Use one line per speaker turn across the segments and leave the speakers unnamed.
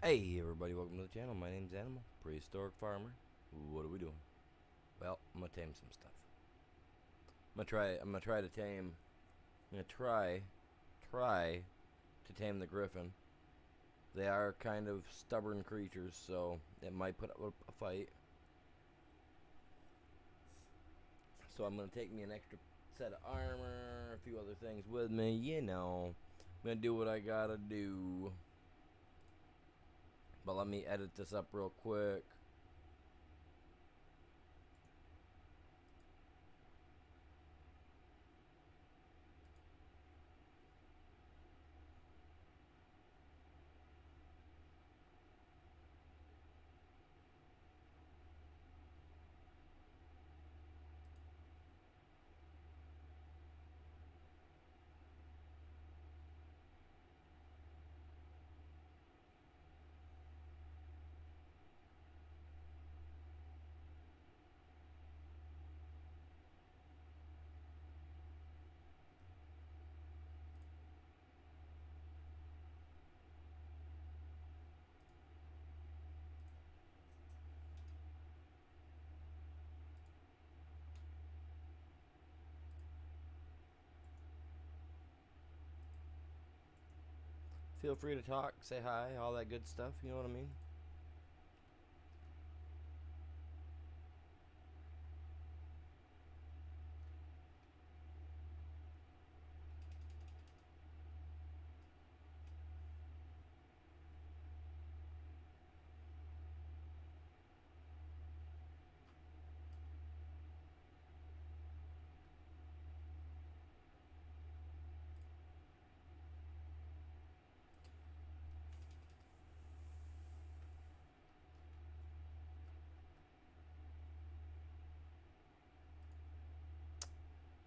Hey everybody, welcome to the channel. My name's Animal, Prehistoric Farmer. What are we doing? Well, I'm gonna tame some stuff. I'm gonna try to tame I'm gonna try to tame the Griffin. They are kind of stubborn creatures, so it might put up a fight. So I'm gonna take me an extra set of armor, a few other things with me, I'm gonna do what I gotta do. But let me edit this up real quick. Feel free to talk, say hi, all that good stuff, you know what I mean?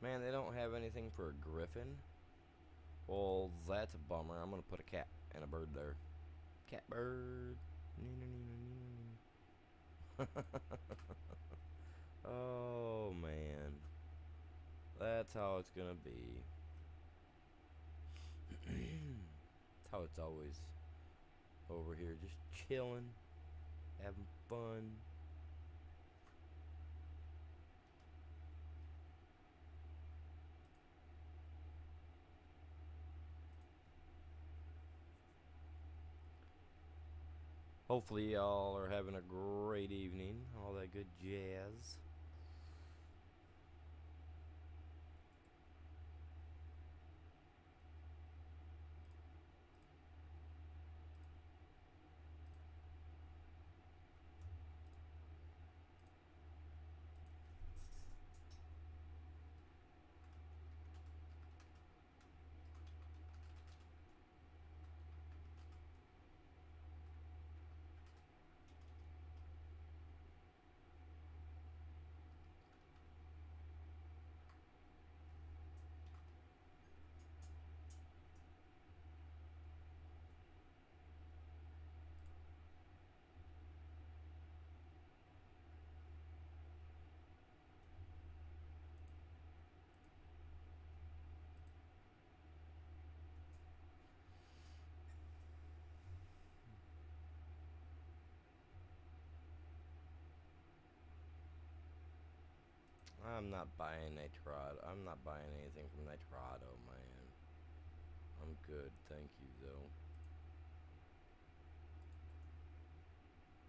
Man, they don't have anything for a griffin. Well, that's a bummer. I'm gonna put a cat and a bird there. Cat bird. Oh man, that's how it's gonna be. That's how it's always over here, just chilling, having fun. Hopefully y'all are having a great evening. All that good jazz. I'm not buying Nitrado. I'm not buying anything from Nitrado, man. I'm good, thank you, though.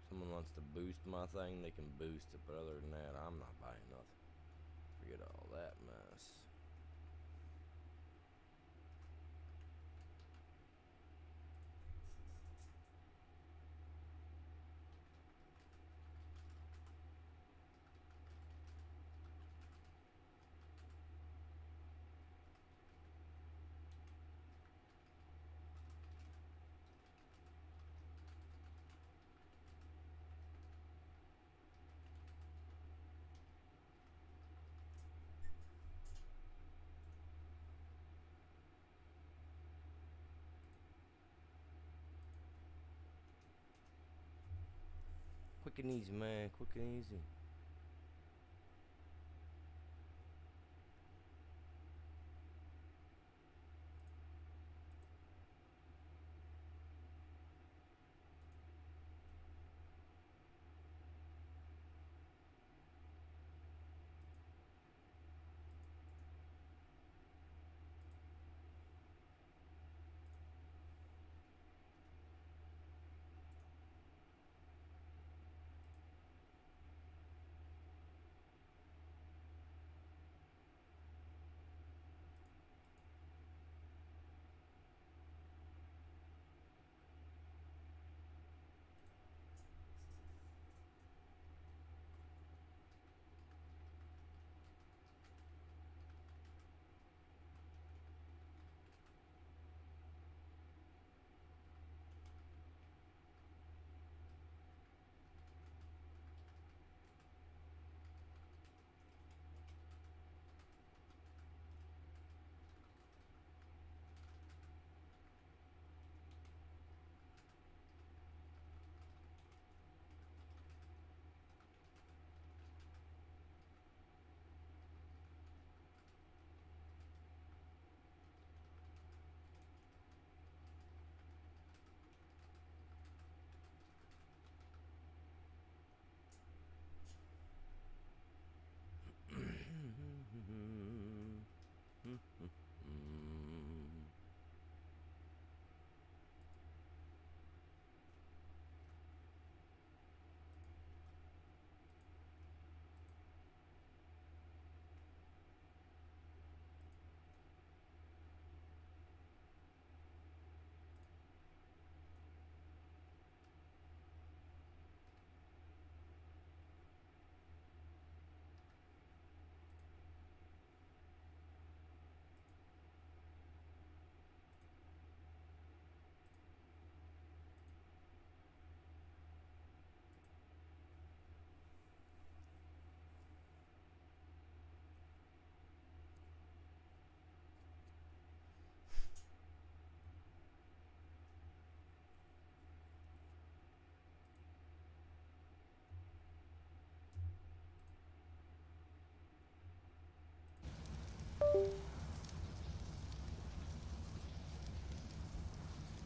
Someone wants to boost my thing, they can boost it, but other than that, I'm not buying nothing. Forget all that mess. Quick and easy, man. Quick and easy.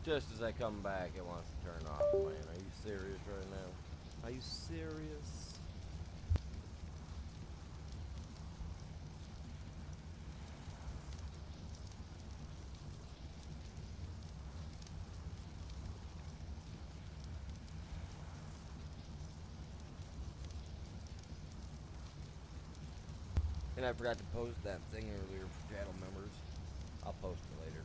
Just as I come back, it wants to turn off. Man, are you serious right now? Are you serious? And I forgot to post that thing earlier for channel members. I'll post it later.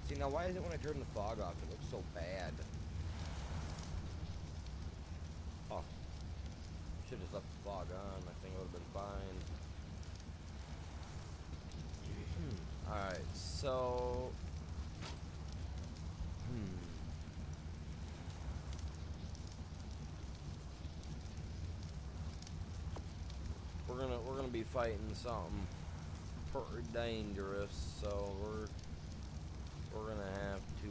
See, now why is it when I turn the fog off, it looks so bad? Oh. Should've just left the fog on. My thing would've been fine. Alright, so... We're gonna be fighting something pretty dangerous, so we're gonna have to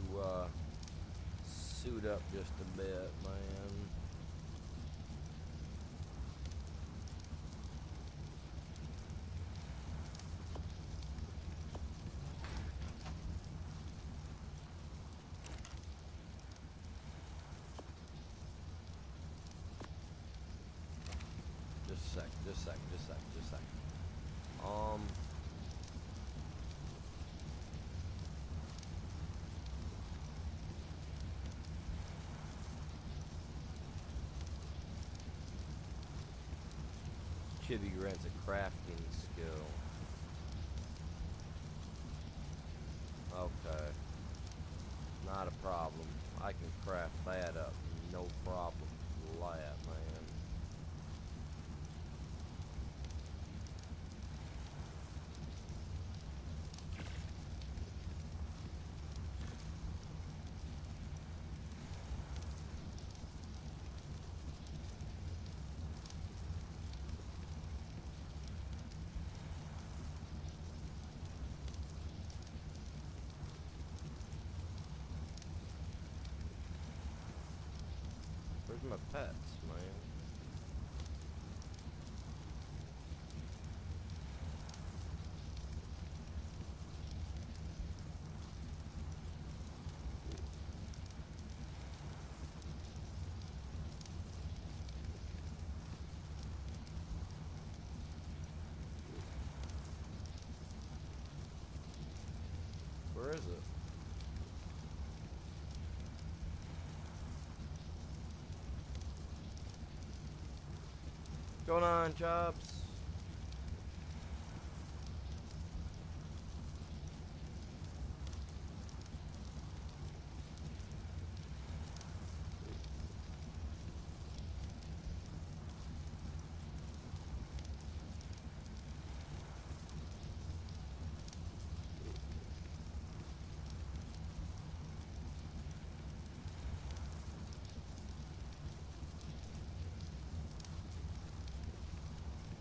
suit up just a bit, man. Just a second. Chibi grants a crafting skill. Okay. Not a problem. I can craft that up. No problem. Flat, man. Where's my pets, man? Where is it? What's going on, Chops?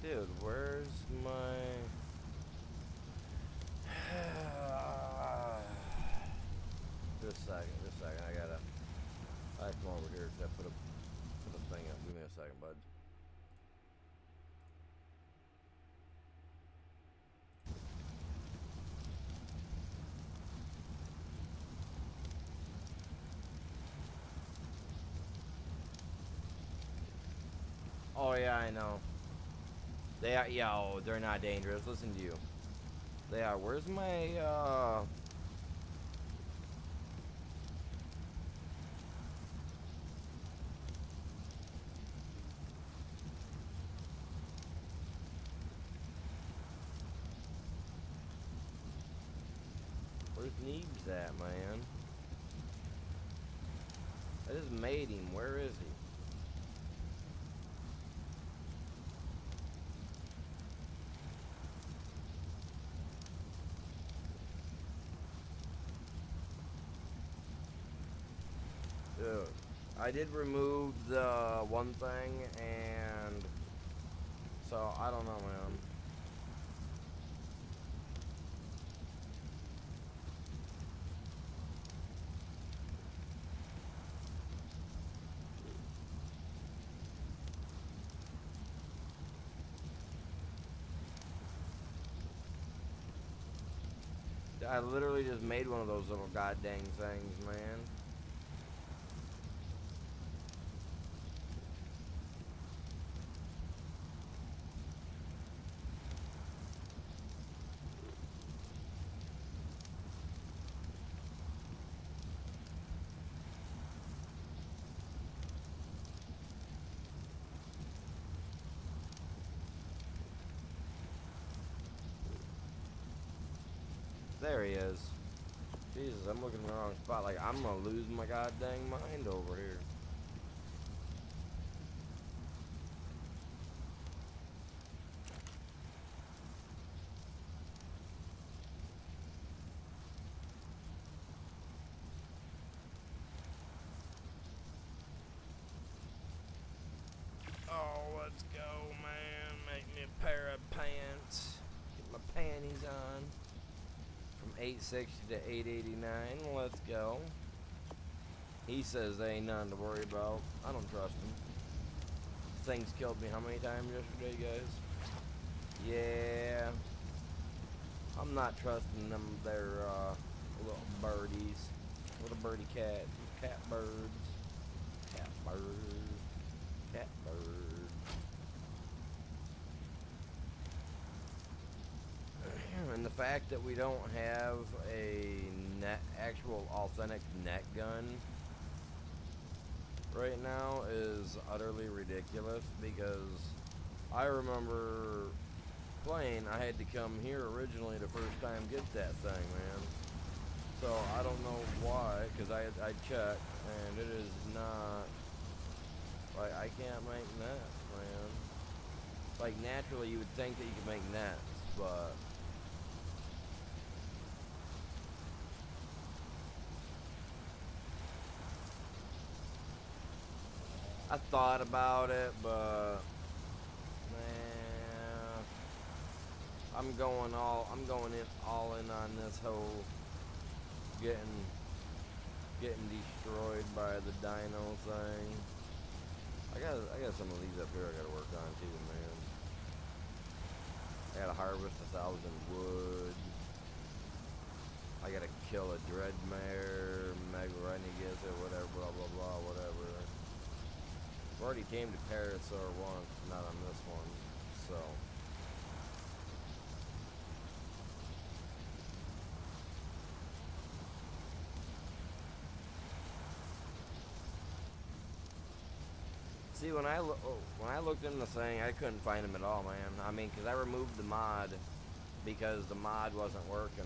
Dude, where's my... Just a second, I have to come over here because I put a thing up. Give me a second, bud. Oh yeah, I know. They are, yo, they're not dangerous. Listen to you. They are. Where's my, where's Neebs at, man? I just made him. Where is he? Dude, I did remove the one thing, and so I don't know, man. I literally just made one of those little goddamn things, man. There he is. Jesus, I'm looking in the wrong spot. Like, I'm gonna lose my goddamn mind over here. Oh, let's go, man. Make me a pair of pants. Get my panties on. From 860 to 889. Let's go. He says there ain't nothing to worry about. I don't trust him. Things killed me how many times yesterday, guys? Yeah. I'm not trusting them. They're little birdies. Little birdie cat. Cat birds. Cat bird. Cat bird. And the fact that we don't have a actual authentic net gun right now is utterly ridiculous, because I remember playing, I had to come here originally the first time get that thing, man. So I don't know why, because I checked and it is not, like, I can't make nets, man. Like, naturally you would think that you could make nets, but I thought about it, but man, I'm going all in on this whole getting destroyed by the dino thing. I got some of these up here I gotta work on too, man. I gotta harvest 1,000 wood. I gotta kill a dreadmare, megarenegis, or whatever, blah blah blah, whatever. I've already tamed a parasaur once, not on this one, so. See, when I looked in the thing, I couldn't find him at all, man. I mean, because I removed the mod because the mod wasn't working.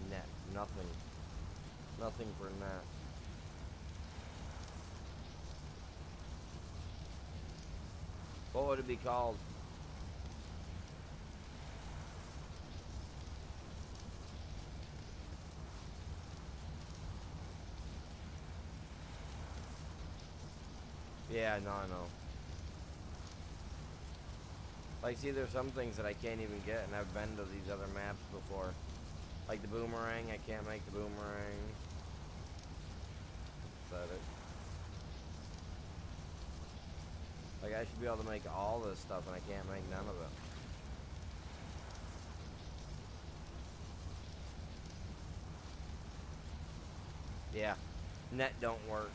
Net, nothing. Nothing for net. What would it be called? Yeah, no, I know. Like, see, there's some things that I can't even get, and I've been to these other maps before. Like the boomerang, I can't make the boomerang. Pathetic. Like, I should be able to make all this stuff, and I can't make none of it. Yeah, net don't work.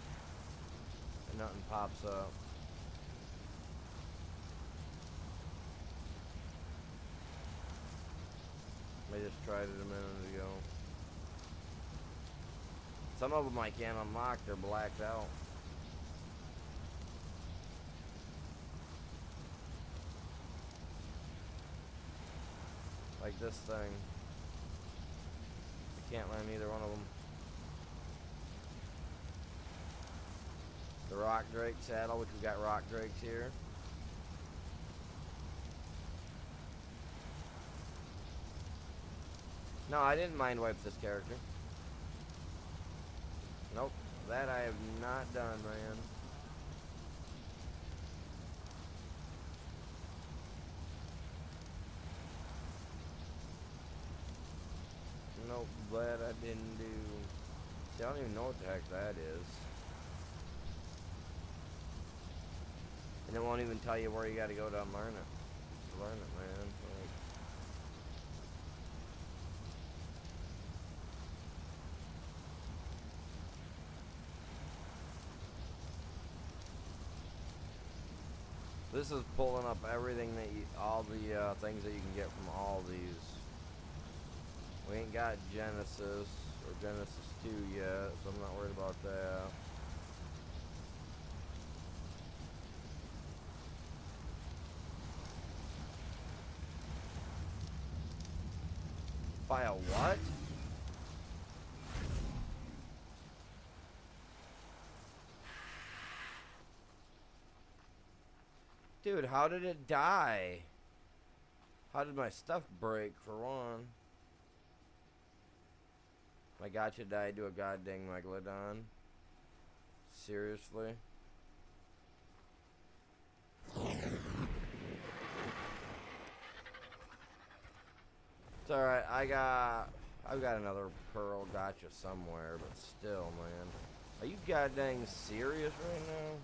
And nothing pops up. I just tried it a minute ago. Some of them I can't unlock, they're blacked out. Like this thing. I can't land either one of them. The rock drake saddle, which we got rock drakes here. No, I didn't mind wipe this character. Nope, that I have not done, man. Nope, glad I didn't do... See, I don't even know what the heck that is. And it won't even tell you where you gotta go to learn it. Learn it, man. Like, this is pulling up everything that you, all the things that you can get from all these. We ain't got Genesis or Genesis 2 yet, so I'm not worried about that. By a what? Dude, how did it die? How did my stuff break, for one? My gotcha died to a goddamn megalodon. Seriously? It's alright, I've got another pearl gotcha somewhere, but still, man. Are you goddamn serious right now?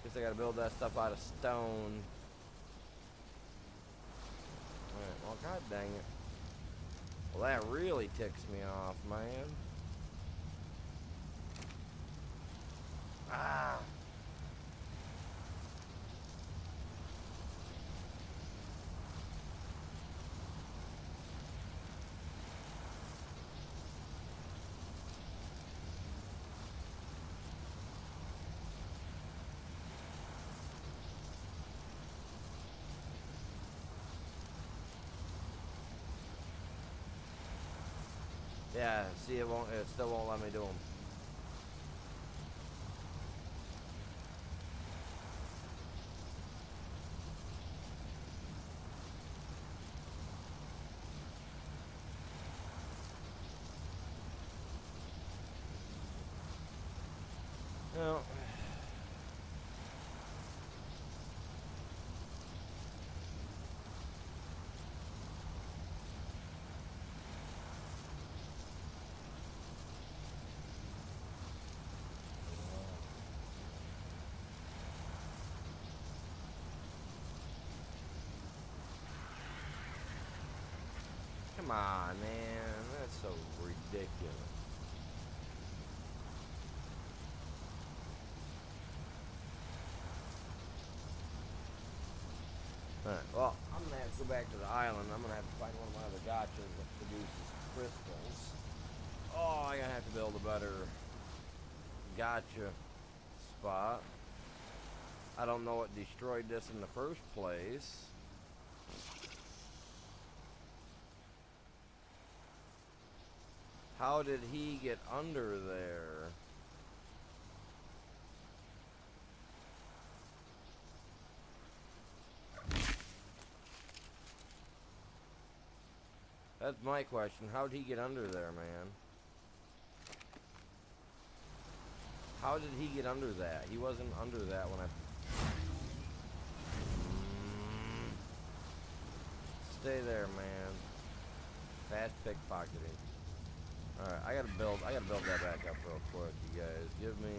Guess I gotta build that stuff out of stone. Alright, well, god dang it. Well, that really ticks me off, man. Ah! Yeah, see, it still won't let me do them. No. Come on, man. That's so ridiculous. Alright, well, I'm gonna have to go back to the island. I'm gonna have to find one of my other gotchas that produces crystals. Oh, I'm gonna have to build a better gotcha spot. I don't know what destroyed this in the first place. How did he get under there? That's my question. How did he get under there, man? How did he get under that? He wasn't under that when I... Stay there, man. Fast pickpocketing. Alright, I gotta build that back up real quick, you guys. Give me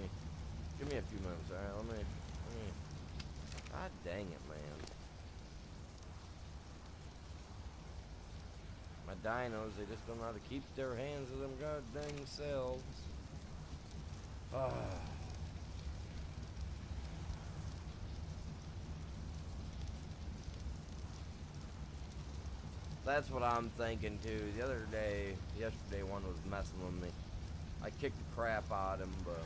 a few minutes, alright? Let me... God dang it, man. My dinos, they just don't know how to keep their hands to them god dang selves. Ah. That's what I'm thinking too. Yesterday one was messing with me. I kicked the crap out of him, but...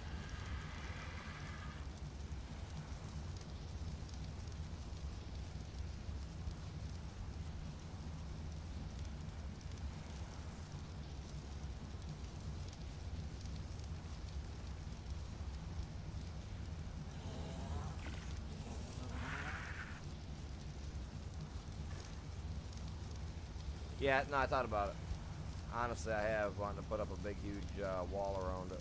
Yeah, no, I thought about it. Honestly, I have wanted to put up a big, huge wall around it.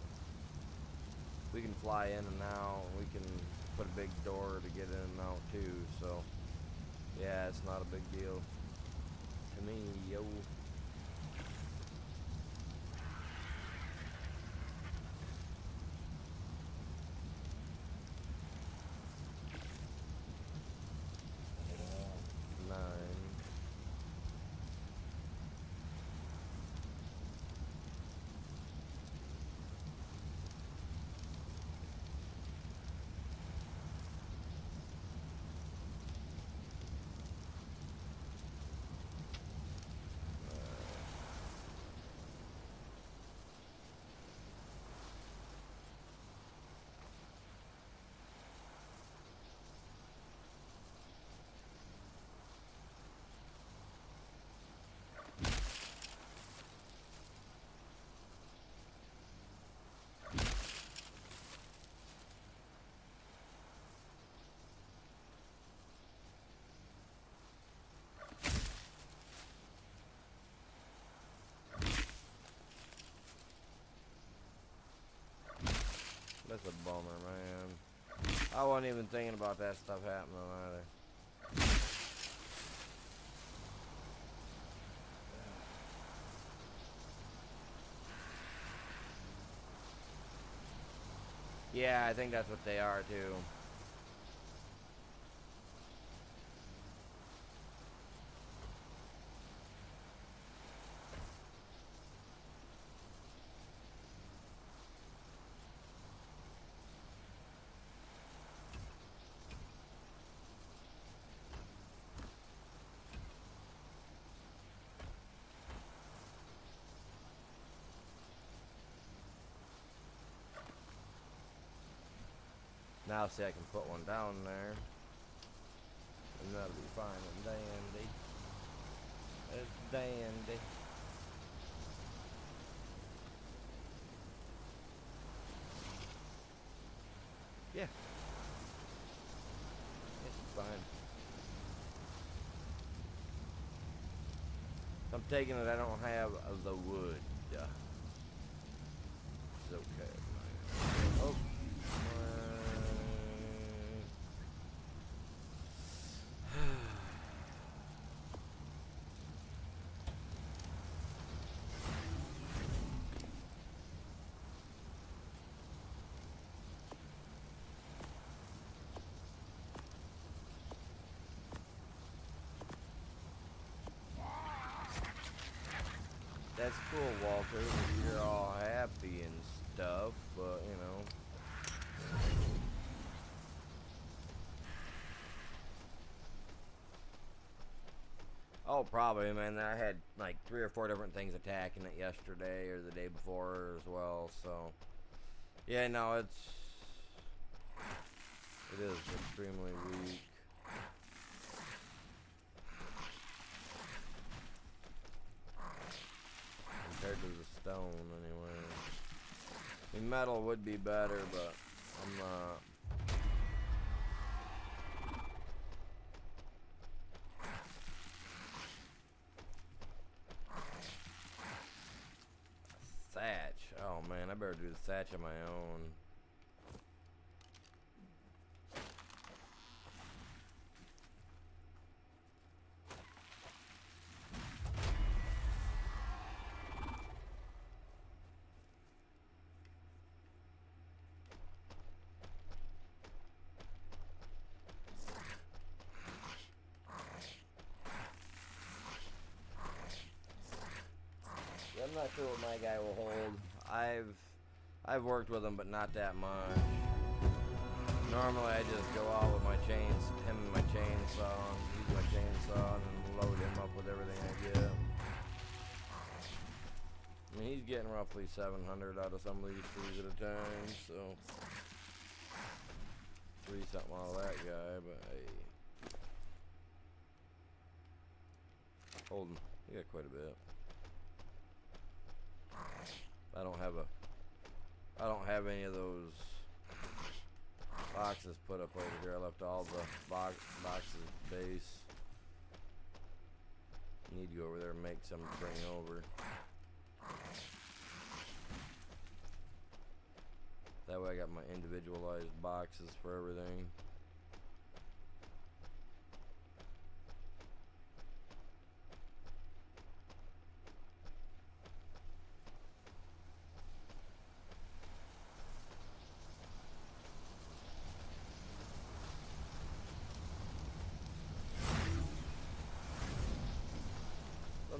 We can fly in and out. We can put a big door to get in and out too, so... Yeah, it's not a big deal to me, yo. That's a bummer, man. I wasn't even thinking about that stuff happening either. Yeah, I think that's what they are too. Now see, I can put one down there, and that'll be fine and dandy. It's dandy. Yeah, it's fine. I'm taking it I don't have the wood. It's okay. Oh. That's cool, Walter, that you're all happy and stuff, but, you know. Oh, probably, man. I had, like, 3 or 4 different things attacking it yesterday or the day before as well, so. Yeah, no, it is extremely weak. Compared to the stone, anyway. I mean, metal would be better, but I'm not. Thatch. Oh, man, I better do the thatch on my own. I'm not sure what my guy will hold. I've worked with him, but not that much. Normally, I just go out with my him and my chainsaw, use my chainsaw, and then load him up with everything I get. I mean, he's getting roughly 700 out of some of these trees at a time, so 3 something out of that guy, but hey. Hold him. He got quite a bit. I don't have any of those boxes put up over here. I left all the boxes base. Need to go over there and make some to bring over. That way I got my individualized boxes for everything.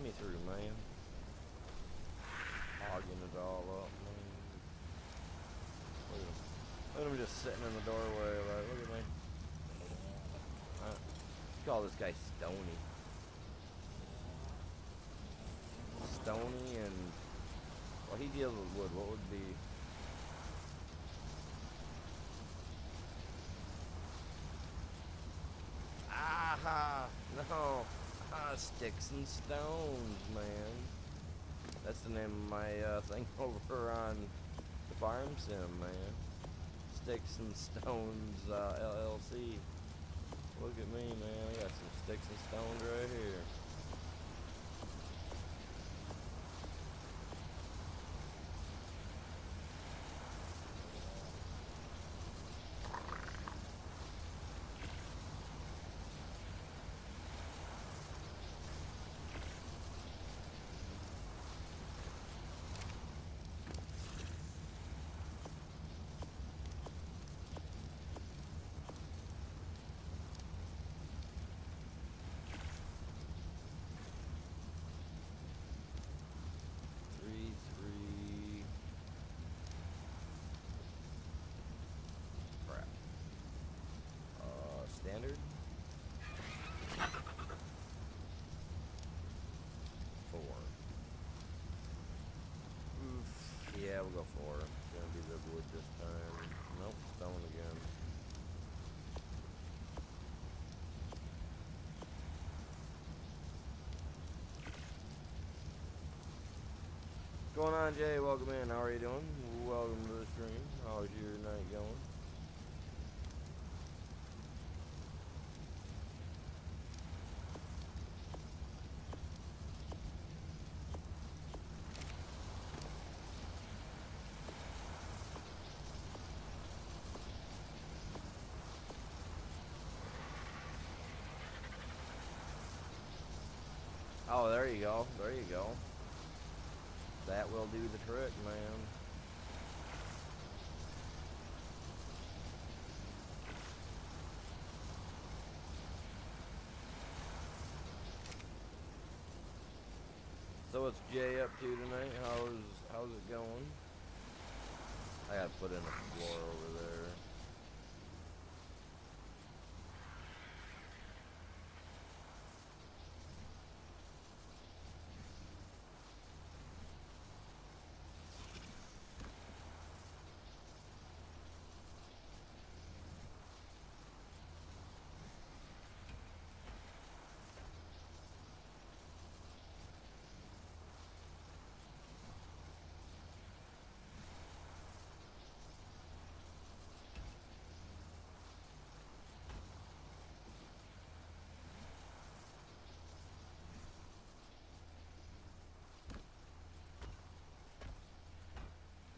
let me through, man. Hogging it all up, man. Look at him. Look at him just sitting in the doorway, like, look at me. Call this guy Stony. Stony and... Well, he deals with wood. What would be... Aha! No! Ah, Sticks and Stones, man. That's the name of my thing over on the Farm Sim, man. Sticks and Stones LLC. Look at me, man. I got some sticks and stones right here. Standard? 4. Oof. Yeah, we'll go 4. It's gonna be the wood this time. Nope, stone again. What's going on, Jay? Welcome in. How are you doing? Welcome to the stream. How's your night going? Oh, there you go. There you go. That will do the trick, man. So what's Jay up to tonight? How's it going? I gotta put in a floor over there.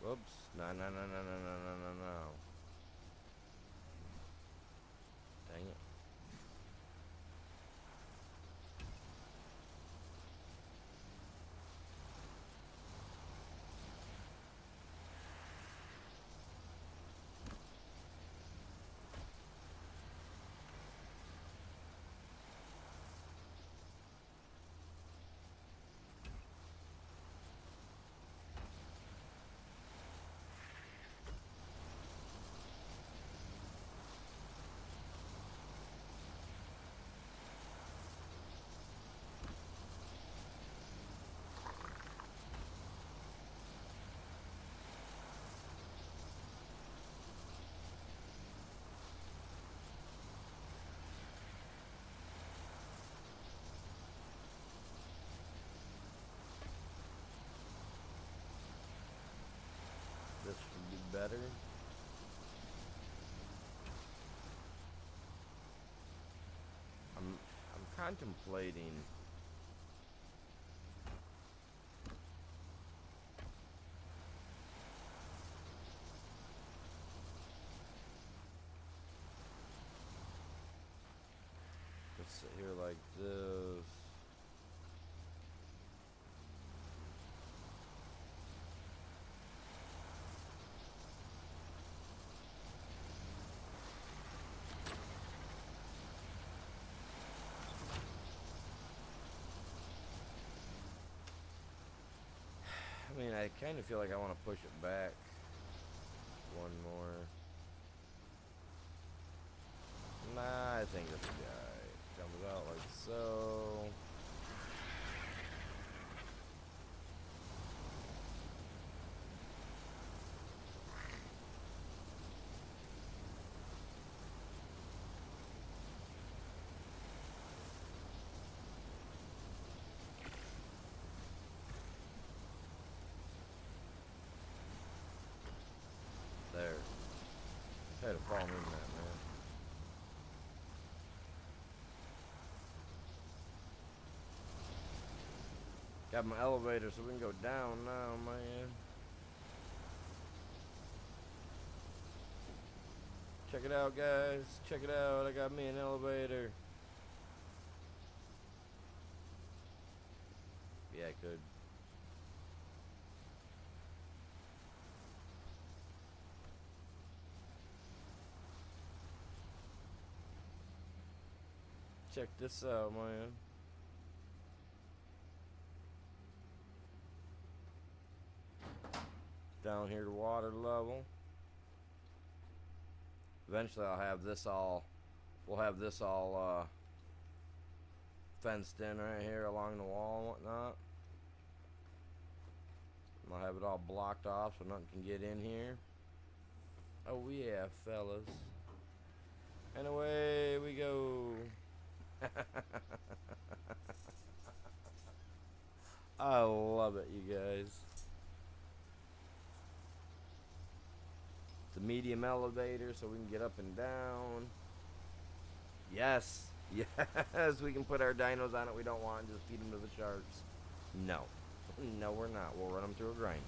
Whoops. No. Dang it. This would be better. I'm contemplating. Let's sit here like this. I kind of feel like I want to push it back one more. Nah, I think this will be alright. Comes out like so. There. I had to fall in that, man. Got my elevator so we can go down now, man. Check it out, guys. Check it out. I got me an elevator. Yeah, I could. Check this out, man. Down here to water level. Eventually I'll have this all, we'll have this all fenced in right here along the wall and whatnot. And I'll have it all blocked off so nothing can get in here. Oh yeah, fellas. And away we go. I love it, you guys. It's a medium elevator so we can get up and down. Yes. Yes, we can put our dinos on it we don't want and just feed them to the sharks. No. No, we're not. We'll run them through a grinder.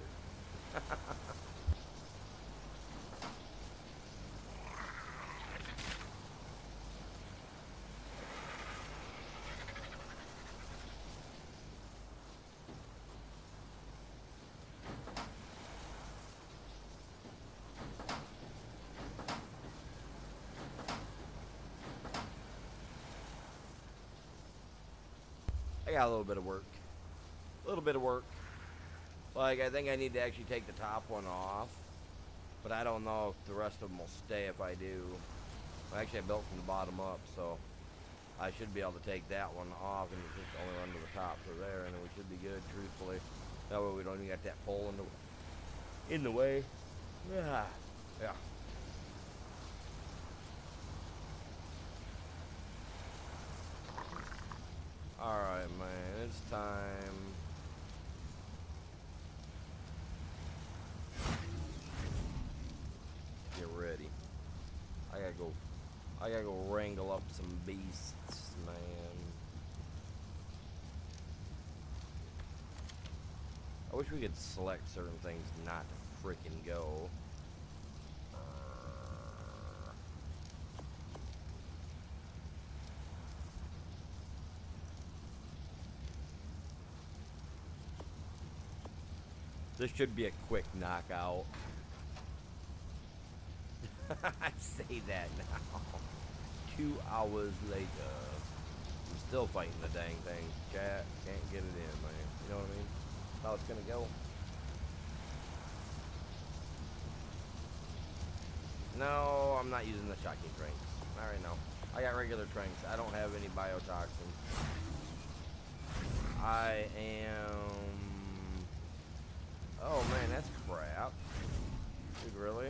I got a little bit of work. A little bit of work. Like, I think I need to actually take the top one off. But I don't know if the rest of them will stay if I do. Actually, I built from the bottom up, so I should be able to take that one off and just only run to the top for there, and then we should be good, truthfully. That way we don't even got that pole in the way. Yeah. Yeah. Alright, man, it's time. Get ready. I gotta go wrangle up some beasts, man. I wish we could select certain things not to freaking go. This should be a quick knockout. I say that now. 2 hours later. I'm still fighting the dang thing. Chat, can't get it in, man. You know what I mean? That's how it's gonna go. No, I'm not using the shocking tranks. Alright, no. I got regular tranks. I don't have any biotoxin. I am... Oh man, that's crap. Dude, really?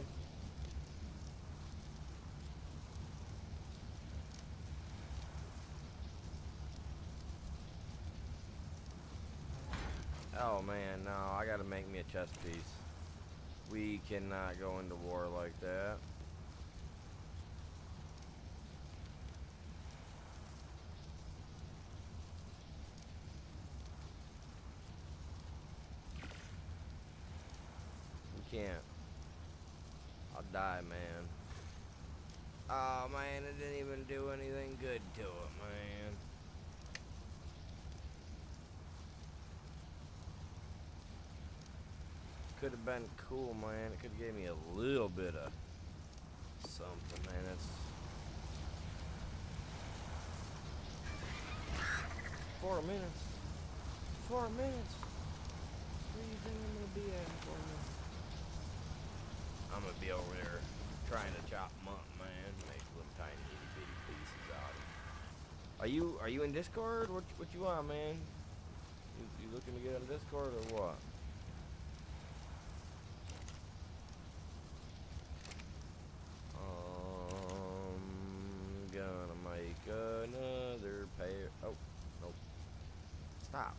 Oh man, no, I gotta make me a chest piece. We cannot go into war like that. We can't. I'll die, man. Oh man, it didn't even do anything good to it, man. Could have been cool, man. It could have gave me a little bit of something, man. That's 4 minutes. 4 minutes. Where do you think I'm gonna be at? be over there trying to chop them up, man. Make little tiny itty bitty pieces out of them. Are you in Discord? What you want, man? You looking to get on Discord or what? Gonna make another pair. Oh, nope. Stop.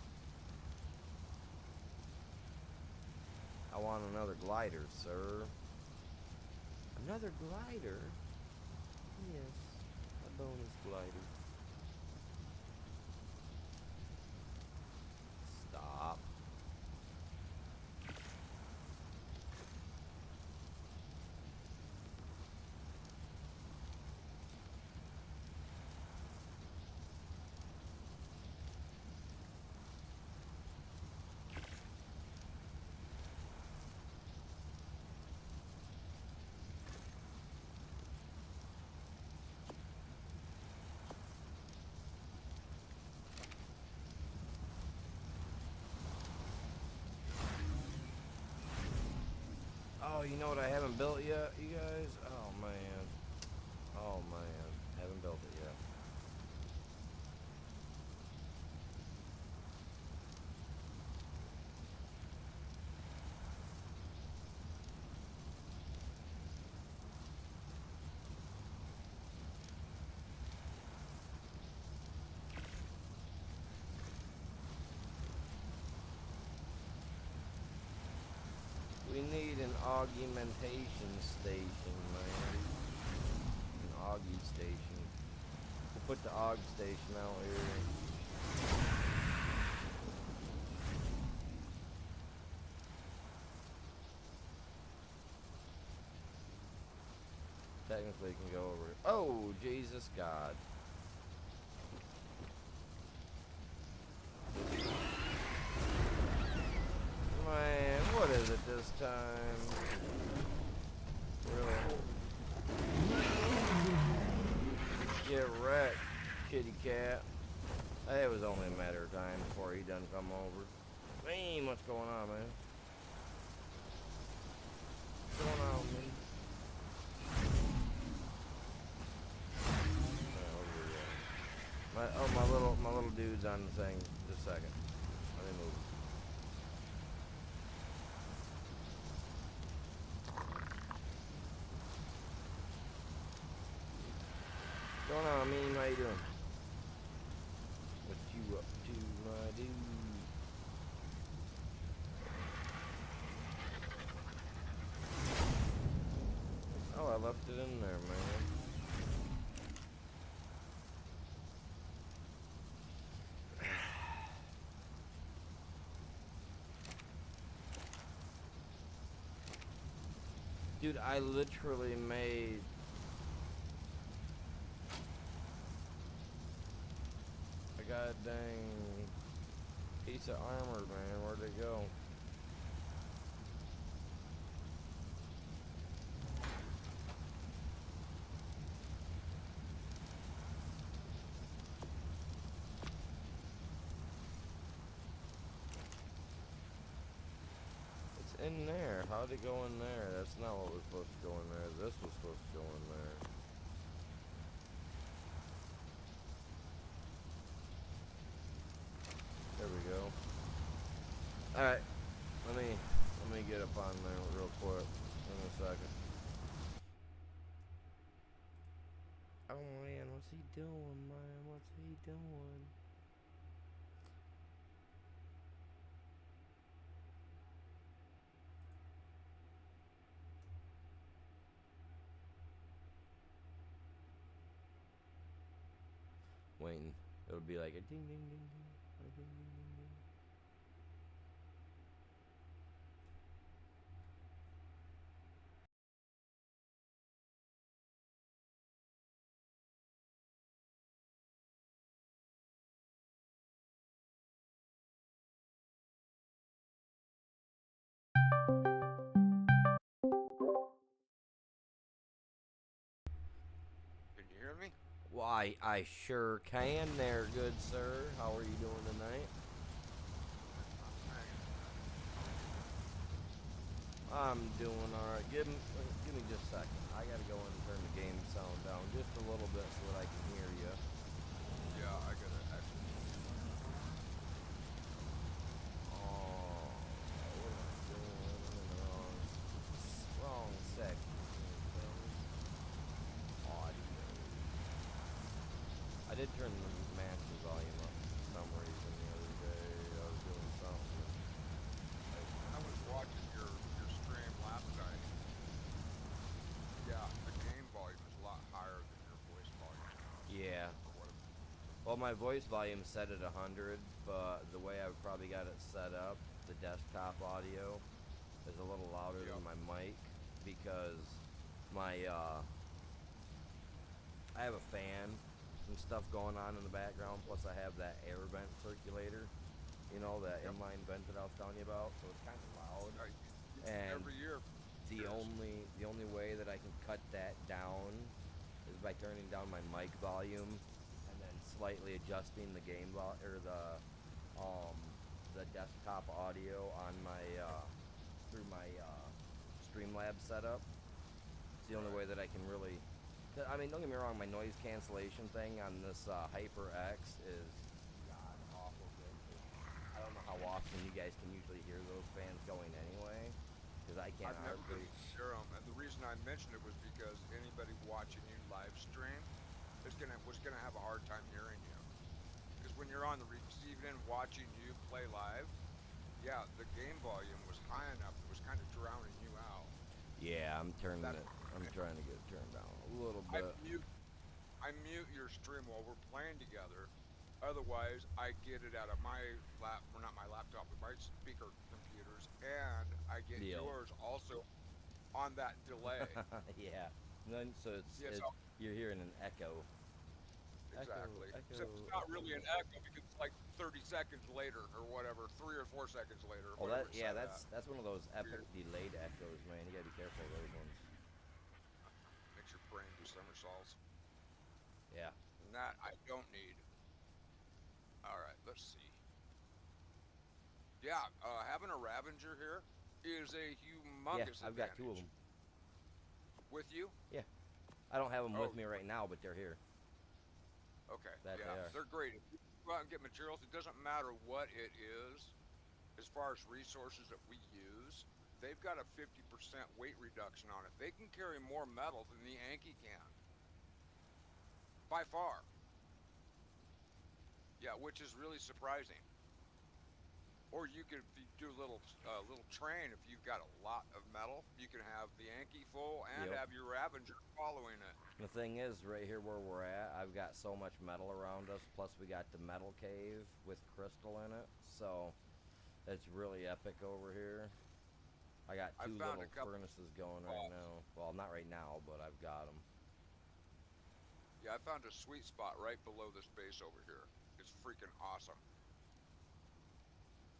I want another glider, sir. Another glider? Yes, a bonus glider. Stop. Oh, you know what I haven't built yet, you guys? Oh, man. Oh, man. Haven't built it yet. We need an augmentation station, man. An Augie station. We'll put the Aug station out here. Technically it can go over. Oh, Jesus God. Man, what is it this time? Really? Get wrecked, kitty cat. Hey, it was only a matter of time before he done come over. Man, what's going on, man? What's going on, man? My little dude's on the thing. Just a second. Let me move. What's going on, mean? How you doing? What you up to, my dude? Oh, I left it in there, man. Dude, I literally made a goddamn piece of armor, man. Where'd it go? It's in there. How'd it go in there? That's not what was supposed to go in there. This was supposed to go in there. There we go. Alright. Let me get up on there real quick in a second. Oh man, what's he doing, man? What's he doing? Waiting. It'll be like a ding ding ding ding. A ding ding ding ding.
Can you hear me?
Why, I sure can there, good sir. How are you doing tonight? I'm doing alright. Give me just a second. I gotta go in and turn the game sound down just a little bit so that I can hear you.
Yeah, I gotta actually.
Oh, what am I doing? I'm in the wrong section. Audio. I did turn the master volume up for some reason the other day. I was doing something.
When I was watching your stream last night, yeah, the game volume is a lot higher than your voice volume now.
Yeah.
Or what?
Well, my voice volume set at 100, but the way I've probably got it set up, the desktop audio is a little louder
Yep.
than my mic because my I have a fan and stuff going on in the background. Plus, I have that air vent circulator, you know, that
Yep.
inline vent that I was telling you about. So it's kind of loud.
I,
And
every year.
the
Yes.
only way that I can cut that down is by turning down my mic volume and then slightly adjusting the game or the desktop audio on my through my Streamlabs setup. It's the only way
Right.
that I can really. I mean, don't get me wrong. My noise cancellation thing on this HyperX is god awful good. I don't know how often you guys can usually hear those fans going anyway, because I can't
I've never been
hardly.
able to hear 'em, and the reason I mentioned it was because anybody watching you live stream was gonna have a hard time hearing you. Because when you're on the receiving end watching you play live, yeah, the game volume was high enough it was kind of drowning you out.
Yeah, I'm turning
That's
it. I'm trying to get it turned down a little
I
bit.
mute I mute your stream while we're playing together. Otherwise, I get it out of my well, not my laptop, but my speaker computers, and I get
Deal.
yours also on that delay.
Yeah. Then so
Yes,
it's you're hearing an echo. Echo,
exactly.
echo,
Except it's not
echo.
really an echo because it's like 30 seconds later or whatever, 3 or 4 seconds later,
Oh,
whatever it's
yeah,
set at.
that's one of those epic
Weird.
delayed echoes, man. You gotta be careful of those ones.
Makes your brain do somersaults.
Yeah.
And that I don't need. All right, let's see. Yeah, having a Ravager here is a
Yeah,
humongous
I've got two of
advantage.
them.
With you?
Yeah. I don't have them with
Oh,
me right now, but they're here.
okay.
That they
Yeah,
are.
they're great. If you go out and get materials, it doesn't matter what it is, as far as resources that we use, they've got a 50% weight reduction on it. They can carry more metal than the Yankee can, by far. Yeah, which is really surprising. Or you could, if you do a little train, if you've got a lot of metal, you can have the Yankee full and
Yep.
have your Ravager following it.
The thing is, right here where we're at, I've got so much metal around us. Plus, we got the metal cave with crystal in it, so it's really epic over here. I got
I
two
found
little
a couple
furnaces going right
spots.
now. Well, not right now, but I've got them.
Yeah, I found a sweet spot right below this base over here. It's freaking awesome.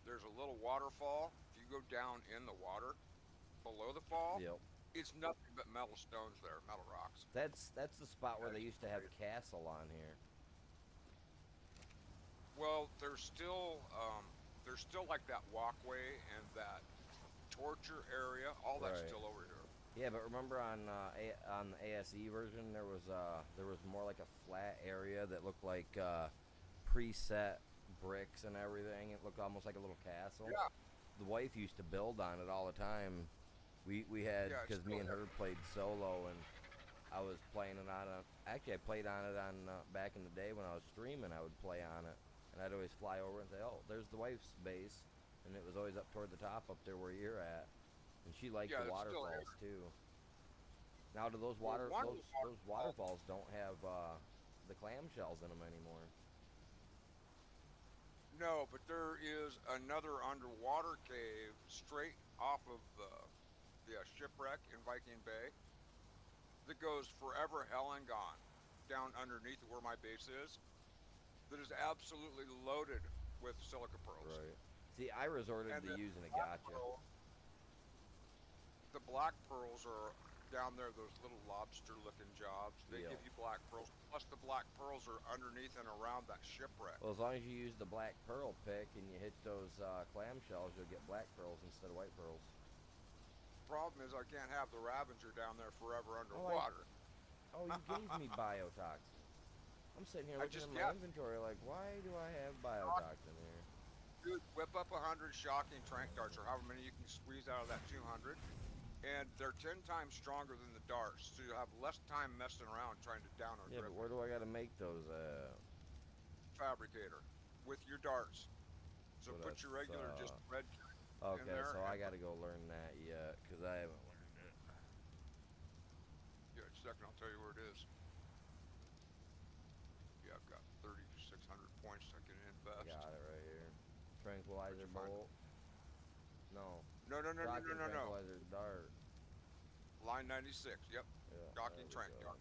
There's a little waterfall. If you go down in the water below the fall,
Yep.
it's nothing but metal stones there, metal rocks.
That's the spot where
Yeah,
they
it's
used to have
great.
castle on here.
Well, there's still like that walkway and that torture area. All that's
Right.
still over here.
Yeah, but remember on the ASE version there was more like a flat area that looked like preset bricks and everything. It looked almost like a little castle.
Yeah,
The wife used to build on it all the time. We had
yeah, it's
because me
still
and
there.
her played solo and I was playing it on actually I played on it on back in the day when I was streaming. I would play on it and I'd always fly over and say, "Oh, there's the wife's base," and it was always up toward the top up there where you're at. And she liked
Yeah,
the
it's still
waterfalls
here.
too. Now, do those
Well, one of the
those
waterfalls.
waterfalls don't have the clamshells in them anymore?
No, but there is another underwater cave straight off of the shipwreck in Viking Bay that goes forever hell and gone down underneath where my base is. That is absolutely loaded with silica pearls.
Right. See, I resorted
And
to
then
using a
black
gotcha.
pearl, the black pearls are down there, those little lobster looking jobs. They
Deal.
give you black pearls. Plus the black pearls are underneath and around that shipwreck.
Well, as long as you use the black pearl pick and you hit those clamshells, you'll get black pearls instead of white pearls.
problem is I can't have the Ravager down there forever
Oh,
underwater.
you gave me biotoxin. I'm sitting here
I
looking
just
at my
yeah,
inventory like, why do I have biotoxin here?
dude, whip up 100 shocking trank darts or however many you can squeeze out of that 200, and they're 10 times stronger than the darts, so you have less time messing around trying to down a
Yeah, but
Griffin.
where do I gotta make those
Fabricator with your darts. So
So
put your
that's,
regular just red in
okay,
there
so I
and
gotta go learn that yet, because I haven't learned it.
yeah, in a second I'll tell you where it is. Yeah, I've got 3,600 points I can
I
invest.
got it right here.
Where'd
Tranquilizer
you find it?
bolt. No.
No, no, no, no, no,
Shocking
no, no.
tranquilizer dart.
Line 96. Yep.
Yeah, there
Docking
we
trank
go.
dart.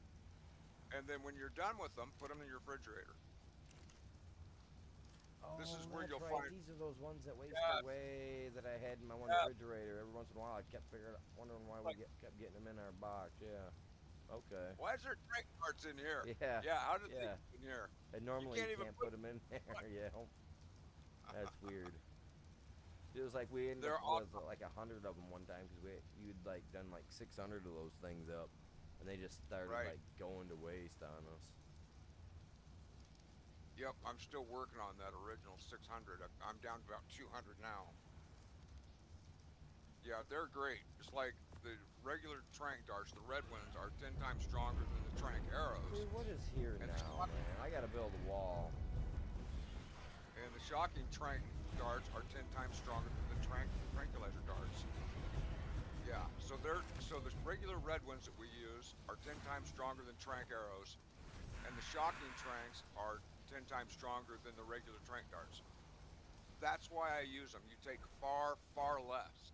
And then when you're done with them, put them in your refrigerator. This
Oh,
is where
that's
you'll
right.
find.
These are those ones that waste
Yes,
away that I had in my one
yes.
refrigerator. Every once in a while, I kept wondering why
Like,
kept getting them in our box. Yeah. Okay.
why is there trank darts in here?
Yeah.
Yeah, how did they
Yeah.
get in here?
And
You
normally
can't
you
even
can't
put
put them in there.
them.
Yeah. That's weird. It was like we ended up
They're
with
awesome.
like 100 of them one time because you'd like done like 600 of those things up, and they just started
Right.
like going to waste on us.
Yep, I'm still working on that original 600. I'm down to about 200 now. Yeah, they're great. It's like the regular trank darts, the red ones, are 10 times stronger than the trank arrows.
Dude, what is here
And the,
now, man? I gotta build a wall.
and the shocking trank darts are 10 times stronger than the tranquilizer darts. Yeah, so the regular red ones that we use are 10 times stronger than trank arrows, and the shocking tranks are 10 times stronger than the regular trank darts. That's why I use them. You take far, far less.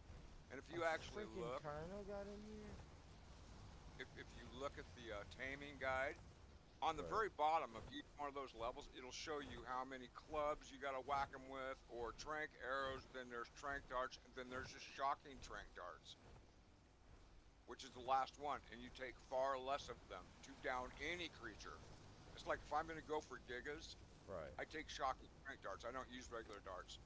And if
A
you actually
freaking
look,
Carno got in here.
if you look at the taming guide, on the
Right.
very bottom of each one of those levels, it'll show you how many clubs you got to whack them with, or trank arrows, then there's trank darts, and then there's just shocking trank darts, which is the last one, and you take far less of them to down any creature. It's like if I'm going to go for gigas,
Right.
I take shocking trank darts. I don't use regular darts.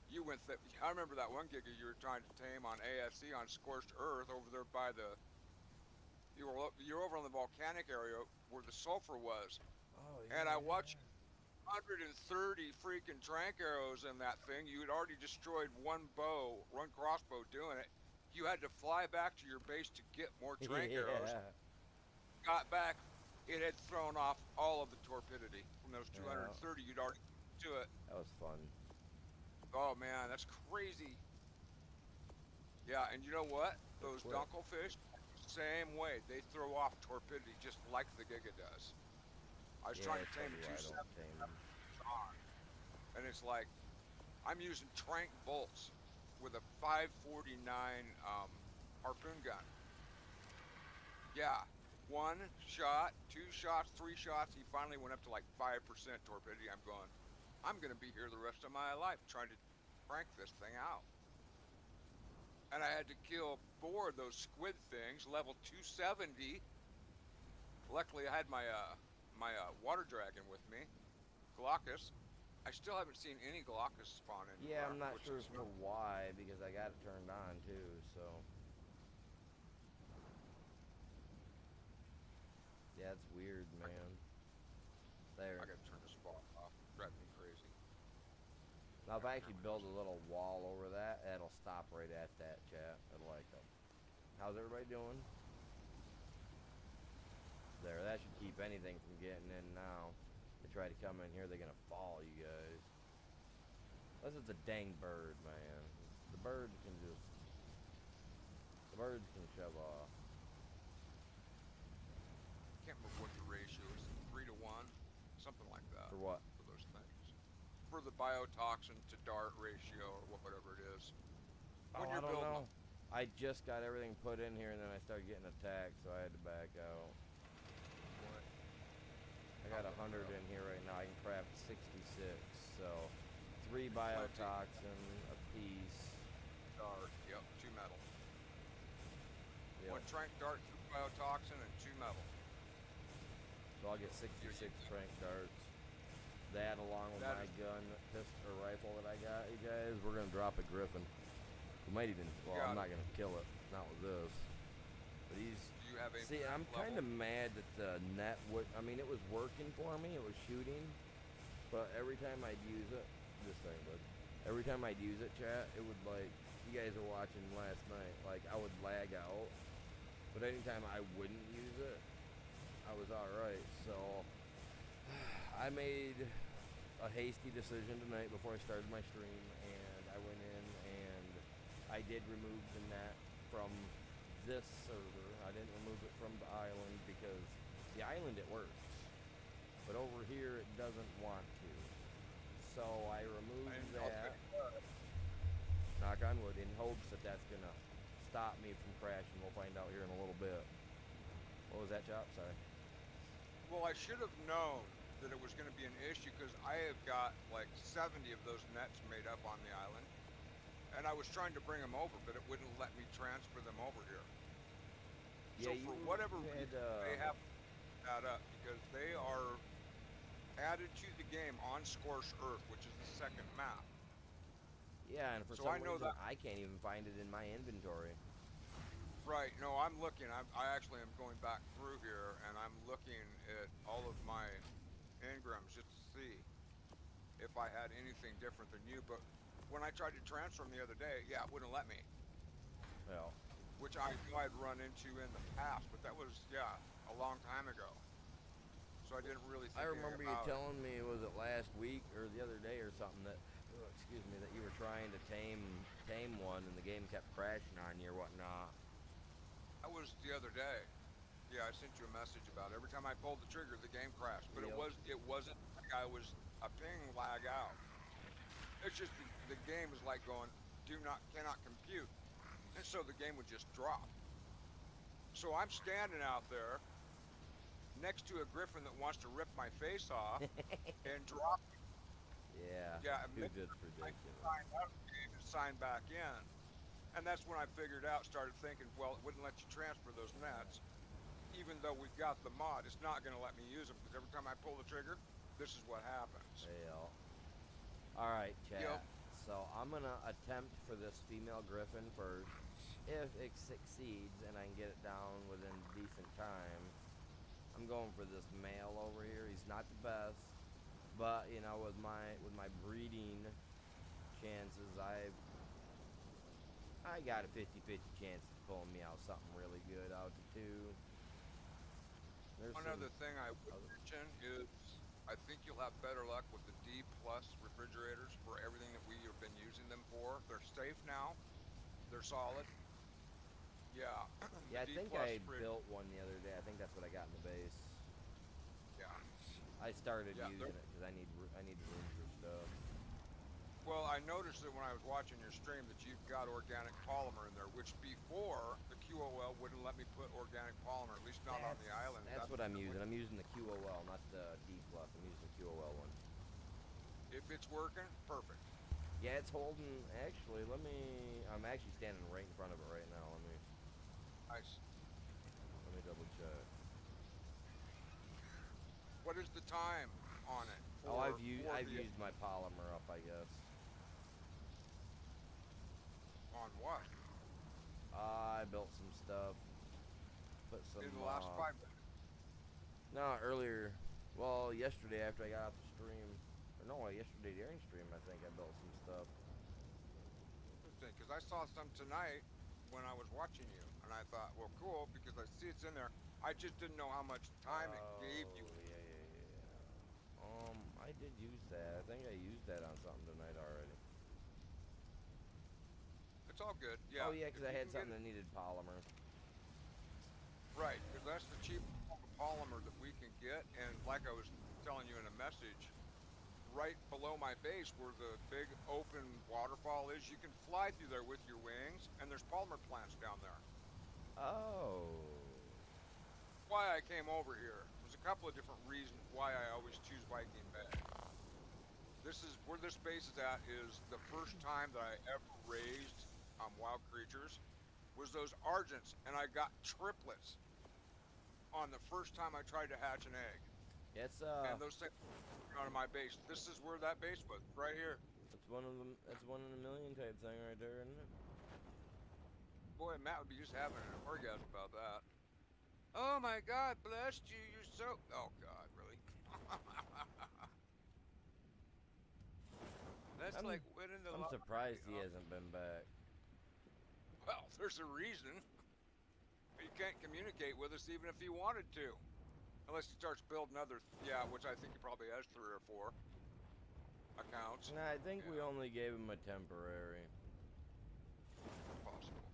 You went that. I remember that one giga you were trying to tame on ASC on Scorched Earth over there by the. You're over on the volcanic area where the sulfur was,
Oh
and I
yeah.
watched 130 freaking trank arrows in that thing. You had already destroyed one crossbow doing it. You had to fly back to your base to get more trank arrows.
Yeah.
Got back, it had thrown off all of the torpidity from those
Yeah.
230 you'd already to it.
That was fun.
Oh man, that's crazy. Yeah, and you know what?
They're
Those
quick.
dunkelfish, same way. They throw off torpidity just like the Giga does. I was
Yeah,
trying to
that's
tame a
probably why I
270
don't tame them.
and it's like I'm using trank bolts with a 549 harpoon gun. Yeah, one shot, two shots, three shots. He finally went up to like 5% torpidity. I'm going, I'm going to be here the rest of my life trying to crank this thing out. And I had to kill 4 of those squid things, level 270. Luckily, I had my water dragon with me, Glaucus. I still haven't seen any Glaucus spawn
Yeah,
anywhere,
I'm not
which
sure
is
for why because I got it turned on too. So yeah, it's weird, man. There.
I gotta turn this spawn off. Drive me crazy.
Now if
Gotta
I
turn
actually
my
build
nose.
a little wall over that, that'll stop right at that chat. It'll like, how's everybody doing? There, that should keep anything from getting in now. They try to come in here, they're gonna fall, you guys. This is a dang bird, man. The birds can just, the birds can shove off.
Can't remember what the ratio is. 3 to 1, something like that
For what?
for those things. For the biotoxin to dart ratio or whatever it is.
Oh,
When
I
you're
don't
building them.
know. I just got everything put in here and then I started getting attacked, so I had to back out.
What?
I got
I'll look it
100
up.
in here right now. I can craft 66, so 3
Plenty.
biotoxin a piece.
Dart. Yep. 2 metal.
Yep.
1 trank dart, 2 biotoxin, and 2 metal.
So I'll get 66 trank darts. That along with
That
my
is
gun, pistol, or rifle that I got, you guys, we're gonna drop a Griffin. We might even, well, I'm
got
not gonna kill it. not with this. But he's.
Do you have a
See, I'm kind
level?
of mad that the net would. I mean, it was working for me. It was shooting, but every time I'd use it, this thing would. Every time I'd use it, chat, it would like. You guys were watching last night. Like I would lag out, but anytime I wouldn't use it, I was all right. So I made a hasty decision tonight before I started my stream, and I went in and I did remove the net from this server. I didn't remove it from the island because the island it works, but over here it doesn't want to. So I removed that, knock on wood, in hopes that that's gonna stop me from crashing. We'll find out here in a little bit. What was that, Chop? Sorry.
Well, I should have known that it was going to be an issue because I have got like 70 of those nets made up on the island, and I was trying to bring them over, but it wouldn't let me transfer them over here.
Yeah,
So for whatever
had,
reason, they have that up because they are added to the game on Scorched Earth, which is the second map.
Yeah, and for
So
some
I know
reason
that.
I can't even find it in my inventory.
Right, no, I'm looking. I actually am going back through here, and I'm looking at all of my engrams just to see if I had anything different than you. But when I tried to transfer them the other day, yeah, it wouldn't let me,
Well,
which I knew I'd run into in the past, but that was, yeah, a long time ago. So I didn't really
I
think
remember
anything
you
about it.
telling me, was it last week or the other day or something, that, oh, excuse me, that you were trying to tame one and the game kept crashing on you or whatnot.
That was the other day. Yeah, I sent you a message about it. Every time I pulled the trigger, the game crashed. But
Yep.
it wasn't like I was a ping lag out. It's just the game is like going, cannot compute. And so the game would just drop. So I'm standing out there next to a Griffin that wants to rip my face off and drop.
Yeah,
Yeah,
dude,
admit
that's
I
ridiculous.
signed out of the game and signed back in. And that's when I figured out, started thinking, well, it wouldn't let you transfer those nets. Even though we've got the mod, it's not going to let me use them because every time I pull the trigger, this is what happens.
Hell. Alright,
Yep.
chat. So I'm gonna attempt for this female Griffin first. If it succeeds and I can get it down within decent time, I'm going for this male over here. He's not the best, but you know, with my breeding chances, I got a 50-50 chance of pulling me out something really good out of the two. There's
One
some
other thing I would
other.
mention is I think you'll have better luck with the D plus refrigerators for everything that we have been using them for. They're safe now. They're solid. Yeah, the
Yeah, I
D
think
plus
I
fridge.
built one the other day. I think that's what I got in the base.
Yeah,
I started
yeah.
using it because I need room for stuff.
Well, I noticed that when I was watching your stream that you've got organic polymer in there, which before the QOL wouldn't let me put organic polymer, at least not on the island.
That's what I'm using. I'm using the QOL, not the D plus. I'm using the QOL one.
If it's working, perfect.
Yeah, it's holding. Actually, let me. I'm actually standing right in front of it right now.
Nice.
Let me double check.
What is the time on it
Oh,
for
I've
the
used my polymer up, I guess.
on what?
I built some stuff. Put some.
In the last 5 minutes?
No, earlier. Well, yesterday after I got off the stream. Or no, yesterday during stream, I think I built some stuff.
Interesting, because I saw some tonight when I was watching you, and I thought, well, cool, because I see it's in there. I just didn't know how much time it gave you.
Oh, yeah. I did use that. I think I used that on something tonight already.
It's all good.
Oh
Yeah,
yeah,
if
because I
you
had
can get
something that needed polymer.
right, because that's the cheapest form of polymer that we can get. And like I was telling you in a message, right below my base where the big open waterfall is, you can fly through there with your wings, and there's polymer plants down there.
Oh.
Why I came over here. There's a couple of different reasons why I always choose Viking Bay. This is where this base is at. Is the first time that I ever raised wild creatures was those Argents, and I got triplets on the first time I tried to hatch an egg.
It's
And those things on my base. This is where that base was, right here.
it's one of them. That's one in a million type thing right there, isn't it?
Boy, Matt would be just having an orgasm about that. Oh my God, blessed you. You're so. Oh God, really? That's like winning the
I'm
lottery.
surprised he hasn't been back.
Well, there's a reason. He can't communicate with us even if he wanted to. Unless he starts building other, yeah, which I think he probably has 3 or 4 accounts.
Nah, I think we
Yeah.
only gave him a temporary.
Possible.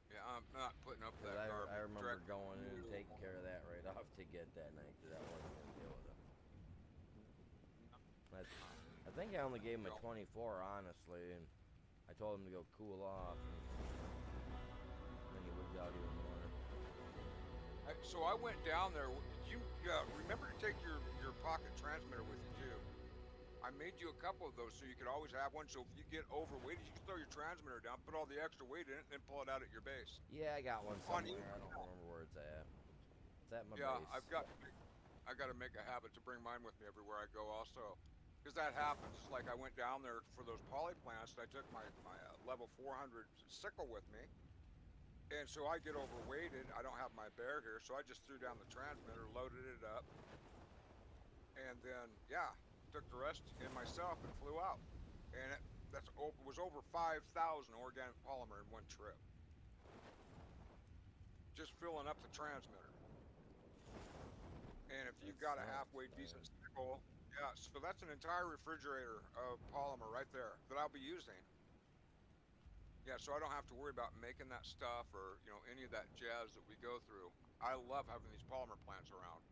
Yeah, I'm not putting up
Because
that garbage.
I remember
Direct
going in and
view.
taking care of that right off to get that night because I wasn't going to deal with it. I think I only gave him a 24, honestly, and I told him to go cool off. And then he wigged out even more.
So I went down there. You remember to take your pocket transmitter with you too. I made you a couple of those so you could always have one. So if you get overweighted, you can throw your transmitter down, put all the extra weight in it, and then pull it out at your base.
Yeah, I got one somewhere. I don't remember where it's at. It's at my base.
I got to make a habit to bring mine with me everywhere I go also. Because that happens. It's like I went down there for those poly plants and I took my level 400 sickle with me. And so I get overweighted. I don't have my bear here, so I just threw down the transmitter, loaded it up, and then, yeah, took the rest in myself and flew out. And it was over 5,000 organic polymer in one trip. Just filling up the transmitter. And if you've got a halfway decent sickle, yeah, so that's an entire refrigerator of polymer right there that I'll be using. Yeah, so I don't have to worry about making that stuff or, you know, any of that jazz that we go through. I love having these polymer plants around.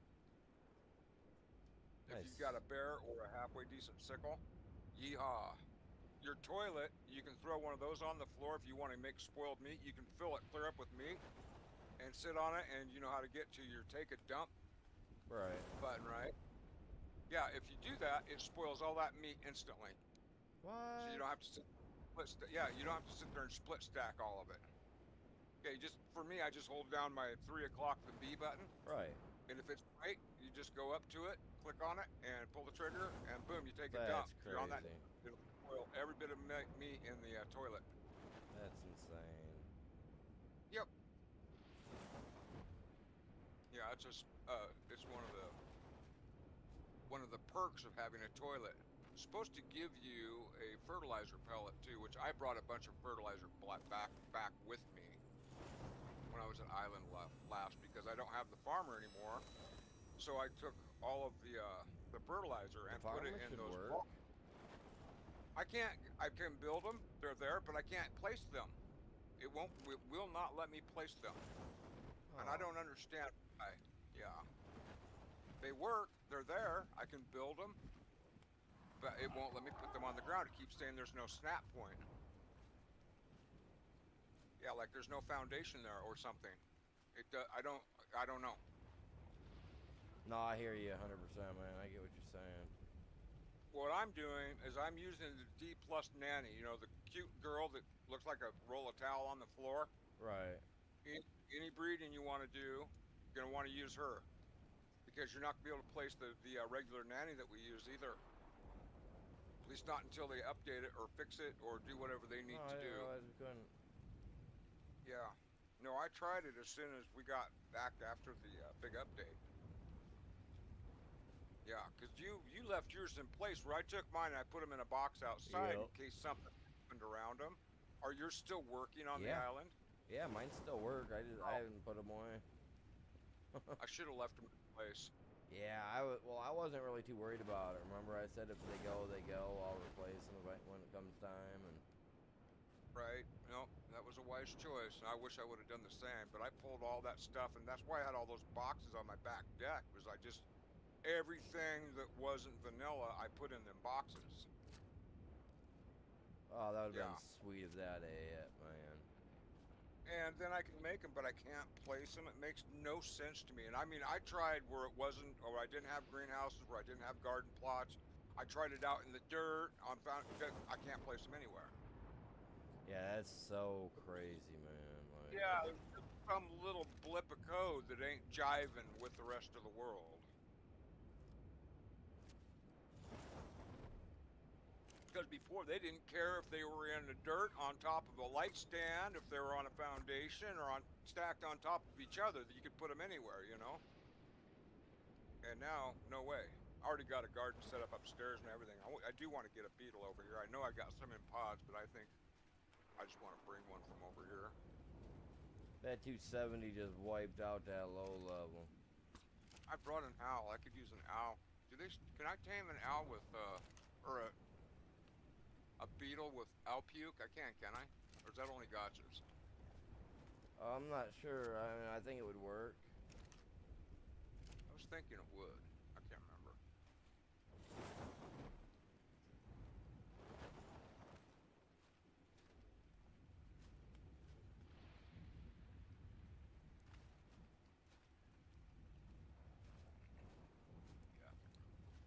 If you've got a bare or a halfway decent sickle, yeehaw. Your toilet, you can throw one of those on the floor if you want to make spoiled meat. You can fill it clear up with meat and sit on it, and you know how to get to your take a dump button, right? Yeah, if you do that, it spoils all that meat instantly.
What?
So you don't have to sit, you don't have to sit there and split stack all of it. Okay, for me, I just hold down my 3 o'clock the B button.
Right.
And if it's right, you just go up to it, click on it, and pull the trigger, and boom, you take a
That's
dump.
crazy.
You're on that. It'll spoil every bit of meat in the toilet.
That's insane.
Yep. Yeah, it's just it's one of the perks of having a toilet. It's supposed to give you a fertilizer pellet too, which I brought a bunch of fertilizer back with me when I was at Island last because I don't have the farmer anymore. So I took all of the fertilizer and put it in those. I can build them. They're there, but I can't place them. It will not let me place them. And I don't understand why. Yeah. They work, they're there, I can build them, but it won't let me put them on the ground. It keeps saying there's no snap point. Yeah, like there's no foundation there or something. I don't know.
No, I hear you 100%, man. I get what you're saying.
What I'm doing is I'm using the D+ nanny, you know, the cute girl that looks like a roll of towel on the floor.
Right.
Any breeding you want to do, you're going to want to use her. Because you're not going to be able to place the regular nanny that we use either. At least not until they update it or fix it or do whatever they need to do.
I didn't realize we couldn't.
Yeah. No, I tried it as soon as we got back after the big update. Yeah, because you left yours in place where I took mine and I put them in a box outside in case something happened around them. Are yours still working on the island?
Yeah, mine still work. I haven't put them away.
I should have left them in place.
Yeah, I wasn't really too worried about it. Remember, I said if they go, they go. I'll replace them when it comes time. And
right, no, that was a wise choice. I wish I would have done the same, but I pulled all that stuff, and that's why I had all those boxes on my back deck. Was everything that wasn't vanilla, I put in them boxes.
Oh, that would have been sweet if that ate, man.
And then I can make them, but I can't place them. It makes no sense to me. And I mean, I tried where it wasn't, or I didn't have greenhouses, where I didn't have garden plots. I tried it out in the dirt. I can't place them anywhere.
Yeah, that's so crazy, man. Like,
yeah, there's some little blip of code that ain't jiving with the rest of the world. Because before they didn't care if they were in the dirt on top of a light stand, if they were on a foundation or on stacked on top of each other, that you could put them anywhere, you know. And now, no way. I already got a garden set up upstairs and everything. I do want to get a beetle over here. I know I got some in pods, but I think I just want to bring one from over here.
That 270 just wiped out that low level.
I brought an owl. I could use an owl. Can I tame an owl with, or a beetle with owl puke? I can't, can I? Or is that only gotchas?
I'm not sure. I mean, I think it would work.
I was thinking it would. I can't remember. Yeah.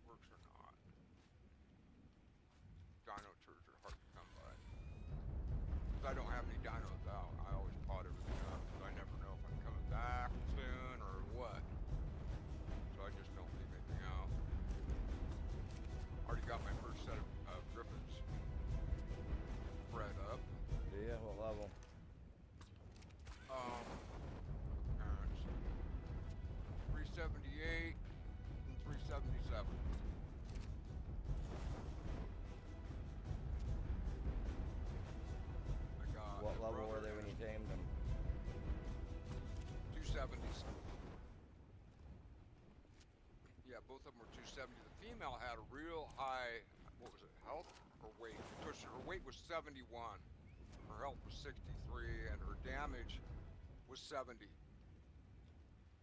Works or not. Dino turds are hard to come by. Because I don't have any dinos out. I always pot everything up because I never know if I'm coming back soon or what. So I just don't leave anything out. Already got my first set of Griffins bred up.
Yeah, what level?
Parents. 378 and 377. I got
What
a
level were
brother
they when
and
you tamed them?
270s. Yeah, both of them were 270. The female had a real high, what was it, health or weight? Her weight was 71. Her health was 63, and her damage was 70.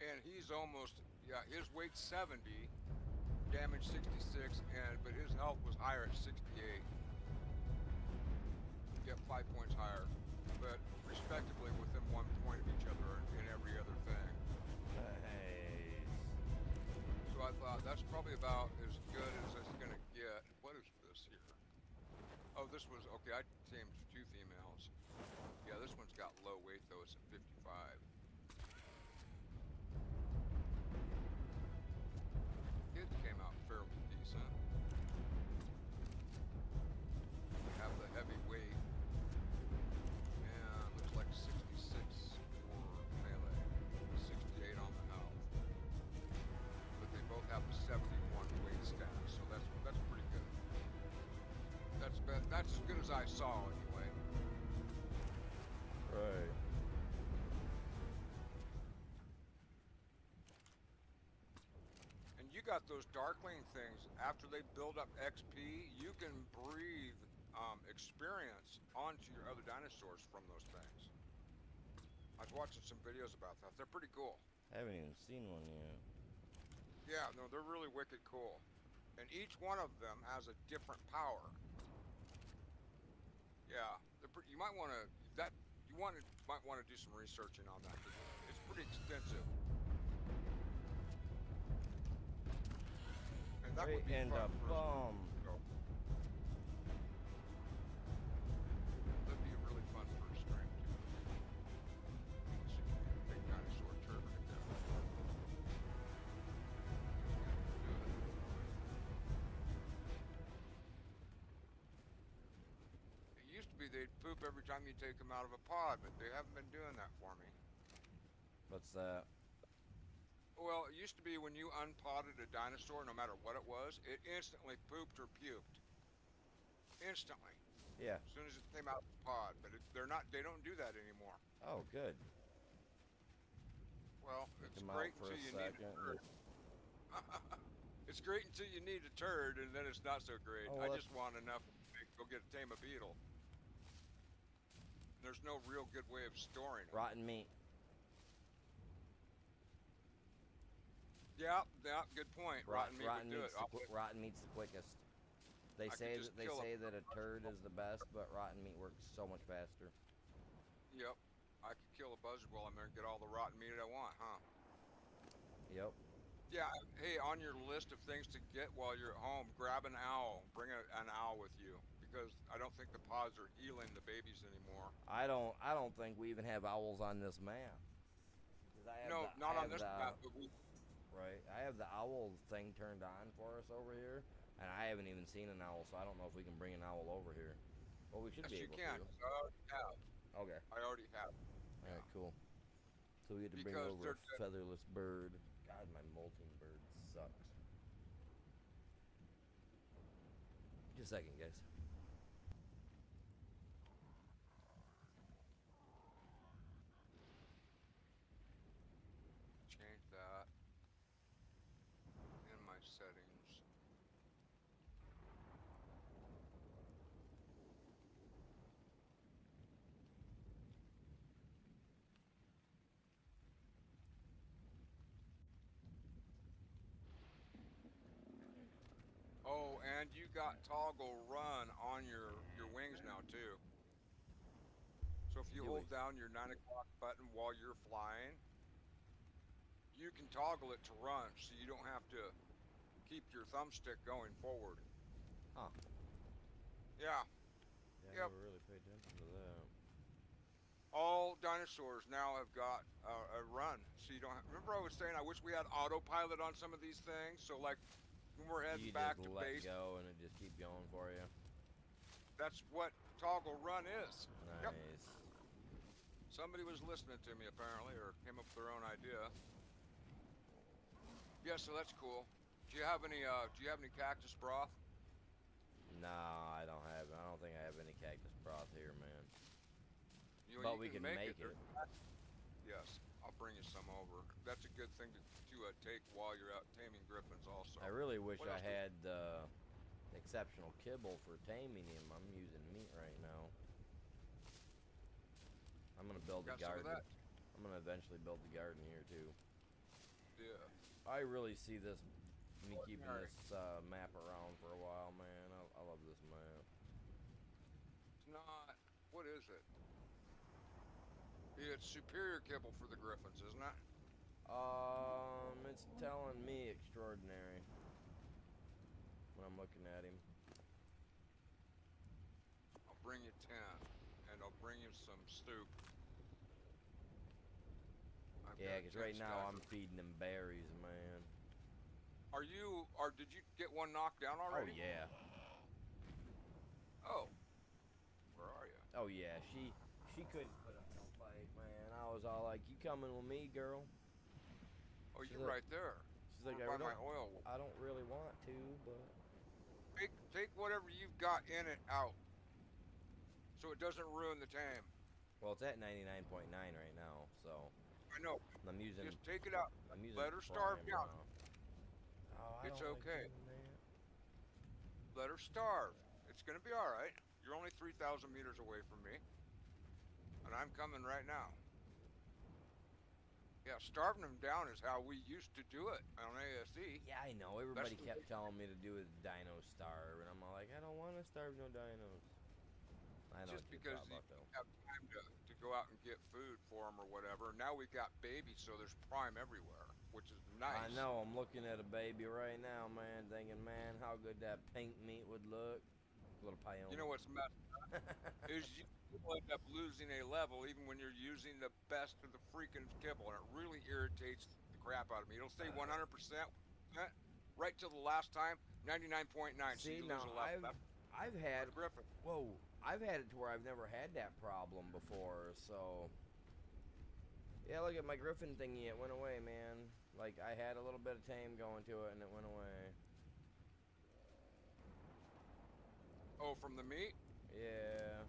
And he's almost, yeah, his weight's 70, damage 66, but his health was higher at 68. Yep, 5 points higher, but respectively within 1 point of each other in every other thing.
Nice.
So I thought that's probably about as good as it's gonna get. What is this here? Oh, this was, okay, I tamed 2 females. Yeah, this one's got low weight though, it's at 55. Kids came out fairly decent. We have the heavy weight, and looks like 66 for melee, 68 on the health. But they both have a 71 weight status, so that's pretty good. That's as good as I saw anyway.
Right.
And you got those darkling things. After they build up XP, you can breathe experience onto your other dinosaurs from those things. I was watching some videos about that. They're pretty cool.
I haven't even seen one yet.
Yeah, no, they're really wicked cool. And each one of them has a different power. Yeah, you might want to might want to do some researching on that. It's pretty extensive. And that would be
And
fun
a
for
bum.
That'd be really fun for a stream too. This would be a big dinosaur turd right there. It used to be they'd poop every time you take them out of a pod, but they haven't been doing that for me.
What's that?
Well, it used to be when you unpodded a dinosaur, no matter what it was, it instantly pooped or puked. Instantly.
Yeah.
As soon as it came out of the pod, but they don't do that anymore.
Oh, good.
Well, it's
Come
great
out for
until
a
you need a
second.
turd. It's great until you need a turd, and then it's not so great.
Oh,
I
well,
just want enough to go get a Tame a beetle. There's no real good way of storing it.
Rotten meat.
Yeah, good point. Rotten meat would do it.
Rotten meat's the quickest. They say that a turd is the best, but rotten meat works so much faster.
Yep. I could kill a buzzard while I'm there and get all the rotten meat I want, huh?
Yep.
Yeah, hey, on your list of things to get while you're at home, grab an owl. Bring an owl with you, because I don't think the pods are healing the babies anymore.
I don't think we even have owls on this map.
No, not on this map, but we...
Right. I have the owl thing turned on for us over here, And I haven't even seen an owl, so I don't know if we can bring an owl over here. Well, we should
Yes,
be
you
able
can.
to.
'Cause I already have.
Okay.
I already have.
All
Yeah.
right, cool. So we had to bring
Because
over a featherless bird. God, my molting bird sucks. Just a second, guys.
change that in my settings. Oh, and you got toggle run on your wings now too. So if you
Do we?
hold down your 9 o'clock button while you're flying, you can toggle it to run, so you don't have to keep your thumbstick going forward.
Huh.
Yeah.
Yeah, I
Yep.
never really paid attention to that.
All dinosaurs now have got a run, so you don't. Remember, I was saying I wish we had autopilot on some of these things. So like when we're heading
You
back
just
to
let
base,
go and it just keep going for you.
that's what toggle run is. Yep.
Nice.
Somebody was listening to me apparently, or came up with their own idea. Yeah, so that's cool. Do you have any? Do you have any cactus broth?
Nah, I don't have. I don't think I have any cactus broth here, man.
But
We can make it.
Yes, I'll bring you some over. That's a good thing to take while you're out taming griffins also.
I really wish
What
I
else do-
had exceptional kibble for taming him. I'm using meat right now. I'm gonna build a
Got some of
garden.
that?
I'm gonna eventually build the garden here too.
Yeah.
I really see this me keeping
Ordinary.
this map around for a while, man. I love this map.
It's not. What is it? It's superior kibble for the griffins, isn't it?
It's telling me extraordinary when I'm looking at him.
I'll bring you 10, and I'll bring you some soup.
Yeah, because right now I'm feeding them berries, man.
Are you? Or did you get one knocked down already?
Oh yeah.
Oh. Where are you?
Oh yeah. She couldn't put up no fight, man. I was all like, "You coming with me, girl?"
Oh,
She's
you're
like-
right there.
She's like,
By my oil.
I don't really want to, but
Take whatever you've got in it out, so it doesn't ruin the tame.
well, it's at 99.9 right now, so
I know.
I'm using.
Just take it out.
I'm using.
Let her starve
prime
down.
now. Oh, I
It's
don't like
okay.
doing that.
Let her starve. It's gonna be all right. You're only 3,000 meters away from me, and I'm coming right now. Yeah, starving them down is how we used to do it on ASE.
Yeah, I know. Everybody
the
kept
way-
telling me to do a dino starve, and I'm all like, I don't want to starve no dinos. I know
Just
what you're
because
talking
you
about, though.
have time to go out and get food for them or whatever. Now we got babies, so there's prime everywhere, which is nice.
I know. I'm looking at a baby right now, man, thinking, man, how good that pink meat would look. A little pie.
You know what's messed up is you will end up losing a level even when you're using the best of the freaking kibble, and it really irritates the crap out of me. It'll say 100% right till the last time, 99.9.
See,
so you lose a
now
level.
I've had
Griffin.
whoa, I've had it to where I've never had that problem before. So yeah, look at my Griffin thingy. It went away, man. Like I had a little bit of tame going to it, and it went away.
Oh, from the meat?
Yeah.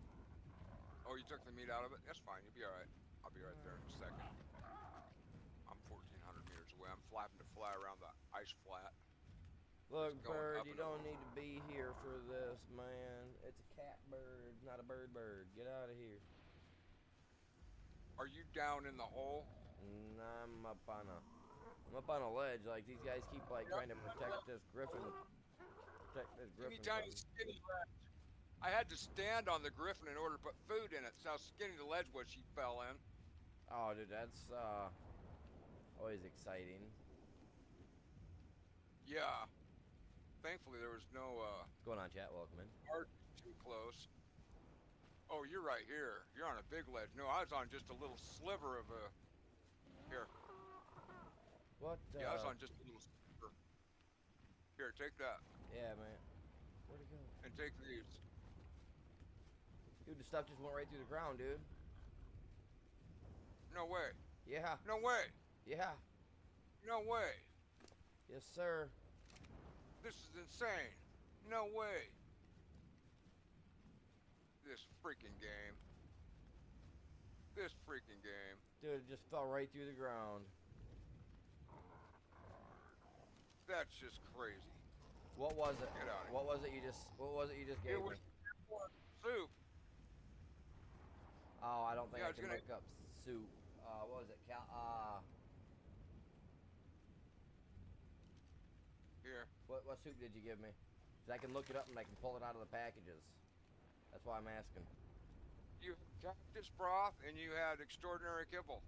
Oh, you took the meat out of it? That's fine. You'll be all right. I'll be right there in a second. I'm 1,400 meters away. I'm flapping to fly around the ice flat.
Look,
It's going
bird,
up
you
and
don't
over.
need to be here for this, man. It's a cat bird, not a bird. Get out of here.
Are you down in the hole?
I'm up on a ledge. Like these guys keep like trying to protect this griffin. Protect this
Teeny
griffin.
tiny
from-
skinny ledge. I had to stand on the griffin in order to put food in it. That's how skinny the ledge was she fell in.
Oh, dude, that's always exciting.
Yeah. Thankfully, there was no
What's going on, chat? Welcome in.
arch too close. Oh, you're right here. You're on a big ledge. No, I was on just a little sliver of a... Here.
What?
Yeah, I was on just a little sliver. Here, take that.
Yeah, man. Where'd it go?
and take these.
Dude, the stuff just went right through the ground, dude.
No way.
Yeah.
No way.
Yeah.
No way.
Yes, sir.
This is insane. No way. This freaking game. This freaking game.
Dude, it just fell right through the ground.
That's just crazy.
What was it?
Get out of here.
What was it you just gave
It was
me?
soup.
Oh, I don't think
Yeah,
I can look up soup. What was it?
Here.
What soup did you give me? 'Cause I can look it up and I can pull it out of the packages. That's why I'm asking.
You cactus broth and you had extraordinary kibble.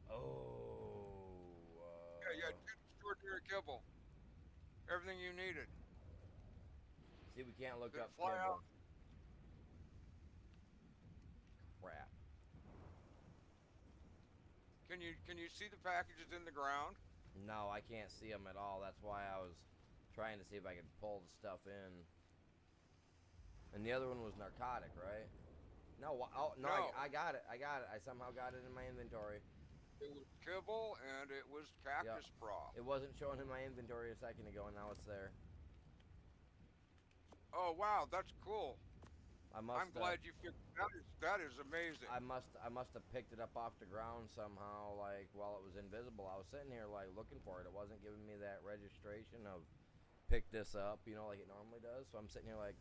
Oh.
Yeah, you had good extraordinary kibble. Everything you needed.
See, we can't look
Did it
up
fly
kibble.
out?
Crap.
Can you see the packages in the ground?
No, I can't see them at all. That's why I was trying to see if I could pull the stuff in. And the other one was narcotic, right? No, oh, no,
No.
I got it. I got it. I somehow got it in my inventory.
It was kibble and it was cactus broth.
It wasn't showing in my inventory a second ago, and now it's there.
Oh wow, that's cool.
I'm
glad you figured that is amazing.
I must have picked it up off the ground somehow, like while it was invisible. I was sitting here like looking for it. It wasn't giving me that registration of pick this up, you know, like it normally does. So I'm sitting here like,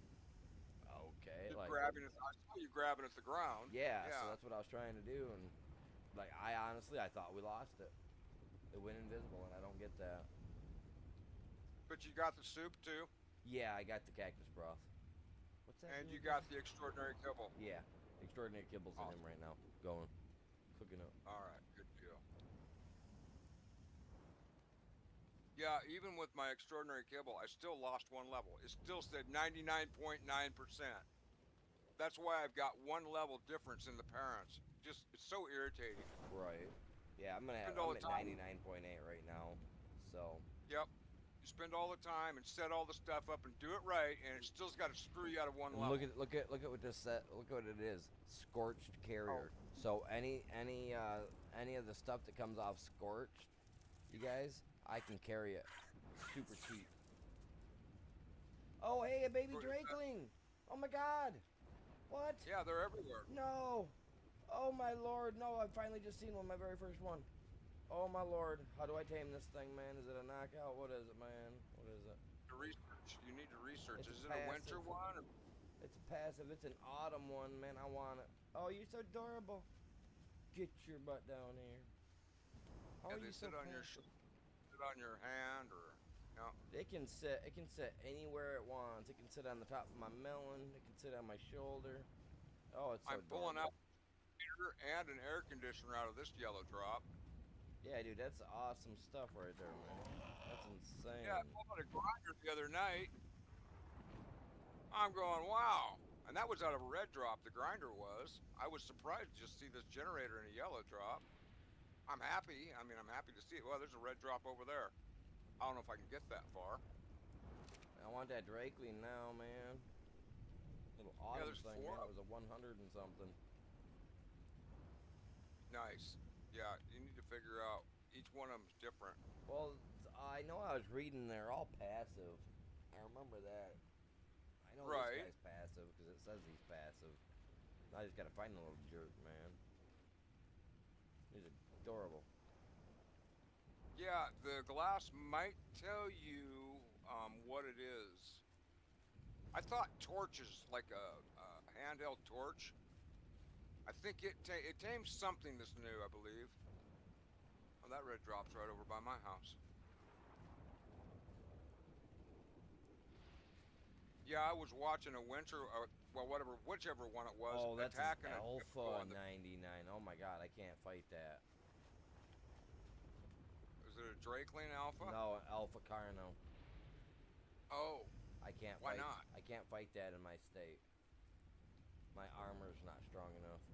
okay,
Just
like
grabbing it. I saw you grabbing at the ground.
yeah. So that's what I was trying to do, and like I thought we lost it. It went invisible, and I don't get that.
But you got the soup too,
Yeah, I got the cactus broth. What's that?
and
dude?
you got the extraordinary kibble.
Yeah, extraordinary kibbles in him right now, going, cooking up.
All right, good deal. Yeah, even with my extraordinary kibble, I still lost one level. It still said 99.9%. That's why I've got one level difference in the parents. Just, it's so irritating.
Right. Yeah, I'm at
all the time.
99.8 right now, so.
Yep. You spend all the time and set all the stuff up and do it right, and it still's got to screw you out of one
And
level.
look at what this set. Look what it is. Scorched carrier. So any of the stuff that comes off scorched, you guys, I can carry it super cheap. Oh hey, a baby drakeling! Oh my God! What?
Yeah, they're everywhere.
No! Oh my lord! No, I've finally just seen one. My very first one. Oh my lord! How do I tame this thing, man? Is it a knockout? What is it, man? What is it?
To research. You need to research.
It's
Is it a winter
passive.
one? Or
It's a passive. It's an autumn one, man. I want it. Oh, you're so adorable. Get your butt down here. Oh,
yeah, they
you so
sit on your
passive.
sit on your hand, or no?
It can sit. It can sit anywhere it wants. It can sit on the top of my melon. It can sit on my shoulder. Oh, it's so
I'm pulling
adorable.
out a heater and an air conditioner out of this yellow drop.
Yeah, dude, that's awesome stuff right there, man. That's insane.
Yeah, I pulled out a grinder the other night. I'm going, wow. And that was out of a red drop, the grinder was. I was surprised to just see this generator in a yellow drop. I'm happy. I mean, I'm happy to see it. Well, there's a red drop over there. I don't know if I can get that far.
I want that drakeling now, man. Little autumn
there's
thing,
four
man.
of
It was a 100 and something.
Nice. Yeah, you need to figure out. Each one of them's different.
Well, I know I was reading they're all passive. I remember that. I know
Right.
this guy's passive because it says he's passive. Now I just gotta find the little jerk, man. He's adorable.
Yeah, the glass might tell you what it is. I thought torches, like a handheld torch. I think it tames something that's new, I believe. Oh, that red drop's right over by my house. Yeah, I was watching a winter, well, whichever one it was,
Oh, that's an
attacking
Alpha
on the,
99. Oh my god, I can't fight that.
is it a Drakeling Alpha?
No, Alpha Carno.
Oh,
I can't
Why
fight.
not?
I can't fight that in my state. My armor's not strong enough.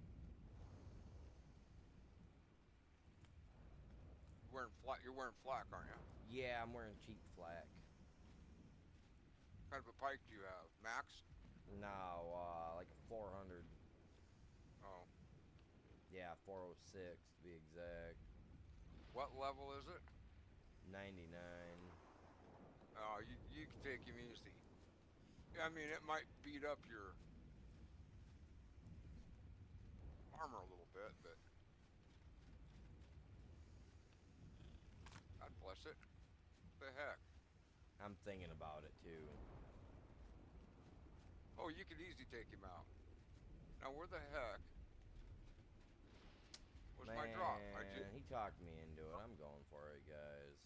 you're wearing flak, aren't you?
Yeah, I'm wearing cheap flak.
kind of a pike do you have? Max?
No, like a 400.
Oh.
Yeah, 406 to be exact.
What level is it?
99.
Oh, you can take him easy. I mean, it might beat up your armor a little bit, but God bless it. What the heck?
I'm thinking about it too.
Oh, you could easily take him out. Now, where the heck was my drop?
Man, he talked me into it. I'm going for it, guys.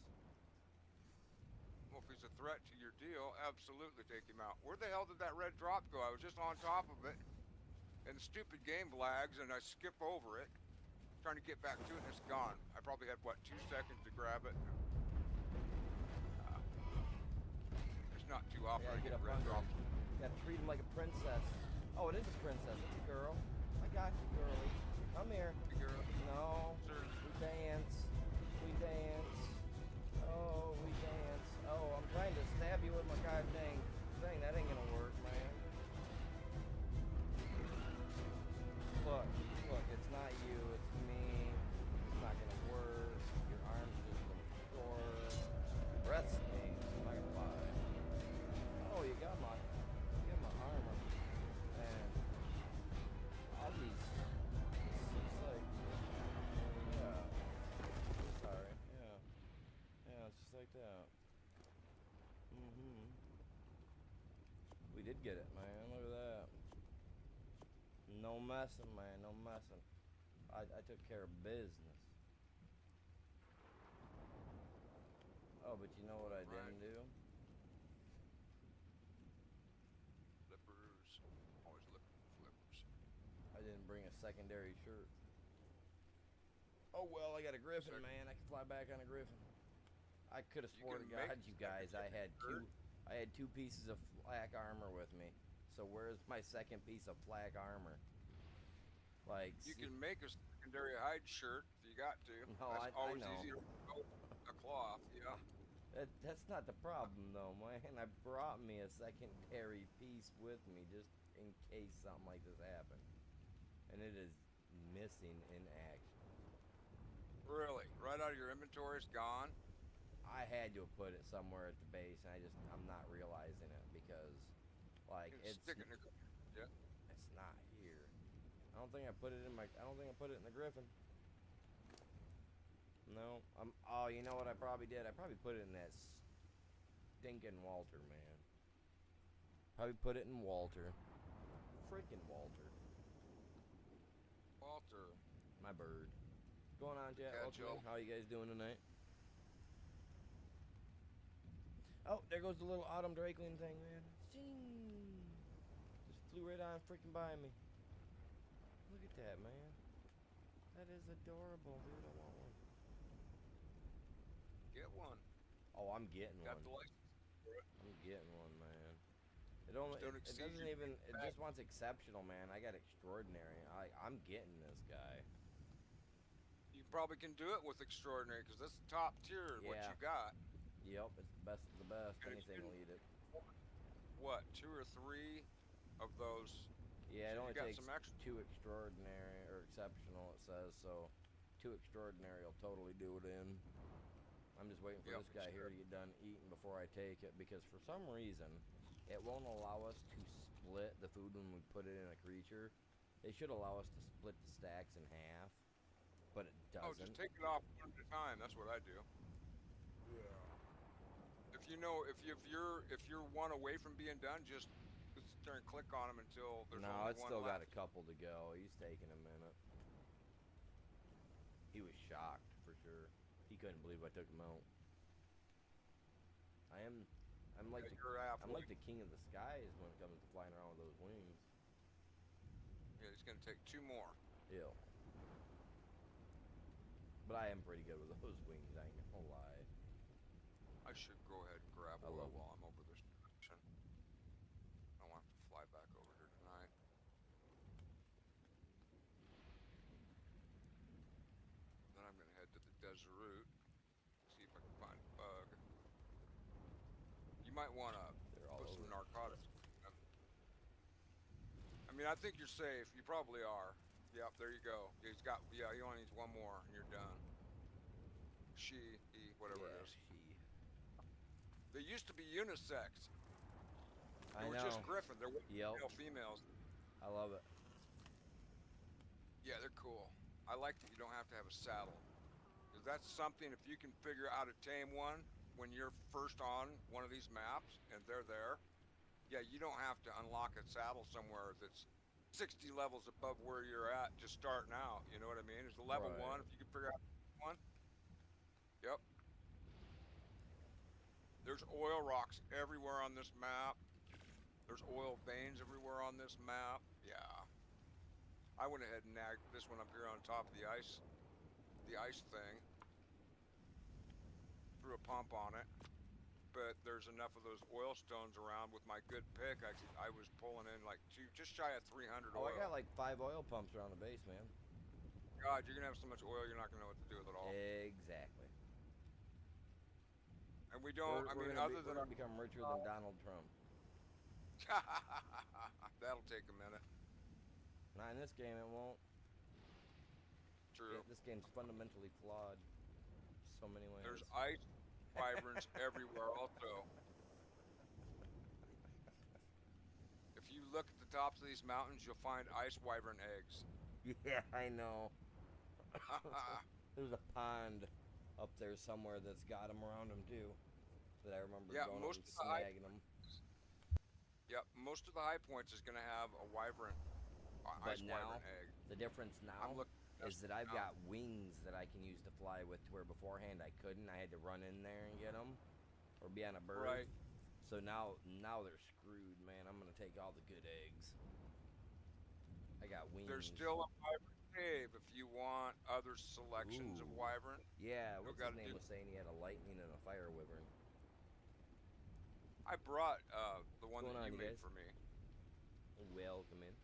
Well, if he's a threat to your deal, absolutely take him out. Where the hell did that red drop go? I was just on top of it, and the stupid game lags, and I skip over it, trying to get back to it, and it's gone. I probably had, what, 2 seconds to grab it? It's not too often I get red drops.
You gotta treat him like a princess. Oh, it is a princess. It's a girl. I got you, girlie. Come here.
Girl.
No.
Sir.
We dance. We dance. Oh, we dance. Oh, I'm trying to stab you with my goddamn thing. That ain't gonna work, man. Look, it's not you, it's me. It's not gonna work. Your arms are just gonna short. Your breath stinks. I'm not gonna lie. Oh, you got my armor. Man. All these. It's like, yeah. Sorry. Yeah. Yeah, it's just like that. We did get it, man. Look at that. No messing, man. No messing. I took care of business. Oh, but you know what I didn't do?
Flippers. Always looking for flippers.
I didn't bring a secondary shirt. Oh well, I got a Griffin, man. I can fly back on a Griffin. I could have sworn to God, you guys, I had two pieces of flak armor with me. So where's my second piece of flak armor? Like,
you can make a secondary hide shirt if you got to.
No,
That's always
I know.
easier to a cloth, yeah.
That's not the problem, though, man. I brought me a secondary piece with me just in case something like this happened. And it is missing in action.
Really? Right out of your inventory, it's gone?
I had to have put it somewhere at the base, and I'm not realizing it because, like, it's
yeah.
It's not here. I don't think I put it in the Griffin. No, oh, you know what I probably did? I probably put it in that stinking Walter, man. Probably put it in Walter. Freaking Walter.
Walter.
My bird. What's going on, Jet?
Yeah, Joe.
How are you guys doing tonight? Oh, there goes the little Autumn Drakeling thing, man. Zing! Just flew right on freaking by me. Look at that, man. That is adorable, dude. I want one.
Get one.
Oh, I'm getting
Got
one.
the license for it.
I'm getting one, man. It doesn't even, it just wants exceptional, man. I got extraordinary. I'm getting this guy.
You probably can do it with extraordinary because that's top tier what you got.
Yep, it's the best of the best.
And
Anything will eat it.
What, 2 or 3 of those?
Yeah,
so
it only takes
some extra.
2 extraordinary or exceptional, it says. So 2 extraordinary will totally do it in. I'm just waiting for this guy here to get done eating before I take it because for some reason it won't allow us to split the food when we put it in a creature. They should allow us to split the stacks in half, but it doesn't.
Oh, just take it off one at a time. That's what I do.
Yeah.
If you know, if you're one away from being done, just sit there and click on them until there's only one left.
No, it's still got a couple to go. He's taking a minute. He was shocked for sure. He couldn't believe I took him out. I'm like the king of the skies when it comes to flying around with those wings.
Yeah, he's gonna take 2 more.
Ew. But I am pretty good with those wings, I ain't gonna lie.
I should go ahead and grab oil while I'm over this direction. I don't have to fly back over here tonight. Then I'm gonna head to the desert. See if I can find a bug. You might want to put some narcotics caught it. I mean, I think you're safe. You probably are. Yep, there you go. He's got, yeah, he only needs one more and you're done. She, he, whatever it is.
She.
They used to be unisex. They
I
were
know.
just Griffin. There were male females.
I love it.
Yeah, they're cool. I like that you don't have to have a saddle. Because that's something, if you can figure out how to tame one when you're first on one of these maps and they're there, yeah, you don't have to unlock a saddle somewhere that's 60 levels above where you're at just starting out. You know what I mean? It's a level
Right.
one. If you can figure out one. Yep. There's oil rocks everywhere on this map. There's oil veins everywhere on this map. Yeah. I went ahead and nagged this one up here on top of the ice thing. Threw a pump on it. But there's enough of those oil stones around with my good pick. I was pulling in like just shy of 300 oil.
Oh, I got like 5 oil pumps around the base, man.
God, you're gonna have so much oil, you're not gonna know what to do with it all.
Exactly.
And we don't.
We're gonna become richer than Donald Trump.
That'll take a minute.
Not in this game, it won't.
True.
Yeah, this game's fundamentally flawed. So many ways.
There's ice wyverns everywhere also. If you look at the tops of these mountains, you'll find ice wyvern eggs.
Yeah, I know. There's a pond up there somewhere that's got them around them too. That I remember going and snagging them.
Yep, most of the high points is going to have a wyvern, ice wyvern egg.
The difference now is that I've got wings that I can use to fly with, to where beforehand I couldn't. I had to run in there and get them, or be on a bird.
Right.
So now they're screwed, man. I'm gonna take all the good eggs. I got wings.
There's still a wyvern cave if you want other selections of wyvern.
Yeah, what's his name was saying he had a lightning and a fire wyvern.
I brought the one that you made
guys?
for me.
Welcome in.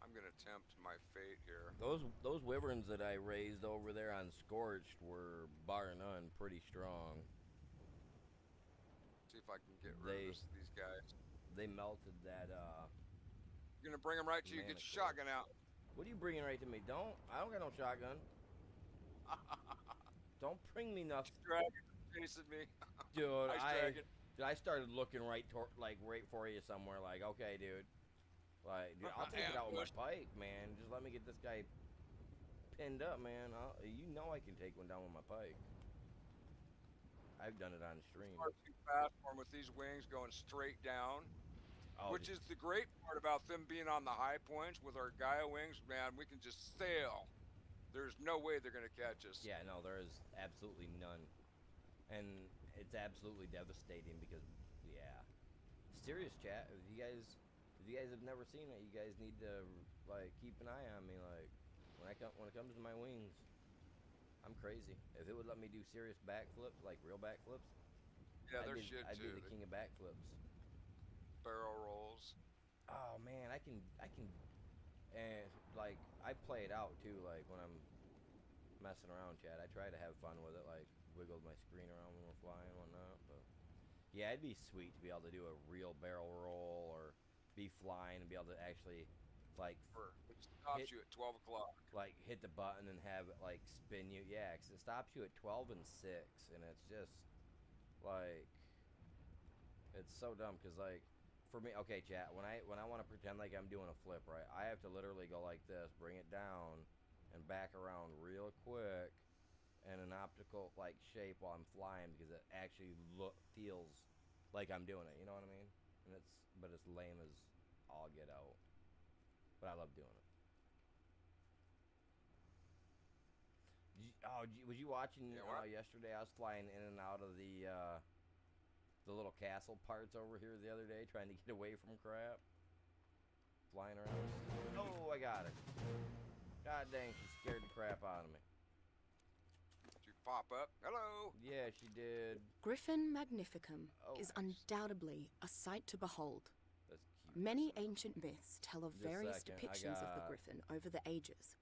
I'm gonna tempt my fate here.
Those wyverns that I raised over there on Scorched were, bar none, pretty strong.
See if I can get rid of these guys.
They melted that.
You're gonna bring them right to you. Get your shotgun out.
What are you bringing right to me? I don't got no shotgun. Don't bring me nothing.
Dragon chasing me.
Dude, I started looking right for you somewhere. Like, okay, dude. Like, dude, I'll take it out with my pike, man. Just let me get this guy pinned up, man. You know I can take one down with my pike. I've done it on stream.
Too fast for him with these wings going straight down. Which is the great part about them being on the high points with our Gaia wings, man. We can just sail. There's no way they're gonna catch us.
Yeah, no, there is absolutely none, and it's absolutely devastating because, yeah, serious chat. If you guys have never seen it, you guys need to like keep an eye on me. Like when it comes to my wings, I'm crazy. If it would let me do serious backflips, like real backflips,
yeah, they're shit too.
I'd be the king of backflips.
Barrel rolls.
Oh man, I can, and like I play it out too. Like when I'm messing around, Chad, I try to have fun with it. Like wiggle my screen around when we're flying and whatnot. But yeah, it'd be sweet to be able to do a real barrel roll or be flying and be able to actually like
it stops you at 12 o'clock.
Like hit the button and have it like spin you. Yeah, 'cause it stops you at 12 and 6, and it's just like it's so dumb. 'Cause like for me, okay, chat, when I want to pretend like I'm doing a flip, right, I have to literally go like this, bring it down, and back around real quick, in an optical like shape while I'm flying, because it actually feels like I'm doing it. You know what I mean? And it's lame as all get out, but I love doing it. Was you watching yesterday? I was flying in and out of the little castle parts over here the other day, trying to get away from crap. Flying around. Oh, I got it. God dang, she scared the crap out of me.
Did you pop up? Hello.
Yeah, she did.
Griffin Magnificum is undoubtedly a sight to behold.
That's cute.
Many ancient myths tell of various depictions of the Griffin over the ages.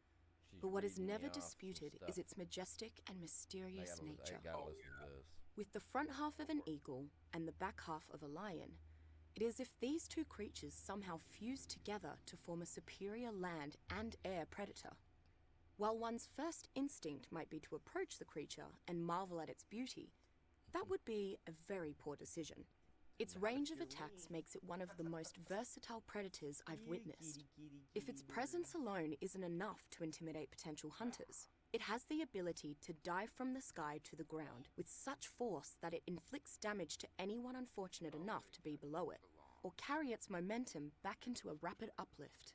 But what is never disputed is its majestic and mysterious nature.
I gotta listen to this.
With the front half of an eagle and the back half of a lion, it is as if these two creatures somehow fused together to form a superior land and air predator. While one's first instinct might be to approach the creature and marvel at its beauty, that would be a very poor decision. Its range of attacks makes it one of the most versatile predators I've witnessed. If its presence alone isn't enough to intimidate potential hunters, it has the ability to dive from the sky to the ground with such force that it inflicts damage to anyone unfortunate enough to be below it, or carry its momentum back into a rapid uplift.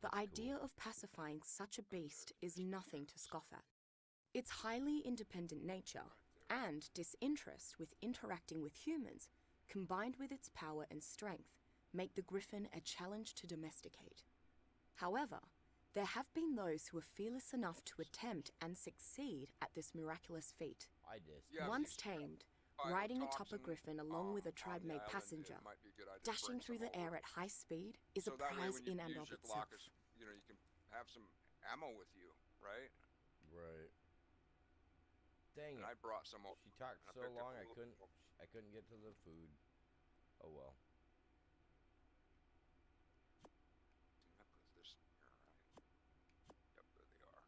The idea of pacifying such a beast is nothing to scoff at. Its highly independent nature and disinterest with interacting with humans, combined with its power and strength, make the Griffin a challenge to domesticate. However, there have been those who are fearless enough to attempt and succeed at this miraculous feat.
I did.
Yeah,
Once tamed, riding atop a Griffin along with a tribe-made passenger, dashing through the air at high speed is a prize in and of itself.
You know, you can have some ammo with you, right?
Right. Dang
And
it.
I brought some.
She talked so long I couldn't get to the food. Oh well.
I put this in here, right? Yep, there they are.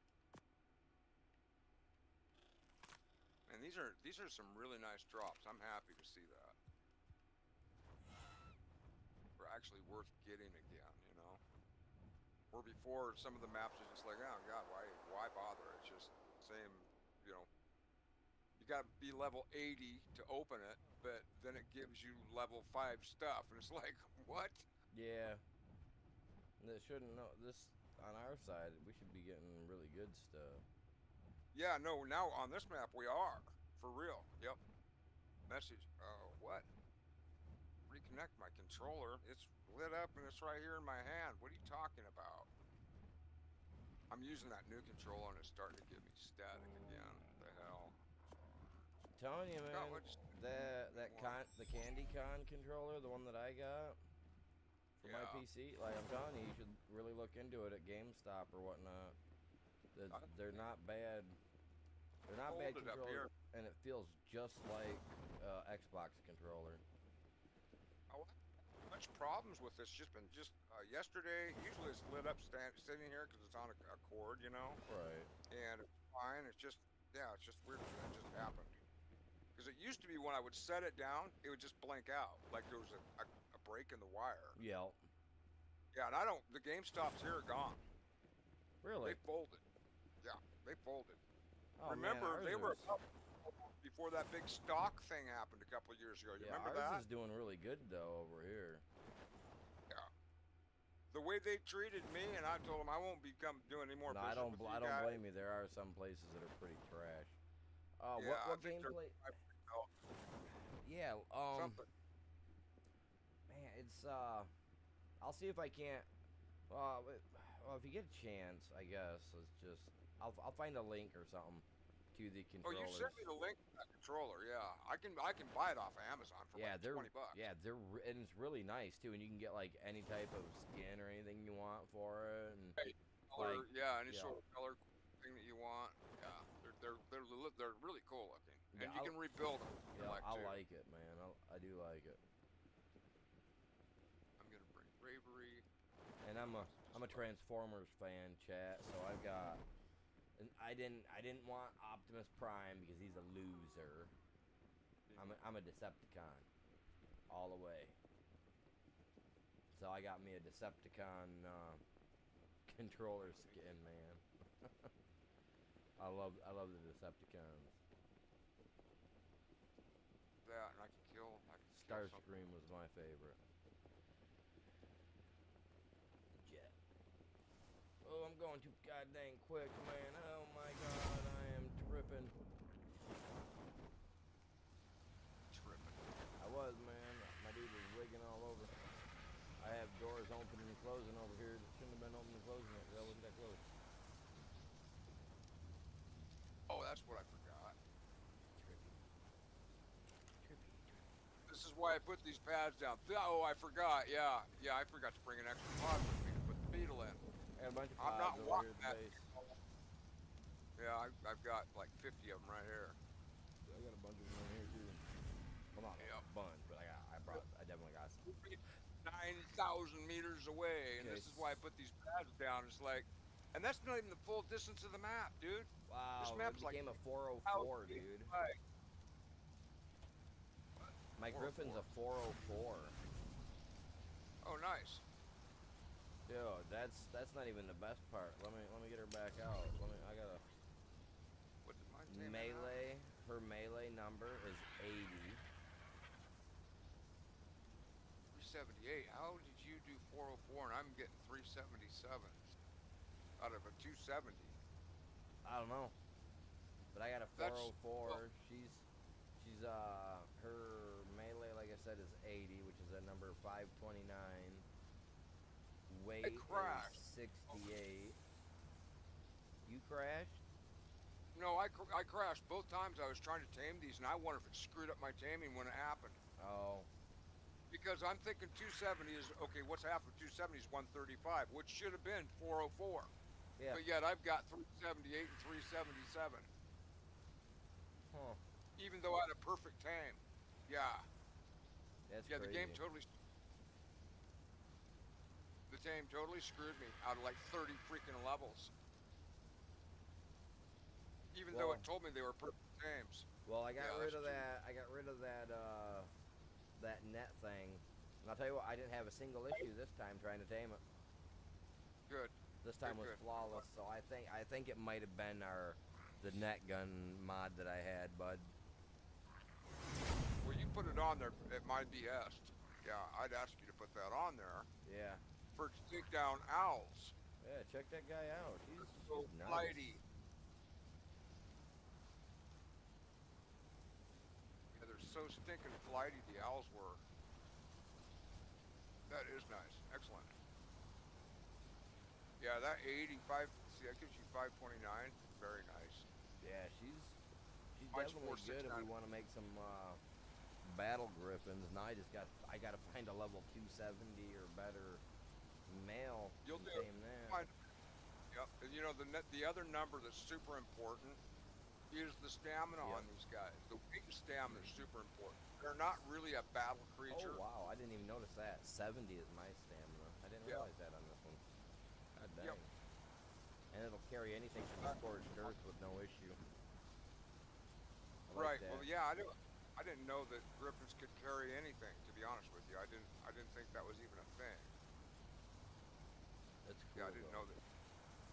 And these are some really nice drops. I'm happy to see that. They're actually worth getting again, you know. Where before some of the maps are just like, oh god, why bother? It's just same, you know. You gotta be level 80 to open it, but then it gives you level 5 stuff, and it's like, what?
Yeah. This shouldn't know this on our side. We should be getting really good stuff.
Yeah, no, now on this map we are. For real. Yep. Message. What? Reconnect my controller. It's lit up and it's right here in my hand. What are you talking about? I'm using that new controller and it's starting to give me static again. What the hell?
I'm telling you, man.
God,
The Candy Con controller, the one that I got for my PC, like I'm telling you, you should really look into it at GameStop or whatnot. They're not bad. They're not bad controllers, and it feels just like Xbox controller.
Oh, much problems with this. Yesterday. Usually it's lit up sitting here because it's on a cord, you know.
Right.
And it's fine. It's just weird that it just happened. Because it used to be when I would set it down, it would just blink out like there was a break in the wire.
Yeah. Yeah,
and the GameStops here are gone.
Really?
They folded. Yeah, they folded.
Oh,
remember,
man,
they were up before that big stock thing happened a couple of years ago. You remember that?
Ours is doing really good though over here.
Yeah. The way they treated me, and I told them I won't doing any more business
I don't
with you
blame
guys.
you. There are some places that are pretty trash.
Yeah,
what gameplay? Yeah.
Something.
Man, it's I'll see if I can't. Well, if you get a chance, I guess it's just I'll find a link or something to the
Oh,
controllers.
you sent me the link to that controller. Yeah, I can buy it off of Amazon for like $20.
Yeah, and it's really nice too, and you can get like any type of skin or anything you want for it, and
color, any sort of color thing that you want. Yeah, they're really cool looking, and you can rebuild them.
Yeah, I like it, man. I do like it.
I'm gonna bring Bravery.
And I'm a Transformers fan, chat. So I've got. And I didn't want Optimus Prime because he's a loser. I'm a Decepticon, all the way. So I got me a Decepticon controller skin, man. I love the Decepticons.
That and I can kill.
Starscream was my favorite. Jet. Oh, I'm going too goddamn quick, man. Oh my god, I am tripping. I was, man. My dude was wigging all over. I have doors opening and closing over here that shouldn't have been opening and closing. That wasn't that close.
Oh, that's what I forgot.
Trippy.
This is why I put these pads down. Oh, I forgot. Yeah, I forgot to bring an extra pod with me to put the beetle in.
I have a bunch of
I'm not
pods over
walking
here at
that.
the base.
Yeah, I've got like 50 of them right here.
Oh I got a bunch of them in here too. Well, not
Yep.
a bunch, but I definitely got some.
9,000 meters away, and
Okay.
this is why I put these pads down. It's like, and that's not even the full distance of the map, dude. This
Wow,
map
it
is like
became a
1,000
404,
feet
dude.
away.
My Griffin's a 404.
Oh, nice.
Dude, that's not even the best part. Let me get her back out. I gotta
What did mine Tame
melee. Her melee number is 80.
378. How did you do 404 and I'm getting 377 out of a 270?
I don't know, but I got a
That's
404.
well,
She's her melee, like I said, is 80, which is a number 529. Weight is
crashed.
68. You crashed?
No, I crashed both times. I was trying to tame these, and I wonder if it screwed up my taming when it happened.
Oh.
Because I'm thinking 270 is okay. What's half of 270 is 135, which should have been 404.
Yeah.
But yet I've got 378 and 377.
Huh.
Even though I had a perfect tame. Yeah.
That's
Yeah,
crazy.
The tame totally screwed me out of like 30 freaking levels. Even though it told me they were perfect tames.
Well, I got rid of
true.
that. I got rid of that that net thing. And I'll tell you what, I didn't have a single issue this time trying to tame it.
Good.
This time was
Good.
flawless. So I think it might have been the net gun mod that I had, bud.
Well, you put it on there at my behest. Yeah, I'd ask you to put that on there.
Yeah.
For to take down owls.
Yeah, check that guy out. He's
So
nice.
flighty. Yeah, they're so stinking flighty, the owls were. That is nice. Excellent. Yeah, that 85, see, that gives you 529. Very nice.
Yeah, she's
Mine's
definitely good if we
469.
want to make some battle griffins. Now I gotta find a level 270 or better male
You'll
to
do.
tame that.
Fine. Yep. And you know the other number that's super important is the stamina on these guys. The weight and stamina is super important. They're not really a battle creature.
Oh wow, I didn't even notice that. 70 is my stamina. I didn't realize that on this one. God dang.
Yep.
And it'll carry anything from the scorched earth with no issue. I
Right.
like that.
Well, yeah, I didn't know that griffins could carry anything. To be honest with you, I didn't think that was even a thing.
That's cool.
Yeah, I didn't know that.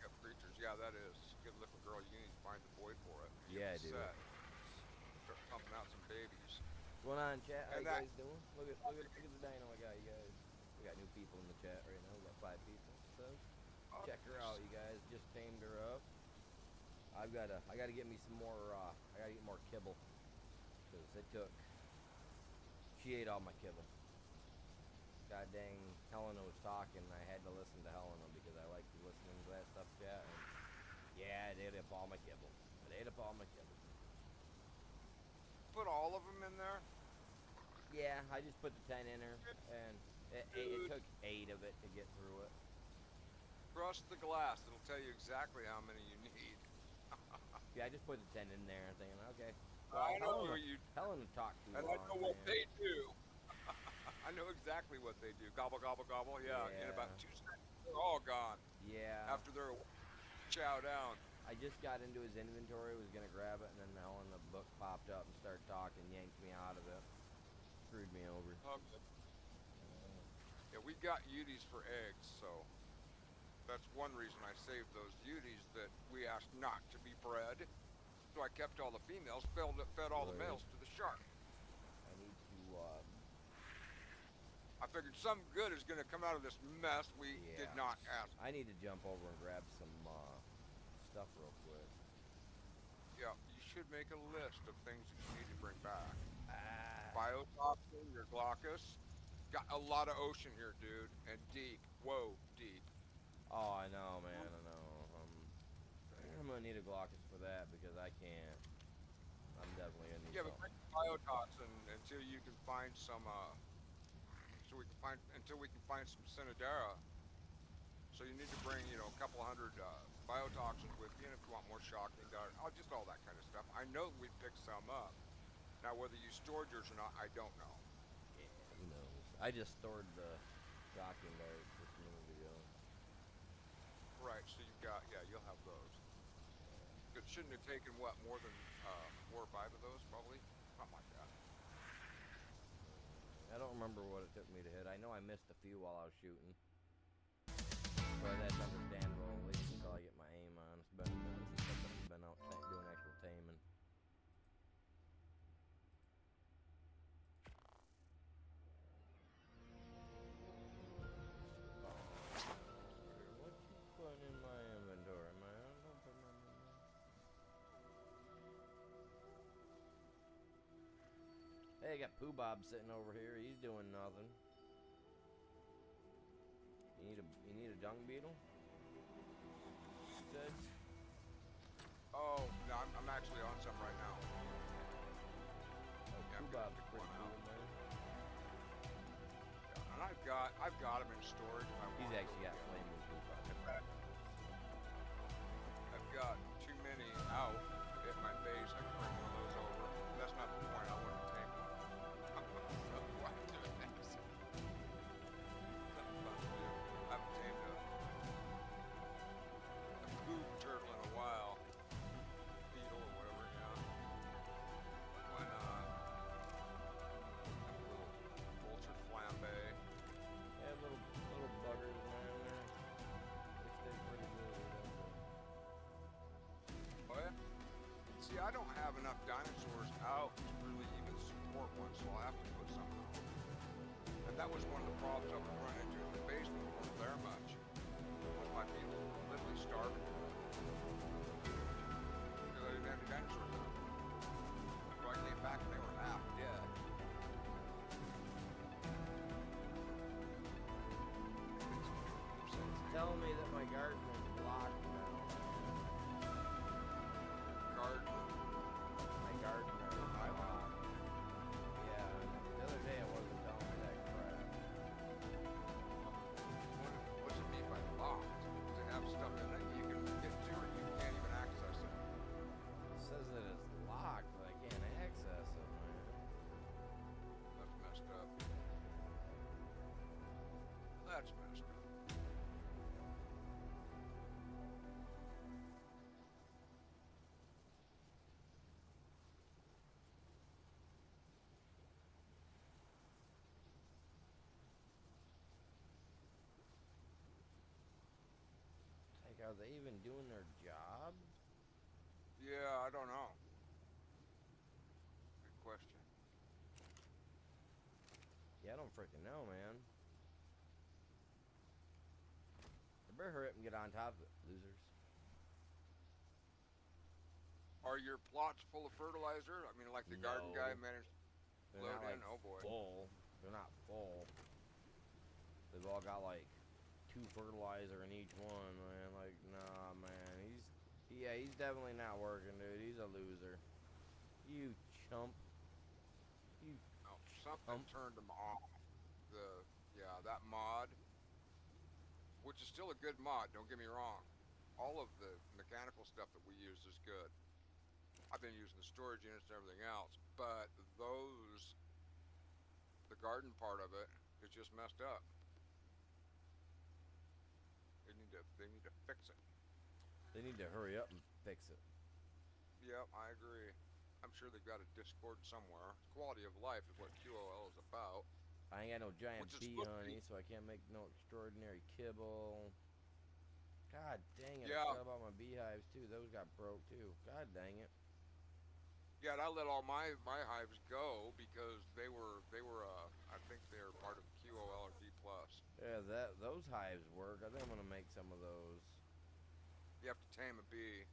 Yep, creatures. Yeah, that is. Good looking girl. You need to find the boy for it.
Yeah, dude.
Start pumping out some babies.
What's going on, chat? How
And
you guys doing? Look at the dino I got, you guys. We got new people in the chat right now. We got 5 people. So check her out, you guys. Just tamed her up. I gotta get me some more. I gotta get more kibble because she ate all my kibble. God dang, Helena was talking. I had to listen to Helena because I like listening to that stuff, chat. And yeah, it ate up all my kibble. It ate up all my kibble.
Put all of them in there.
Yeah, I just put the 10 in her, and it took 8 of it to get through it.
Trust the glass. It'll tell you exactly how many you need.
Yeah, I just put the 10 in there and thinking, okay.
I know what you.
Helena talked too
And
long.
I know what
man.
they do. I know exactly what they do. Gobble, gobble, gobble. Yeah. In about 2 seconds, they're all gone.
Yeah.
After they're chow down.
I just got into his inventory, was gonna grab it, and then Helena book popped up and started talking, yanked me out of it, screwed me over.
Okay. Yeah, we got Uties for eggs, so that's one reason I saved those Uties that we asked not to be bred. So I kept all the females, fed all the males to the shark.
I need to,
I figured something good is going to come out of this mess we did not ask.
I need to jump over and grab some stuff real quick.
Yeah, you should make a list of things that you need to bring back. Biotoxin, your glaucus. Got a lot of ocean here, dude, and deep. Whoa, deep.
Oh, I know, man, I know. I'm gonna need a glaucus for that because I can't. I'm definitely gonna need
Yeah, but
something.
bring biotoxin until you can find some. Until we can find some Cinedera. So you need to bring, a couple hundred biotoxins with you, and if you want more shocking, just all that kind of stuff. I know we picked some up. Now, whether you stored yours or not, I don't know.
Yeah, who knows? I just stored the shocking darts just a minute ago.
Right, so you've got, yeah, you'll have those. It shouldn't have taken, what, more than 4 or 5 of those, probably? Something like that.
I don't remember what it took me to hit. I know I missed a few while I was shooting. But that's understandable, at least until I get my aim on. It's been a minute since I've been out doing actual taming. What you putting in my inventory, man? Don't put my inventory. Hey, I got Pooh Bob sitting over here. He's doing nothing. You need a dung beetle? You said?
Oh, no, I'm actually on some right now.
Oh,
Yeah, I'm
Pooh
gonna
Bob's
pick
pretty
one
cool,
out.
man.
Yeah, and I've got him in storage. If I
He's
want
actually got
to.
flaming Pooh Bob.
I've got too many out at my base. I can bring one of those over. That's not the point. I want to take one. So why do this? Something fun to do. I haven't tamed a poop turtle in a while. Beetle or whatever, yeah. Why not? Have a little vulture flambe.
Yeah, little buggers, man. They stay pretty good.
Oh yeah? See, I don't have enough dinosaurs out to really even support one, so I'll have to put some out. And that was one of the problems I was running into in the basement. Wasn't there much. My people were literally starving to death. Because I didn't have any dinosaurs out. So I came back and they were half dead.
Tell me that my garden is blocked now.
Garden.
My garden is blocked. Yeah, the other day it wasn't telling me that crap.
What's it mean by locked? Does it have stuff in it you can get to or you can't even access it?
It says that it's locked, but I can't access it, man.
That's messed up. That's messed up.
Like, are they even doing their job?
Yeah, I don't know. Good question.
Yeah, I don't freaking know, man. I better hurry up and get on top of it, losers.
Are your plots full of fertilizer? I mean, like the garden
No.
guy managed to
They're
load
not
in?
like
Oh boy.
full. They're not full. They've all got like 2 fertilizer in each one, man. Like, nah, man. He's definitely not working, dude. He's a loser. You chump. You
No, something turned them off. Yeah, that mod, which is still a good mod, don't get me wrong. All of the mechanical stuff that we use is good. I've been using the storage units and everything else, but the garden part of it is just messed up. They need to fix it.
They need to hurry up and fix it.
Yep, I agree. I'm sure they've got a Discord somewhere. Quality of life is what QOL is about.
I ain't got no giant
Which is
bee
supposed to
honey,
be-
so I can't make no extraordinary kibble. God dang it, I
Yeah.
forgot about my beehives too. Those got broke too. God dang it.
Yeah, and I let all my hives go because they were I think they're part of QOL or D plus.
Yeah, those hives work. I think I'm gonna make some of those.
You have to tame a bee.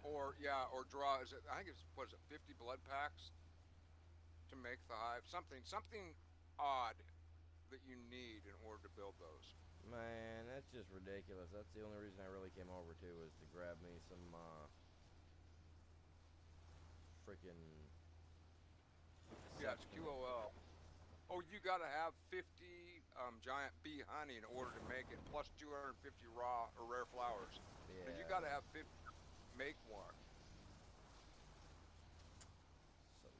Or or draw. Is it? I think it's 50 blood packs to make the hive. Something odd that you need in order to build those.
Man, that's just ridiculous. That's the only reason I really came over to was to grab me some freaking.
Yeah, it's QOL. Oh, you gotta have 50 giant bee honey in order to make it, plus 250 raw or rare flowers.
Yeah.
And you gotta have 50 to make one.
So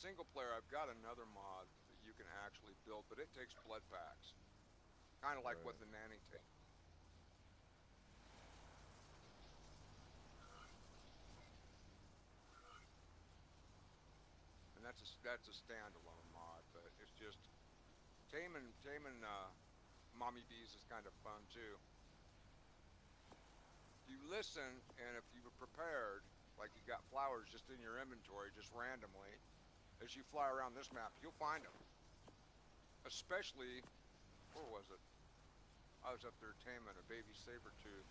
single player, I've got another mod that you can actually build, but it takes blood packs. Kind of like
Right.
what the nanny takes. And that's a standalone mod, but it's just taming mommy bees is kind of fun too. You listen, and if you were prepared, like you got flowers just in your inventory, just randomly, as you fly around this map, you'll find them. Especially, where was it? I was up there taming a baby saber tooth.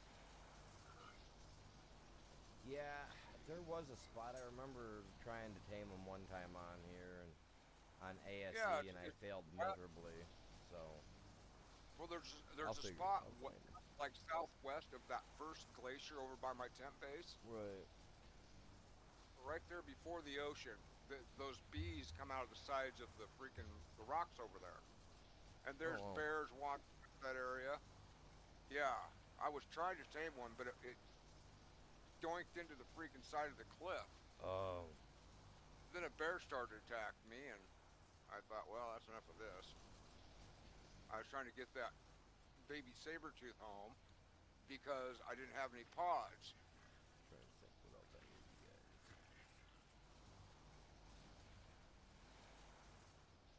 Yeah, there was a spot I remember trying to tame them one time on here and on ASE,
Yeah,
and I failed
uh,
miserably. So
well,
I'll
there's a
figure.
spot
I'll find it.
like southwest of that first glacier over by my tent base,
Right.
right there before the ocean. Those bees come out of the sides of the rocks over there, and
Oh,
there's
wow.
bears walking that area. Yeah, I was trying to tame one, but it doinked into the freaking side of the cliff.
Oh.
Then a bear started attacking me, and I thought, well, that's enough of this. I was trying to get that baby saber tooth home because I didn't have any pods.
Trying to think what else I need, you guys.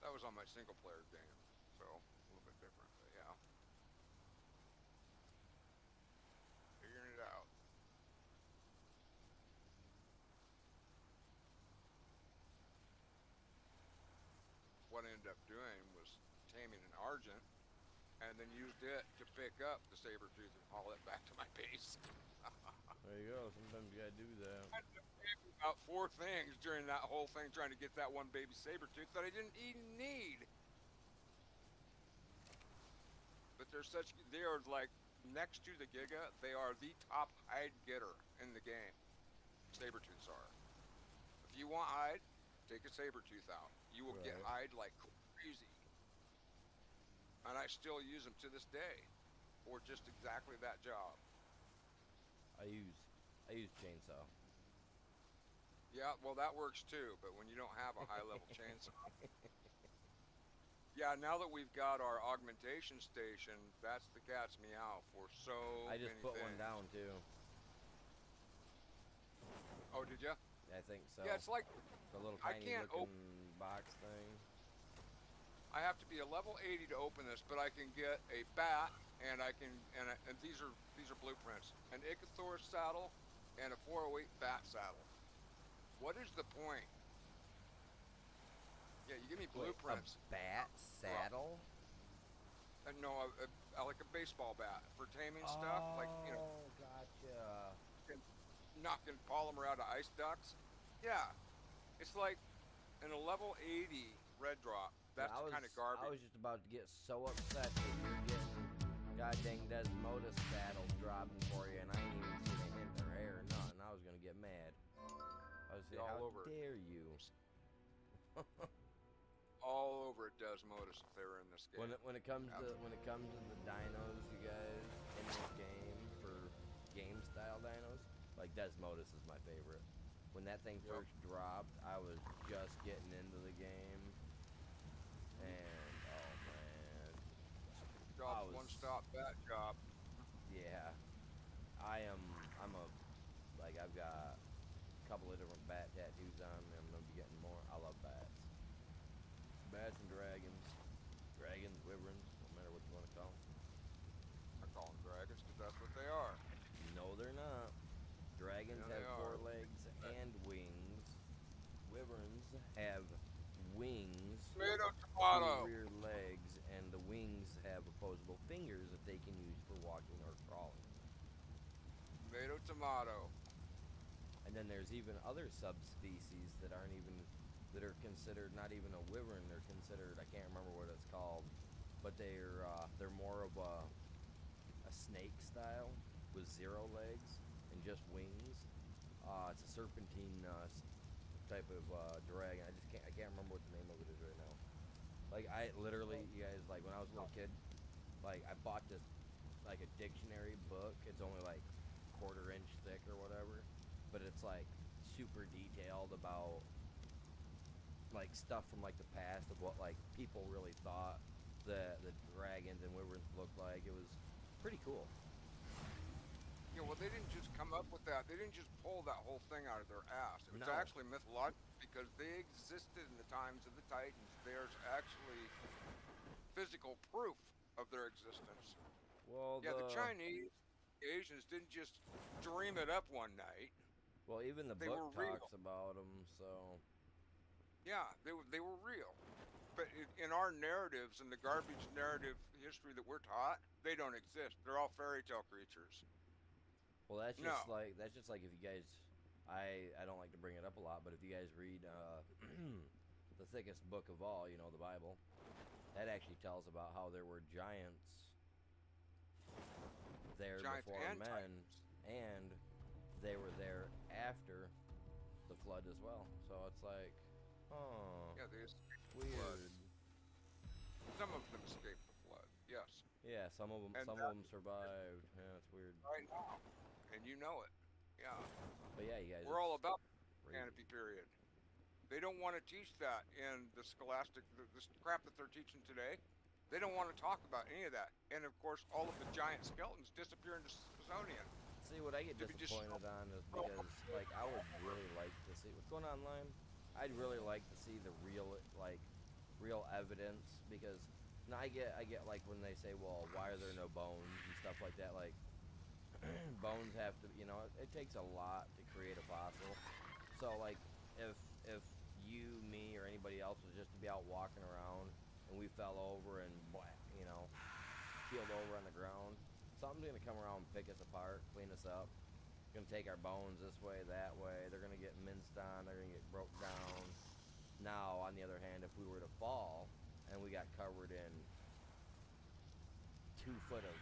That was on my single player game, so a little bit different, but yeah. Figuring it out. What I ended up doing was taming an Argent and then used it to pick up the saber tooth and haul it back to my base.
There you go. Sometimes you gotta do that.
I ended up taming about 4 things during that whole thing trying to get that one baby saber tooth that I didn't even need. But they are like next to the Giga, they are the top hide getter in the game. Sabertooths are. If you want hide, take a sabertooth out. You will get
Right.
hide like crazy. And I still use them to this day for just exactly that job.
I use chainsaw.
Yeah, well that works too, but when you don't have a high level chainsaw. Yeah, now that we've got our augmentation station, that's the cat's meow for so
I just
many
put one
things.
down too.
Oh, did you?
I think so.
Yeah, it's like
The little
I
tiny
can't
looking
open.
box thing.
I have to be a level 80 to open this, but I can get a bat, and I can and these are blueprints. An Ichthyor saddle and a 408 bat saddle. What is the point? Yeah, you give me
Wait, a
blueprints.
bat
Well,
saddle?
no, like a baseball bat for taming stuff, like
Oh, gotcha.
knocking polymer out of ice ducts. Yeah, it's like in a level 80 red drop.
See,
That's the kind of
I
garbage.
was just about to get so upset that you're getting goddamn Desmodus saddles dropping for you, and I ain't even seen a hint or hair or nothing. I was gonna get mad. I was
Be
saying,
all
how
over it.
dare you?
All over at Desmodus if they were in this game.
When it comes to the dinos, you guys, in this game for game style dinos, like Desmodus is my favorite. When that thing
Yep.
first dropped, I was just getting into the game, and oh man,
Job's one stop bat job.
yeah, I'm a like I've got a couple of different bat tattoos on me. I'm gonna be getting more. I love bats, bats and dragons, wyverns, no matter what you want to call them.
I call them dragons because that's what they are.
No, they're not. Dragons
Yeah, they
have four
are.
legs and wings. Wyverns have wings,
Tomato,
two
tomato.
rear legs, and the wings have opposable fingers that they can use for walking or crawling.
Tomato, tomato.
And then there's even other subspecies that are considered not even a wyvern. They're considered, I can't remember what it's called, but they're more of a snake style with 0 legs and just wings. It's a serpentine type of dragon. I can't remember what the name of it is right now. Like I literally, you guys, like when I was a little kid, like I bought this like a dictionary book. It's only like 1/4 inch thick or whatever, but it's like super detailed about like stuff from like the past of what like people really thought the dragons and wyverns looked like. It was pretty cool.
Yeah, well, they didn't just come up with that. They didn't just pull that whole thing out of their ass. It was
No.
actually mythological because they existed in the times of the Titans. There's actually physical proof of their existence.
Well,
Yeah, the Chinese, the Asians didn't just dream it up one night.
even the
They were
book
real.
talks about them. So
Yeah, they were real. But in our narratives, in the garbage narrative history that we're taught, they don't exist. They're all fairy tale creatures.
well,
No,
that's just like if you guys, I don't like to bring it up a lot, but if you guys read the thickest book of all, the Bible, that actually tells about how there were giants there
giants
before
and
men,
titans.
and they were there after the flood as well. So it's like, oh,
Yeah, they escaped the flood.
weird.
Some of them escaped the flood. Yes,
Yeah,
and
some of them
that's
survived. Yeah, it's weird.
right now, and you know it. Yeah,
But yeah, you guys,
we're all
it's
about the
crazy.
canopy period. They don't want to teach that in the scholastic, the crap that they're teaching today. They don't want to talk about any of that. And of course, all of the giant skeletons disappear into Smithsonian.
See, what I get
To be just
disappointed on is because, like, I would really like to see what's going on, Lime. I'd really like to see the real evidence because, I get like when they say, well, why are there no bones and stuff like that. Like, bones have to, it takes a lot to create a fossil. So, like, if you, me, or anybody else was just to be out walking around and we fell over and, keeled over on the ground, something's gonna come around and pick us apart, clean us up. Gonna take our bones this way, that way. They're gonna get minced on. They're gonna get broke down. Now, on the other hand, if we were to fall and we got covered in 2 foot of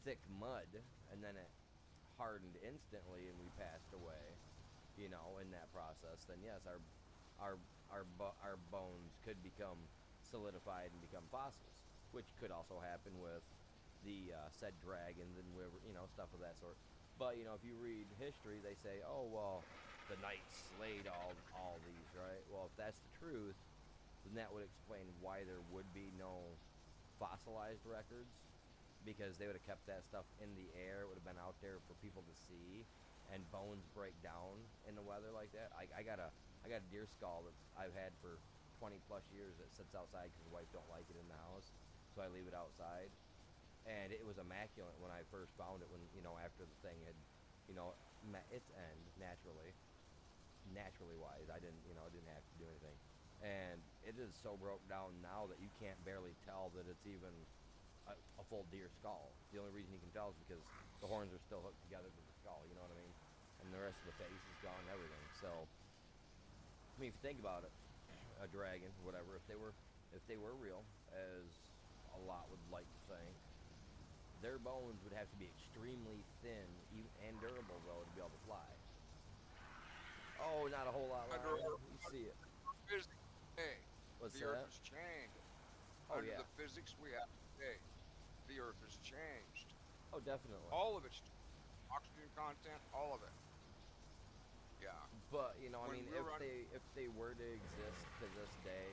thick mud and then it hardened instantly and we passed away, in that process, then yes, our bones could become solidified and become fossils, which could also happen with the said dragons and stuff of that sort. But if you read history, they say, oh well, the knights slayed all these, right? Well, if that's the truth, then that would explain why there would be no fossilized records, because they would have kept that stuff in the air. It would have been out there for people to see, and bones break down in the weather like that. I got a deer skull that I've had for 20 plus years that sits outside because the wife don't like it in the house, so I leave it outside. And it was immaculate when I first found it. When after the thing had, met its end naturally wise. I didn't have to do anything, and it is so broke down now that you can't barely tell that it's even a full deer skull. The only reason you can tell is because the horns are still hooked together to the skull. You know what I mean? And the rest of the face is gone and everything. So, I mean, if you think about it, a dragon, whatever, if they were real, as a lot would like to think, their bones would have to be extremely thin and durable, though, to be able to fly. Oh, not a whole lot,
under
Lion.
our
You see it.
physics today,
What's
the Earth
that?
has changed.
Oh,
Under
yeah.
the physics we have today, the Earth has changed.
Oh, definitely.
All of its oxygen content, all of it. Yeah.
But, I
When
mean,
we were
if they were to exist to this day,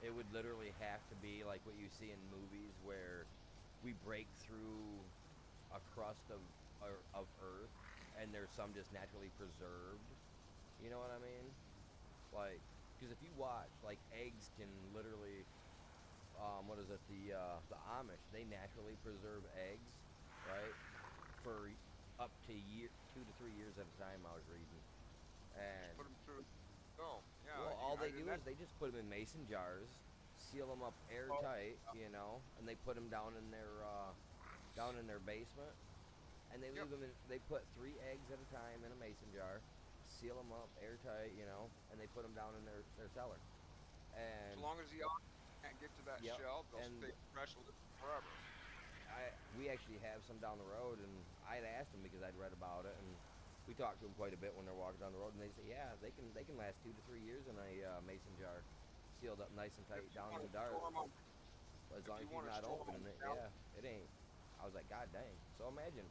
it would literally have to be like what you see in movies where we break through a crust of Earth, and there's some just naturally preserved. You know what I mean? Like, because if you watch, like, eggs can literally, what is it? The Amish, they naturally preserve eggs, right? For up to 2 to 3 years at a time. I was reading, and
put them through. Oh, yeah.
well, all
I
they
did
do
that.
is they just put them in mason jars, seal them up
Oh,
airtight, and they put them down in their basement, and they
yep.
leave them in. They put 3 eggs at a time in a mason jar, seal them up airtight, and they put them down in their cellar.
As
And
long as the oxygen can't get to that
yep,
shell, they'll
and
stay fresh forever.
we actually have some down the road, and I'd asked them because I'd read about it, and we talked to them quite a bit when they're walking down the road, and they say, yeah, they can last 2 to 3 years in a mason jar, sealed up nice and tight
If you
down in
want
the
to
dark.
store 'em on,
As
if
long
you
as
want
you're
to
not
store 'em on
opening it,
the
yeah, it ain't. I was like, God dang. So imagine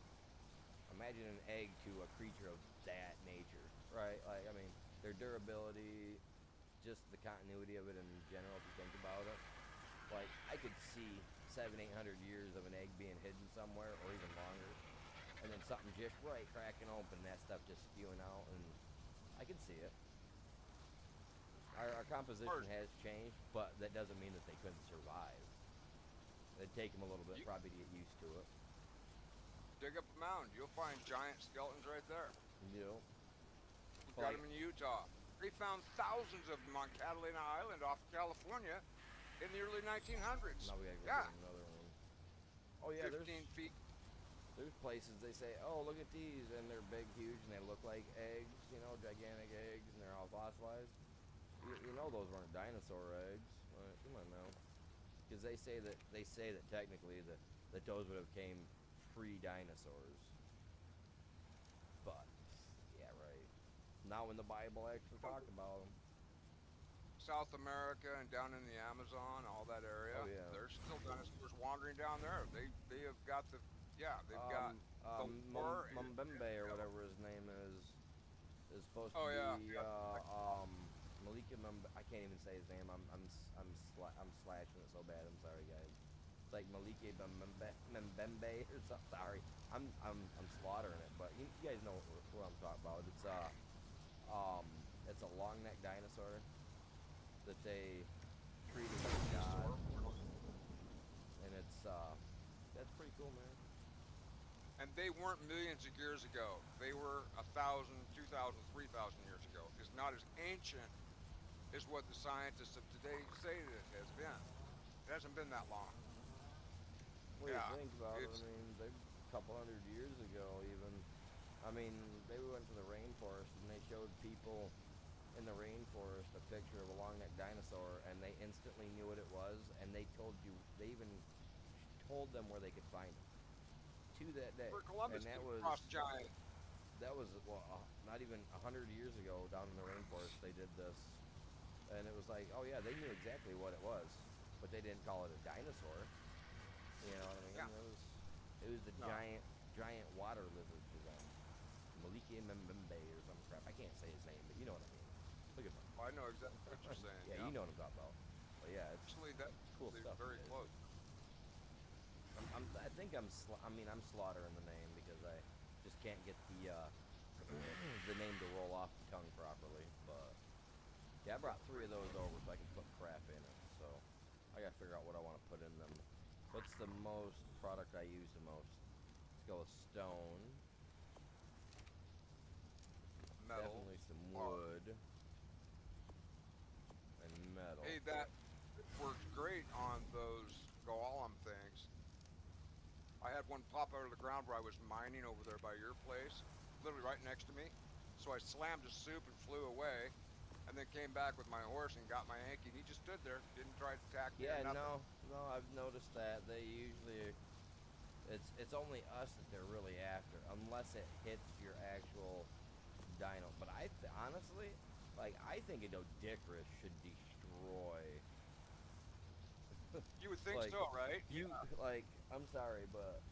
an egg to a creature of that nature, right? Like, I mean, their durability, just the continuity of it in general, if you think about it. Like, I could see 700-800 years of an egg being hidden somewhere, or even longer, and then something just right cracking open, that stuff just spewing out, and I can see it. Our composition has changed, but that doesn't mean that they couldn't survive. It'd take them a little bit probably to get used to it.
Dig up a mound, you'll find giant skeletons right there.
You know?
We've got them in Utah. They found thousands of them on Catalina Island off of California in the early 1900s.
Now we gotta go get another one. Oh yeah,
15 feet.
There's places they say, oh, look at these, and they're big, huge, and they look like eggs, you know, gigantic eggs, and they're all fossilized. You know those weren't dinosaur eggs. Come on now. Because they say that technically that those would have came pre-dinosaurs. But yeah, right. Not when the Bible actually talked about them.
South America and down in the Amazon, all that area.
Oh, yeah.
There's still dinosaurs wandering down there. They have got the they've got the
Mbembe or whatever his name is supposed to be Malika Mbembe. I can't even say his name. I'm slashing it so bad. I'm sorry, guys. It's like Malika Mbembe or something. Sorry, I'm slaughtering it. But you guys know what I'm talking about. It's a long neck dinosaur that they treated as God, and that's pretty cool, man.
And they weren't millions of years ago. They were 1,000, 2,000, 3,000 years ago. It's not as ancient as what the scientists of today say that it has been. It hasn't been that long.
What do you think about it? I mean, they a couple hundred years ago even. I mean, they went to the rainforest and they showed people in the rainforest a picture of a long-necked dinosaur, and they instantly knew what it was, and they even told them where they could find it to that day.
For Columbus,
and that was not even 100 years ago down in the rainforest they did this, and it was like, oh yeah, they knew exactly what it was, but they didn't call it a dinosaur. You know what I mean?
Yeah.
It was the giant water lizard for them. Maliki Mbembe or some crap. I can't say his name, but you know what I mean. Look at him.
Well, I know exactly what you're saying.
Yeah, you know what I'm talking about. But yeah, it's
actually that's
cool stuff.
Very close.
I think I'm slaughtering the name because I just can't get the the name to roll off the tongue properly. But yeah, I brought 3 of those over so I can put crap in it. So I gotta figure out what I want to put in them. What's the most product I use the most? Let's go with stone.
Metal.
Definitely some wood. And metal.
Hey, that works great on those golem things. I had one pop out of the ground where I was mining over there by your place, literally right next to me. So I slammed his soup and flew away, and then came back with my horse and got my Yankee, and he just stood there, didn't try to attack me or nothing.
No, I've noticed that. They usually, it's only us that they're really after, unless it hits your actual dino. But honestly, like, I think a Dodicarus should destroy.
You would think so, right?
I'm sorry, but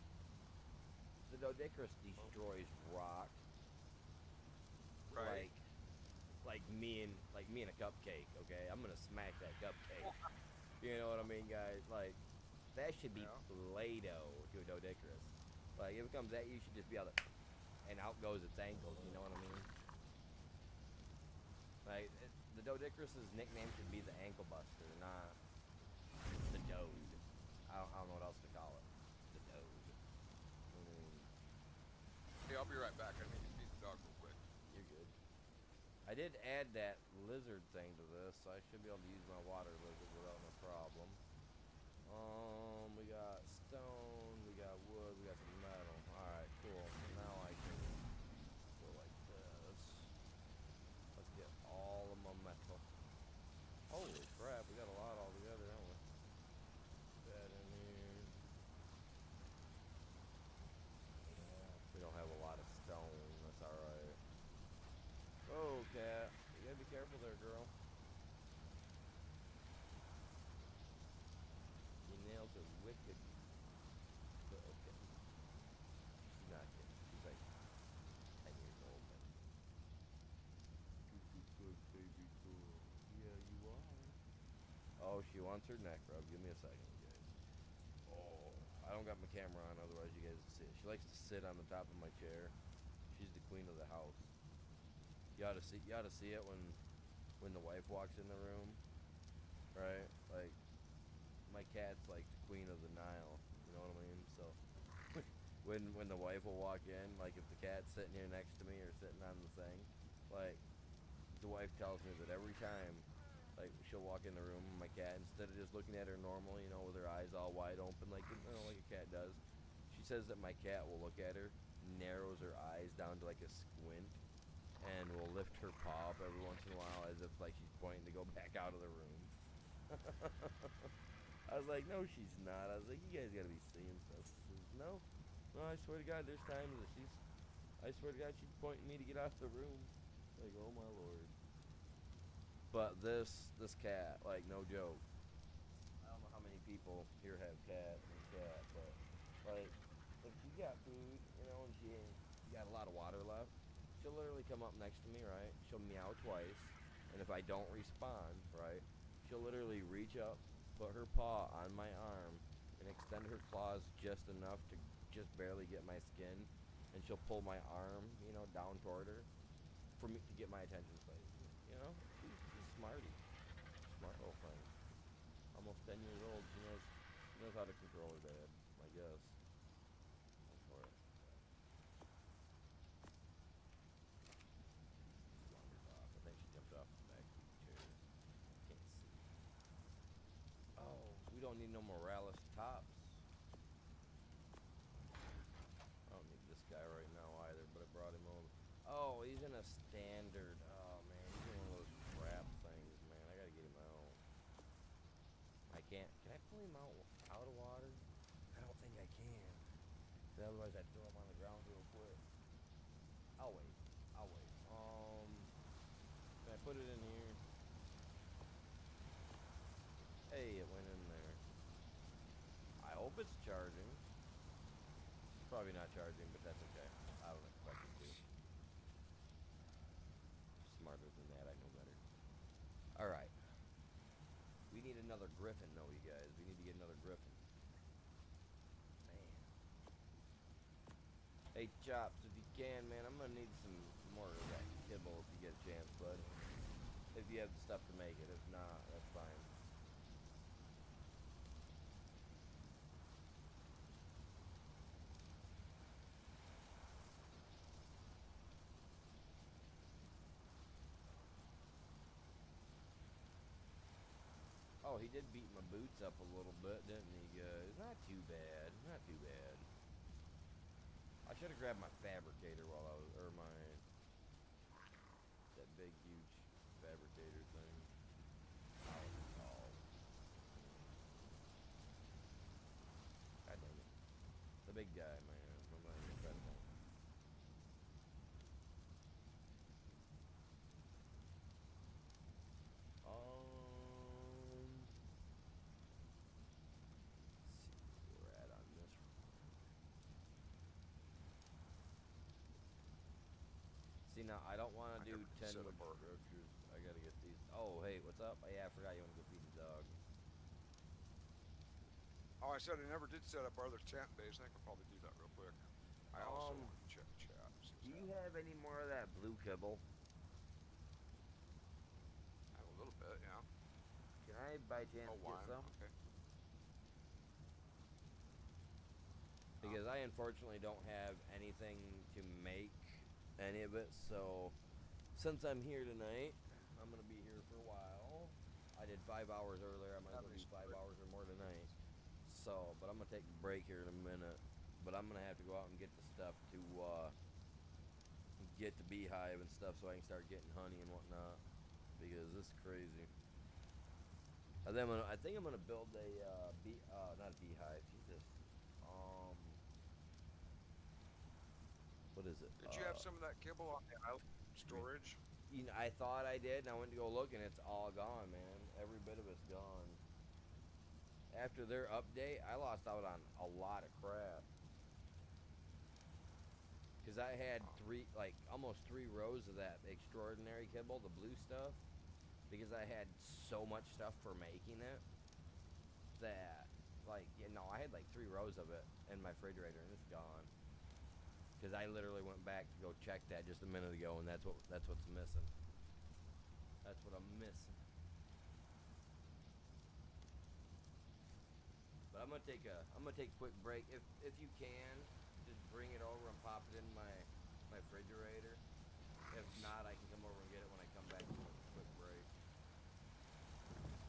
the Dodicarus destroys rock.
Right.
Like me and a cupcake. Okay, I'm gonna smash that cupcake. You know what I mean, guys? Like, that should be Play-Doh to a Dodicarus. Like, if it comes at you, you should just be able to, and out goes its ankles. You know what I mean? Like, the Dodicarus's nickname should be the Ankle Buster, not the Dode. I don't know what else to call it. The Dode.
Hey, I'll be right back. I need to feed the dog real quick.
You're good. I did add that lizard thing to this, so I should be able to use my water lizard without no problem. We got stone, we got wood, we got some metal. Alright, cool. Now I can go like this. Let's get all of my metal. Holy crap, we got a lot all together, don't we? Put that in here. Yeah, we don't have a lot of stone, that's alright. Oh, cat. You gotta be careful there, girl. Your nails are wicked. Oh, she wants her neck rubbed. Give me a second, you guys. Oh, I don't got my camera on, otherwise you guys will see it. She likes to sit on the top of my chair. She's the queen of the house. You ought to see it when the wife walks in the room, right? Like, my cat's like the queen of the Nile. You know what I mean? So when the wife will walk in, like if the cat's sitting here next to me or sitting on the thing, like the wife tells me that every time, like she'll walk in the room, my cat, instead of just looking at her normal, you know, with her eyes all wide open like like a cat does, she says that my cat will look at her, narrows her eyes down to like a squint, and will lift her paw up every once in a while as if like she's pointing to go back out of the room. I was like, no, she's not. I was like, you guys gotta be seeing stuff. She says, no, I swear to God, there's times that I swear to God, she's pointing me to get out of the room. Like, oh my Lord. But this cat, like, no joke. I don't know how many people here have cat, but like, if she got food, you know, and she got a lot of water left, she'll literally come up next to me, right? She'll meow twice, and if I don't respond, right, she'll literally reach up, put her paw on my arm, and extend her claws just enough to just barely get my skin, and she'll pull my arm, you know, down toward her for me to get my attention. So, you know, she's smarty, smart little thing. Almost 10 years old. She knows how to control her dad, I guess. Go for it. She wandered off. I think she jumped off the back of the chair. Can't see. Oh, we don't need no Morales tops. I don't need this guy right now either, but I brought him over. Oh, he's in a standard. Oh, man. He's in one of those crap things, man. I gotta get him out. I can't. Can I pull him out of water? I don't think I can. Otherwise, I'd throw him on the ground real quick. I'll wait. Can I put it in here? Hey, it went in there. I hope it's charging. It's probably not charging, but that's okay. I don't expect it to. Smarter than that, I know better. Alright. We need another Griffin, though, you guys. We need to get another Griffin. Man. Hey, Chops, if you can, man, I'm gonna need some more of that kibble if you get a chance, bud. If you have the stuff to make it. If not, that's fine. Oh, he did beat my boots up a little bit, didn't he, guys? Not too bad. Not too bad. I should have grabbed my fabricator while I was, or that big, huge fabricator thing. Oh. God dang it. The big guy, man. I'm not even trying to. Let's see where we're at on this. See, now, I don't want to do 10 wood structures. I gotta get these. Oh, hey, what's up? Oh, yeah, I forgot you want to go feed the dog.
Oh, I said I never did set up our other tent base. I think I'll probably do that real quick. I also want to check chat.
Do you have any more of that blue kibble?
I have a little bit, yeah.
Can I, by chance, get some?
Okay.
Because I unfortunately don't have anything to make any of it, so since I'm here tonight, I'm going to be here for a while. I did 5 hours earlier, I might as well do 5 hours or more tonight. So, but I'm going to take a break here in a minute. But I'm going to have to go out and get the stuff to get the beehive and stuff so I can start getting honey and whatnot. Because this is crazy. And then I think I'm going to build a, not a beehive, Jesus. What is it?
Did you have some of that kibble on the island storage?
You know, I thought I did, and I went to go look, and it's all gone, man. Every bit of it's gone. After their update, I lost out on a lot of crap. Because I had almost three rows of that extraordinary kibble, the blue stuff. because I had so much stuff for making it that, like, you know, I had like 3 rows of it in my refrigerator, and it's gone. Because I literally went back to go check that just a minute ago, and that's what's missing. That's what I'm missing. But I'm gonna take a quick break. If you can, just bring it over and pop it in my refrigerator. If not, I can come over and get it when I come back from a quick break.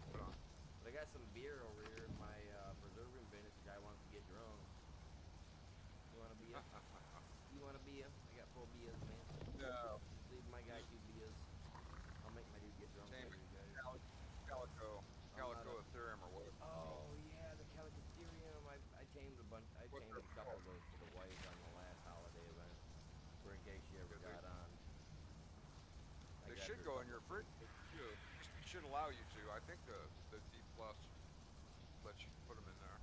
Hold on.
But I got some beer over here in my preserving bin if the guy wants to get drunk. You want a beer? You want a beer? I got 4 beers, man.
No.
Just leave my guy 2 beers. I'll make my dude get drunk
Tame
later, you guys.
Calico Ethereum or whatever.
Oh yeah, the Calicitherium. I tamed a bunch. I
What's
tamed
that
a couple of
called?
those for the wife on the last holiday event. For in case she ever
Yeah,
got on.
They should go in your fridge too. It should allow you to. I think the D Plus lets you put them in there.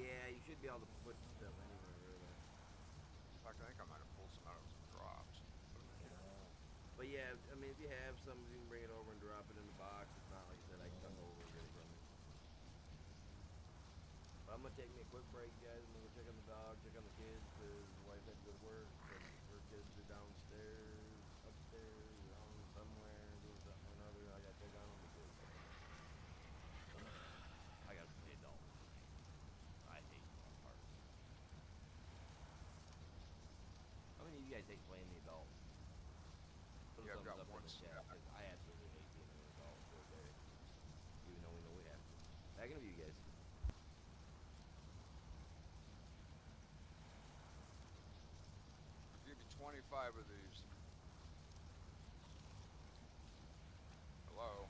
Yeah, you should be able to put stuff anywhere really.
In fact, I think I might have pulled some out of some drops. Put 'em in here.
But yeah, I mean, if you have some, you can bring it over and drop it in the box. If not, like I said, I can come over and get it from you. But I'm gonna take me a quick break, guys. I'm gonna go check on the dog, check on the kids, because the wife had to go to work. So her kids are downstairs, upstairs, on somewhere, doing something or another. I gotta check on them because I gotta play adults tonight. I hate that part. How many of you guys hate playing the adult? Put a
Yeah, I've
thumbs
got
up in
one.
the chat, because I absolutely hate being an adult for a day. Even though we know we have to. Back into you guys.
I'll give you 25 of these. Hello.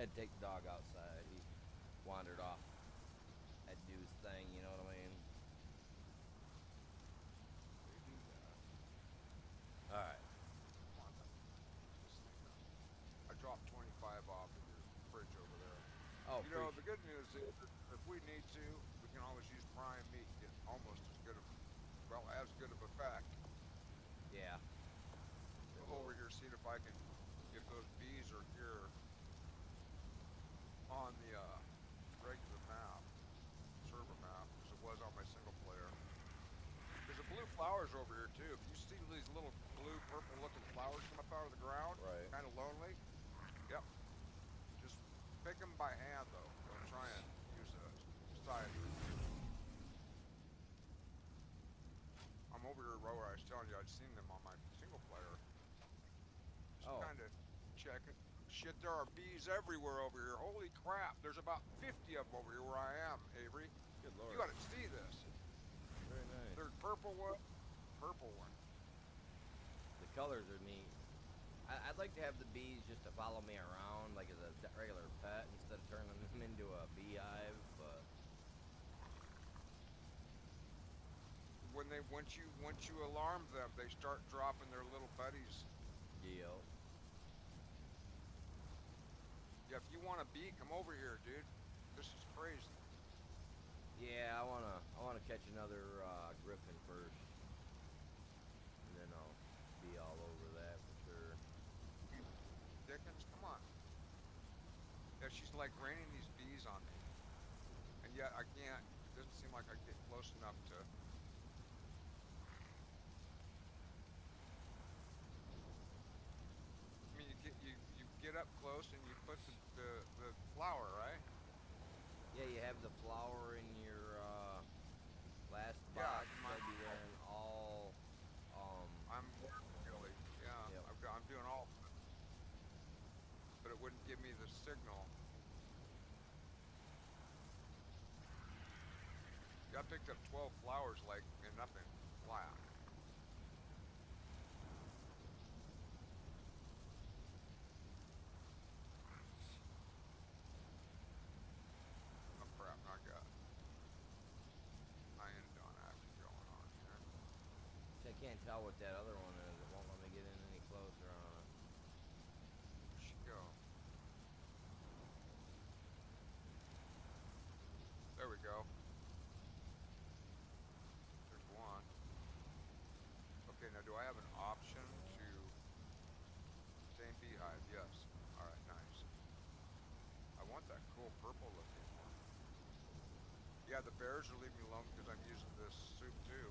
Had to take the dog outside. He wandered off. Had to do his thing, you know what I mean?
They do that.
Alright.
Come on, this thing up. I dropped 25 off of your fridge over there.
Oh,
You know, the good news is if we need to, we can always use prime meat and get almost as good of, well, as good of effect.
yeah.
Over here, see if I can, if those bees are here on the regular map, server map, as it was on my single player. There's a blue flowers over here too. If you see these little blue, purple looking flowers come up out of the ground,
Right.
kind of lonely, yep. Just pick them by hand though. Don't try and use a side. I'm over here where I was telling you I'd seen them on my single player. Just
Oh.
kind of checking. Shit, there are bees everywhere over here. Holy crap. There's about 50 of them over here where I am, Avery.
Good lord.
You gotta see this.
Very nice.
There's purple one. Purple one.
The colors are neat. I'd like to have the bees just to follow me around like as a regular pet instead of turning them into a beehive, but
Once you alarm them, they start dropping their little buddies.
deal.
Yeah, if you want a bee, come over here, dude. This is crazy.
Yeah, I wanna catch another Griffin first, and then I'll be all over that for sure.
Dickens, come on. Yeah, she's like raining these bees on me, and yet I can't. It doesn't seem like I get close enough to. I mean, you get up close and you put the flower, right?
Yeah, you have the flower in your last
Yeah,
box.
my-
They'll be there in all.
I'm really, yeah.
Yep.
I'm doing all, but it wouldn't give me the signal. Yeah, I picked up 12 flowers like in nothing. Flat. Oh crap, I got on action going on here.
See, I can't tell what that other one is. It won't let me get in any closer on it.
Where'd she go? There we go. There's one. Okay, now do I have an option to tame beehive? Yes. Alright, nice. I want that cool purple looking one. Yeah, the bears are leaving me alone because I'm using this soup too.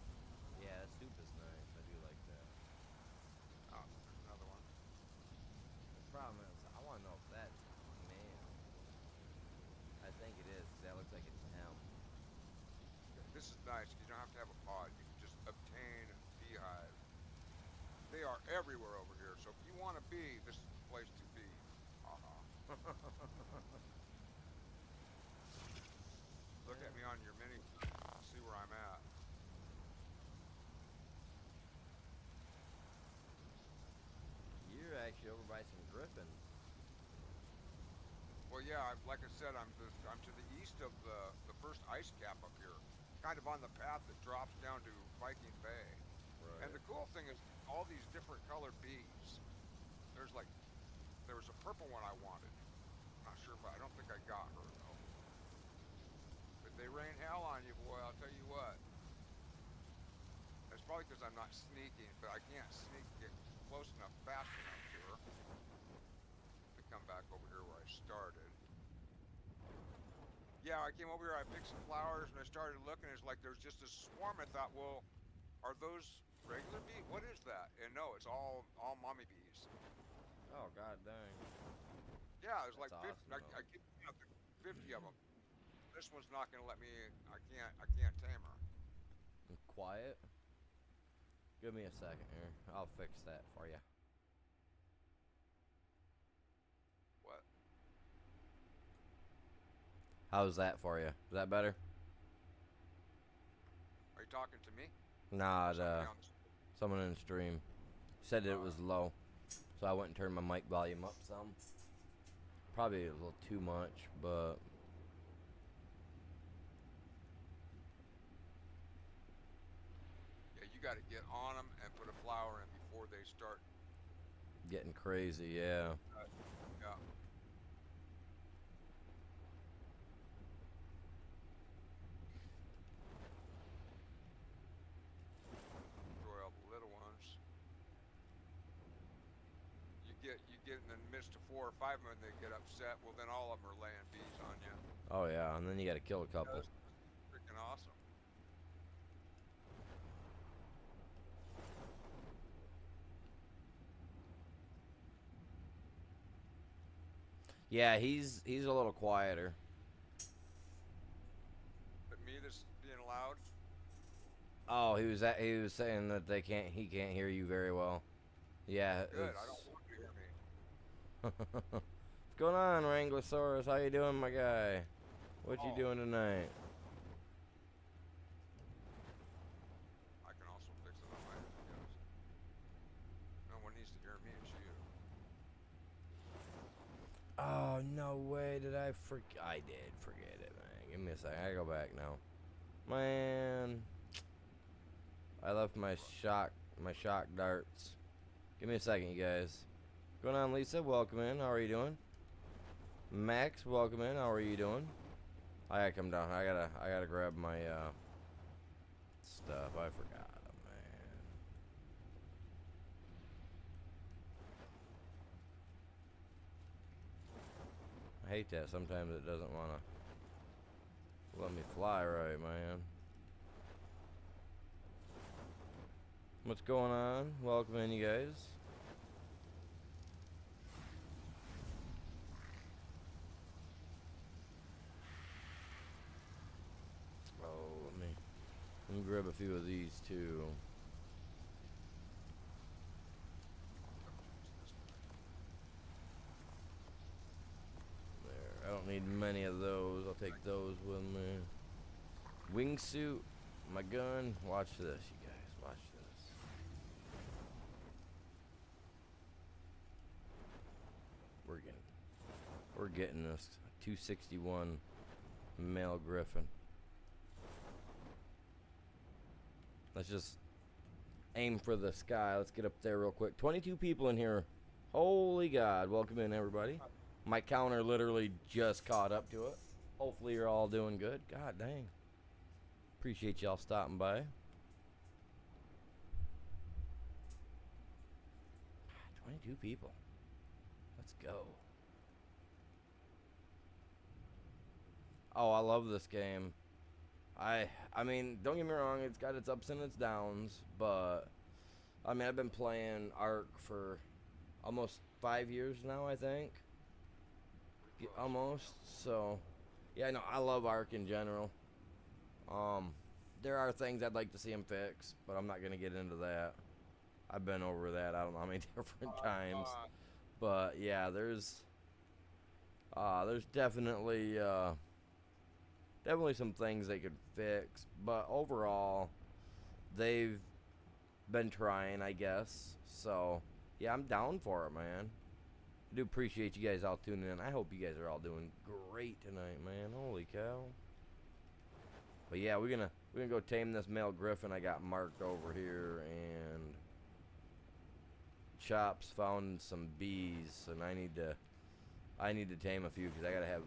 Yeah, that soup is nice. I do like that.
Oh, there's another one.
The problem is, I want to know if that's male. I think it is, 'cause that looks like it's M.
This is nice. You don't have to have a pod. You can just obtain beehive. They are everywhere over here. So if you want a bee, this is the place to be. Look at me on your mini. See where I'm at.
You're actually over by some griffins.
Well, yeah. Like I said, I'm to the east of the first ice cap up here, kind of on the path that drops down to Viking Bay.
Right.
And the cool thing is all these different colored bees. There was a purple one I wanted. Not sure, but I don't think I got her though. But they rain hell on you, boy. I'll tell you what. It's probably because I'm not sneaking, but I can't get close enough, fast enough to her. To come back over here where I started. Yeah, I came over here. I picked some flowers, and I started looking. It's like there's just a swarm. I thought, well, are those regular bees? What is that? And no, it's all mommy bees.
Oh, god dang.
Yeah, there's like
That's
50.
awesome,
I keep 50 of them. This one's not gonna let me. I can't tame her.
Quiet. Give me a second here. I'll fix that for you.
What?
How's that for you? Is that better?
Are you talking to me?
Nah,
Somebody on
someone in the stream said that it was low. So I went and turned my mic volume up some. probably a little too much, but
Yeah, you got to get on them and put a flower in before they start.
getting crazy, yeah.
Yeah. Destroy all the little ones. You get in the midst of 4 or 5 of them, and they get upset. Well, then all of them are laying bees on you.
Oh yeah, and then you gotta kill a
Yeah,
couple.
this is freaking awesome.
Yeah, he's a little quieter.
But me, this being loud.
Oh, he was saying that he can't hear you very well. Yeah,
Good. I don't want you to hear me.
What's going on, Wranglosaurus? How you doing, my guy? What you
Oh.
doing tonight?
I can also fix it on my end, yes. No one needs to hear me, it's you.
Oh, no way, did I forget? I did forget it, man. Give me a second, I gotta go back now. Man, I left my shock darts. Give me a second, you guys. What's going on, Lisa? Welcome in. How are you doing? Max, welcome in. How are you doing? I gotta come down. I gotta grab my stuff. I forgot, man. I hate that. Sometimes it doesn't wanna let me fly right, man. What's going on? Welcome in, you guys. Oh, let me grab a few of these too. There. I don't need many of those. I'll take those with me. Wingsuit, my gun. Watch this, you guys. Watch this. We're getting this 261 male Griffin. Let's just aim for the sky. Let's get up there real quick. 22 people in here. Holy God. Welcome in, everybody. My counter literally just caught up to it. Hopefully you're all doing good. God dang. Appreciate y'all stopping by. 22 people. Let's go. Oh, I love this game. I mean, don't get me wrong, it's got its ups and its downs, but I mean, I've been playing ARK for almost 5 years now, I think. Almost. So, yeah, no, I love ARK in general. There are things I'd like to see them fix, but I'm not gonna get into that. I've been over that. I don't know how many different times, but yeah, there's definitely definitely some things they could fix, but overall, they've been trying, I guess. So, yeah, I'm down for it, man. I do appreciate you guys all tuning in. I hope you guys are all doing great tonight, man. Holy cow. But yeah, we're gonna go tame this male Griffin I got marked over here, and Chops found some bees, and I need to tame a few because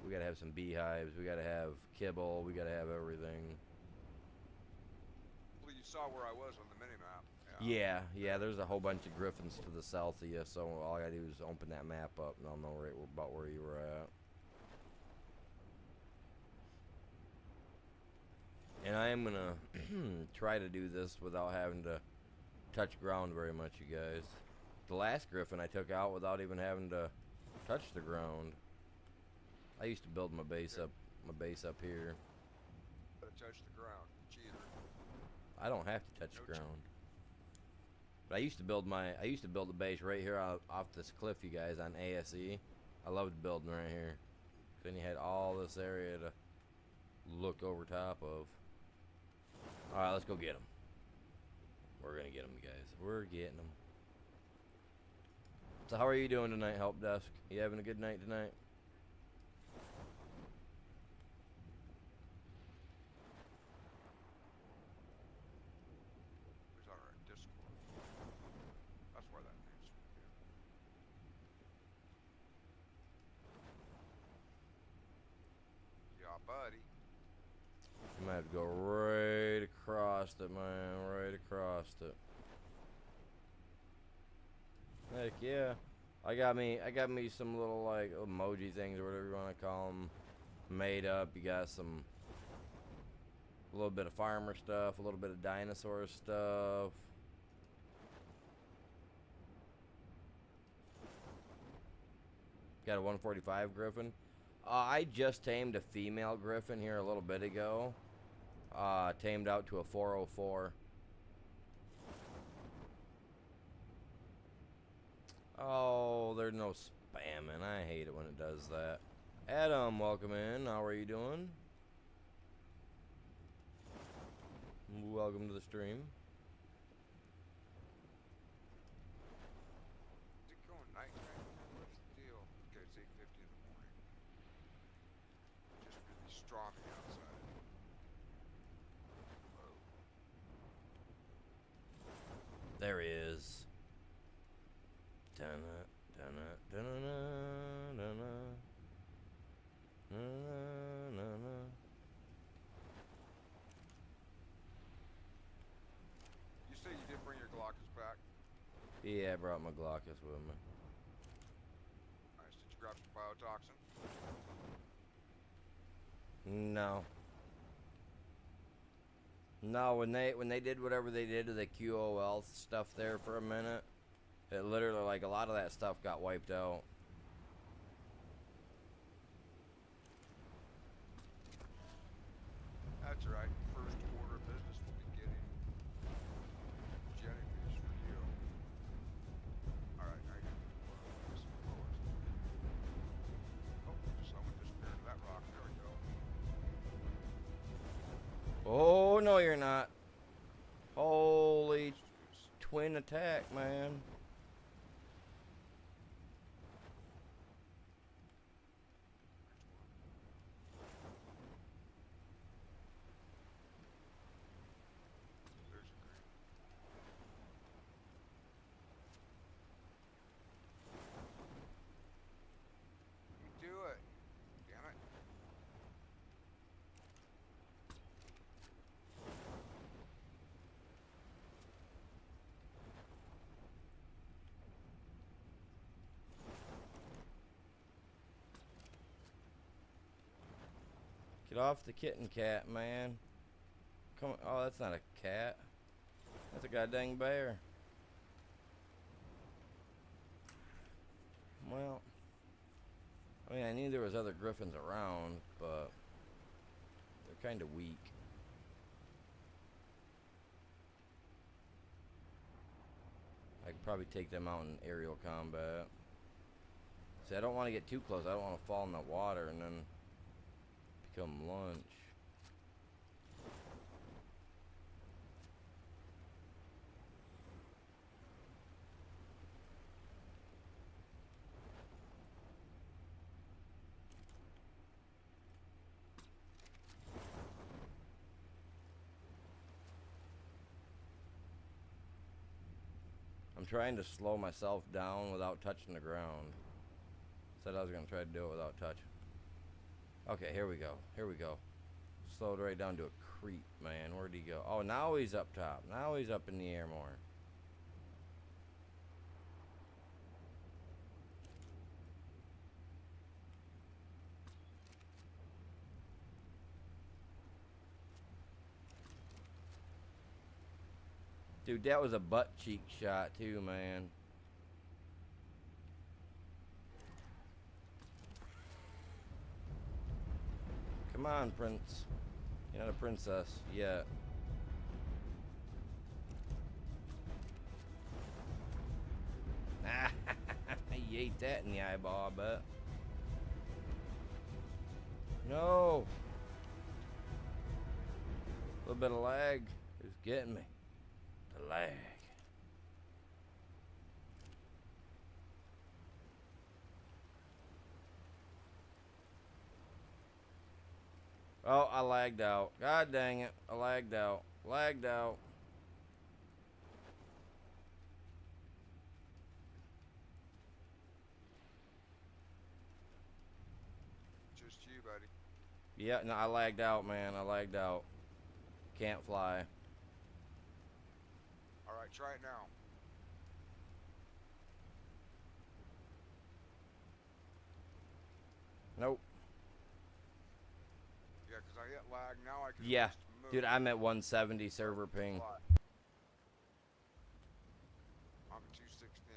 we gotta have some beehives, we gotta have kibble, we gotta have everything.
Well, you saw where I was on the mini map.
Yeah, there's a whole bunch of griffins to the south of you, so all I gotta do is open that map up and I'll know right about where you were at. And I am gonna try to do this without having to touch ground very much, you guys. The last griffin I took out without even having to touch the ground. I used to build my base up here.
Gotta touch the ground, cheater.
I don't have to touch the ground. But I used to build the base right here off this cliff, you guys, on ASE. I loved building right here. Then you had all this area to look over top of. All right, let's go get them. We're gonna get them, guys. We're getting them. So how are you doing tonight, Help Desk? You having a good night tonight?
buddy.
You might have to go right across it, man. Right across it. Heck yeah. I got me some little like emoji things or whatever you want to call them made up. You got a little bit of farmer stuff, a little bit of dinosaur stuff. Got a 145 Griffin. I just tamed a female Griffin here a little bit ago. Tamed out to a 404. Oh, there's no spamming. I hate it when it does that. Adam, welcome in. How are you doing? Welcome to the stream.
Is it going nighttime? What's the deal? Okay, it's 8:50 in the morning. Just really stormy outside. Whoa.
There he is. Dun-na, dun-na, dun-na, dun-na, dun-na, dun-na.
You say you did bring your Glaucus back?
Yeah, I brought my Glaucus with me.
Nice. Did you grab some biotoxin?
No. No, when they did whatever they did to the QOL stuff there for a minute, it literally, like, a lot of that stuff got wiped out.
That's right. First order of business will be getting jellyfish for you. Alright, now you get some floors. Oh, someone disappeared to that rock. There we go.
Oh, no, you're not. Holy twin attack, man.
There's a green. You do it. Damn it.
Get off the kitten cat, man. Come on. Oh, that's not a cat. That's a goddamn bear. Well, I mean, I knew there was other griffins around, but they're kind of weak. I could probably take them out in aerial combat. See, I don't want to get too close. I don't want to fall in the water and then become lunch. I'm trying to slow myself down without touching the ground. Said I was going to try to do it without touching. Okay, here we go. Here we go. Slowed right down to a creep, man. Where'd he go? Oh, now he's up top. Now he's up in the air more. Dude, that was a butt cheek shot too, man. Come on, Prince. You're not a princess yet. You ate that in the eyeball, I bet. No. A little bit of lag is getting me. The lag. Oh, I lagged out. God dang it. I lagged out. Lagged out.
Just you, buddy.
Yeah, no, I lagged out, man. I lagged out. Can't fly.
Alright, try it now.
Nope.
Yeah, because I hit lag. Now I can
Yeah.
at least move.
Dude, I'm at 170 server ping.
Fly. I'm at 216.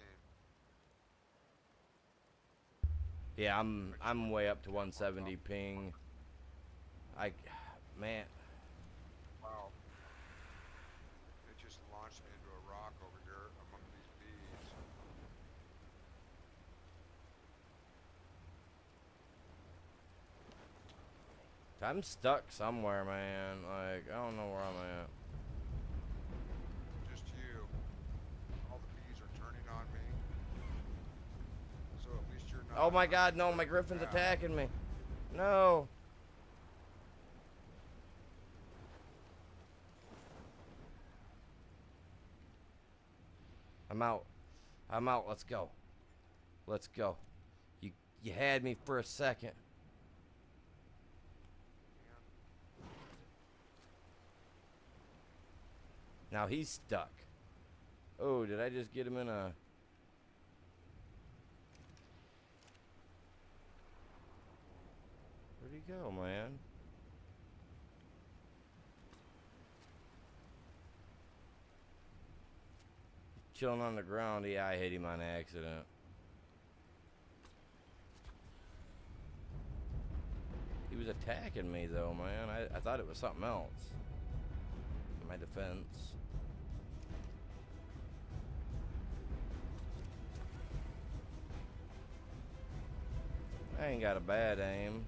Yeah, I'm way up to 170 ping. Man.
Wow. It just launched me into a rock over here among these bees.
I'm stuck somewhere, man. Like, I don't know where I'm at.
Just you. All the bees are turning on me. So at least you're not.
Oh my god, no, my Griffin's attacking me. No. I'm out. I'm out. Let's go. Let's go. You had me for a second. Now he's stuck. Oh, did I just get him in a... Where'd he go, man? Chilling on the ground. Yeah, I hit him on accident. He was attacking me, though, man. I thought it was something else. In my defense. I ain't got a bad aim.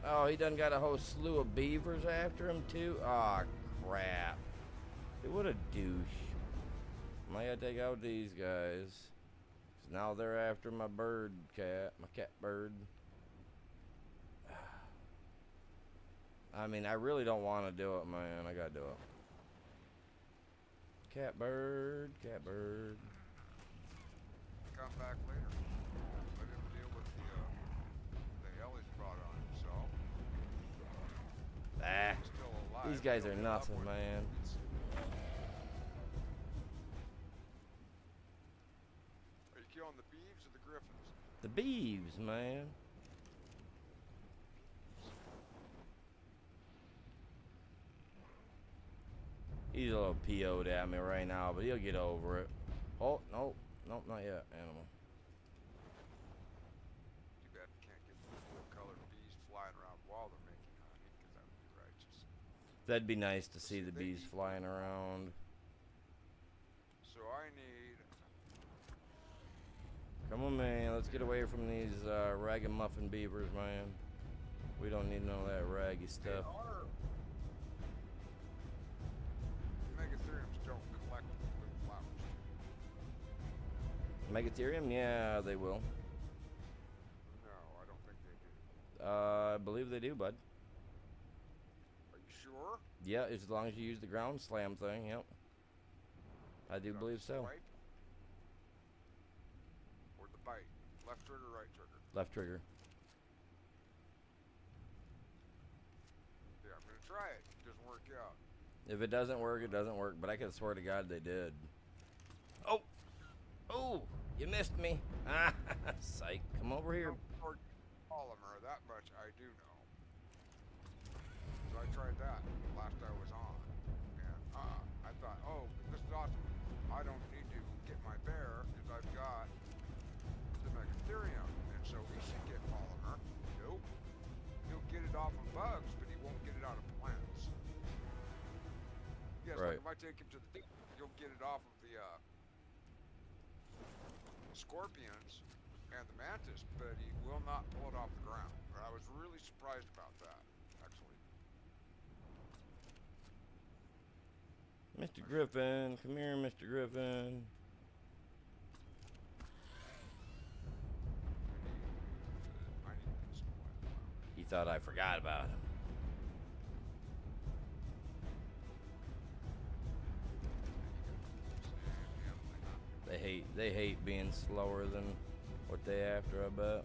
Oh, he done got a whole slew of beavers after him, too? Aw, crap. Dude, what a douche. I gotta take out these guys. 'Cause now they're after my bird cat, my cat bird. I mean, I really don't want to do it, man. I gotta do it. Cat bird, cat bird.
Come back later. Let him deal with the hell he's brought on himself.
Ah,
He's still alive.
these guys
He'll
are
get
nothing,
upward.
man.
Are you killing the beeves or the griffins?
The beeves, man. He's a little PO'd at me right now, but he'll get over it. Oh, nope. Nope, not yet, animal.
Too bad you can't get the full-colored bees flying around while they're making honey, because that would be righteous.
That'd be nice to see the bees flying around.
So I need...
Come on, man. Let's get away from these ragamuffin beavers, man. We don't need none of that raggy stuff.
Megatheriums don't collect blue flowers.
Megatherium? Yeah, they will.
No, I don't think they do.
I believe they do, bud.
Are you sure?
Yeah, as long as you use the ground slam thing, yep. I do believe so.
Swipe? Or the bite? Left trigger, right trigger?
Left trigger.
Yeah, I'm gonna try it. It doesn't work out.
If it doesn't work, it doesn't work. But I can swear to God they did. Oh! Oh! You missed me. Ah, psych. Come over here.
Polymer, that much I do know. So I tried that last I was on. And I thought, oh, this is awesome. I don't need to get my bear because I've got the Megatherium. And so he should get polymer. Nope. He'll get it off of bugs, but he won't get it out of plants. Yes,
Right.
like if I take him to the deep, you'll get it off of the scorpions and the mantis, but he will not pull it off the ground. And I was really surprised about that, actually.
Mr. Griffin. Come here, Mr. Griffin.
I need to put some white flowers.
He thought I forgot about him. They hate being slower than What they after, I bet.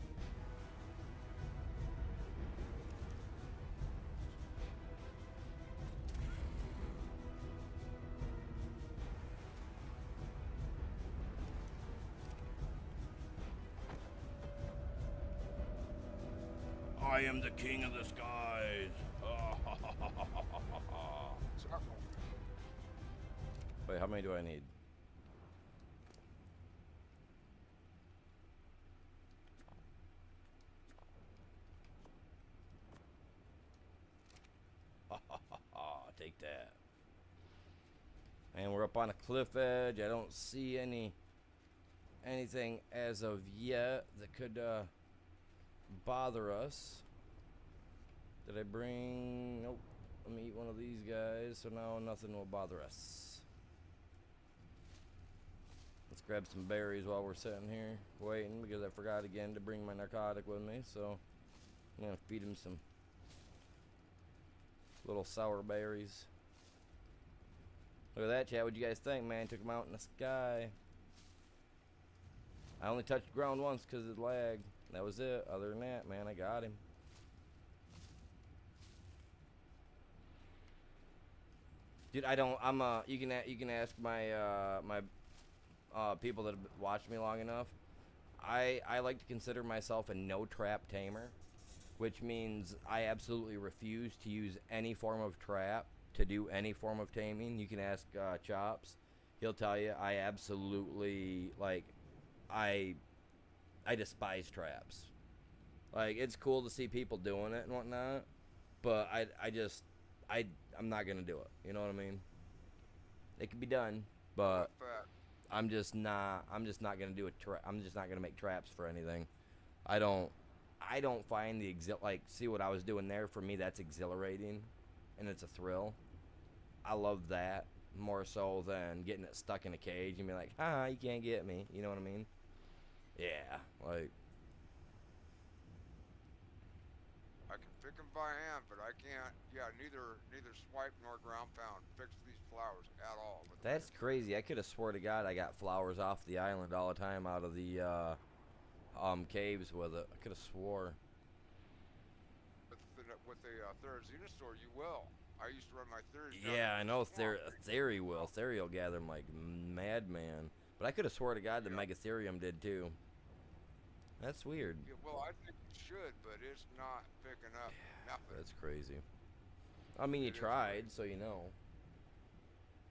I am the king of the skies. Wait, how many do I need? Take that. And we're up on a cliff edge. I don't see anything as of yet that could bother us. Did I bring... Nope. Let me eat one of these guys, so now nothing will bother us. Let's grab some berries while we're sitting here waiting, because I forgot again to bring my narcotic with me, so I'm gonna feed him some little sour berries. Look at that, chat. What'd you guys think, man? Took him out in the sky. I only touched the ground once because of the lag. That was it. Other than that, man, I got him. Dude, I don't. You can ask my people that have watched me long enough. I like to consider myself a no trap tamer, which means I absolutely refuse to use any form of trap to do any form of taming. You can ask Chops. He'll tell you I absolutely I despise traps. Like, it's cool to see people doing it and whatnot, but I'm not gonna do it. You know what I mean? It can be done, but I'm just not gonna do it. I'm just not gonna make traps for anything. I don't find the see what I was doing there. For me, that's exhilarating, and it's a thrill. I love that more so than getting it stuck in a cage and be like, "Ha, you can't get me." You know what I mean? Yeah, like.
I can pick them by hand, but I can't. Yeah, neither swipe nor ground pound fix these flowers at all.
That's crazy. I could have swore to God I got flowers off the island all the time out of the caves with it. I could have swore.
With the Therizinosaur, you will. I used to run my Theris.
Yeah, I know. Theory will. Theory will gather them like madman. But I could have swore to God the Megatherium did too. That's weird.
Yeah, well, I think it should, but it's not picking up nothing.
That's crazy. I mean, you tried, so you know.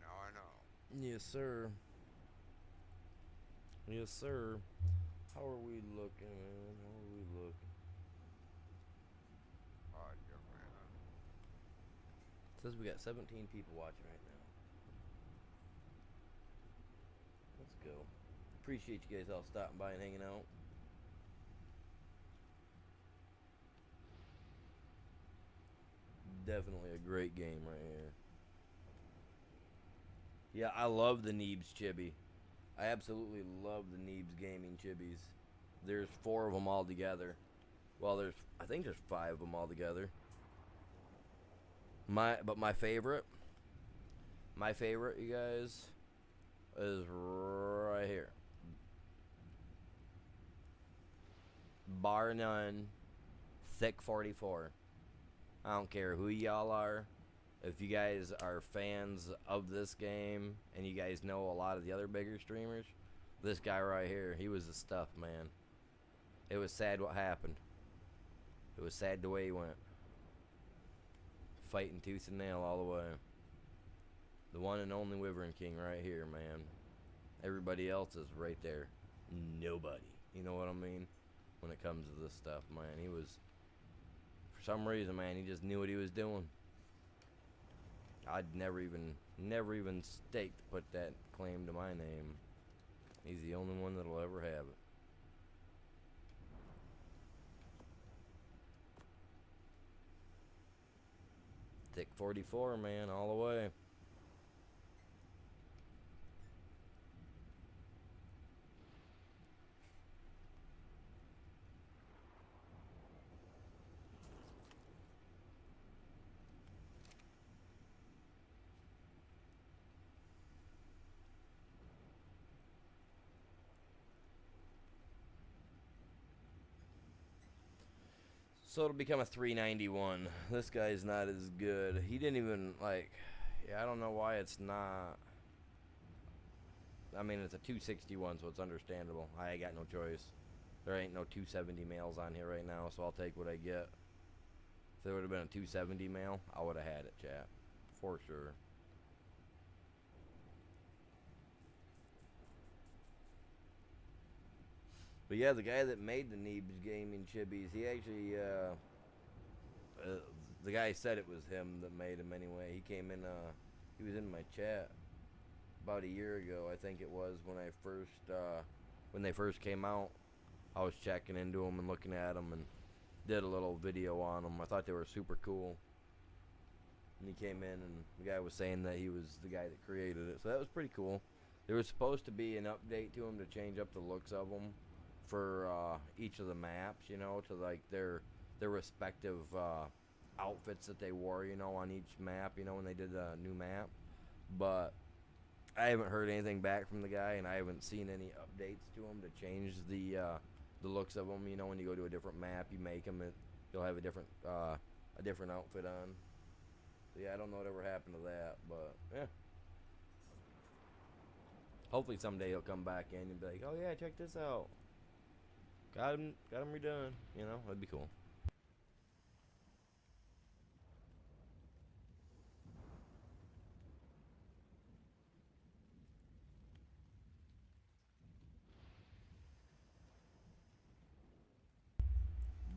Now I know.
Yes, sir. Yes, sir. How are we looking, man? How are we looking?
Young man.
It says we got 17 people watching right now. Let's go. Appreciate you guys all stopping by and hanging out. Definitely a great game right here. Yeah, I love the Neebs chibi. I absolutely love the Neebs gaming chibis. There's 4 of them all together. Well, I think there's 5 of them all together. But my favorite, you guys, is right here. Bar none, Thick 44. I don't care who y'all are. If you guys are fans of this game and you guys know a lot of the other bigger streamers, this guy right here, he was the stuff, man. It was sad what happened. It was sad the way he went. Fighting tooth and nail all the way. The one and only Wyvern King right here, man. Everybody else is right there. Nobody. You know what I mean? When it comes to this stuff, man. He was... For some reason, man, he just knew what he was doing. I'd never even staked to put that claim to my name. He's the only one that'll ever have it. Thick 44, man, all the way. So it'll become a 391. This guy's not as good. He didn't even, like, yeah, I don't know why it's not. I mean, it's a 261, so it's understandable. I got no choice. There ain't no 270 males on here right now, so I'll take what I get. If there would have been a 270 male, I would have had it, chat. For sure. But yeah, the guy that made the Neebs Gaming Chibis, he actually, the guy said it was him that made him anyway. He came in, he was in my chat about a year ago, I think it was, when I first, when they first came out. I was checking into them and looking at them and did a little video on them. I thought they were super cool. And he came in and the guy was saying that he was the guy that created it. So that was pretty cool. There was supposed to be an update to them to change up the looks of them for each of the maps, you know, to like their respective outfits that they wore, you know, on each map, you know, when they did a new map. But I haven't heard anything back from the guy, and I haven't seen any updates to him to change the looks of them. You know, when you go to a different map, you make them, you'll have a different outfit on. So yeah, I don't know whatever happened to that, but yeah. Hopefully someday he'll come back in and be like, oh yeah, check this out. Got him redone. You know, that'd be cool.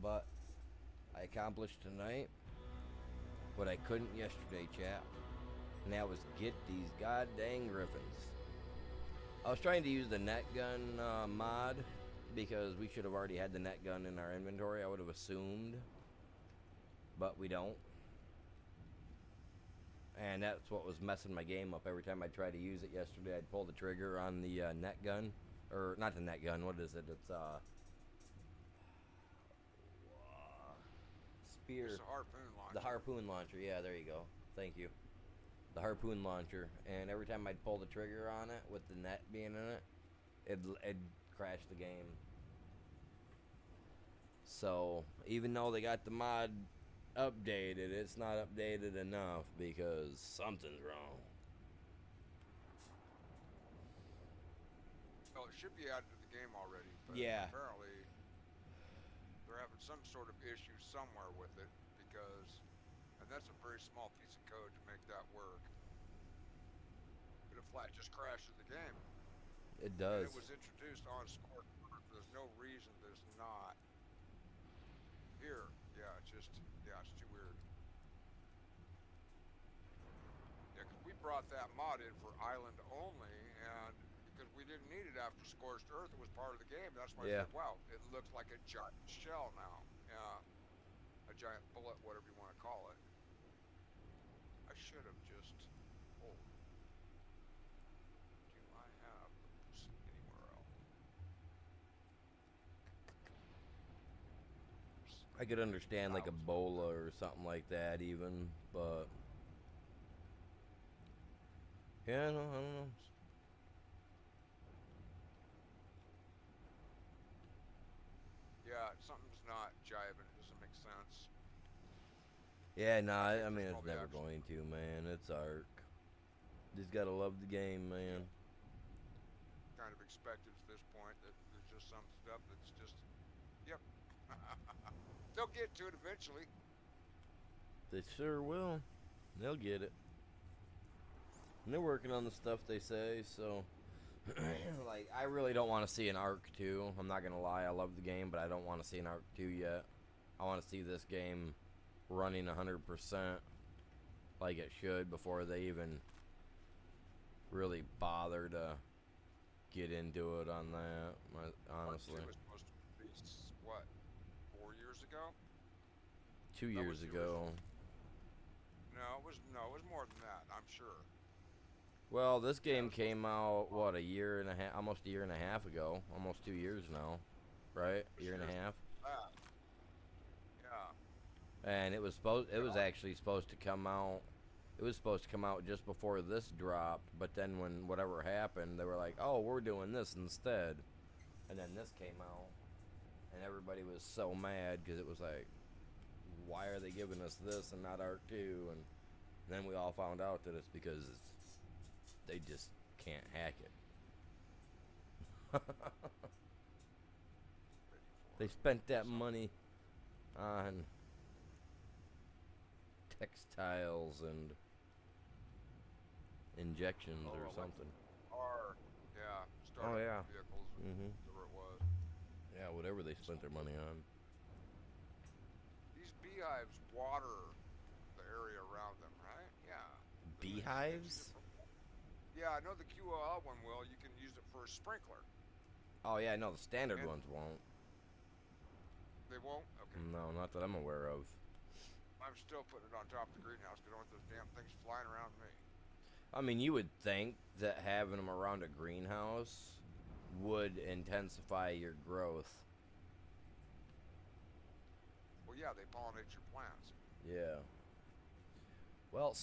But I accomplished tonight what I couldn't yesterday, chat. And that was get these goddamn Griffins. I was trying to use the net gun mod because we should have already had the net gun in our inventory, I would have assumed. But we don't. And that's what was messing my game up. Every time I tried to use it yesterday, I'd pull the trigger on the net gun. Or, not the net gun, what is it? It's, spear.
It's a harpoon launcher.
The harpoon launcher, yeah, there you go. Thank you. The harpoon launcher. And every time I'd pull the trigger on it, with the net being in it, it'd crash the game. So, even though they got the mod updated, it's not updated enough because something's wrong.
Well, it should be added to the game already, but
yeah,
apparently they're having some sort of issue somewhere with it because, and that's a very small piece of code to make that work. But it flat just crashes the game.
It does.
And it was introduced on Score. There's no reason there's not. Here, yeah, it's just, yeah, it's too weird. Yeah, because we brought that mod in for Island only, and because we didn't need it after Scorched Earth, it was part of the game. That's why I said, wow, it looks like a giant shell now. Yeah, a giant bullet, whatever you want to call it. I should have just, oh, do I have this anywhere else?
I could understand like Ebola or something like that even, but yeah, no, I don't know.
Yeah, something's not jiving. It doesn't make sense.
Yeah, no, I mean, it's never going to, man. It's ARK. Just gotta love the game, man.
Kind of expected at this point that there's just some stuff that's just, yep. They'll get to it eventually.
They sure will. They'll get it. And they're working on the stuff they say, so like, I really don't want to see an ARK 2. I'm not gonna lie, I love the game, but I don't want to see an ARK 2 yet. I want to see this game running 100% like it should before they even really bother to get into it on that, honestly.
ARK 2 was supposed to be, what, 4 years ago?
2 years ago.
No, it was more than that, I'm sure.
Well, this game came out, what, a year and a half, almost a year and a half ago. Almost 2 years now, right? A year and a half.
Yeah.
And it was actually supposed to come out. It was supposed to come out just before this dropped, but then when whatever happened, they were like, "Oh, we're doing this instead," and then this came out, and everybody was so mad because it was like, why are they giving us this and not ARK 2? And then we all found out that it's because they just can't hack it. They spent that money on textiles and injections or something.
Yeah,
Oh yeah.
vehicles,
Mhm.
whatever it was.
Yeah, whatever they spent their money on.
These beehives water the area around them, right? Yeah.
Beehives?
Yeah, I know the QOL one will. You can use it for a sprinkler.
Oh yeah, no, the standard
And
ones won't.
they won't? Okay.
No, not that I'm aware of.
I'm still putting it on top of the greenhouse because I don't want those damn things flying around me.
I mean, you would think that having them around a greenhouse would intensify your growth.
Well, yeah, they pollinate your plants.
Yeah. Well,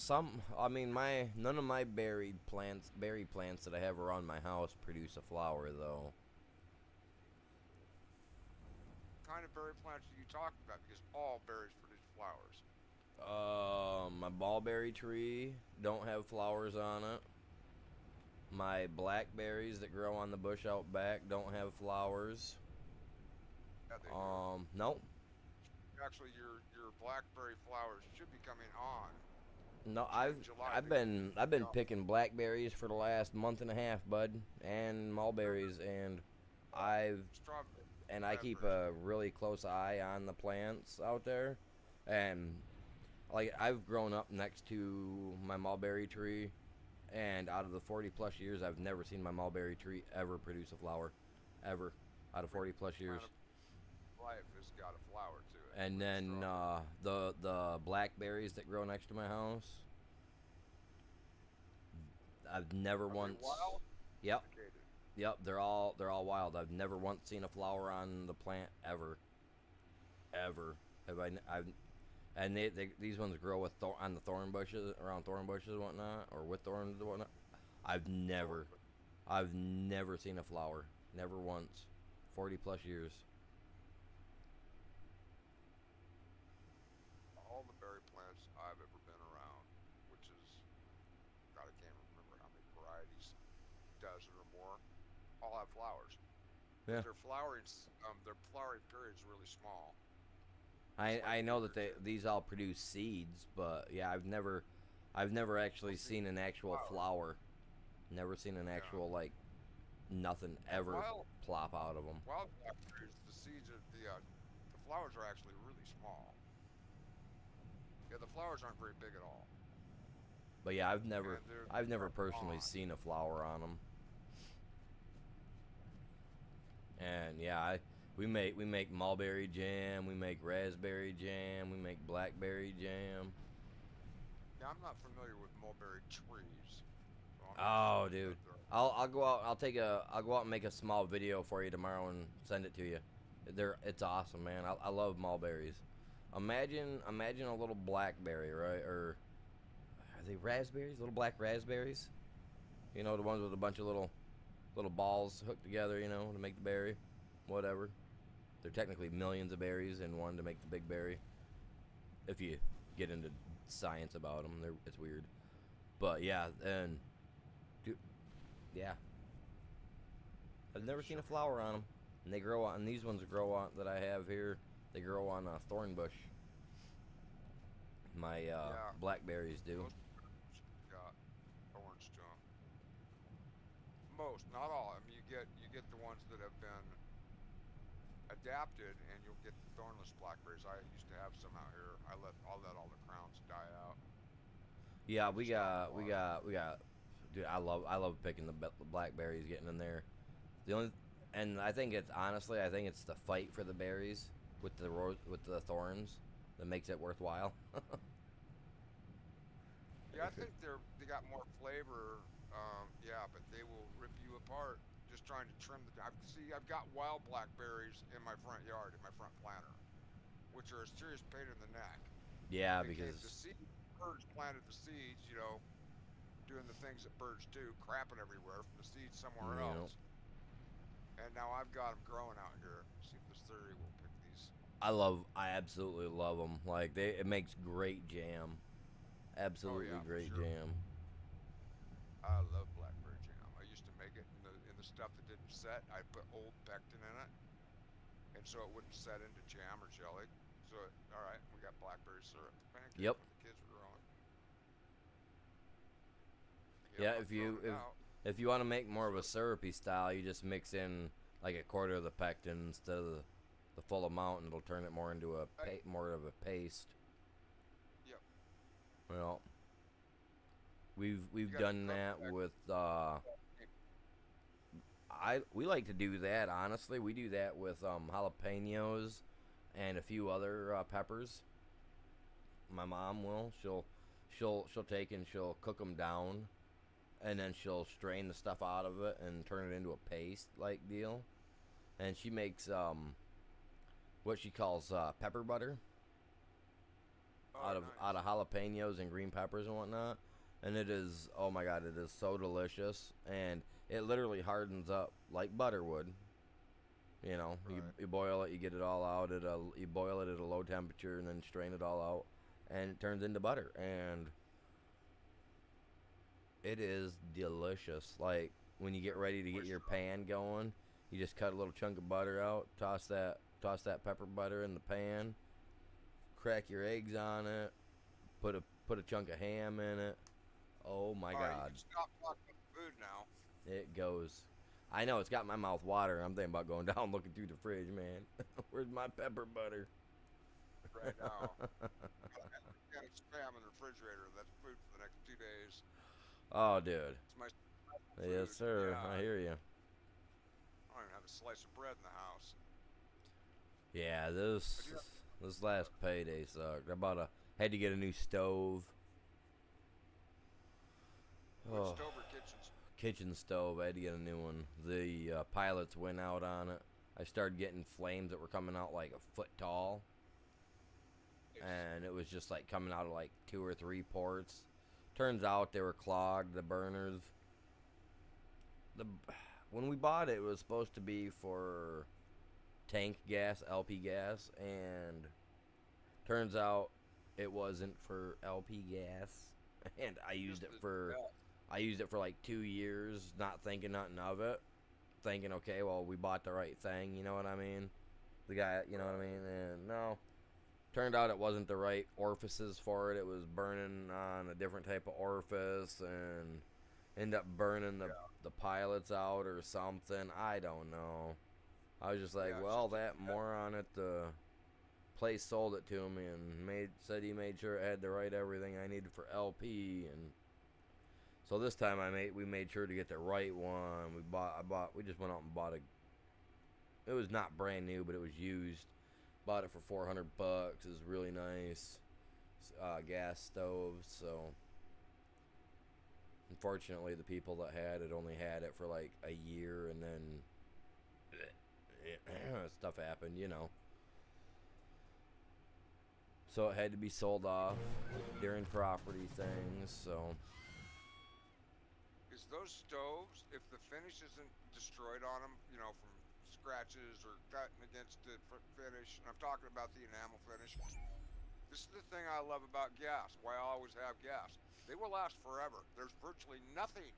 none of my berry plants that I have around my house produce a flower, though.
What kind of berry plants are you talking about? Because all berries produce flowers.
My mulberry tree don't have flowers on it. My blackberries that grow on the bush out back don't have flowers.
Yeah, they do.
Nope.
Actually, your blackberry flowers should be coming on.
No,
July,
I've been picking blackberries for the last month and a half, bud, and mulberries, and I keep a really close eye on the plants out there, and like I've grown up next to my mulberry tree, and out of the 40 plus years, I've never seen my mulberry tree ever produce a flower, ever, out of 40 plus years.
Life has got a flower to it.
And then the blackberries that grow next to my house, I've never once.
Wild?
Yep. Yep. They're all wild. I've never once seen a flower on the plant ever. Ever have and these ones grow with on the thorn bushes, around thorn bushes and whatnot, or with thorns and whatnot. I've never seen a flower. Never once. 40 plus years.
All the berry plants I've ever been around, which is, God, I can't remember how many varieties, dozen or more, all have flowers.
Yeah.
Their flowering period is really small.
I know that these all produce seeds, but yeah, I've never actually seen an actual flower. Never seen an actual nothing ever plop out of them.
Wild blackberries, the seeds are the flowers are actually really small. Yeah, the flowers aren't very big at all.
But yeah, I've never personally
on.
seen a flower on them. And yeah, we make mulberry jam, we make raspberry jam, we make blackberry jam.
Yeah, I'm not familiar with mulberry trees. So
Oh, dude, I'll go out. I'll go out and make a small video for you tomorrow and send it to you. It's awesome, man. I love mulberries. Imagine a little blackberry, right? Or are they raspberries? Little black raspberries? You know, the ones with a bunch of little balls hooked together, you know, to make the berry. Whatever. They're technically millions of berries in one to make the big berry. If you get into science about them, it's weird. But yeah, and dude, yeah, I've never seen a flower on them, and they grow on. And these ones grow on that I have here. They grow on a thorn bush. My blackberries do.
Most got thorns to them. Most, not all. I mean, you get the ones that have been adapted, and you'll get the thornless blackberries. I used to have some out here. I'll let all the crowns die out.
Yeah, we got. Dude, I love picking the blackberries, getting in there. And I think it's the fight for the berries with the thorns that makes it worthwhile.
Yeah, I think they got more flavor. Yeah, but they will rip you apart just trying to trim the. I've got wild blackberries in my front yard, in my front planter, which are a serious pain in the neck.
Yeah,
They
because
birds planted the seeds, you know, doing the things that birds do, crapping everywhere from the seeds somewhere else. And now I've got them growing out here. See if this theory will pick these.
I absolutely love them. Like it makes great jam.
Oh
Absolutely
yeah, for
great
sure.
jam.
I love blackberry jam. I used to make it in the stuff that didn't set. I put old pectin in it, and so it wouldn't set into jam or jelly. So all right, we got blackberry syrup for pancakes
Yep.
when the kids were growing. Yep,
Yeah,
I'm throwing it out.
if you want to make more of a
So
syrupy style, you just mix in like a quarter of the pectin instead of the full amount, and it'll turn it more into a
I,
more of a paste.
yep,
Well,
you
we've
got to
done
cook
that
that.
with we like to do that honestly. We do that with jalapenos and a few other peppers. My mom will. She'll take and she'll cook them down, and then she'll strain the stuff out of it and turn it into a paste like deal. And she makes what she calls pepper butter
Oh,
out
nice.
of jalapenos and green peppers and whatnot. And it is, oh my god, it is so delicious, and it literally hardens up like butter would. You know,
Right.
you boil it, you get it all out you boil it at a low temperature, and then strain it all out, and it turns into butter, and it is delicious. Like when you get ready to get
Where's
your pan going, you just cut a little chunk of butter out, toss that pepper butter in the pan, crack your eggs on it, put a chunk of ham in it. Oh my
all right? You
god,
can stop talking about food now.
it goes. I know it's got my mouth watering. I'm thinking about going down looking through the fridge, man. Where's my pepper butter?
Right now. Got a spam in the refrigerator. That's food for the next 2 days.
Oh, dude.
It's my
Yes,
food.
sir.
Yeah,
I hear you.
I don't even have a slice of bread in the house.
Yeah,
I do have
this last payday sucked. Had to get a new stove.
wood
Oh,
stove or kitchens.
kitchen stove. I had to get a new one. The pilots went out on it. I started getting flames that were coming out like a foot tall, and it was just like coming out of like 2 or 3 ports. Turns out they were clogged, the burners. The When we bought it, it was supposed to be for tank gas, LP gas, and turns out it wasn't for LP gas. And
Just the yeah.
I used it for like 2 years, not thinking nothing of it, thinking, okay, well, we bought the right thing, you know what I mean? The guy, you know what I
Right.
mean? And no, turned out it wasn't the right orifices for it. It was burning on a different type of orifice, and end up burning
Yeah.
the pilots out or something. I don't know. I was just like,
Yeah. It's
well,
just a
that
jet.
moron at the place sold it to me and said he made sure it had the right everything I needed for LP. And so this time we made sure to get the right one. We just went out and bought it was not brand new, but it was used. Bought it for $400. It was really nice gas stove. So unfortunately, the people that had it only had it for like a year, and then stuff happened, you know. So it had to be sold off during property things. So
Is those stoves, if the finish isn't destroyed on them, from scratches or cutting against it for finish, and I'm talking about the enamel finish. This is the thing I love about gas. Why I always have gas. They will last forever. There's virtually nothing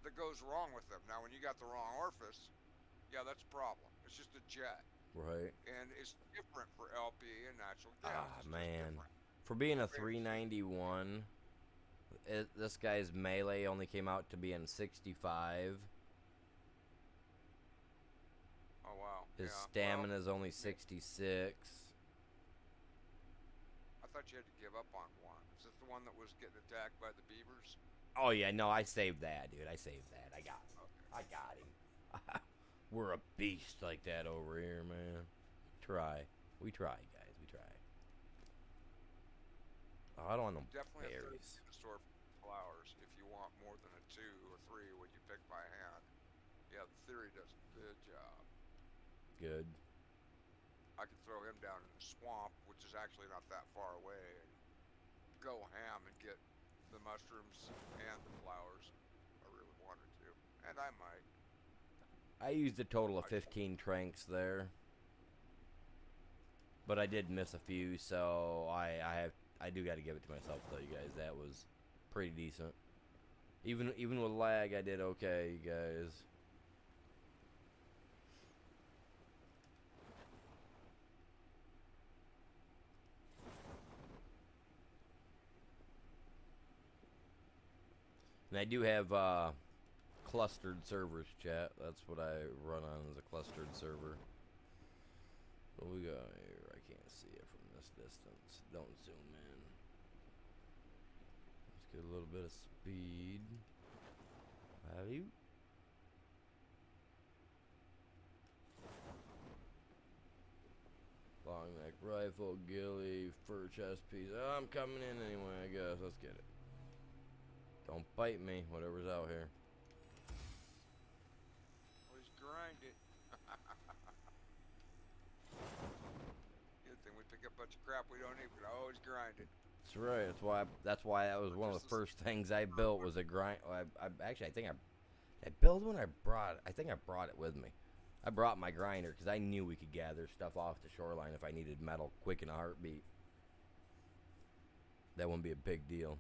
that goes wrong with them. Now, when you got the wrong orifice, yeah, that's a problem. It's just a jet.
right.
And it's different for LP and natural gas.
Ah
It's just
man,
different.
for being a
Finish.
391, this guy's melee only came out to be in 65.
Oh, wow.
His
Yeah. Well,
stamina is only 66.
I thought you had to give up on one. Is this the one that was getting attacked by the beavers?
Oh yeah, no, I saved that, dude. I saved that.
Okay.
I got him. We're a beast like that over here, man. We try, guys. We try. Oh, I don't want no
Definitely a third
berries.
in the store for flowers if you want more than a 2 or 3 when you pick by hand. Yeah, the theory does a good job.
Good.
I could throw him down in the swamp, which is actually not that far away, and go ham and get the mushrooms and the flowers. If I really wanted to, and I might.
I used a total of
I,
15 tranks there. But I did miss a few, so I do got to give it to myself though, you guys. That was pretty decent. Even with lag, I did okay, you guys. And I do have clustered servers, chat. That's what I run on, is a clustered server. What we got here? I can't see it from this distance. Don't zoom in. Let's get a little bit of speed. Have you? Long neck rifle, ghillie, fur chest piece. Oh, I'm coming in anyway, I guess. Let's get it. Don't bite me, whatever's out here.
Always grind it. Good thing we pick up a bunch of crap we don't need. We can always grind it.
That's right. That's why that was one of the first things I built was a grind. Actually, I think I built one. I think I brought it with me. I brought my grinder because I knew we could gather stuff off the shoreline if I needed metal quick in a heartbeat. That wouldn't be a big deal.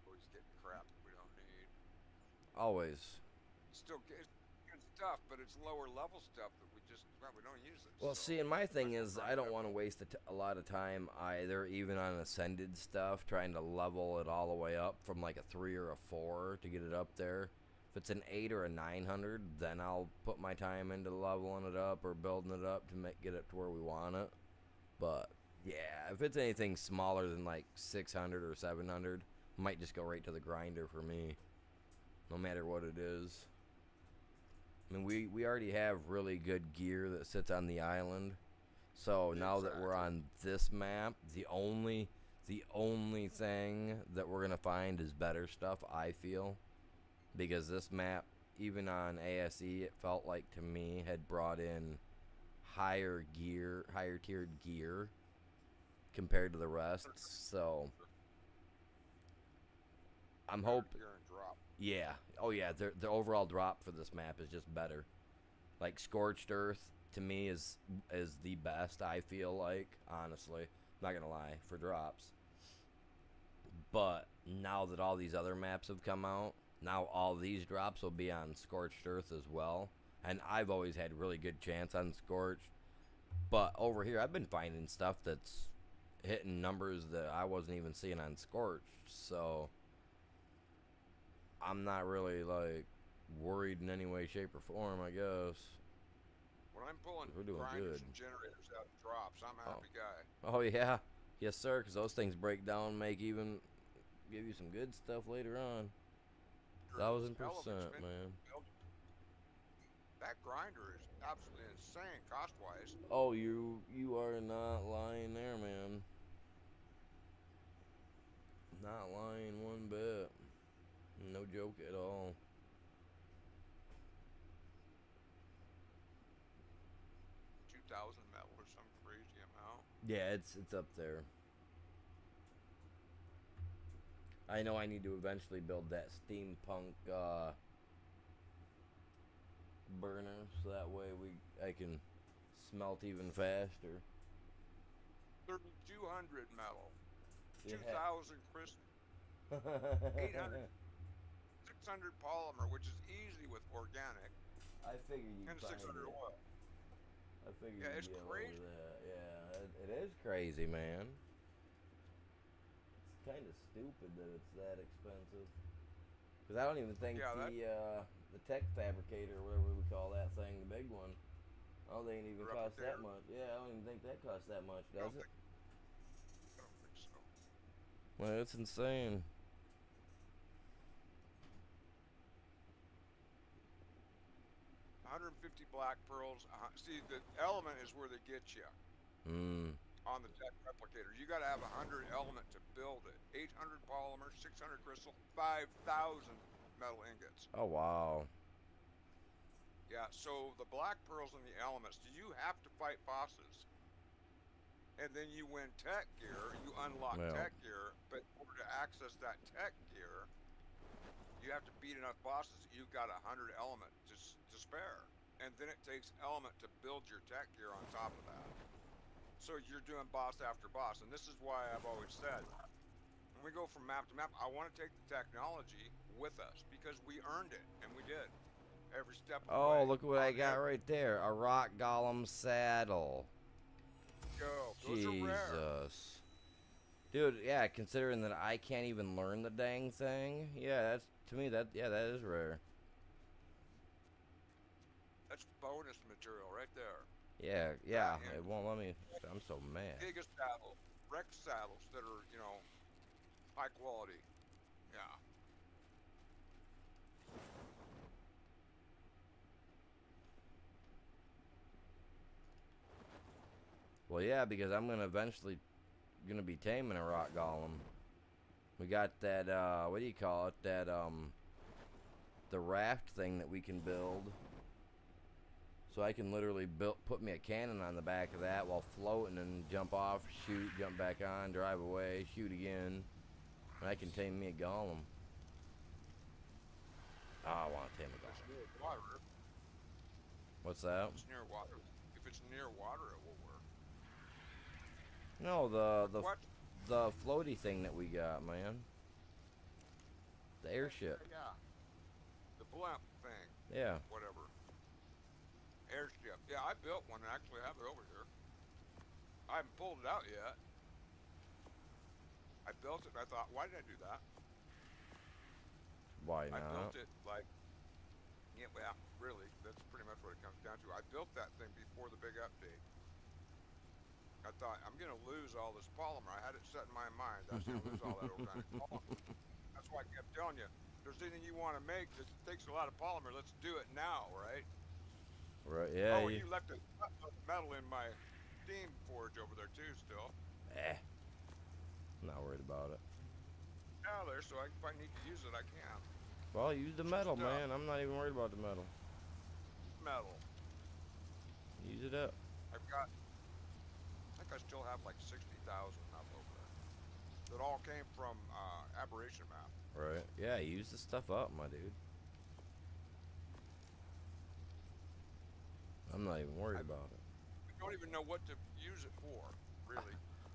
Always getting crap we don't need.
Always.
Still good stuff, but it's lower level stuff that we don't use it.
Well,
so
see, and my thing is, I don't want to waste a lot of time either, even on ascended stuff, trying to level it all the way up from like a 3 or a 4 to get it up there. If it's an 8 or a 900, then I'll put my time into leveling it up or building it up to get it to where we want it. But yeah, if it's anything smaller than like 600 or 700, I might just go right to the grinder for me, no matter what it is. I mean, we already have really good gear that sits on the island. So now that we're on this map, the only thing that we're gonna find is better stuff, I feel. Because this map, even on ASE, it felt like to me had brought in higher tiered gear compared to the rest. So I'm hoping. Yeah. Oh yeah. The overall drop for this map is just better. Like Scorched Earth to me is the best. I feel like, honestly, I'm not gonna lie, for drops. But now that all these other maps have come out, now all these drops will be on Scorched Earth as well. And I've always had really good chance on Scorched. But over here, I've been finding stuff that's hitting numbers that I wasn't even seeing on Scorched. So I'm not really like worried in any way, shape, or form, I guess.
When I'm pulling
We're doing
grinders
good.
and generators out of drops, I'm a happy guy.
Oh yeah, yes sir. Because those things break down, give you some good stuff later on. 1000%, man.
That grinder is absolutely insane cost-wise.
Oh, you are not lying there, man. Not lying one bit. No joke at all.
$2,000 metal or some crazy amount.
Yeah, it's up there. I know I need to eventually build that steampunk burner, so that way I can smelt even faster.
3,200 metal.
Yeah.
2,000 crystal. 800. 600 polymer, which is easy with organic.
I figured you'd
and
find
600
it.
oil.
I figured
Yeah,
you'd
it's
be able
crazy.
to that. Yeah, it is crazy, man. It's kind of stupid that it's that expensive. Because I don't even think the tech fabricator, whatever we call that thing, the big one, I don't think it even costs that much. Yeah, I don't even think that costs that much, does it?
I don't think so.
Well, it's insane.
$150 black pearls. See, the element is where they get you. On the tech replicator, you got to have 100 element to build it. 800 polymer, 600 crystal, 5,000 metal ingots.
Oh wow.
Yeah. So the black pearls and the elements. Do you have to fight bosses? And then you win tech gear. You unlock tech gear, but in order to access that tech gear, you have to beat enough bosses that you've got 100 element to spare. and then it takes element to build your tech gear on top of that. So you're doing boss after boss, and this is why I've always said, when we go from map to map, I want to take the technology with us because we earned it, and we did every step of the way.
Oh, look what I got right there. A rock golem saddle.
Go. Those are rare.
Jesus. Dude, yeah, considering that I can't even learn the dang thing, yeah, that's, to me, that is rare.
That's bonus material right there.
Yeah, it won't let me, I'm so mad.
Biggest saddle, Rex saddles that are, you know, high quality. Yeah.
Well, yeah, because I'm gonna eventually be taming a rock golem. We got that what do you call it? That the raft thing that we can build. So I can literally put me a cannon on the back of that while floating and jump off, shoot, jump back on, drive away, shoot again, and I can tame me a golem. Oh, I want to tame a golem.
It's near water.
What's that?
It's near water. If it's near water, it will work.
No,
What?
the floaty thing that we got, man. The airship.
Yeah. The blimp thing.
Yeah.
Whatever. Airship. Yeah, I built one and actually have it over here. I haven't pulled it out yet. I built it and I thought, why did I do that?
Why
I
not?
built it like, yeah, well, really, that's pretty much what it comes down to. I built that thing before the big update. I thought, I'm going to lose all this polymer. I had it set in my mind. I was going to lose all that organic polymer. That's why I kept telling you, if there's anything you want to make that takes a lot of polymer, let's do it now, right?
Right, yeah.
Oh, you left a metal in my steam forge over there too still.
I'm not worried about it.
Out there, so if I need to use it, I can.
Well, use the metal,
Stuff.
man. I'm not even worried about the metal.
Metal.
Use it up.
I think I still have like 60,000 up over there. That all came from Aberration Map.
Right. Yeah, use the stuff up, my dude. I'm not even worried about it.
I don't even know what to use it for, really.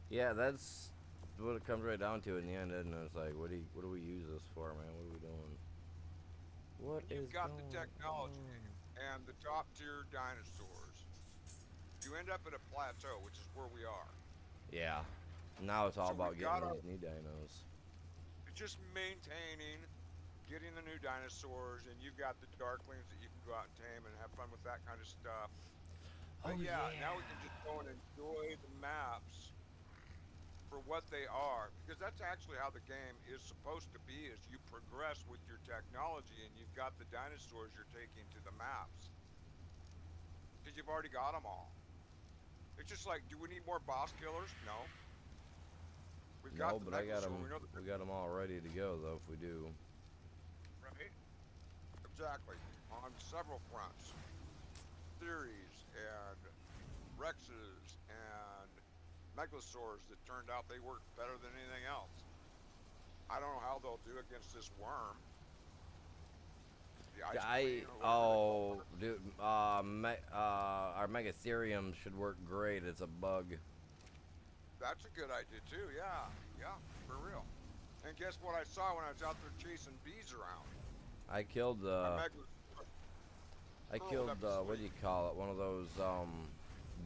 Yeah, that's what it comes right down to in the end, isn't it? It's like, what do we use this for, man? What are we doing? What is
You've got the
going
technology
on?
and the top tier dinosaurs. You end up at a plateau, which is where we are.
Yeah. Now it's all
So
about
we've
getting
got
these new dinos.
It's just maintaining, getting the new dinosaurs, and you've got the darklings that you can go out and tame and have fun with that kind of stuff. But
Oh,
yeah,
yeah.
now we can just go and enjoy the maps for what they are, because that's actually how the game is supposed to be, is you progress with your technology and you've got the dinosaurs you're taking to the maps. Because you've already got them all. It's just like, do we need more boss killers? No. We've got
No,
the
but I got
Megalosaur,
them.
we know the
We got them all ready to go, though. If we do.
right? Exactly. On several fronts. Theories and Rexes and Megalosaurs that turned out they worked better than anything else. I don't know how they'll do against this worm. The ice queen or whatever they call her.
Dude, our Megatherium should work great. It's a bug.
That's a good idea too, yeah. Yeah, for real. And guess what I saw when I was out there chasing bees around?
I killed
A
the.
Megalosaur.
I
curled
killed
up
the.
to
What do you
sleep.
call it? One of those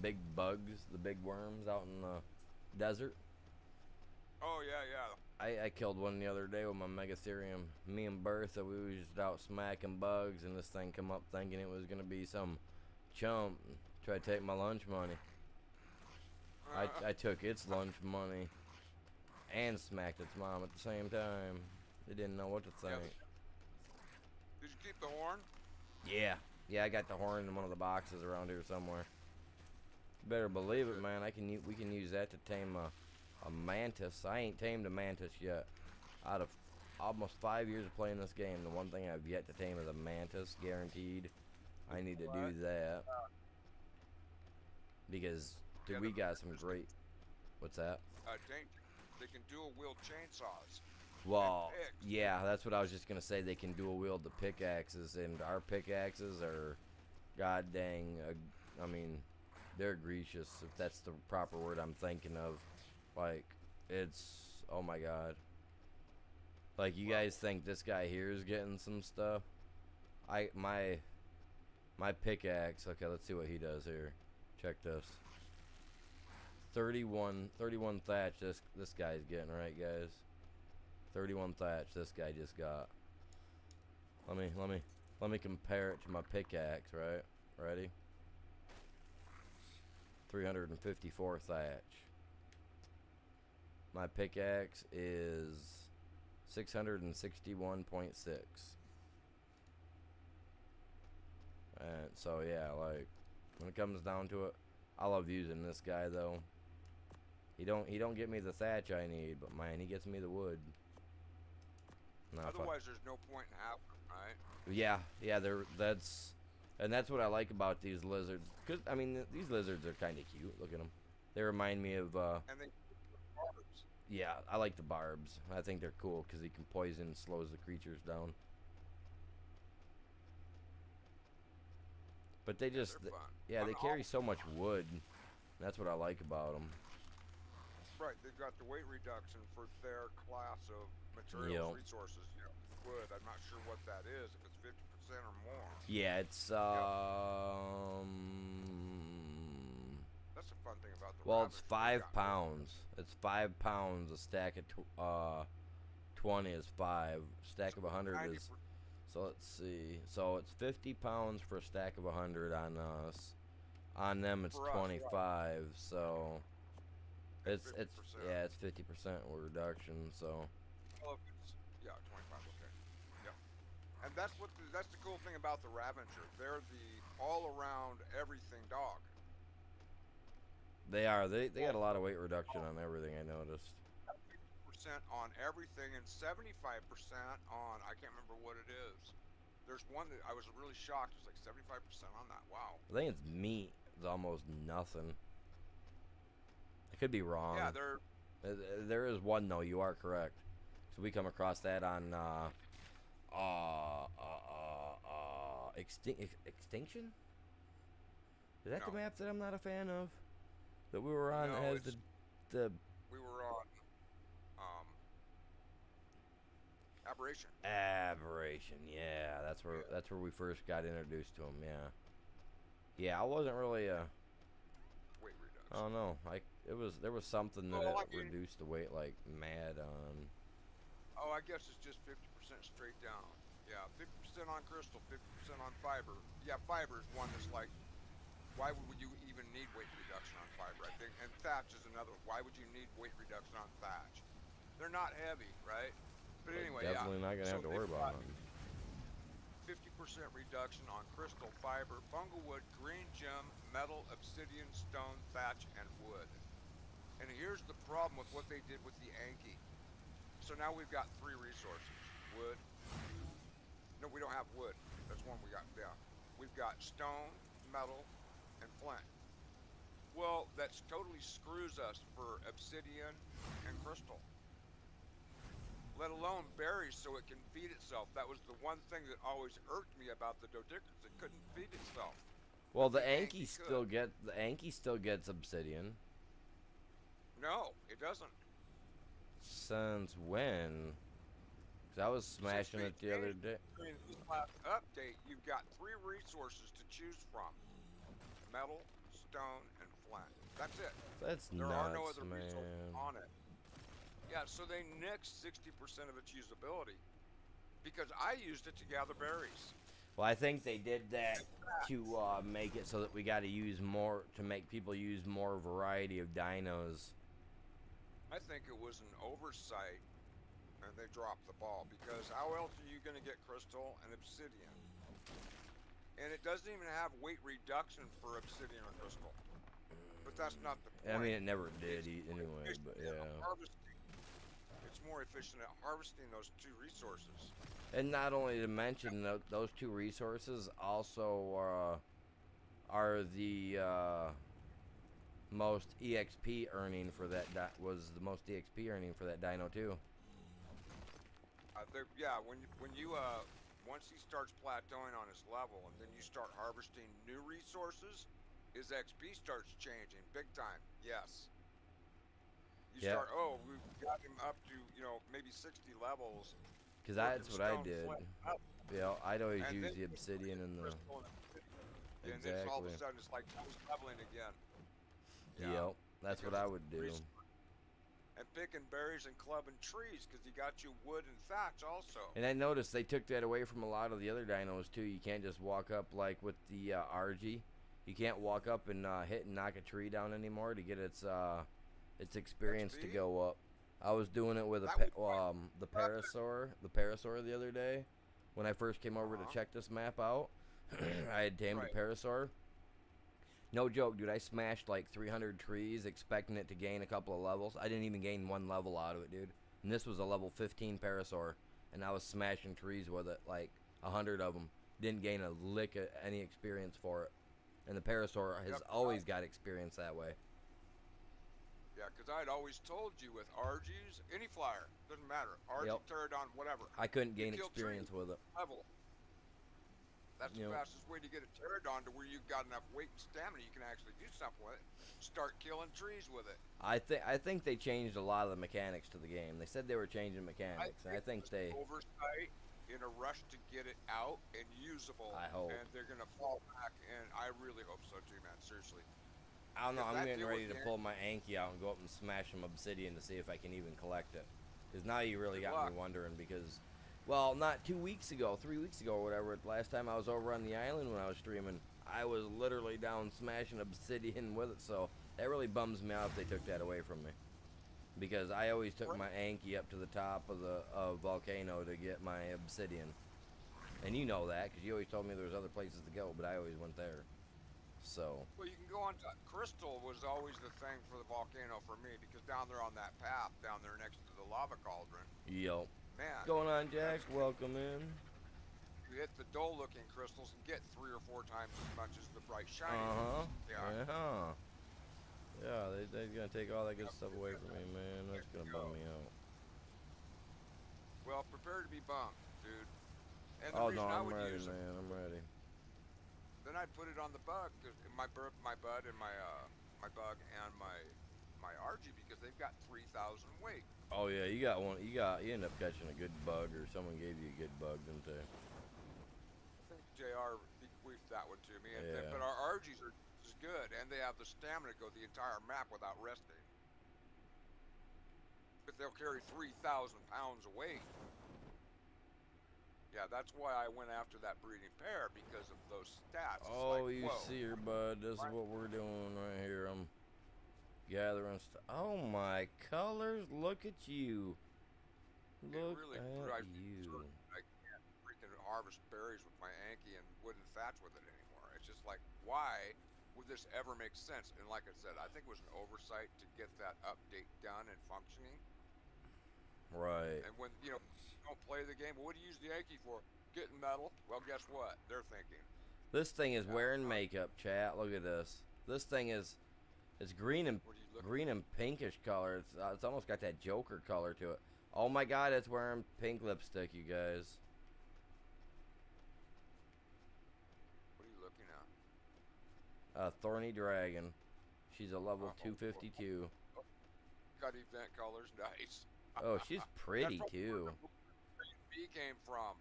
big bugs, the big worms out in the desert.
Oh yeah, yeah.
I killed one the other day with my Megatherium. Me and Bertha, we was just out smacking bugs, and this thing come up thinking it was gonna be some chump. Try to take my lunch money. I took its lunch money and smacked its mom at the same time. They didn't know what to
Yeah,
think.
Did you keep the horn?
Yeah, I got the horn in one of the boxes around here somewhere. Better believe it, man. We can use that to tame a mantis. I ain't tamed a mantis yet. Out of almost 5 years of playing this game, the one thing I've yet to tame is a mantis, guaranteed. I need to do that because dude,
Yeah,
we
the
got some
mantis
great. What's that?
They can dual wield chainsaws.
Well,
picks.
yeah, that's what I was just gonna say. They can dual wield the pickaxes, and our pickaxes are god dang, I mean, they're egregious, if that's the proper word I'm thinking of. Like, it's, oh my god. Like, you guys think this guy here is getting some stuff? My pickaxe, okay, let's see what he does here. Check this. 31 thatch this guy's getting, right, guys? 31 thatch this guy just got. Let me compare it to my pickaxe, right? Ready? 354 thatch. My pickaxe is 661.6. And so yeah, like when it comes down to it, I love using this guy though. He don't get me the thatch I need, but man, he gets me the wood.
Otherwise, there's no point in having them, right?
Yeah, that's what I like about these lizards. Cause I mean, these lizards are kind of cute. Look at them. They remind me of.
And they barbs.
Yeah, I like the barbs. I think they're cool because he can poison and slows the creatures down. But they just, yeah, they carry so much wood. That's what I like about them.
Right, they've got the weight reduction for their class of materials, resources. You know, wood. I'm not sure what that is. If it's 50% or more.
Yeah, it's
That's the fun thing about the.
Well, it's 5 pounds. It's 5 pounds. A stack of 20 is 5. Stack of 100 is. So let's see. So it's 50 pounds for a stack of 100 on us. On them, it's 25. Right. So it's 50%. Yeah, it's 50% reduction. So.
Well, yeah, 25. Okay. Yeah. And that's the cool thing about the Ravager. They're the all-around everything dog.
They are. They got a lot of weight reduction on everything. I noticed.
50% on everything and 75% on, I can't remember what it is. There's one that I was really shocked. It's like 75% on that. Wow.
I think it's meat. It's almost nothing. I could be wrong.
Yeah,
there is one though. You are correct. So we come across that on Extinction. Is that the map that I'm not a fan of? That we were on as the.
We were on. Aberration.
Aberration, yeah, that's where we first got introduced to him. Yeah, I wasn't really
weight reduction.
I don't know. There was something that reduced the weight like mad on.
Oh, I guess it's just 50% straight down. Yeah, 50% on crystal, 50% on fiber. Yeah, fiber is one that's like, why would you even need weight reduction on fiber? I think, and thatch is another. Why would you need weight reduction on thatch? They're not heavy, right? But anyway,
definitely not gonna have to worry about them.
50% reduction on crystal, fiber, fungal wood, green gem, metal, obsidian, stone, thatch, and wood. And here's the problem with what they did with the Anki. So now we've got 3 resources. Wood. No, we don't have wood. That's one we got. Yeah. We've got stone, metal, and flint. Well, that totally screws us for obsidian and crystal. Let alone berries so it can feed itself. That was the one thing that always irked me about the Dodicus. It couldn't feed itself.
Well, the Anki still gets obsidian.
No, it doesn't.
Since when? Because I was smashing it the other day.
In the last update, you've got 3 resources to choose from: metal, stone, and flint. That's it.
That's
there
nuts,
are no other
man.
resources on it. Yeah, so they nixed 60% of its usability because I used it to gather berries.
Well, I think they did that to make it so that we got to use more, to make people use more variety of dinos.
I think it was an oversight, and they dropped the ball because how else are you going to get crystal and obsidian? And it doesn't even have weight reduction for obsidian or crystal. But that's not the point.
I mean, it never did anyway, but yeah.
It's more efficient at harvesting those 2 resources.
And not only to mention those 2 resources also are the most EXP earning for that. Was the most EXP earning for that dino too.
Yeah, when you once he starts plateauing on his level, and then you start harvesting new resources, his XP starts changing big time. Yes. You
Yeah.
start, oh, we've got him up to, maybe 60 levels.
Because
working
that's what I
stone
did.
flint up,
Yeah, I'd always
and
use
then
the obsidian and the...
crystal and obsidian. And then all of
Exactly.
a sudden it's like I was leveling again. Yeah.
Yep, that's what
Because
I
it's
would do.
and picking berries and clubbing trees because you got you wood and thatch also.
And I noticed they took that away from a lot of the other dinos too. You can't just walk up like with the RG. You can't walk up and hit and knock a tree down anymore to get its experience to
XP?
go up. I was doing it with
That was
the Parasaur the other day when I first came over to
Uh-huh.
check this map out. I had tamed
Right.
a Parasaur. No joke, dude. I smashed like 300 trees expecting it to gain a couple of levels. I didn't even gain one level out of it, dude. And this was a level 15 Parasaur, and I was smashing trees with it, like 100 of them. Didn't gain a lick of any experience for it. And the Parasaur has
Yep.
always got experience that way.
Yeah, because I'd always told you with RGs, any flyer, doesn't matter. RG,
Yep.
Pterodon, whatever.
I couldn't
You
gain
kill
experience
trees,
with it.
level. That's the
Yep.
fastest way to get a Pterodon to where you've got enough weight and stamina you can actually do something with it. Start killing trees with it.
I think they changed a lot of the mechanics to the game. They said they were changing mechanics, and I think
it's
they...
oversight in a rush to get it out and usable.
I hope.
And they're gonna fall back, and I really hope so too, man. Seriously.
I don't know.
If
I'm
that
getting
deal
ready
with
to
the
pull my Anki out and go up and smash some obsidian to see if I can even collect it. Because now you really
Good
got
luck.
me wondering. Because, well, not 2 weeks ago, 3 weeks ago, or whatever. Last time I was over on the island when I was streaming, I was literally down smashing obsidian with it. So that really bums me out if they took that away from me. Because I always took my Anki up to the top of the volcano to get my obsidian. And you know that because you always told me there was other places to go, but I always went there. So.
Well, you can go on to Crystal was always the thing for the volcano for me because down there on that path, down there next to the lava cauldron,
Yo.
man.
Going on, Jack? Welcome in.
You hit the dull-looking crystals and get 3 or 4 times as much as the bright shiny
Uh-huh.
ones. Yeah.
Yeah, they're gonna take all that good stuff away from me, man. That's gonna bum me out.
Well, prepare to be bummed, dude. And the
Oh
reason
no,
I
I'm
would
ready,
use them,
man. I'm ready.
then I'd put it on the bug, 'cause my bud and my bug and my RG because they've got 3,000 weight.
Oh yeah, you got one. You end up catching a good bug, or someone gave you a good bug, didn't they?
I think JR bequeathed that one to me.
Yeah.
But our RGs are just as good, and they have the stamina to go the entire map without resting. But they'll carry 3,000 pounds of weight. Yeah, that's why I went after that breeding pair because of those stats. It's
Oh,
like,
you
whoa.
see her, bud. This is what we're doing right here. I'm gathering stuff. Oh my colors! Look at you. Look
really
at
drives me
you.
berserk. I can't freaking harvest berries with my Anki and wooden thatch with it anymore. It's just like, why would this ever make sense? And like I said, I think it was an oversight to get that update done and functioning.
Right.
And when, you don't play the game, well, what do you use the Anki for? Getting metal? Well, guess what? They're thinking.
This thing is wearing makeup, chat. Look at this. This thing is, it's green and
What are you looking
pinkish color. It's almost got that Joker color to it. Oh my God, it's wearing pink lipstick, you guys.
What are you looking at?
Thorny Dragon. She's a level
Oh,
252.
Got event colors, nice.
Oh, she's pretty
That's
too.
where B came from.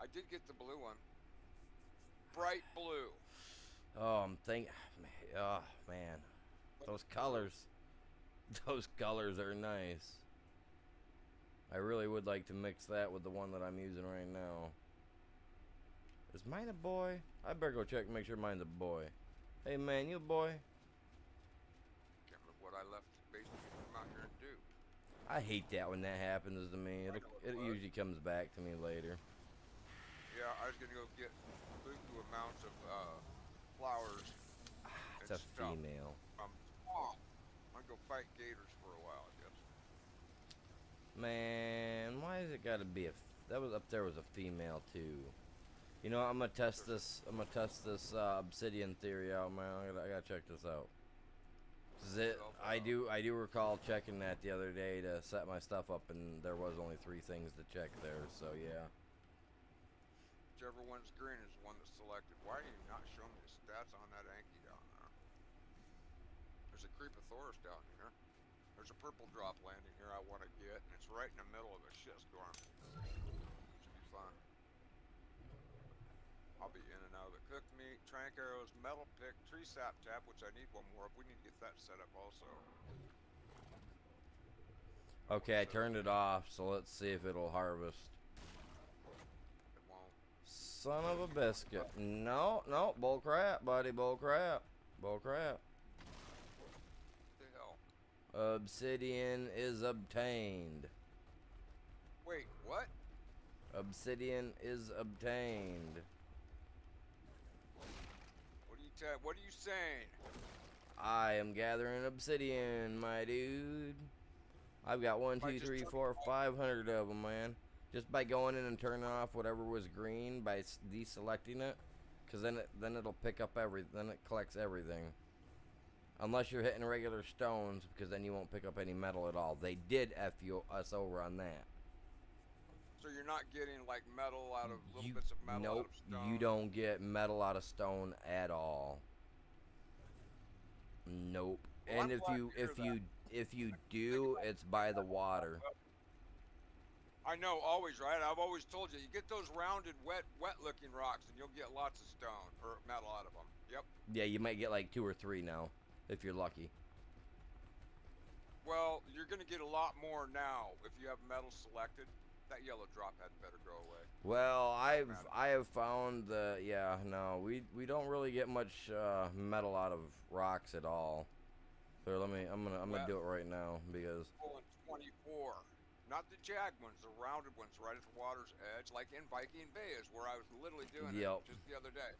I did get the blue one. Bright blue.
Oh, oh man, those colors are nice. I really would like to mix that with the one that I'm using right now. Is mine a boy? I better go check and make sure mine's a boy. Hey man, you a boy?
Can't remember what I left basically come out here and do.
I hate that when that happens to me. It usually comes back to me later.
Yeah, I was gonna go get buku amounts of flowers.
It's a
and stuff
female.
from swamp. I'm gonna go fight gators for a while, I guess.
Man, why has it got to be that was up there was a female too? You know, I'm gonna test this. Obsidian theory out, man. I gotta check this out. I do recall checking that the other day to set my stuff up, and there was only 3 things to check there. So yeah.
Whichever one's green is the one that's selected. Why are you not showing me the stats on that Anki down there? There's a Creepathosaurus down here. There's a purple drop landing here I want to get, and it's right in the middle of a shitstorm. Should be fun. I'll be in and out of it. Cooked meat, trank arrows, metal pick, tree sap tap, which I need one more of. We need to get that set up also.
Okay, I turned it off, so let's see if it'll harvest.
It won't.
Son of a biscuit. No, no, bull crap, buddy, bull crap. Bull crap.
What the hell?
Obsidian is obtained.
Wait, what?
Obsidian is obtained.
What are you saying?
I am gathering obsidian, my dude. I've got 1, 2, 3, 4, 500 of them, man. Just by going in and turning off whatever was green by deselecting it, because then it'll pick up then it collects everything. Unless you're hitting regular stones, because then you won't pick up any metal at all. They did us over on that.
So you're not getting like metal out of little bits of metal out
Nope,
of stone?
you don't get metal out of stone at all. Nope.
Well,
And
I'm glad to hear
if you do, it's by the water.
I know, always, right? I've always told you, you get those rounded, wet-looking rocks, and you'll get lots of stone or metal out of them. Yep.
Yeah, you might get like 2 or 3 now, if you're lucky.
Well, you're gonna get a lot more now if you have metal selected. That yellow drop had better go away.
Well, I have found that we don't really get much metal out of rocks at all. So I'm gonna do it right now because
24. Not the jag ones, the rounded ones right at the water's edge, like in Viking Bay is where I was literally doing it just the other day.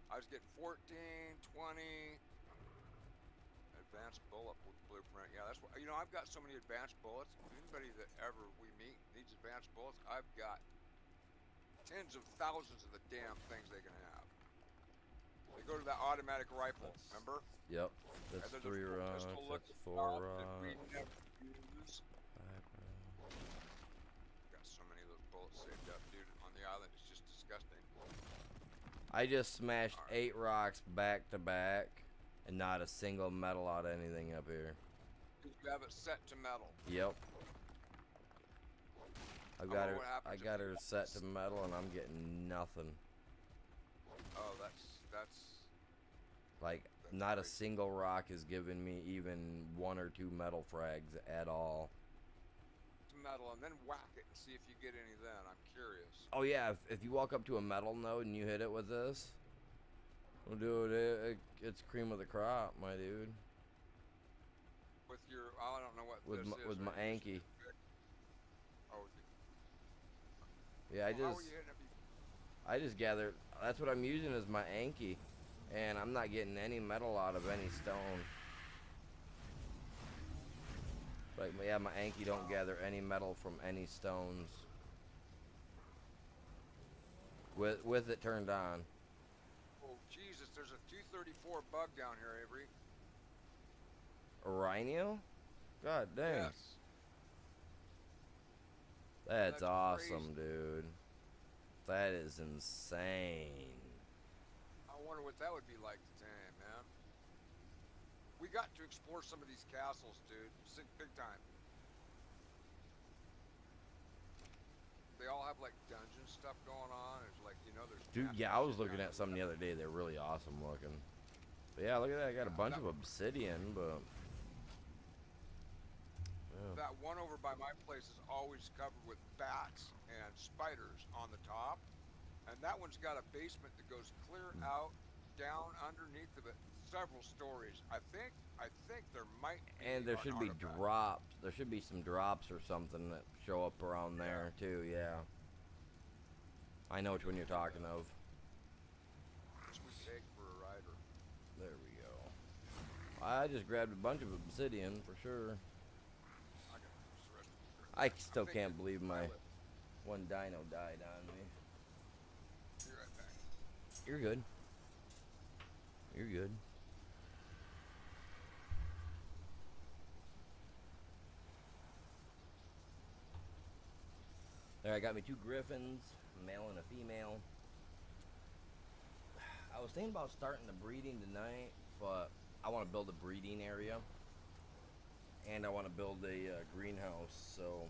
I was getting 14, 20, advanced bullet blueprint. Yeah, that's what, I've got so many advanced bullets. Anybody that ever we meet needs advanced bullets, I've got tens of thousands of the damn things they can have. They go to that automatic rifle, remember?
Yep. That's 3 rounds, that's 4 rounds.
We never use. Got so many of those bullets saved up, dude, on the island. It's just disgusting.
I just smashed 8 rocks back to back, and not a single metal out of anything up here.
You have it set to metal.
Yep. I got her set to metal, and I'm getting nothing.
Oh, that's
like not a single rock is giving me even 1 or 2 metal frags at all.
To metal, and then whack it and see if you get any. Then I'm curious.
Oh yeah, if you walk up to a metal node and you hit it with this, well, dude, it's cream of the crop, my dude.
With your, I don't know what this is.
With my Anki.
Oh.
Yeah, I just gathered. That's what I'm using as my Anki, and I'm not getting any metal out of any stone. Like, yeah, my Anki don't gather any metal from any stones. With it turned on.
Oh Jesus! There's a 234 bug down here, Avery.
A rhino? God dang.
Yes.
That's awesome,
crazy.
dude. That is insane.
I wonder what that would be like to tame, man. We got to explore some of these castles, dude. Big time. They all have like dungeon stuff going on. It's like, there's.
Dude, yeah, I was looking at some the other day. They're really awesome looking. But yeah, look at that. I got a bunch of obsidian, but. Yeah.
That one over by my place is always covered with bats and spiders on the top, and that one's got a basement that goes clear out down underneath of it, several stories. I think there might be.
And there should be
artifact.
drops. There should be some drops or something that show up around there too. Yeah. I know which one you're talking of.
Sweet egg for a rider.
There we go. I just grabbed a bunch of obsidian for sure. I still can't believe my one dino died on me.
Be right back.
You're good. You're good. There, I got me 2 griffins. a male and a female. I was thinking about starting the breeding tonight, but I want to build a breeding area, and I want to build a greenhouse. So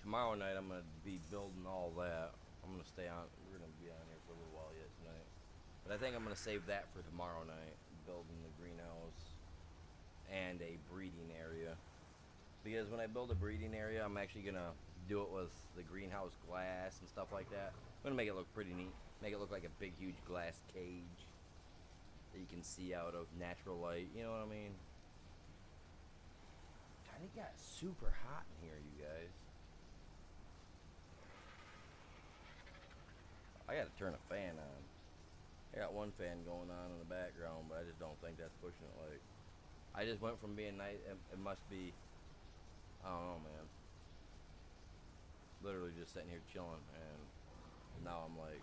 tomorrow night I'm gonna be building all that. I'm gonna stay on. We're gonna be on here for a little while yet tonight, but I think I'm gonna save that for tomorrow night, building the greenhouse and a breeding area. Because when I build a breeding area, I'm actually gonna do it with the greenhouse glass and stuff like that. I'm gonna make it look pretty neat. Make it look like a big, huge glass cage that you can see out of natural light. You know what I mean? God, it got super hot in here, you guys. I gotta turn a fan on. I got one fan going on in the background, but I just don't think that's pushing it. Like, I just went from being nice. It must be. I don't know, man. Literally just sitting here chilling, and now I'm like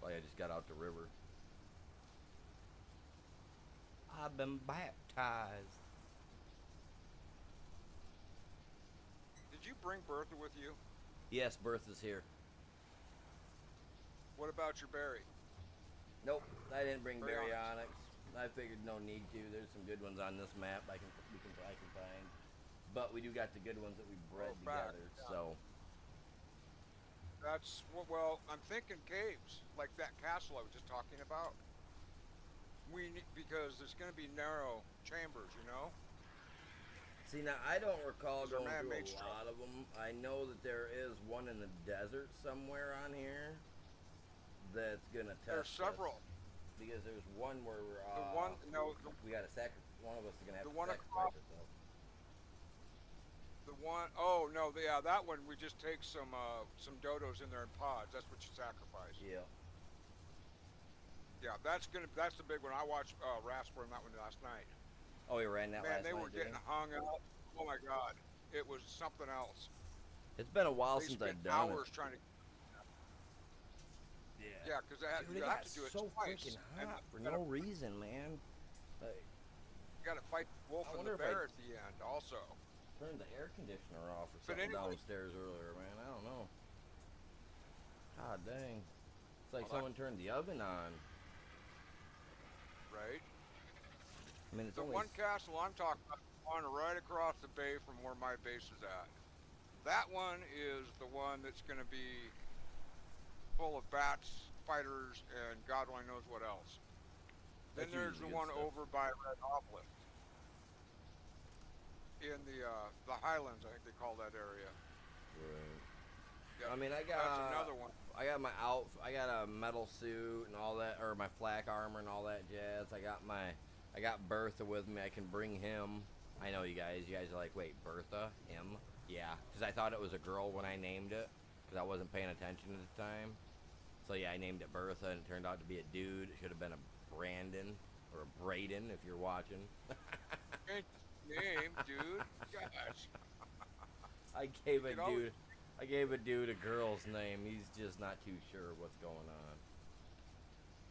I just got out the river. I've been baptized.
Did you bring Bertha with you?
Yes, Bertha's here.
What about your berry?
Nope, I didn't bring
Baryonyx.
baryonyx. I figured no need to. There's some good ones on this map I can find, but we do got the good ones that we bred together.
Yeah.
So
That's well. I'm thinking caves, like that castle I was just talking about. Because there's going to be narrow chambers, you know.
see, now I don't recall
Those are
going through
man-made
a lot of them. I know that there is one in the desert somewhere on here that's gonna test.
There's several.
Because there's one where we got to sacrifice. One of us is gonna have
the
to
one
sacrifice
across-
ourselves.
The one oh no, yeah, that one we just take some dodos in there in pods. That's what you sacrifice.
Yeah.
Yeah, that's the big one. I watched Rasper in that one last night.
Oh, you ran that
Man,
last
they
night,
were
didn't
getting hung up. Oh my God, it was something else.
you? It's been a while
They
since
spent
I've done
hours
it.
trying to.
Yeah.
Yeah, because
Dude,
you
it
have
got
to do it
so
twice.
freaking
And
hot for
you gotta-
no reason, man. Like,
You got to fight the wolf
I
and
wonder
the
if I-
bear at the end, also.
turned the air conditioner off or
But
something
anyway-
downstairs earlier, man. I don't know. God dang. It's like
Well,
someone turned the oven on.
Right.
I mean, it's
The
only
one castle I'm talking about, the one right across the bay from where my base is at. That one is the one that's going to be full of bats, spiders, and God only knows what else. Then
That's
there's the
usually
one
good stuff.
over by Red Obelisk. In the Highlands, I think they call that area.
Right.
Yeah,
I mean, I
that's
got
another one.
I got my I got a metal suit and all that, or my flak armor and all that jazz. I got Bertha with me. I can bring him. I know you guys are like, wait, Bertha, him? Yeah, because I thought it was a girl when I named it, because I wasn't paying attention at the time. So yeah, I named it Bertha, and it turned out to be a dude. It should have been a Brandon or a Braden if you're watching.
Change the name, dude. Gosh.
I gave
You know-
a dude a girl's name. He's just not too sure what's going on.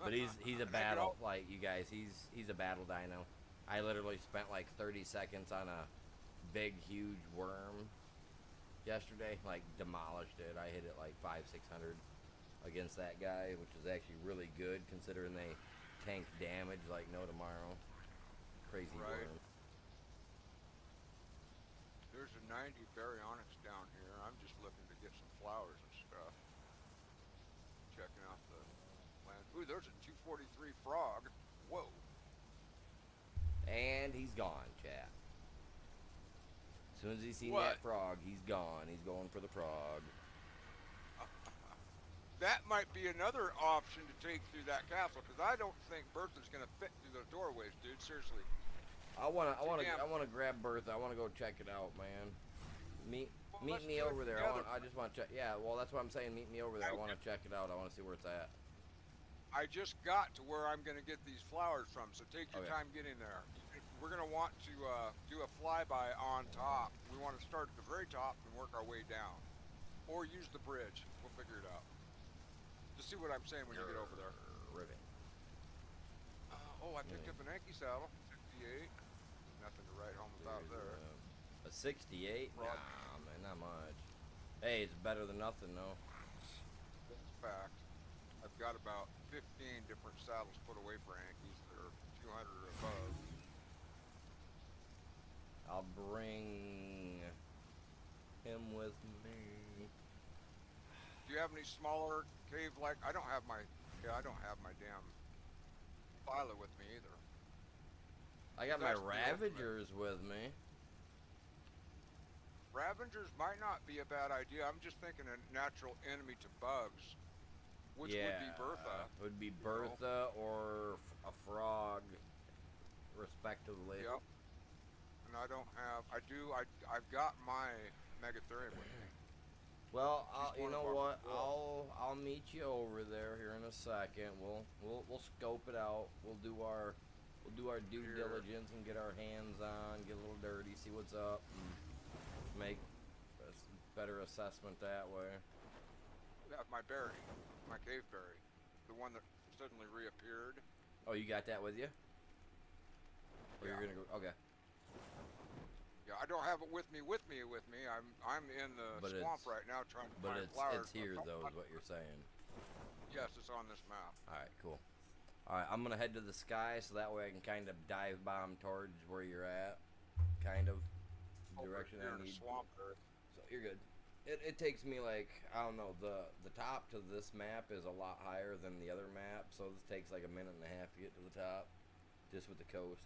But he's a
You know-
battle, like you guys. He's a battle dino. I literally spent like 30 seconds on a big, huge worm yesterday. Like demolished it. I hit it like 500-600 against that guy, which is actually really good considering they tank damage like no tomorrow. Crazy
Right.
worm.
There's a 90 baryonyx down here. I'm just looking to get some flowers and stuff. Checking out the land. Ooh, there's a 243 frog. Whoa.
And he's gone, chat. As soon as he's seen
What?
that frog, he's gone. He's going for the frog.
That might be another option to take through that castle, because I don't think Bertha's going to fit through those doorways, dude. Seriously.
I wanna
damn-
grab Bertha. I wanna go check it out, man. Meet
let's
me
do it
over there.
together.
I just want to check. Yeah, well, that's what I'm saying. Meet me over there. I want to check it out. I want to see where it's at.
I just got to where I'm going to get these flowers from, so take your
Okay.
time getting there. We're going to want to do a flyby on top. We want to start at the very top and work our way down. Or use the bridge. We'll figure it out. Just see what I'm saying when you get over there.
Ribbon.
Oh, I picked up an Yankee saddle. 68. Nothing to write home about there.
A 68?
Frog.
Nah, man, not much. Hey, it's better than nothing, though.
That's a fact. I've got about 15 different saddles put away for Yankees that are 200 or above.
I'll bring him with me.
Do you have any smaller cave like? I don't have my damn filer with me either.
I got my
That's the ultimate.
Ravagers with me.
Ravengers might not be a bad idea. I'm just thinking a natural enemy to bugs, which would be Bertha.
Would be Bertha or a frog, respectively.
Yep. And I don't have. I've got my Megatherium with me.
Well,
She's
you
one of
know
our
what?
patrol.
I'll meet you over there here in a second. We'll scope it out. We'll do our due
Here.
diligence and get our hands on, get a little dirty, see what's up, and make a better assessment that way.
I have my berry, my cave berry, the one that suddenly reappeared.
Oh, you got that with you? Or
Yeah.
you're gonna go? Okay.
Yeah, I don't have it with me. I'm in the
But
swamp
it's-
right now trying to
But
find flowers.
it's here though, is what you're saying.
Yes, it's on this map.
All right, cool. All right, I'm gonna head to the sky so that way I can kind of dive bomb towards where you're at, kind of direction
Over here
I
in the
need.
swamp there.
So you're good. It takes me like, I don't know, the top to this map is a lot higher than the other map, so this takes like a minute and a half to get to the top, just with the coast.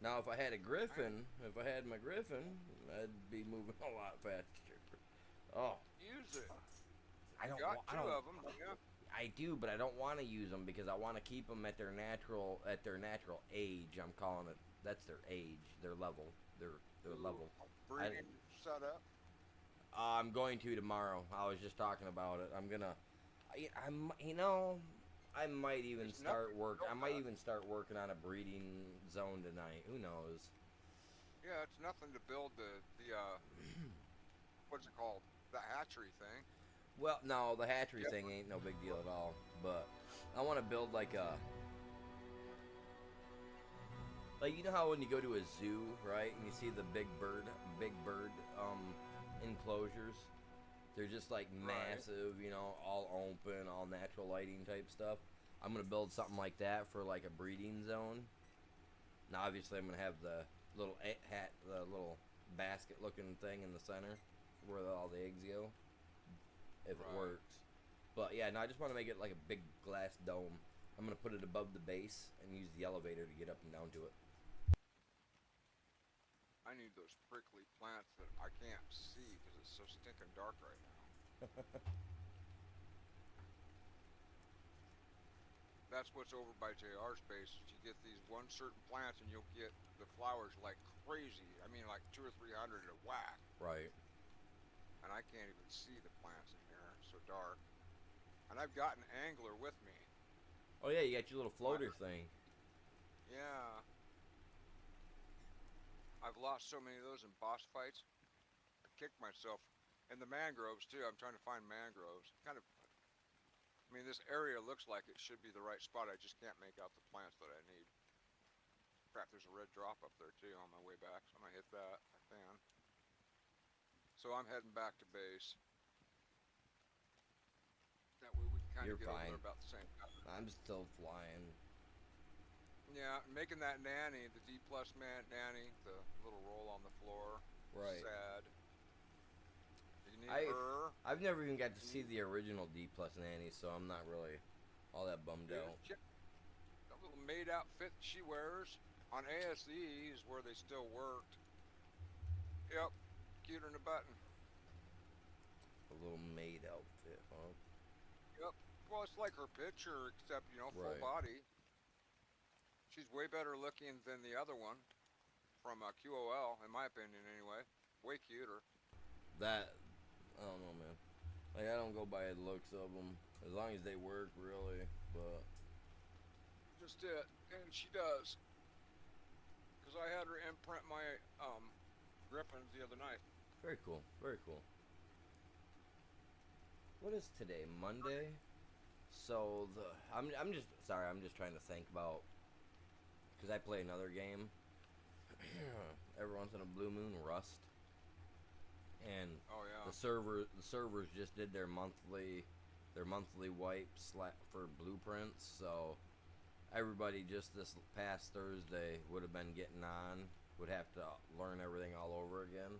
Now if I had a Griffin, if I had my Griffin, I'd be moving a lot faster. Oh,
Use it.
I don't.
Got
I
two
don't.
of them. Yeah.
I do, but I don't want to use them because I want to keep them at their natural age. I'm calling it. That's their age, their level, their level.
Breeding setup.
I'm going to tomorrow. I was just talking about it. I'm gonna. I might even
There's
start
nothing
work.
to
I
go
might
by.
even start working on a breeding zone tonight. Who knows?
Yeah, it's nothing to build the what's it called? The hatchery thing.
Well, no, the hatchery
Yep.
thing ain't no big deal at all. But I want to build like a. Like, you know how when you go to a zoo, right, and you see the big bird enclosures, they're just like
Right.
massive, all open, all natural lighting type stuff. I'm gonna build something like that for like a breeding zone. Now, obviously, I'm gonna have the little the little basket-looking thing in the center where all the eggs go, if it
Right.
works. But yeah, no, I just want to make it like a big glass dome. I'm gonna put it above the base and use the elevator to get up and down to it.
I need those prickly plants that I can't see because it's so stinking dark right now. That's what's over by JR Space. You get these one certain plants and you'll get the flowers like crazy. I mean, like 200 or 300 at a whack.
Right.
And I can't even see the plants in here. It's so dark. And I've got an angler with me.
Oh yeah, you got your little floater thing.
Yeah. I've lost so many of those in boss fights. I kicked myself. And the mangroves too. I'm trying to find mangroves. I mean, this area looks like it should be the right spot. I just can't make out the plants that I need. Crap, there's a red drop up there too on my way back. So I'm gonna hit that if I can. So I'm heading back to base. That way we can kind
You're
of get over
fine.
there about the same time.
I'm still flying.
Yeah, making that nanny, the D+ nanny, the little roll on the floor.
Right.
Sad. You need her.
I've never even got to see the original D+ nanny, so I'm not really all that bummed out.
That little maid outfit she wears on ASE is where they still worked. Yep, cuter than a button.
A little maid outfit, huh?
Yep. Well, it's like her picture, except full
Right.
body. She's way better looking than the other one from QOL, in my opinion, anyway. Way cuter.
That, I don't know, man. Like, I don't go by the looks of them, as long as they work, really, but...
Just it, and she does. Because I had her imprint my Griffins the other night.
Very cool, very cool. What is today, Monday? So, I'm just trying to think about, because I play another game, every once in a blue moon, Rust. and
Oh yeah.
the servers just did their monthly wipe for blueprints, so everybody just this past Thursday would have been getting on, would have to learn everything all over again.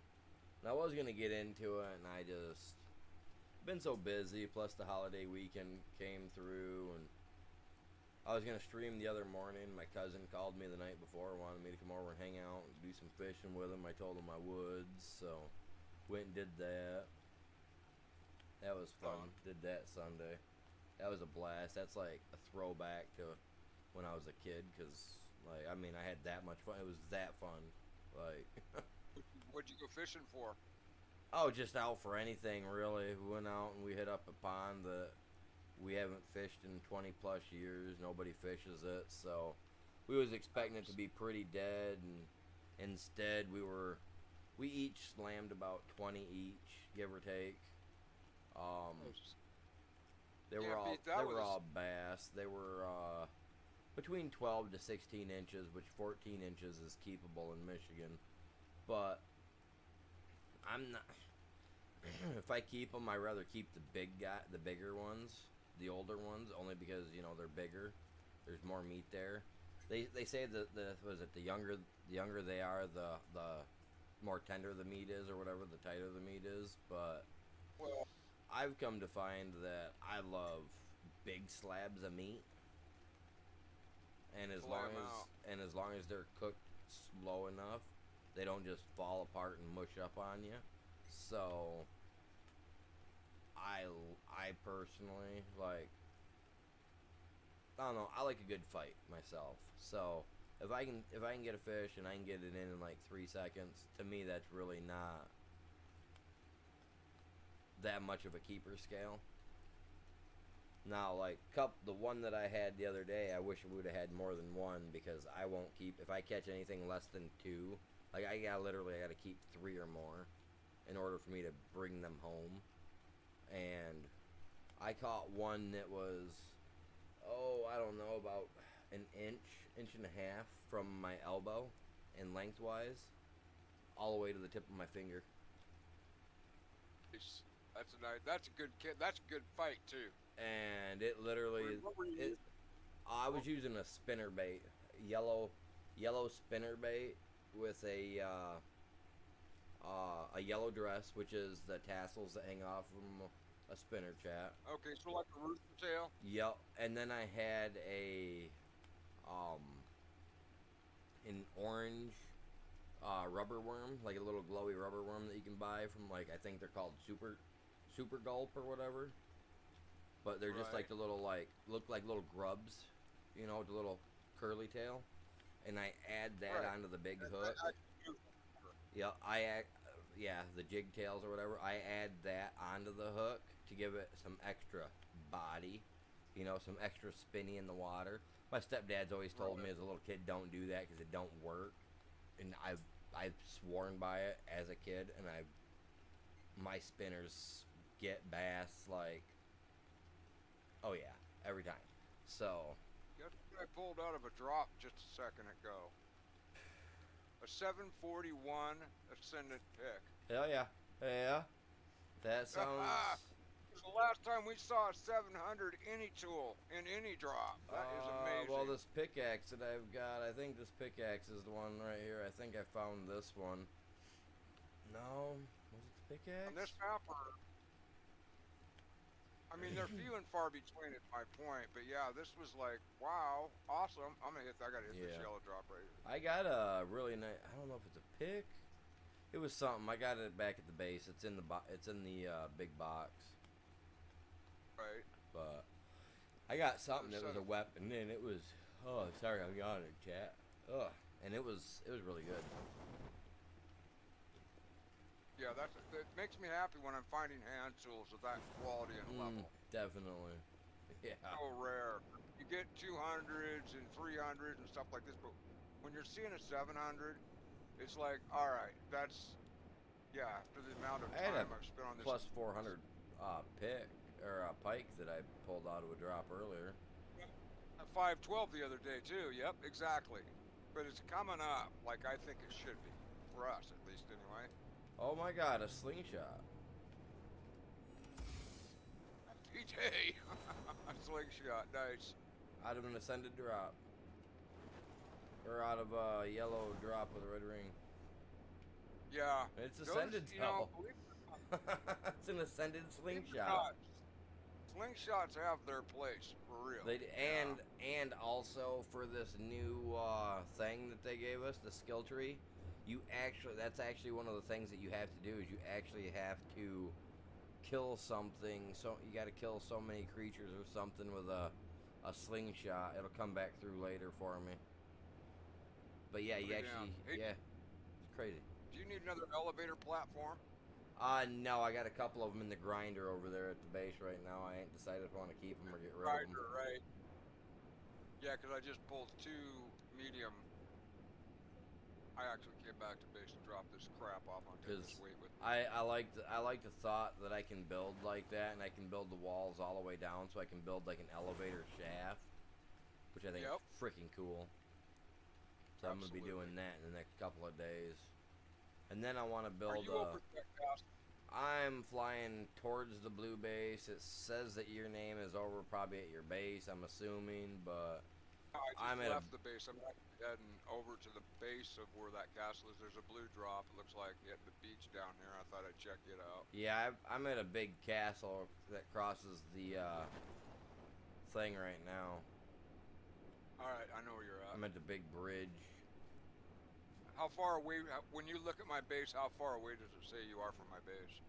And I was gonna get into it, and I just been so busy. Plus the holiday weekend came through, and I was gonna stream the other morning. My cousin called me the night before, wanted me to come over and hang out and do some fishing with him. I told him I would, so went and did that. That was fun. Did that Sunday. That was a blast. That's like a throwback to when I was a kid, because, like, I mean, I had that much fun. It was that fun. Like,
What'd you go fishing for?
oh, just out for anything, really. We went out and we hit up a pond that we haven't fished in 20 plus years. Nobody fishes it, so we was expecting it to be pretty dead, and instead we each slammed about 20 each, give or take. They were all bass. They were between 12 to 16 inches, which 14 inches is keepable in Michigan. But I'm not. If I keep them, I rather keep the bigger ones, the older ones, only because they're bigger. There's more meat there. They say that the younger they are, the more tender the meat is, or whatever, the tighter the meat is. But
Well,
I've come to find that I love big slabs of meat, and as long as they're cooked slow enough, they don't just fall apart and mush up on you. So I personally like, I don't know, I like a good fight myself. So if I can get a fish and I can get it in like 3 seconds, to me that's really not that much of a keeper scale. Now, like the one that I had the other day, I wish I would have had more than one, because I won't keep, if I catch anything less than 2, like I gotta keep 3 or more in order for me to bring them home. And I caught one that was, I don't know, about an inch and a half from my elbow and lengthwise, all the way to the tip of my finger.
that's a good kid. That's a good fight too.
And it literally, I was using a spinner bait, yellow spinner bait with a yellow dress, which is the tassels that hang off from a spinner chat.
Okay, so like a rooster tail.
Yep. And then I had an orange rubber worm, like a little glowy rubber worm that you can buy from, like, I think they're called Super Gulp or whatever. But they're just like the little, like, look like little grubs, the little curly tail. And I add that onto the big hook. The jig tails or whatever. I add that onto the hook to give it some extra body, some extra spinny in the water. My stepdad's always told me as a little kid, don't do that because it don't work. And I've sworn by it as a kid, and my spinners get bass like, oh yeah, every time. So
Guess what I pulled out of a drop just a second ago? A 741 Ascendant pick.
hell yeah, that sounds.
The last time we saw a 700 any tool in any drop. That is amazing.
Well, this pickaxe that I've got, I think this pickaxe is the one right here. I think I found this one. No, was it the pickaxe?
On this map, I mean, they're few and far between at my point, but yeah, this was like, wow, awesome. I gotta hit this yellow drop right here.
I got a really nice, I don't know if it's a pick. It was something. I got it back at the base. It's in the big box.
Right.
But I got something that was a weapon, and it was, sorry, I'm yawning, chat. And it was really good.
Yeah, it makes me happy when I'm finding hand tools of that quality and level.
Definitely. Yeah.
So rare. You get 200s and 300s and stuff like this, but when you're seeing a 700, it's like, all right, that's, after the amount of time I've spent on this.
Plus 400 pick or pike that I pulled out of a drop earlier.
A 512 the other day too. Yep, exactly. But it's coming up like I think it should be, for us at least anyway.
Oh my god, a slingshot.
PJ! Slingshot, nice.
Out of an ascended drop. Or out of a yellow drop with a red ring.
Yeah.
It's
Those,
ascended
you know,
though. It's an ascended slingshot.
Slingshots have their place, for real.
They and also for this new thing that they gave us, the skill tree, that's actually one of the things that you have to do is you actually have to kill something. So you got to kill so many creatures or something with a slingshot. It'll come back through later for me. But yeah, you actually it's crazy.
Do you need another elevator platform?
No, I got a couple of them in the grinder over there at the base right now. I ain't decided if I want to keep them or get rid of them.
Grinder, right. Yeah, because I just pulled 2 medium. I actually came back to base and dropped this crap off on this weight with me.
I like the thought that I can build like that, and I can build the walls all the way down, so I can build like an elevator shaft, which I think is freaking cool. So I'm gonna be doing that in the next couple of days. And then I want to build.
Are you over that castle?
I'm flying towards the blue base. It says that your name is over probably at your base, I'm assuming, but
I just left the base. I'm actually heading over to the base of where that castle is. There's a blue drop. It looks like at the beach down here. I thought I'd check it out.
Yeah, I'm at a big castle that crosses the thing right now.
Alright, I know where you're at.
I'm at the big bridge.
How far away, when you look at my base, how far away does it say you are from my base?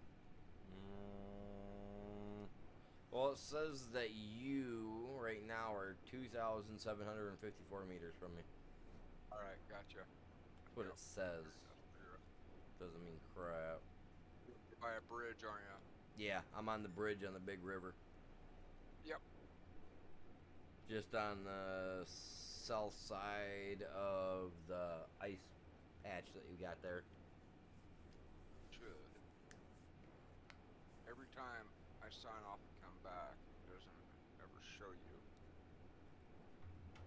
Well, it says that you, right now, are 2,754 meters from me.
Alright, gotcha.
That's what it says. Doesn't mean crap.
You're by a bridge, aren't you?
Yeah, I'm on the bridge on the big river.
Yep.
Just on the south side of the ice patch that you got there.
Should. Every time I sign off and come back, it doesn't ever show you.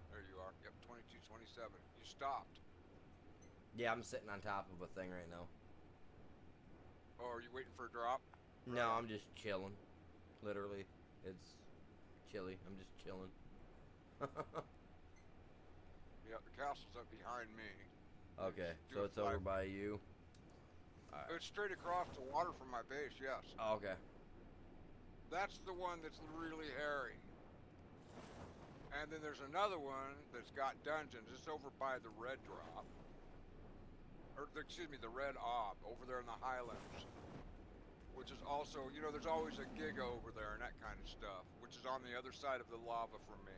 There you are. Yep, 2227. You stopped.
Yeah, I'm sitting on top of a thing right now.
Oh, are you waiting for a drop?
No, I'm just chilling. Literally. It's chilly. I'm just chilling.
Yeah, the castle's up behind me.
Okay, so it's over by you.
Right. It's straight across the water from my base, yes.
Oh, okay.
That's the one that's really hairy. And then there's another one that's got dungeons. It's over by the red drop. Or, excuse me, the red ob, over there in the highlands. Which is also, you know, there's always a giga over there and that kind of stuff. Which is on the other side of the lava from me.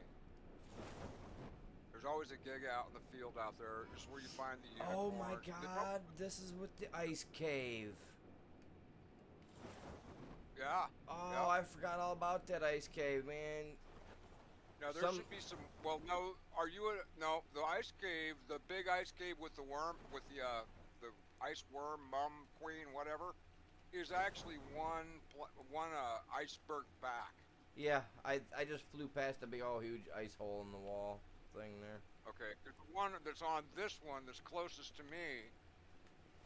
There's always a giga out in the field out there. It's where you find the unicorn.
Oh my god, this is with the ice cave.
Yeah.
Oh, I forgot all about that ice cave, man.
Now there should be some. Well, no. Are you no? The ice cave, the big ice cave with the worm, with the ice worm, mum, queen, whatever, is actually one iceberg back.
Yeah, I just flew past a big old huge ice hole in the wall thing there.
Okay, the one that's on this one that's closest to me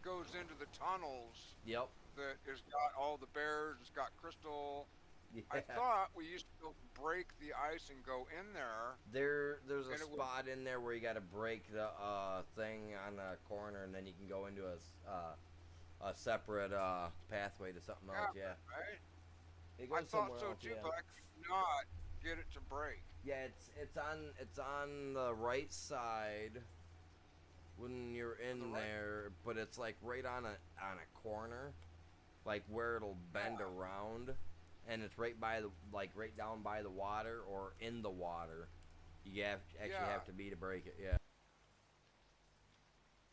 goes into the tunnels.
Yep.
That has got all the bears. It's got crystal.
Yeah.
I thought we used to break the ice and go in there.
There's a spot in there where you got to break the thing on the corner, and then you can go into a separate pathway to something else. Yeah.
Right.
It goes
I thought so
else,
too,
yeah.
but I could not get it to break.
Yeah, it's on the right side when you're in there, but it's like right on a corner, like where it'll bend around. And it's right by the, right down by the water or in the water. You have to be to break it, yeah.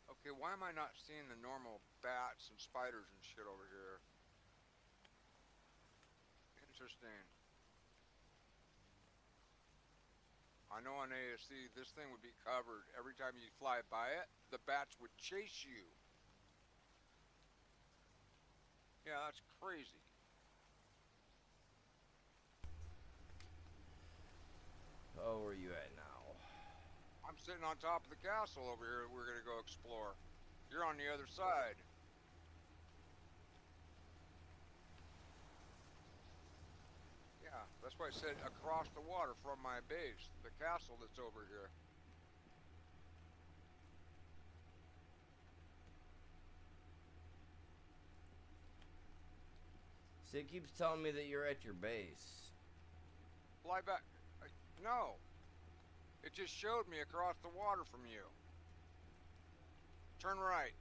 Okay, why am I not seeing the normal bats and spiders and shit over here? Interesting. I know on ASC this thing would be covered. Every time you fly by it, the bats would chase you. Yeah, that's crazy.
Oh, where are you at now?
I'm sitting on top of the castle over here. We're gonna go explore. You're on the other side. why I said across the water from my base, the castle that's over here.
See, it keeps telling me that you're at your base.
Fly back. No. It just showed me across the water from you. Turn right.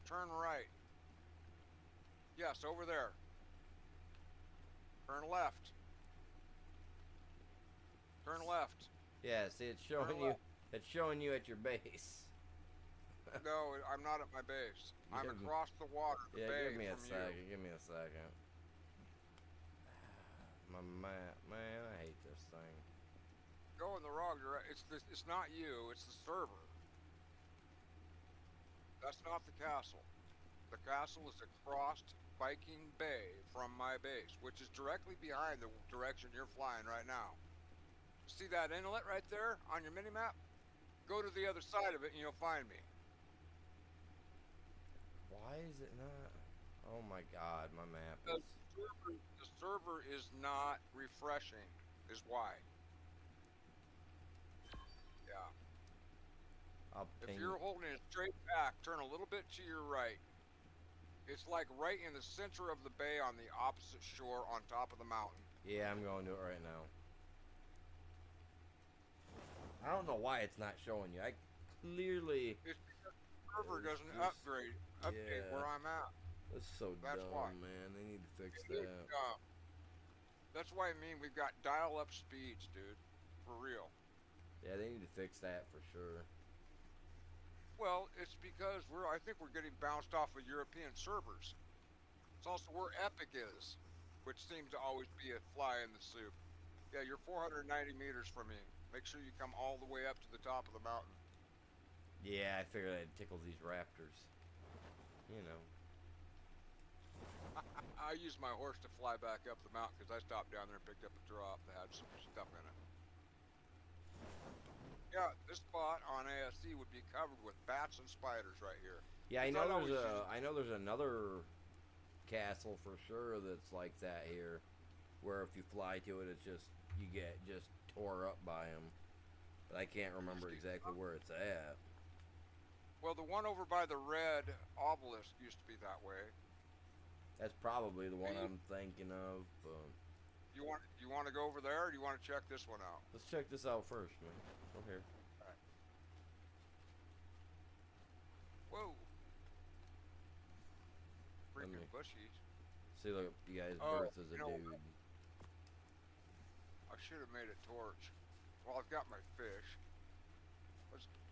Turn right. Yes, over there. Turn left. Turn left.
Yeah, see, it's showing you. It's showing you at your base.
No, I'm not at my base. I'm
Give me-
across the water. The
Yeah,
bay
give me a
from
second.
you.
Give me a second. My map, man, I hate this thing.
Go in the wrong direction. It's not you. It's the server. That's not the castle. The castle is across Viking Bay from my base, which is directly behind the direction you're flying right now. See that inlet right there on your mini-map? Go to the other side of it and you'll find me.
Why is it not? Oh my God, my map
The
is.
server is not refreshing, is why. Yeah.
I'll
If
ping.
you're holding it straight back, turn a little bit to your right. It's like right in the center of the bay on the opposite shore on top of the mountain.
Yeah, I'm going to it right now. I don't know why it's not showing you. I clearly.
It's because the server
It's
doesn't
just-
update
yeah.
where I'm at.
That's so
That's
dumb,
why.
man. They need to fix
It is
that.
dumb. That's why I mean we've got dial-up speeds, dude. For real.
Yeah, they need to fix that for sure.
Well, it's because I think we're getting bounced off of European servers. It's also where Epic is, which seems to always be a fly in the soup. Yeah, you're 490 meters from me. Make sure you come all the way up to the top of the mountain.
Yeah, I figured I'd tickle these raptors. You know.
I used my horse to fly back up the mountain because I stopped down there and picked up a drop that had some stuff in it. Yeah, this spot on ASC would be covered with bats and spiders right here.
Yeah, I
Because
know
I'd
there's
always
I know there's another castle for sure that's like that here, where if you fly to it, it's just you get just tore up by them. But I can't remember exactly where it's at.
Well, the one over by the red obelisk used to be that way.
That's probably the one I'm thinking of.
You want to go over there, or do you want to check this one out?
Let's check this out first, man. Go here.
Alright. Whoa. Freaking
me-
bushies.
See, look, you guys'
Oh,
birth as a
you know,
dude.
I should have made a torch. Well, I've got my fish.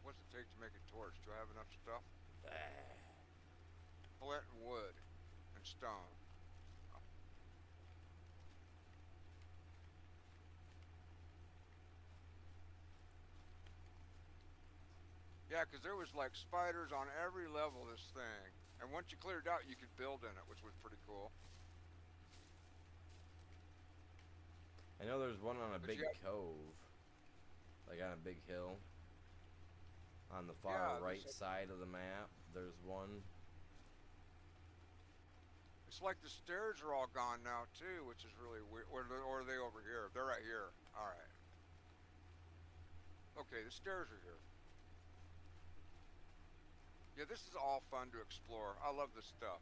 What's it take to make a torch? Do I have enough stuff? Flint and wood and stone. Yeah, because there was like spiders on every level of this thing. And once you cleared out, you could build in it, which was pretty cool.
I know there's one on a
But
big
you have-
cove, like on a big hill. On the
Yeah,
far
there's
right
a-
side of the map, there's one.
It's like the stairs are all gone now too, which is really weird. Or are they over here? They're right here. All right. Okay, the stairs are here. Yeah, this is all fun to explore. I love this stuff.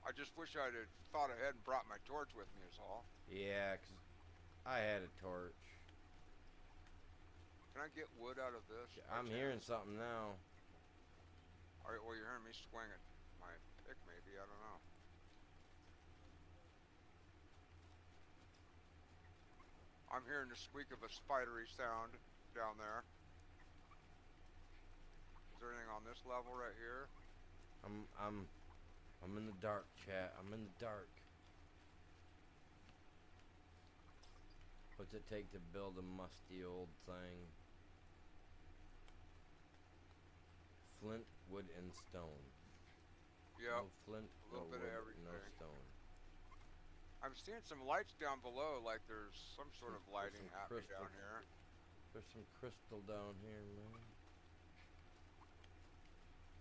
I just wish I'd have thought ahead and brought my torch with me is all.
Yeah, 'cause I had a torch.
Can I get wood out of this?
I'm hearing something now.
All right, well, you're hearing me swinging my pick, maybe. I don't know. I'm hearing the squeak of a spidery sound down there. Is there anything on this level right here?
I'm in the dark, chat. I'm in the dark. What's it take to build a musty old thing? Flint, wood, and stone.
Yeah,
No flint,
a little
no
bit of
wood, no
everything.
stone.
I'm seeing some lights down below, like there's some sort of lighting
some
happening
crystal.
down here.
There's some crystal down here, man.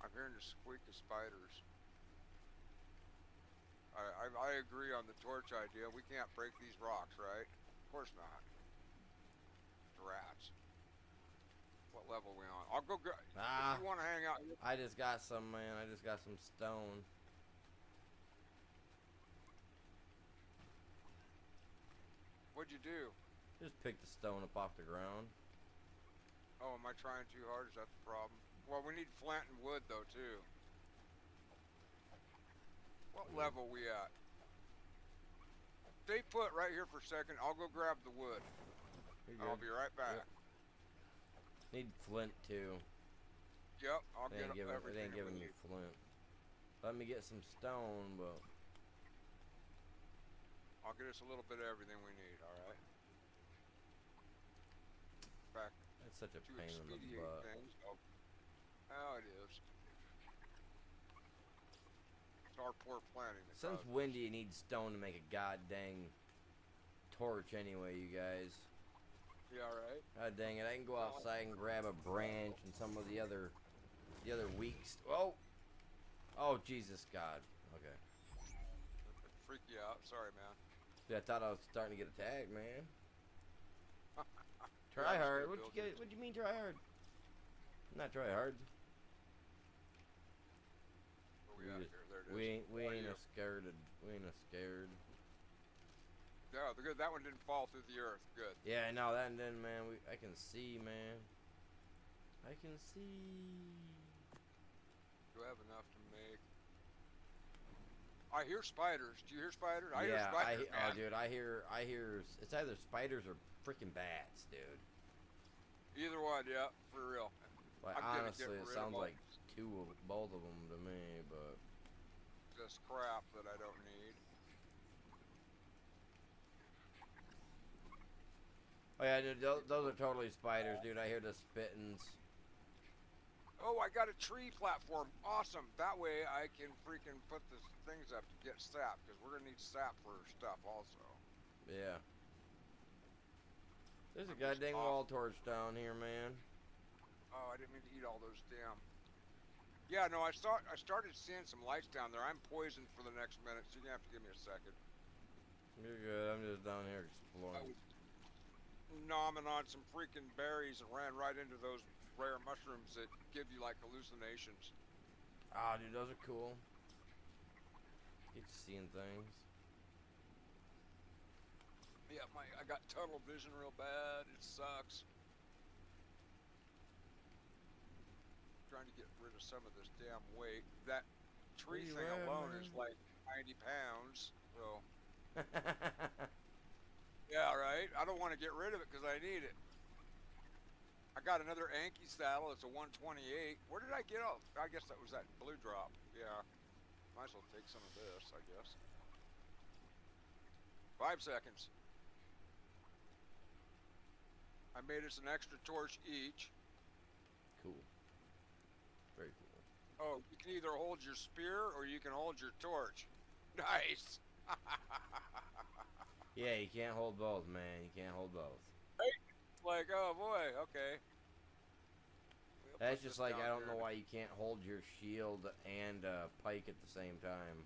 I'm hearing the squeak of spiders. I agree on the torch idea. We can't break these rocks, right? Of course not. Rats. What level are we on? I'll go. If you want to hang out.
I just got some, man. I just got some stone.
What'd you do?
Just picked the stone up off the ground.
Oh, am I trying too hard? Is that the problem? Well, we need flint and wood though too. What level we at? Stay put right here for a second. I'll go grab the wood. I'll be right back.
Yep. Need flint too.
Yep, I'll get
It
everything.
ain't giving me flint. Let me get some stone, but
I'll get us a little bit of everything we need. All right. Back
that's such a
to
pain in the
expedient
butt.
things. Oh, it is. It's our poor planning.
Since when do you need stone to make a god dang torch anyway, you guys?
Yeah, right.
God dang it! I can go outside and grab a branch and some of the other weak. Oh Jesus God. Okay.
Freak you out. Sorry, man.
Yeah, I thought I was starting to get attacked, man. Try hard. What you mean try hard? Not try hard.
Where we at here? There it is.
We
Right
ain't
here.
a scared. We ain't a scared.
Yeah, good. That one didn't fall through the earth. Good.
Yeah, no, that and then, man. I can see, man. I can see.
Do I have enough to make? I hear spiders. Do you hear spiders? I hear spiders, man.
Oh, dude, I hear. It's either spiders or freaking bats, dude.
Either one, yeah, for real.
Like
I'm gonna
honestly,
get
it
rid
sounds
of
like both of them to me, but
just crap that I don't need.
oh yeah, dude, those are totally spiders, dude. I hear the spittings.
Oh, I got a tree platform. Awesome. That way I can freaking put the things up to get sap, because we're gonna need sap for stuff also.
Yeah. There's a goddamn wall torch down here, man.
Oh, I didn't mean to eat all those damn. Yeah, no, I started seeing some lights down there. I'm poisoned for the next minute, so you're gonna have to give me a second.
You're good. I'm just down here
I
exploring.
was nomming on some freaking berries and ran right into those rare mushrooms that give you like hallucinations.
Ah, dude, those are cool. Get you seeing things.
Yeah, I got tunnel vision real bad. It sucks. Trying to get rid of some of this damn weight. That tree
Where you
thing
at,
alone
man?
is like 90 pounds. So yeah, right. I don't want to get rid of it because I need it. I got another Anki saddle. It's a 128. Where did I get off? I guess that was that blue drop. Yeah. Might as well take some of this, I guess. 5 seconds. I made us an extra torch each.
Cool. Very cool.
Oh, you can either hold your spear or you can hold your torch. Nice.
Yeah, you can't hold both, man. You can't hold both.
Like, oh boy, okay. We'll
That's
put
just
this
like,
down
I don't
here.
know why you can't hold your shield and pike at the same time.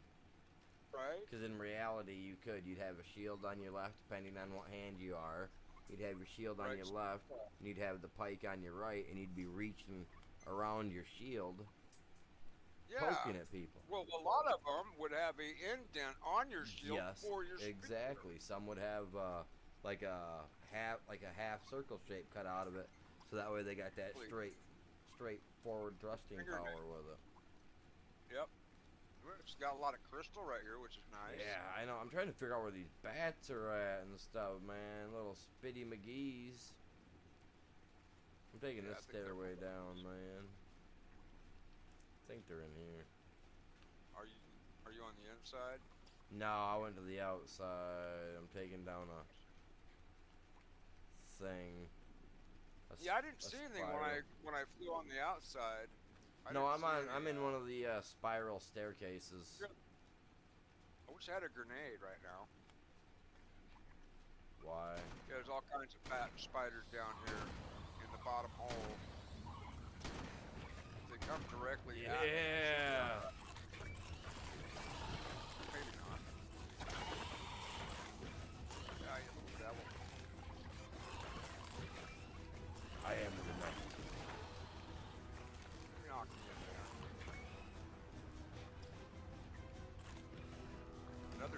Right?
Because in reality, you could. You'd have a shield on your left, depending on what hand you are. You'd have your shield on
Right.
your left, and you'd have the pike on your right, and you'd be reaching around your shield,
Yeah.
poking at people.
Well, a lot of them would have a indent on your shield
Yes,
for your spear.
exactly. Some would have like a half circle shape cut out of it, so that way they got that
Please.
straight forward thrusting
Finger
power with it.
Yep. It's got a lot of crystal right here, which is nice.
Yeah, I know. I'm trying to figure out where these bats are at and stuff, man. Little spitty McGee's. I'm taking
Yeah,
this
I think they're
stairway
both
down,
nice.
man. I think they're in here.
Are you on the inside?
No, I went to the outside. I'm taking down a thing.
Yeah, I didn't
a
see anything
spiral.
when I flew on the outside.
No, I'm in one of the spiral staircases.
I wish I had a grenade right now.
Why?
Yeah, there's all kinds of fat spiders down here in the bottom hole. They come directly at me.
Yeah.
Maybe not.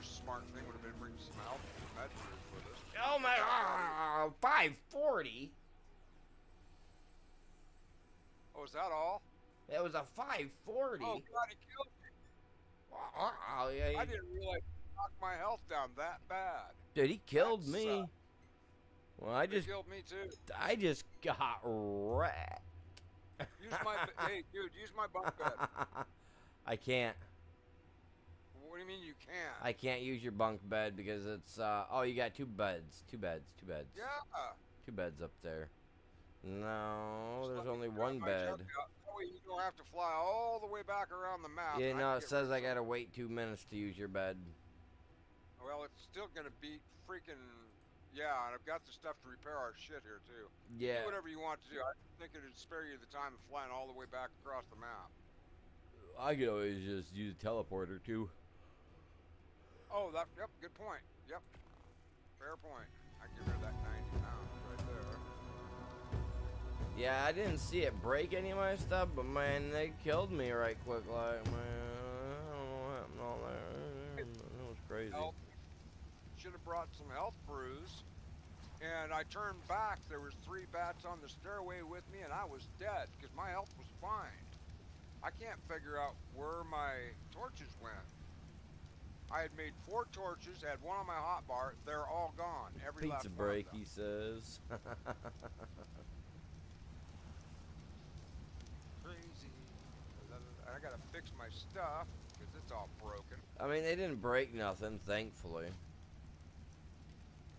other smart thing would have been bring some help med crews with us.
Oh my, 540?
Oh, is that all?
That was a 540?
Oh, God, he killed me.
Yeah,
I didn't realize he knocked my health down that bad.
dude, he killed
That
me.
sucked.
Well, I
He killed me too.
just got wrecked.
Use my, hey, dude, use my bunk bed.
I can't.
What do you mean you can't?
I can't use your bunk bed because it's, oh, you got two beds.
Yeah.
2 beds up there. No,
Just
there's
let me
only
grab
one
my
bed.
junk out. That way you don't have to fly all the way back around the map.
Yeah,
and
no,
can
it
get
says
rid
I
of
gotta wait 2 minutes to use your bed.
Well, it's still gonna beat freaking, yeah, and I've got the stuff to repair our shit here too.
Yeah.
Do whatever you want to do. I think it'd spare you the time of flying all the way back across the map.
I could always just use a teleporter too.
Oh, yep, good point. Yep, fair point. I get rid of that 90 pounds right there.
Yeah, I didn't see it break any of my stuff, but man, they killed me right quick. Like, man, I don't know what happened all there. It was crazy.
Should have brought some health brews. And I turned back. There was 3 bats on the stairway with me, and I was dead because my health was fine. I can't figure out where my torches went. I had made 4 torches, had 1 on my hotbar. They're all gone. Every last
Pizza
one of
break,
them.
he says.
Crazy. I gotta fix my stuff because it's all broken.
I mean, they didn't break nothing, thankfully.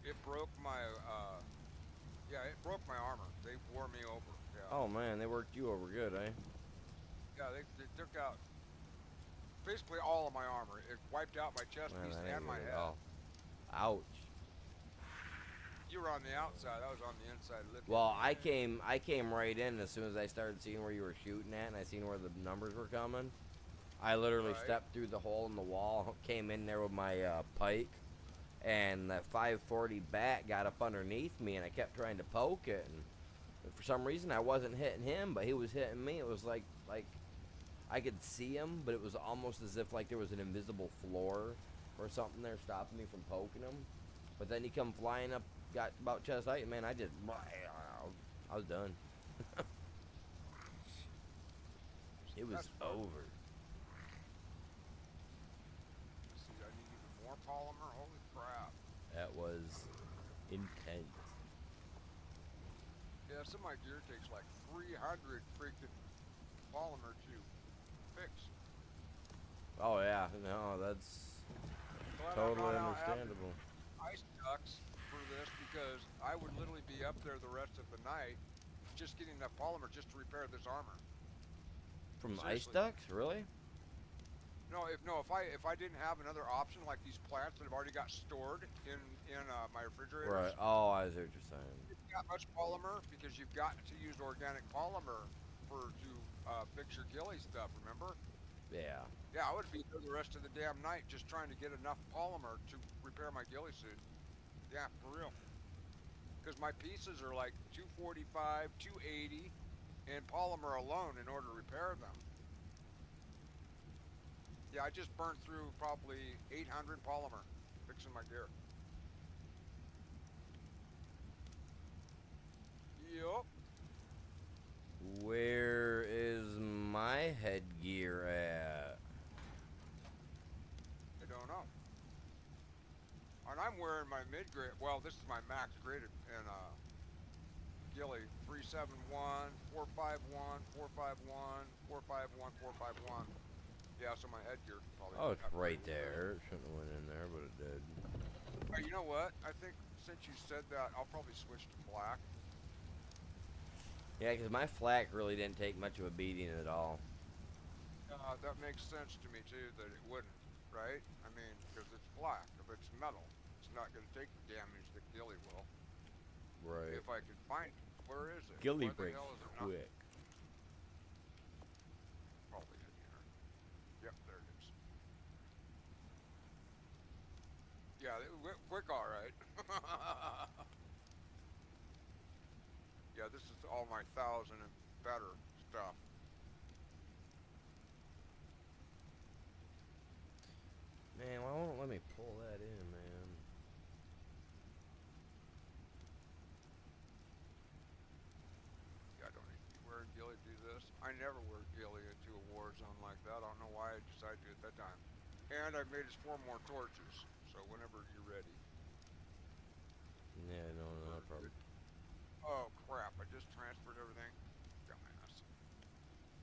It broke my, yeah, it broke my armor. They wore me over. Yeah.
Oh man, they worked you over good, eh?
Yeah, they took out basically all of my armor. It wiped out my chest
Man,
piece
that ain't
and my
good at
head.
all. Ouch.
You were on the outside. I was on the inside looking.
Well, I came right in as soon as I started seeing where you were shooting at, and I seen where the numbers were coming. I literally
Right.
stepped through the hole in the wall, came in there with my pike, and the 540 bat got up underneath me, and I kept trying to poke it, and for some reason I wasn't hitting him, but he was hitting me. It was like I could see him, but it was almost as if like there was an invisible floor or something there stopping me from poking him. But then he come flying up, got about chest height, and man, I was done. It was
That's fun.
over.
Let's see, I need even more polymer. Holy crap!
That was intense.
Yeah, some of my gear takes like 300 freaking polymer to fix.
Oh yeah, no, that's
Glad I'm
totally
not out having
understandable.
ice ducks for this because I would literally be up there the rest of the night just getting enough polymer just to repair this armor.
From ice
Seriously.
ducks, really?
No, if I didn't have another option like these plants that have already got stored in my refrigerators.
Right. Oh, I see what you're saying.
You've got much polymer because you've got to use organic polymer to fix your ghillie stuff. Remember?
Yeah.
Yeah, I would be there the rest of the damn night just trying to get enough polymer to repair my ghillie suit. Yeah, for real. Because my pieces are like 245, 280, and polymer alone in order to repair them. Yeah, I just burned through probably 800 polymer fixing my gear. Yup.
Where is my headgear at?
I don't know. And I'm wearing my mid-grade. Well, this is my max graded in ghillie 371, 451, 451, 451, 451. Yeah, so my headgear probably.
Oh, it's right
upgraded.
there. It shouldn't have went in there, but it did.
You know what? I think since you said that, I'll probably switch to flak.
Yeah, because my flak really didn't take much of a beating at all.
That makes sense to me too, that it wouldn't, right? I mean, because it's flak. If it's metal, it's not going to take the damage that ghillie will.
Right.
If I could find it. Where is it?
Ghillie
Where the
breaks
hell is it not?
quick.
Probably in here. Yep, there it is. Yeah, it went quick, all right. Yeah, this is all my 1,000 and better stuff.
Man, why won't it let me me pull that in, man.
Yeah, I don't need to be wearing ghillie to do this. I never wear ghillie into a war zone like that. I don't know why I decided to at that time. And I've made us 4 more torches, so whenever you're ready.
Yeah, no, no problem.
Oh crap, I just transferred everything. Dumbass.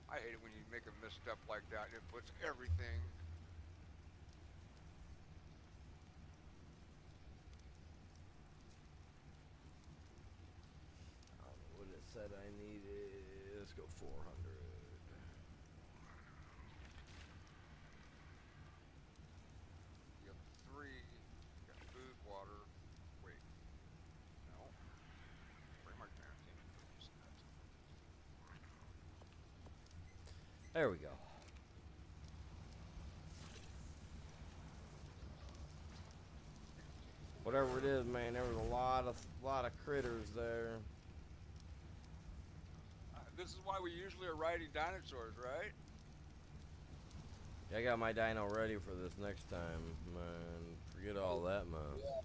I hate it when you make a misstep like that and it puts everything.
I don't know what it said I needed. Let's go 400.
You have 3, you got food, water. Wait, no. Pretty much guaranteed.
There we go. Whatever it is, man, there was a lot of critters there.
This is why we usually are riding dinosaurs, right?
Yeah, I got my dino ready for this next time, man. Forget all that, man.
Yeah.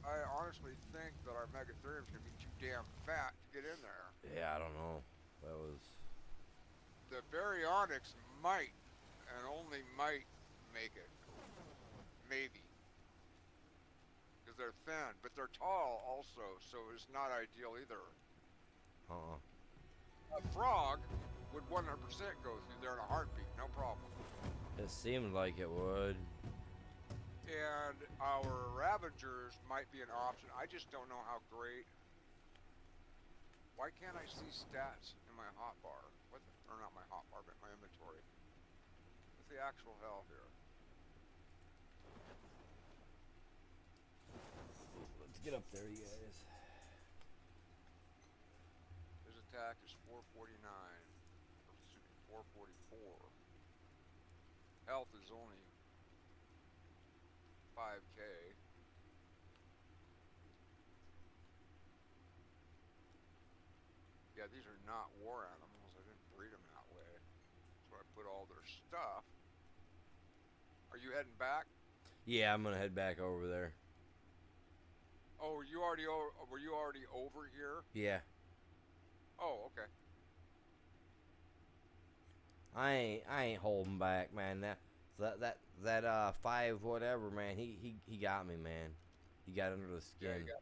I honestly think that our Megatherium's gonna be too damn fat to get in there.
Yeah, I don't know. That was...
The Baryonyx might, and only might, make it. Maybe. Because they're thin, but they're tall also, so it's not ideal either. A frog would 100% go through there in a heartbeat, no problem.
It seemed like it would.
And our Ravagers might be an option. I just don't know how great. Why can't I see stats in my hotbar? What the, or not my hotbar, but my inventory. What's the actual hell here?
Let's get up there, you guys.
His attack is 449. Or excuse me, 444. Health is only 5k. Yeah, these are not war animals. I didn't breed them that way. So I put all their stuff. Are you heading back?
Yeah, I'm gonna head back over there.
Oh, were you already over here?
Yeah.
Oh, okay.
I ain't holding back, man. That 5 whatever, man. He got me, man. He got under the skin.
Yeah,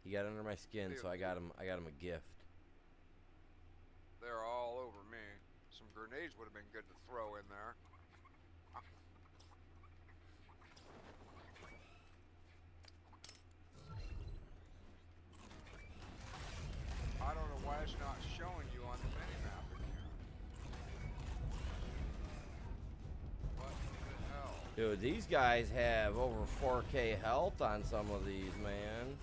he got under my skin, so I got him a gift.
They're all over me. Some grenades would have been good to throw in there. I don't know why it's not showing you on the minimap in here. What the hell?
Dude, these guys have over 4K health on some of these, man.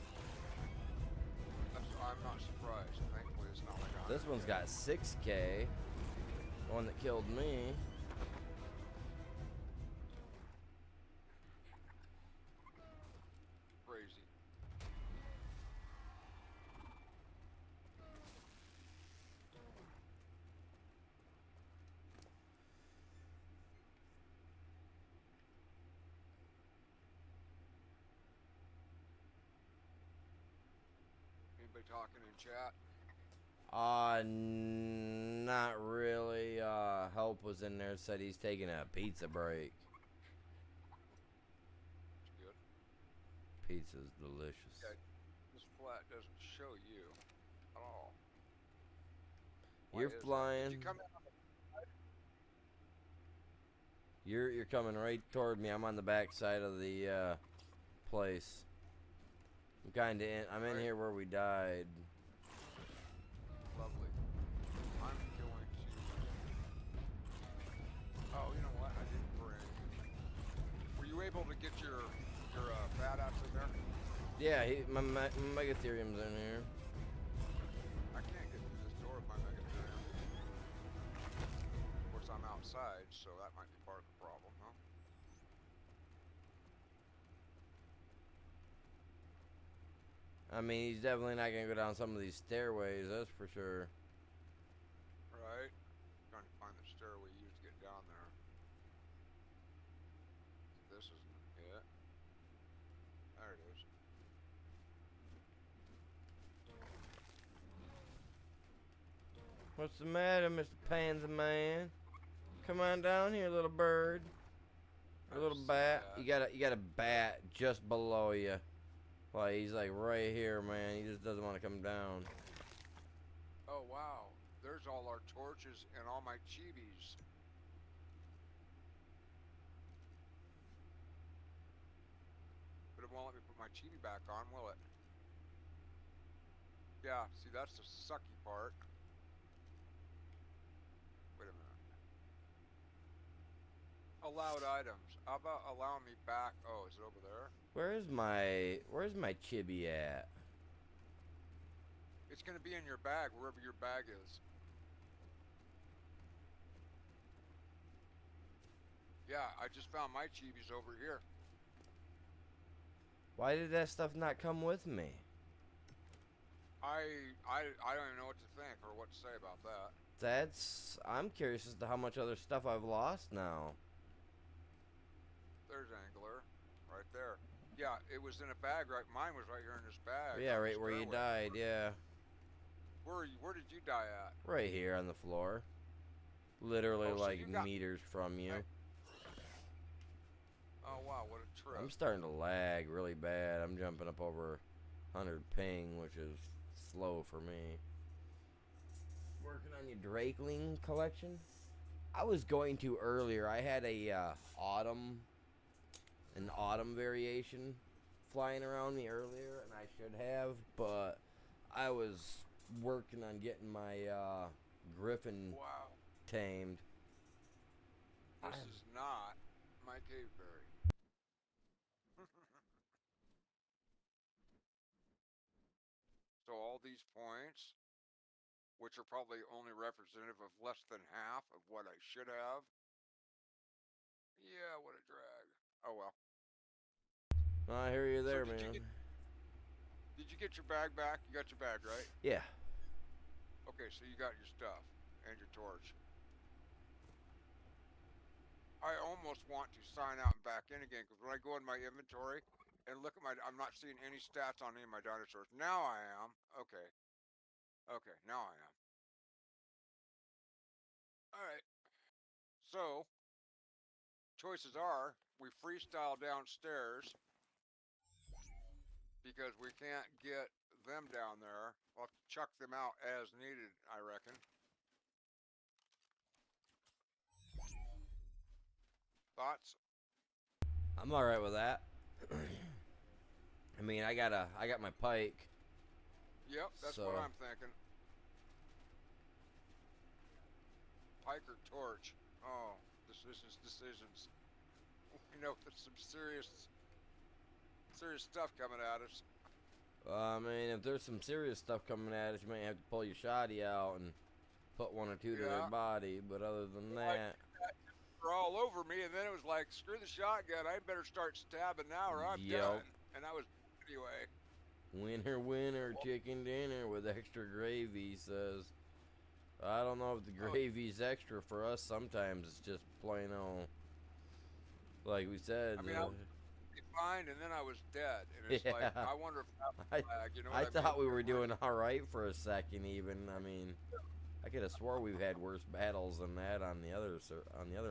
I'm not surprised. Thankfully, it's not like
This one's got 6K. The one that killed me.
crazy. Anybody talking in chat?
Not really. Help was in there, said he's taking a pizza break.
It's good.
Pizza's delicious.
Okay. This flat doesn't show you at all.
You're
Why is that?
flying.
Did you come in on the
You're coming right toward me. I'm on the back side of the place. I'm kinda in. I'm in here where we died.
Lovely. I'm going to. Oh, you know what? I didn't bring. Were you able to get your badass in there?
Yeah, my Megatherium's in here.
I can't get through this door with my Megatherium. Of course, I'm outside, so that might be part of the problem, huh?
I mean, he's definitely not gonna go down some of these stairways, that's for sure.
Right? Trying to find the stairway you used to get down there.
What's the matter, Mr. Panza Man? Come on down here, little bird. A little bat. You got a bat just below you. Like he's like right here, man. He just doesn't want to come down.
Oh wow. There's all our torches and all my chibis. But it won't let me put my chibi back on, will it? Yeah, see that's the sucky part. Wait a minute. Allowed items. How about allowing me back? Oh, is it over there?
Where's my chibi at?
It's gonna be in your bag, wherever your bag is. Yeah, I just found my chibis over here.
Why did that stuff not come with me?
I don't even know what to think or what to say about that.
I'm curious as to how much other stuff I've lost now.
There's Angler, right there. Yeah, it was in a bag, right? Mine was right here in this bag.
Yeah, right where you died, yeah.
Where did you die at?
Right here on the floor. Literally
Oh, so
like
you got-
meters from you.
Oh wow, what a trip.
I'm starting to lag really bad. I'm jumping up over 100 ping, which is slow for me. Working on your Drakeling collection? I was going to earlier. I had a an autumn variation flying around me earlier, and I should have, but I was working on getting my Griffin
Wow,
tamed.
this is not my caveberry. So all these points, which are probably only representative of less than half of what I should have. Yeah, what a drag. Oh well.
I hear you there,
So
man.
Did you get your bag back? You got your bag, right?
Yeah.
Okay, so you got your stuff and your torch. I almost want to sign out and back in again, because when I go in my inventory and look at I'm not seeing any stats on any of my dinosaurs. Now I am. Okay. Okay, now I am. Alright. So, choices are, we freestyle downstairs, because we can't get them down there. We'll have to chuck them out as needed, I reckon. Thoughts?
I'm all right with that. I mean, I got my pike.
Yep, that's what I'm thinking. Pike or torch? Oh, decisions. You know, there's some serious stuff coming at us.
I mean, if there's some serious stuff coming at us, you might have to pull your shotty out and put one or two to their body. But other than that,
They're all over me, and then it was like, screw the shotgun. I better start stabbing now, or I'm done. And I was anyway.
Winner, winner, chicken dinner with extra gravy, says. I don't know if the gravy's extra for us. Sometimes it's just plain old. Like we said.
I mean, I was fine, and then I was dead. And it's like, I wonder if that was flag, you know what I
thought
mean?
we were doing all right for a second, even. I mean, I could have swore we've had worse battles than that on the other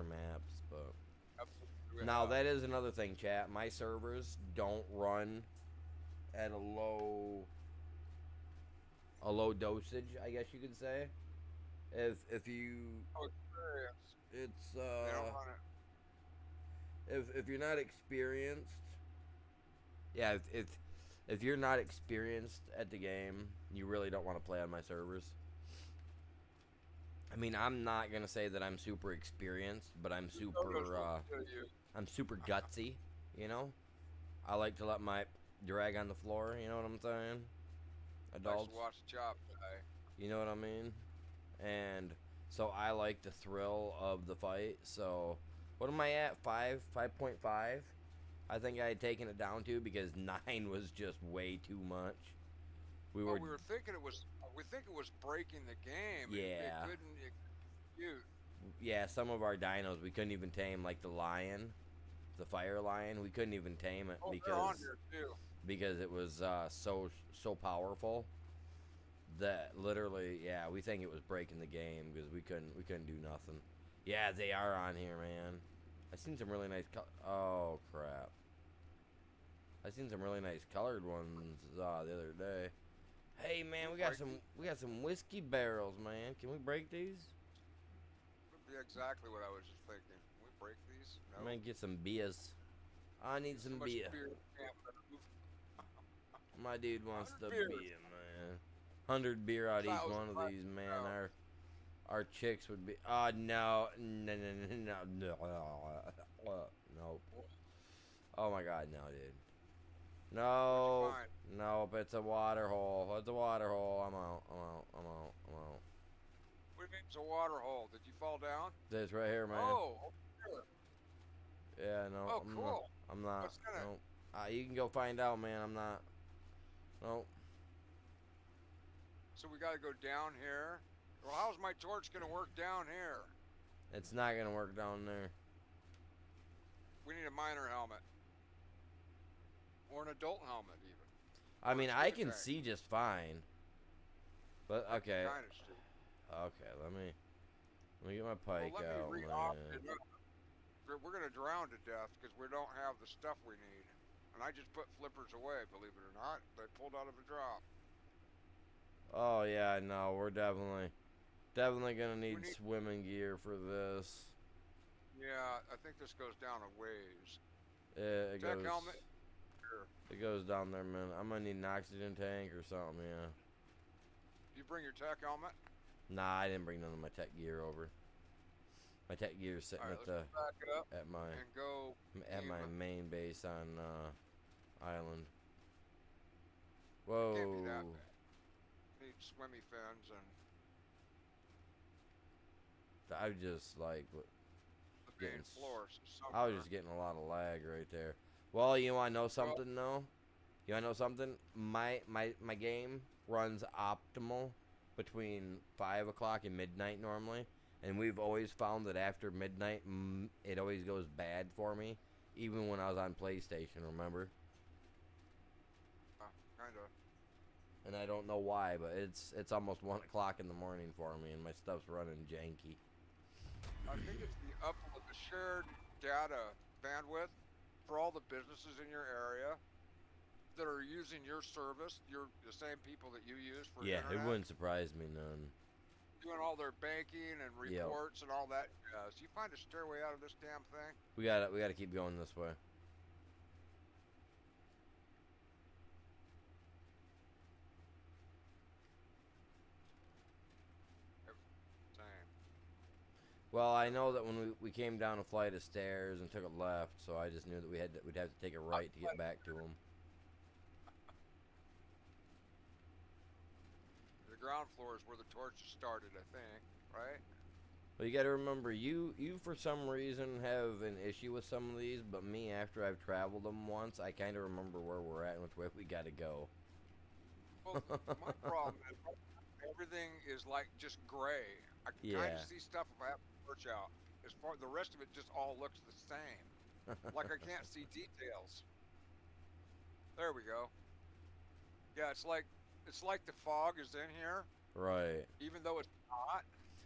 maps, but.
Absolutely.
Now that is another thing, chat. My servers don't run at a low dosage, I guess you could say. If you, it's
They don't run it.
if you're not experienced, yeah, if you're not experienced at the game, you really don't want to play on my servers. I mean, I'm not gonna say that I'm super experienced, but I'm super gutsy, you know? I like to let my drag on the floor, you know what I'm saying? Adults.
Nice to watch the chop guy.
You know what I mean? And so I like the thrill of the fight. So what am I at? 5.5? I think I had taken it down to because 9 was just way too much. We were
thinking it was breaking the game.
Yeah.
It couldn't execute.
Yeah, some of our dinos we couldn't even tame, like the lion, the fire lion. We couldn't even tame it
They're on here too.
because it was so powerful. That literally, yeah, we think it was breaking the game because we couldn't do nothing. Yeah, they are on here, man. I seen some really nice oh crap. I seen some really nice colored ones the other day. Hey man, we got some whiskey barrels, man. Can we break these?
Would be exactly what I was just thinking. Can we break these? No.
I'm gonna get some beers. I need some
much
beer.
can't move.
My dude wants the
100
beer,
beers.
man. 100 beer out each one of these, man. Our chicks would be. Oh no, no, no, no, no, no, nope. Oh my God, no, dude. No, nope. It's a water hole. It's a water hole. I'm out. I'm out. I'm out. I'm out.
What do you mean it's a water hole? Did you fall down?
This right here, man.
Oh, here.
Yeah, no.
Oh, cool.
I'm not.
What's in it?
Nope. You can go find out, man. I'm not. Nope.
So we got to go down here. Well, how's my torch gonna work down here?
It's not gonna work down there.
We need a miner helmet. Or an adult helmet, even.
I mean, I can see just fine. But, okay.
Kind of stupid.
Okay, let me get my pike
Well,
out,
let me
man.
We're gonna drown to death because we don't have the stuff we need. And I just put flippers away, believe it or not. They pulled out of a drop.
Oh, yeah, no, we're definitely gonna need swimming gear for this.
Yeah, I think this goes down a ways.
It
Tech
goes,
helmet. Sure.
It goes down there, man. I'm gonna need an oxygen tank or something, yeah.
You bring your tech helmet?
Nah, I didn't bring none of my tech gear over. My tech gear is sitting
All right,
at the
let's back it up
at my
and go
my main base on island. Whoa.
Can't be that bad. Need swimmy fins and
I was just like
the main floors.
I was just getting a lot of lag right there. Well, you want to know something though? You want to know something? My game runs optimal between 5 o'clock and midnight normally, and we've always found that after midnight, it always goes bad for me, even when I was on PlayStation. Remember?
Kind of.
And I don't know why, but it's almost 1 o'clock in the morning for me, and my stuff's running janky.
I think it's the shared data bandwidth for all the businesses in your area that are using your service. You're the same people that you use for
Yeah,
internet,
it wouldn't surprise me none.
doing all their banking and reports and all that. So you find a stairway out of this damn thing?
We gotta keep going this way.
Same.
Well, I know that when we came down a flight of stairs and took a left, so I just knew that we'd have to take a right to get back to them.
The ground floor is where the torches started, I think, right?
Well, you got to remember, you for some reason have an issue with some of these, but me, after I've traveled them once, I kind of remember where we're at and which way we got to go.
Well, my problem is everything is like just gray. I can kind of see stuff if I have the torch out. As far the rest of it just all looks the same. Like I can't see details. There we go. Yeah, it's like the fog is in here.
Right.
Even though it's not.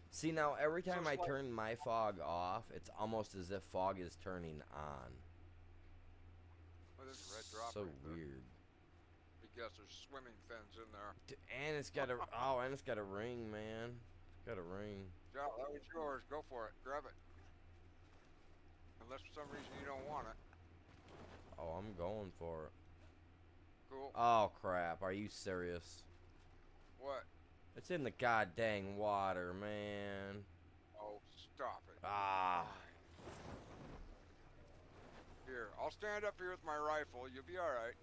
See, now every time
So
I
it's like,
turn my fog off, it's almost as if fog is turning on.
oh, there's a red drop.
So
right there.
weird.
I guess there's swimming fins in there.
And it's got a and it's got a ring, man. It's got a ring.
Yeah, that was yours. Go for it. Grab it. Unless for some reason you don't want it.
Oh, I'm going for it.
Cool.
Oh crap! Are you serious?
What?
It's in the goddamn water, man.
Oh, stop it.
Ah.
Here, I'll stand up here with my rifle. You'll be all right.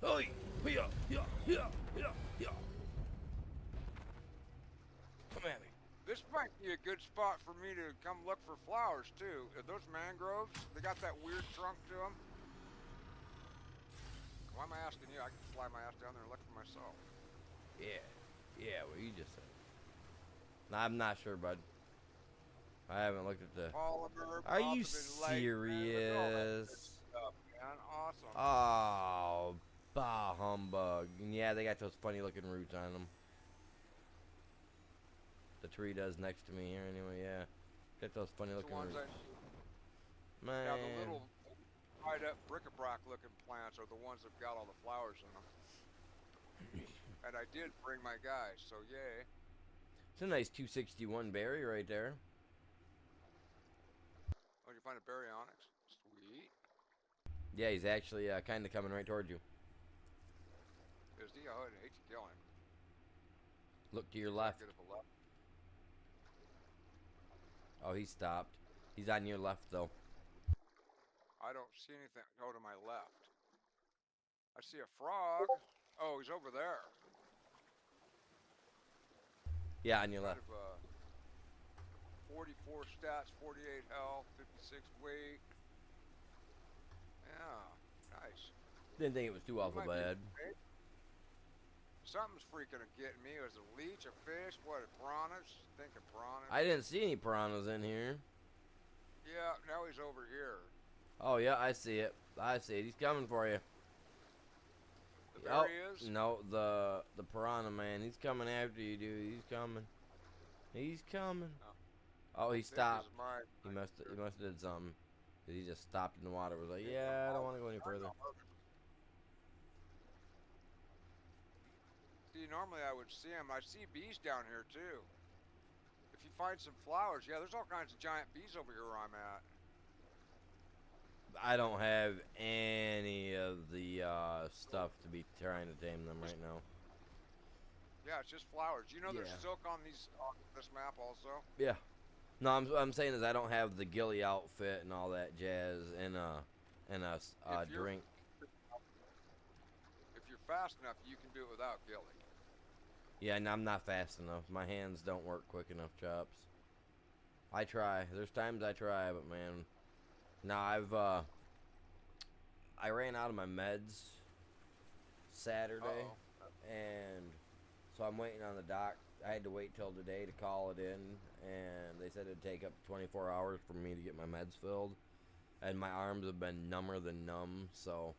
Oi! Yeah. Come at me.
This might be a good spot for me to come look for flowers too. Are those mangroves? They got that weird trunk to them. Why am I asking you? I can fly my ass down there and look for myself.
Yeah, what you just said. Nah, I'm not sure, bud. I haven't looked at the...
Polymer,
Are you
positive light,
serious?
stuff, man. Awesome.
Oh, bah humbug. And yeah, they got those funny looking roots on them. The tree does next to me here anyway, yeah. Got those funny looking roots. Man.
Now the little tied up bric-a-brac looking plants are the ones that got all the flowers in them. And I did bring my guys, so yay.
It's a nice 261 berry right there.
Oh, you find a baryonyx? Sweet.
Yeah, he's actually kind of coming right towards you.
Is he? Oh, I'd hate to kill him.
Look to your left.
Good of a left.
Oh, he stopped. He's on your left, though.
I don't see anything. Go to my left. I see a frog. Oh, he's over there.
Yeah, on your left.
44 stats, 48 health, 56 weight. Yeah, nice.
Didn't think it was too awful bad.
Something's freaking getting me. Was it a leech, a fish, what, piranhas? Thinking piranhas.
I didn't see any piranhas in here.
Yeah, now he's over here.
Oh, yeah, I see it. I see it. He's coming for you.
There he is?
No, the piranha man. He's coming after you, dude. He's coming. He's coming. Oh, he stopped. He must have did something. He just stopped in the water. Was like, yeah, I don't want to go any further.
See, normally I would see him. I see bees down here too. If you find some flowers, yeah, there's all kinds of giant bees over here where I'm at.
I don't have any of the stuff to be trying to tame them right now.
Yeah, it's just flowers. You know, there's silk on this map also.
Yeah. No, I'm saying is I don't have the ghillie outfit and all that jazz and a drink.
If you're fast enough, you can do it without ghillie.
Yeah, and I'm not fast enough. My hands don't work quick enough, chops. I try. There's times I try, but man. Now I ran out of my meds Saturday, and so I'm waiting on the doc. I had to wait till today to call it in, and they said it'd take up to 24 hours for me to get my meds filled, and my arms have been number than numb. So,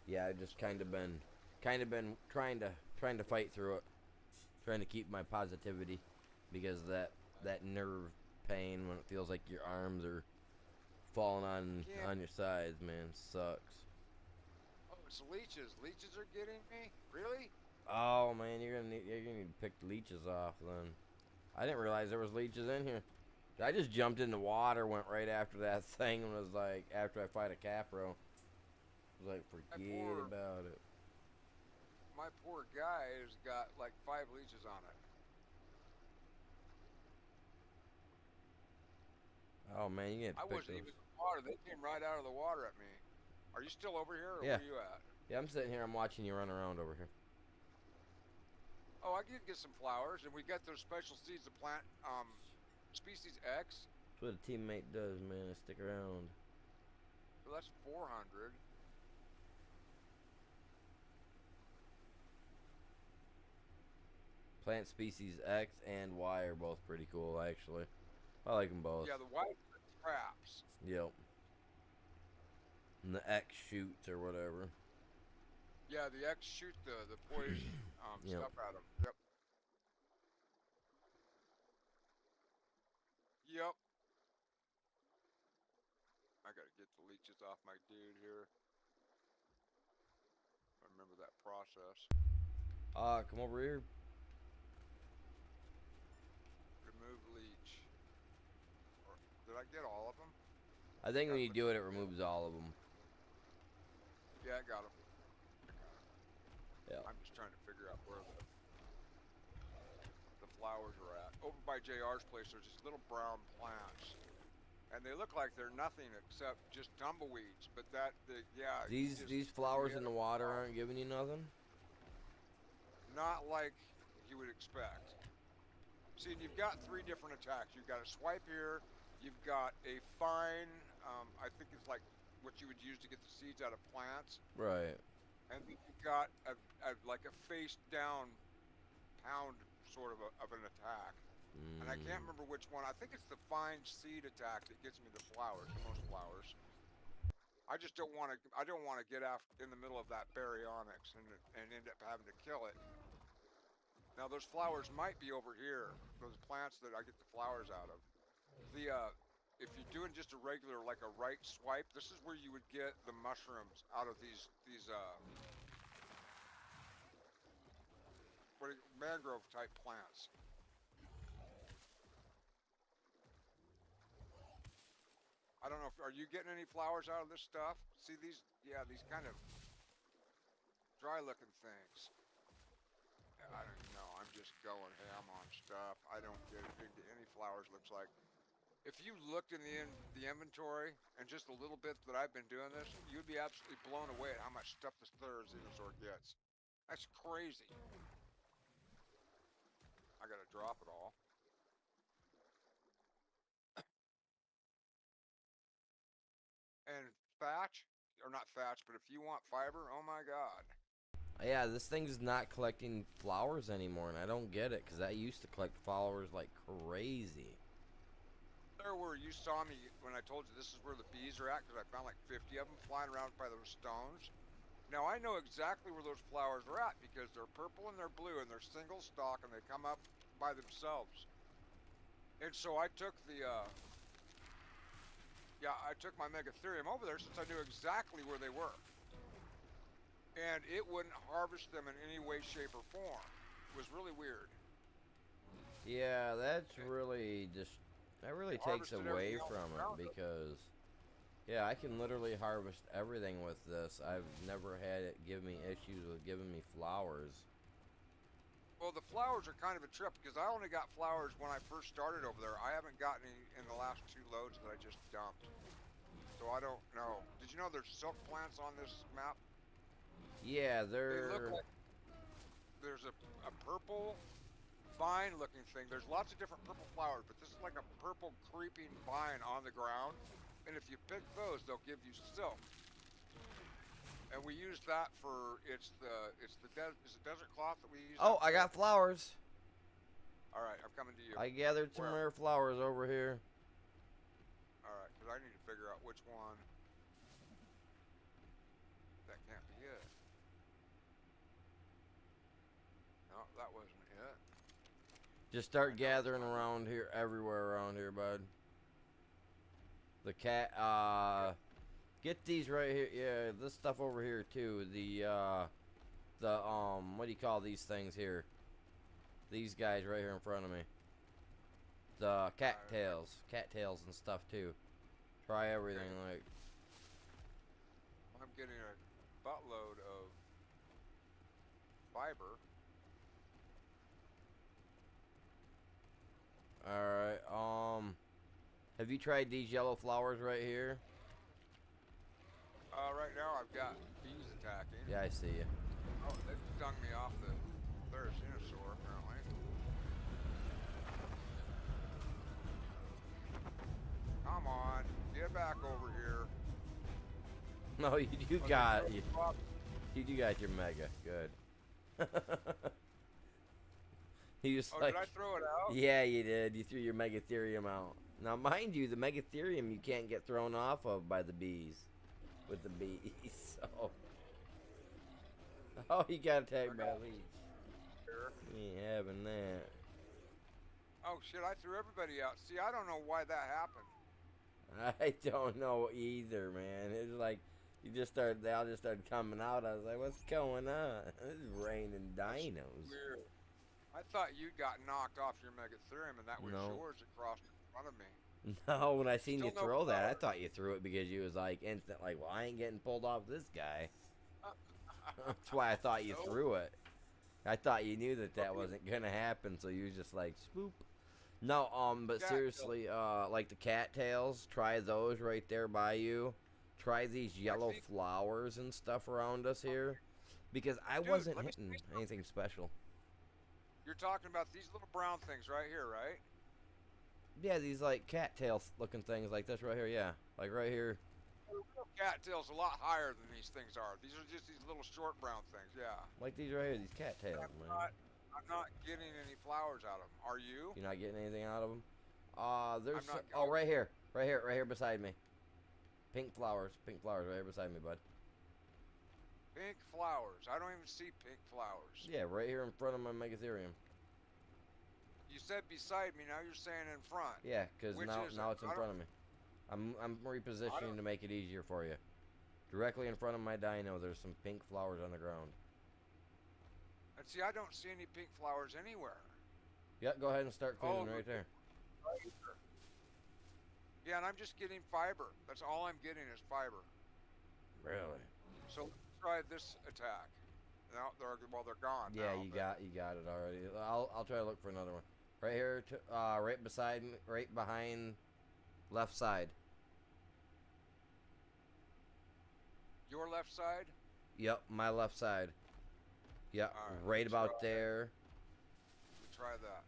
yeah, I just kind of been trying to fight through it, trying to keep my positivity, because that nerve pain when it feels like your arms are falling on your sides, man, sucks.
Oh, it's leeches. Leeches are getting me? Really?
Oh man, you're gonna need to pick the leeches off then. I didn't realize there was leeches in here. I just jumped in the water, went right after that thing, and was like, after I fight a capro, was like, forget about it.
My poor guy has got like 5 leeches on it.
Oh man, you get.
I wasn't even in the water. They came right out of the water at me. Are you still over here, or where are you at?
Yeah, I'm sitting here. I'm watching you run around over here.
Oh, I did get some flowers, and we got those special seeds to plant, species X.
That's what a teammate does, man. Stick around.
So that's 400.
Plant species X and Y are both pretty cool, actually. I like them both.
Yeah, the Y are traps.
Yep. And the X shoots or whatever.
Yeah, the X shoot the poison stuff at them. Yep. Yep. I gotta get the leeches off my dude here. I remember that process.
Come over here.
Remove leech. Did I get all of them?
I think when you do it, it removes all of them.
Yeah, I got them.
Yeah.
I'm just trying to figure out where the flowers are at. Over by JR's place, there's these little brown plants, and they look like they're nothing except just tumbleweeds. But
these flowers in the water aren't giving you nothing.
Not like you would expect. See, you've got 3 different attacks. You've got a swipe here. You've got a fine. I think it's like what you would use to get the seeds out of plants.
Right.
And you've got like a face down pound sort of an attack. And I can't remember which one. I think it's the fine seed attack that gets me the flowers, the most flowers. I just don't want to. I don't want to get in the middle of that baryonyx and end up having to kill it. Now those flowers might be over here. Those plants that I get the flowers out of. The if you're doing just a regular like a right swipe, this is where you would get the mushrooms out of these mangrove type plants. I don't know if are you getting any flowers out of this stuff? See these? Yeah, these kind of dry looking things. I don't know. I'm just going ham on stuff. I don't get into any flowers. Looks like if you looked in the inventory and just a little bit that I've been doing this, you'd be absolutely blown away at how much stuff this Therizinosaur gets. That's crazy. I gotta drop it all. And thatch, or not thatch, but if you want fiber, oh my god.
Yeah, this thing's not collecting flowers anymore, and I don't get it, because I used to collect flowers like crazy.
There where you saw me when I told you this is where the bees are at, because I found like 50 of them flying around by those stones. Now I know exactly where those flowers are at, because they're purple and they're blue, and they're single stalk, and they come up by themselves. And so I took I took my Megatherium over there since I knew exactly where they were. And it wouldn't harvest them in any way, shape, or form. It was really weird.
Yeah, that's really just, that really takes away from it, because, yeah, I can literally harvest everything with this. I've never had it give me issues with giving me flowers.
Well, the flowers are kind of a trip, because I only got flowers when I first started over there. I haven't gotten any in the last 2 loads that I just dumped. So I don't know. Did you know there's silk plants on this map?
Yeah,
They look like there's a purple vine looking thing. There's lots of different purple flowers, but this is like a purple creeping vine on the ground. And if you pick those, they'll give you silk. And we use that for it's the desert cloth that we use.
Oh, I got flowers.
All right, I'm coming to you.
I gathered some rare flowers over here.
All right, because I need to figure out which one. That can't be it. No, that wasn't it.
Just start gathering around here, everywhere around here, bud. The cat, get these right here. Yeah, this stuff over here too. What do you call these things here? These guys right here in front of me. The cattails and stuff too. Try everything, like.
I'm getting a buttload of fiber.
Alright, have you tried these yellow flowers right here?
Right now I've got bees attacking.
Yeah, I see you.
Oh, they stung me off the Therizinosaur, apparently. Come on, get back over here.
No, you got it. You got your mega. Good. He was like,
did I throw it out?
Yeah, you did. You threw your Megatherium out. Now, mind you, the Megatherium you can't get thrown off of by the bees. With the bees, so. Oh, you got attacked by a leech.
Sure.
You ain't having that.
Oh shit, I threw everybody out. See, I don't know why that happened.
I don't know either, man. It was like, they all just started coming out. I was like, what's going on? This is raining dinos.
Weird. I thought you got knocked off your Megatherium and that was yours across in front of me.
No, when I seen you
Still no
throw that, I
power.
thought you threw it because you was like instant, like, well, I ain't getting pulled off this guy. That's why I thought you threw it. I thought you knew that wasn't gonna happen, so you was just like, swoop. No, but seriously, like the cattails, try those right there by you. Try these yellow flowers and stuff around us here, because I wasn't hitting anything special.
You're talking about these little brown things right here, right?
Yeah, these like cattail looking things like this right here, yeah. Like right here.
Cattails a lot higher than these things are. These are just these little short brown things, yeah.
Like these right here, these cattails, man.
I'm not getting any flowers out of them. Are you?
You're not getting anything out of them? There's right here. Right here beside me. Pink flowers right beside me, bud.
Pink flowers. I don't even see pink flowers.
Yeah, right here in front of my Megatherium.
You said beside me. Now you're saying in front.
Yeah, because
Which
now
is
now
it?
it's in
I
front of me. I'm repositioning to make it easier for you. Directly in front of my dino, there's some pink flowers on the ground.
And see, I don't see any pink flowers anywhere.
Yeah, go ahead and start cleaning right there.
Right here. Yeah, and I'm just getting fiber. That's all I'm getting is fiber.
Really?
So let's try this attack. Now they're gone.
Yeah,
now,
you got it already. I'll try to look for another one. Right here, right beside me, right behind, left side.
Your left side.
Yep, my left side. Yep,
All right,
right
let's
about
try
there.
Let's try that.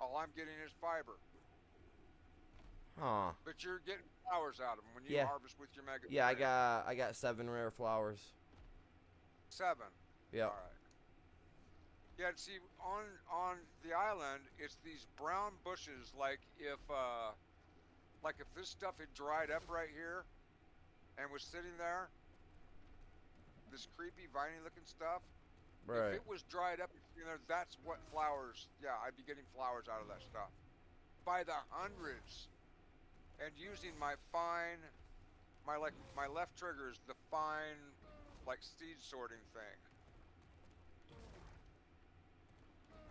All I'm getting is fiber.
Huh.
But you're getting flowers out of them when you
Yeah.
harvest with your mega.
Yeah, I got 7 rare flowers.
7.
Yep.
All right. Yeah, and see, on the island, it's these brown bushes. Like if this stuff had dried up right here, and was sitting there, this creepy viney looking stuff.
Right.
If it was dried up in there, that's what flowers. Yeah, I'd be getting flowers out of that stuff by the hundreds. And using my fine, my left trigger is the fine, like seed sorting thing.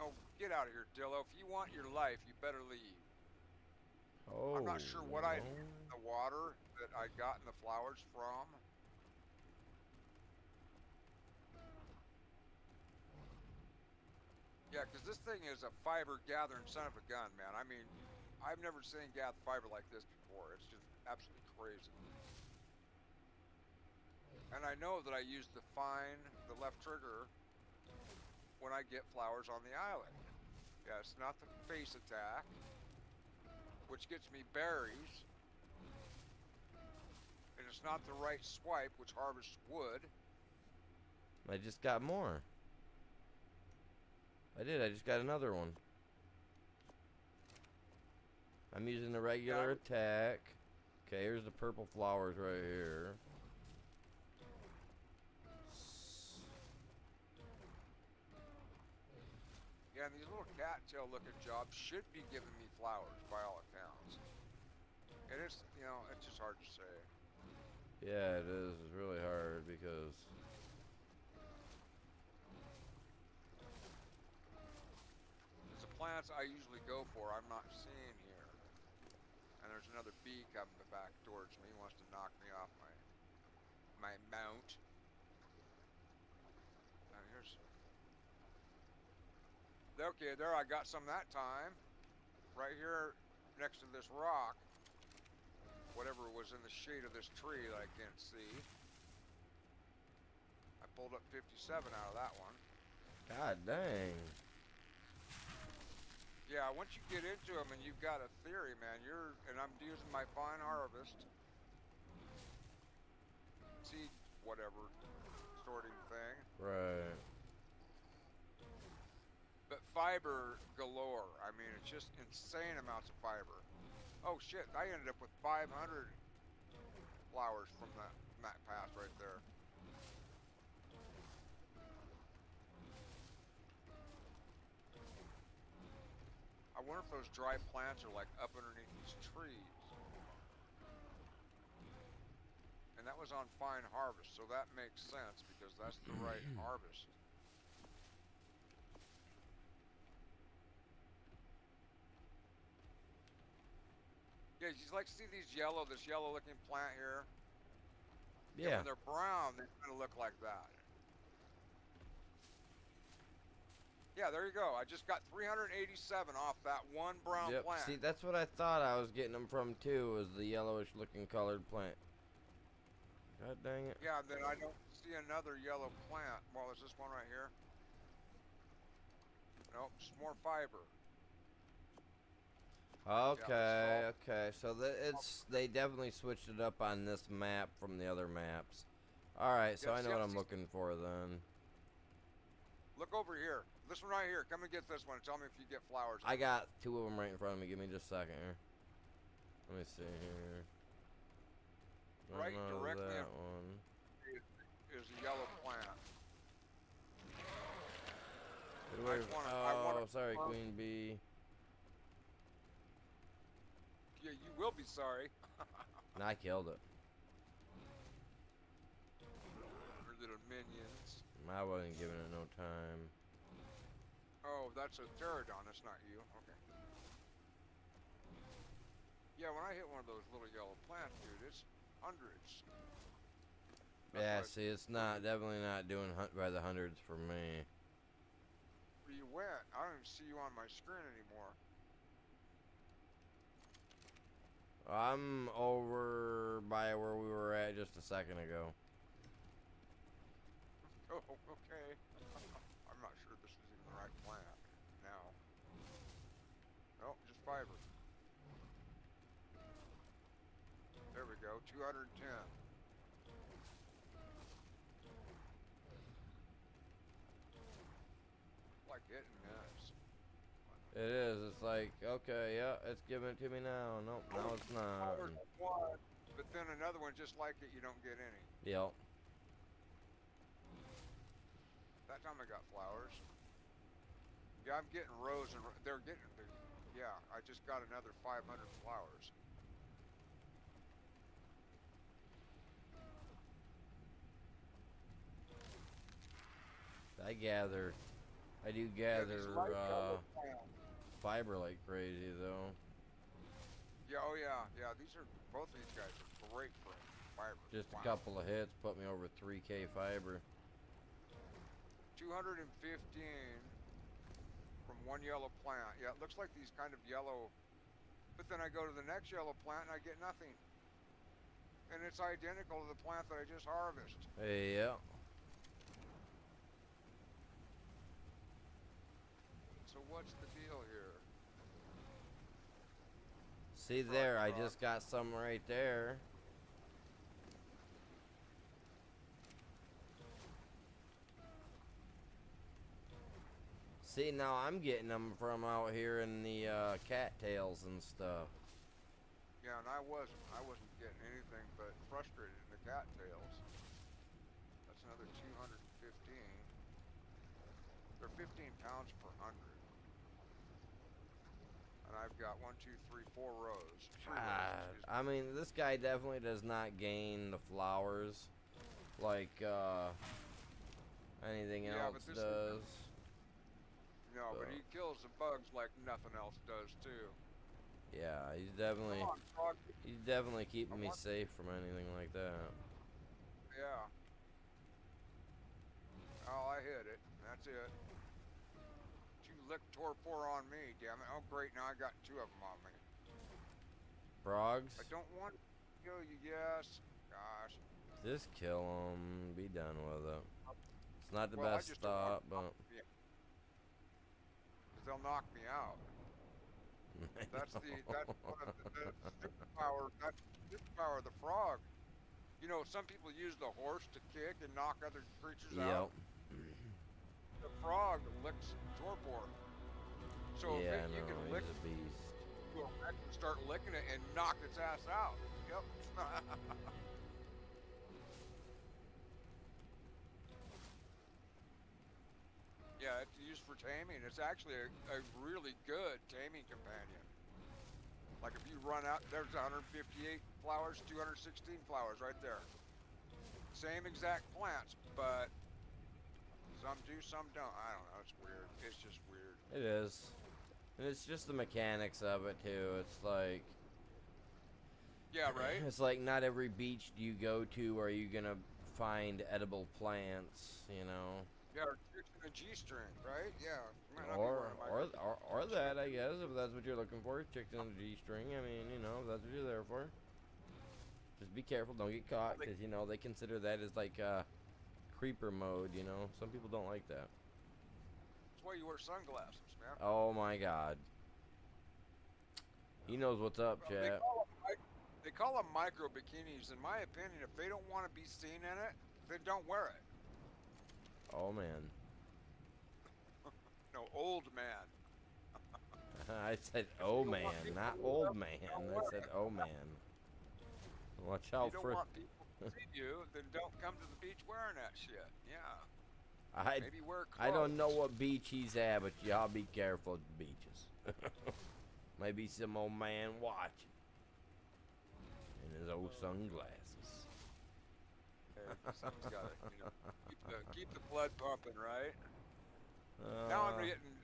Oh, get out of here, Dillo. If you want your life, you better leave.
Oh.
I'm not sure what I did in the water that I got in the flowers from. Yeah, because this thing is a fiber gathering son of a gun, man. I mean, I've never seen gather fiber like this before. It's just absolutely crazy. And I know that I use the left trigger when I get flowers on the island. Yeah, it's not the face attack, which gets me berries. And it's not the right swipe, which harvests wood.
I just got more. I just got another one. I'm using the regular attack. Okay, here's the purple flowers right here.
Yeah, and these little cattail looking jobs should be giving me flowers by all accounts. And it's, it's just hard to say.
Yeah, it is. It's really hard because
the plants I usually go for, I'm not seeing here. And there's another bee coming back towards me. He wants to knock me off my mount. Now here's... Okay, there I got some that time. Right here next to this rock. Whatever was in the shade of this tree that I can't see. I pulled up 57 out of that one.
God dang.
Yeah, once you get into them and you've got a theory, man, and I'm using my fine harvest seed, whatever, sorting thing.
Right.
But fiber galore. I mean, it's just insane amounts of fiber. Oh shit, I ended up with 500 flowers from that pass right there. I wonder if those dry plants are like up underneath these trees. And that was on fine harvest, so that makes sense because that's the right harvest. Yeah, you like see this yellow looking plant here?
Yeah.
When they're brown, they kind of look like that. Yeah, there you go. I just got 387 off that one brown plant.
See, that's what I thought I was getting them from too, was the yellowish looking colored plant. God dang it.
Yeah, then I don't see another yellow plant. Well, is this one right here? Nope, just more fiber.
Okay, okay. So they definitely switched it up on this map from the other maps. Alright, so I know what I'm looking for then.
Look over here. This one right here. Come and get this one and tell me if you get flowers.
I got 2 of them right in front of me. Give me just a second here. Let me see here.
right directly
that
in
one.
is a yellow plant.
Where,
I want
oh, sorry, Queen Bee.
Yeah, you will be sorry.
And I killed it.
Or little minions.
I wasn't giving it no time.
Oh, that's a pterodon. That's not you. Okay. Yeah, when I hit one of those little yellow plants, dude, it's hundreds.
Yeah, see, it's not definitely not doing hunt by the hundreds for me.
Where you went? I don't even see you on my screen anymore.
I'm over by where we were at just a second ago.
Oh, okay. I'm not sure this is even the right plant now. Nope, just fiber. There we go, 210. Like hitting this.
It is. It's like, okay, yeah, it's giving it to me now. Nope, no, it's not.
Flowers on one, but then another one just like it, you don't get any.
Yep.
That time I got flowers. Yeah, I'm getting rows and they're getting. Yeah, I just got another 500 flowers.
I do gather fiber like crazy though.
Yeah, oh yeah, yeah. Both of these guys are great for fiber.
Just a couple of hits put me over 3K fiber.
215 from one yellow plant. Yeah, it looks like these kind of yellow, but then I go to the next yellow plant and I get nothing. And it's identical to the plant that I just harvested.
Yeah.
So what's the deal here?
See there, I just got some right there. See, now I'm getting them from out here in the cattails and stuff.
Yeah, and I wasn't getting anything but frustrated in the cattails. That's another 215. They're 15 pounds per 100. And I've got 1, 2, 3, 4 rows.
I mean, this guy definitely does not gain the flowers like anything else does.
No, but he kills the bugs like nothing else does too.
Yeah, he's definitely keeping me safe from anything like that.
Yeah. Oh, I hit it. That's it. You licked torpor on me, damn it. Oh, great. Now I got 2 of them on me.
Frogs?
I don't want to kill you, yes. Gosh.
Just kill them. Be done with it. It's not the best thought, but...
They'll knock me out. That's one of the superpower. That's the superpower of the frog. You know, some people use the horse to kick and knock other creatures out. The frog licks torpor. So
yeah,
you can lick
a beast.
Well, I can start licking it and knock its ass out. Yep. Yeah, it's used for taming. It's actually a really good taming companion. Like if you run out, there's 158 flowers, 216 flowers right there. Same exact plants, but some do, some don't. I don't know. It's weird. It's just weird.
It is. And it's just the mechanics of it too. It's like...
Yeah, right?
It's like not every beach you go to are you gonna find edible plants, you know?
Yeah, or a G-string, right? Yeah.
Or that, I guess, if that's what you're looking for. Chicks in a G-string. I mean, you know, if that's what you're there for. Just be careful, don't get caught, because, you know, they consider that as like creeper mode, you know. Some people don't like that.
That's why you wear sunglasses, man.
Oh my God. He knows what's up, chat.
They call them micro bikinis. In my opinion, if they don't want to be seen in it, then don't wear it.
Oh man.
No, old man.
I said oh man, not old man. I said oh man. Watch
If
out
you don't
for.
want people to see you, then don't come to the beach wearing that shit. Yeah.
I
Maybe wear
I don't know
clothes.
what beach he's at, but y'all be careful at the beaches. Maybe some old man watching in his old sunglasses.
Someone's got to, keep the blood pumping, right? Now I'm getting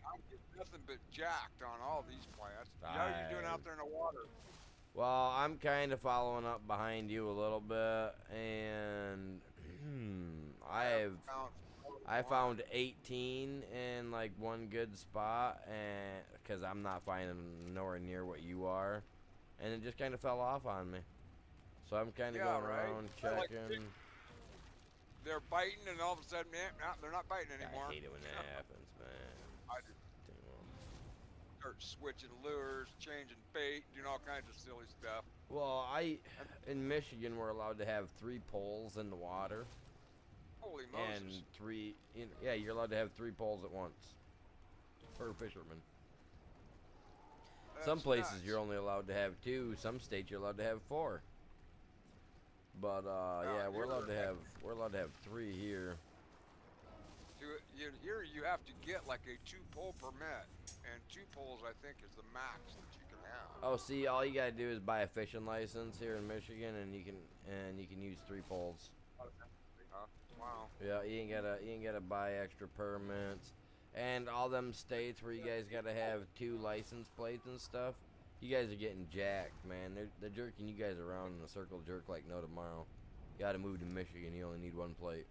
nothing but jacked on all these plants. How are you doing out there in the water?
Well, I'm kind of following up behind you a little bit, and I found 18 in like one good spot, and because I'm not finding nowhere near what you are, and it just kind of fell off on me. So I'm kind of going around checking.
They're biting, and all of a sudden, they're not biting anymore.
I hate it when that happens, man.
I just start switching lures, changing bait, doing all kinds of silly stuff.
Well, in Michigan, we're allowed to have 3 poles in the water.
Holy Moses.
And 3, yeah, you're allowed to have 3 poles at once per fisherman. Some places
nuts.
you're only allowed to have 2. Some states you're allowed to have 4. But yeah, we're allowed to have 3 here.
Here you have to get like a 2-pole permit, and 2 poles I think is the max that you can have.
Oh, see, all you gotta do is buy a fishing license here in Michigan, and you can use 3 poles.
Wow.
Yeah, you ain't gotta buy extra permits, and all them states where you guys gotta have 2 license plates and stuff. You guys are getting jacked, man. They're jerking you guys around in a circle jerk like no tomorrow. You gotta move to Michigan. You only need 1 plate.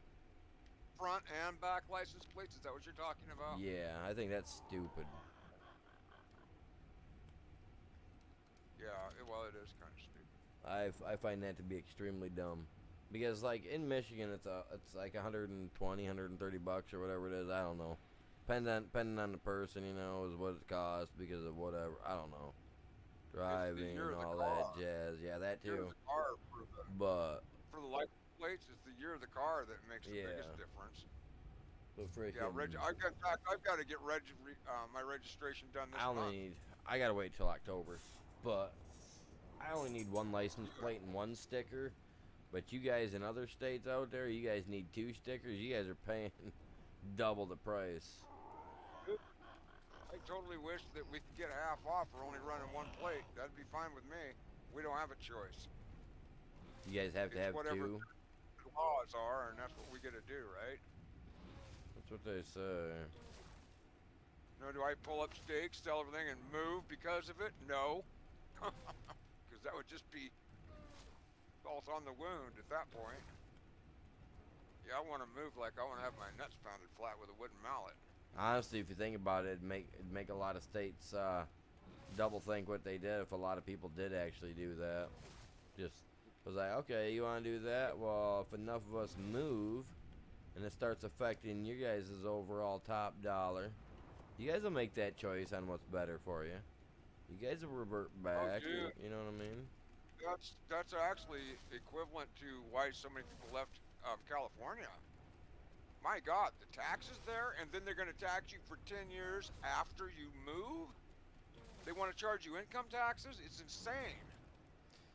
Front and back license plates, is that what you're talking about?
Yeah, I think that's stupid.
Yeah, well, it is kind of stupid.
I find that to be extremely dumb, because like in Michigan, it's like 120, 130 bucks or whatever it is. I don't know, depending on the person, is what it costs because of whatever. I don't know, driving and all that jazz. Yeah, that too. But
for the license plates, it's the year of the car that makes the biggest difference.
But freaking,
I've got to get my registration done this month.
I gotta wait till October, but I only need 1 license plate and 1 sticker. But you guys in other states out there, you guys need 2 stickers. You guys are paying double the price.
I totally wish that we could get half off for only running 1 plate. That'd be fine with me. We don't have a choice.
You guys have to have 2.
Whatever the laws are, and that's what we get to do, right?
That's what they say.
Do I pull up stakes, sell everything, and move because of it? No. Because that would just be salt on the wound at that point. Yeah, I want to move like I want to have my nuts pounded flat with a wooden mallet.
Honestly, if you think about it, it'd make a lot of states double think what they did if a lot of people did actually do that. Just was like, okay, you want to do that? Well, if enough of us move, and it starts affecting you guys' overall top dollar, you guys will make that choice on what's better for you. You guys will revert back. You know what I mean?
That's actually equivalent to why so many people left California. My God, the taxes there, and then they're going to tax you for 10 years after you move? They want to charge you income taxes? It's insane.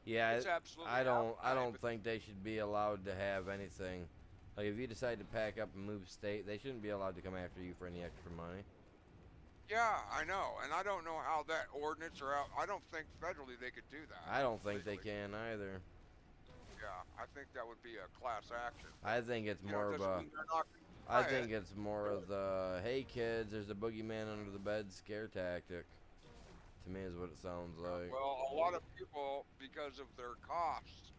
Yeah,
it's absolutely
I don't think they should be allowed to have anything. Like, if you decide to pack up and move state, they shouldn't be allowed to come after you for any extra money.
Yeah, I know, and I don't know how that ordinance or how, I don't think federally they could do that.
I don't think they can either.
Yeah, I think that would be a class action.
I think it's more of a. I think it's more of the hey kids, there's a boogeyman under the bed scare tactic. To me, is what it sounds like.
Well, a lot of people, because of their costs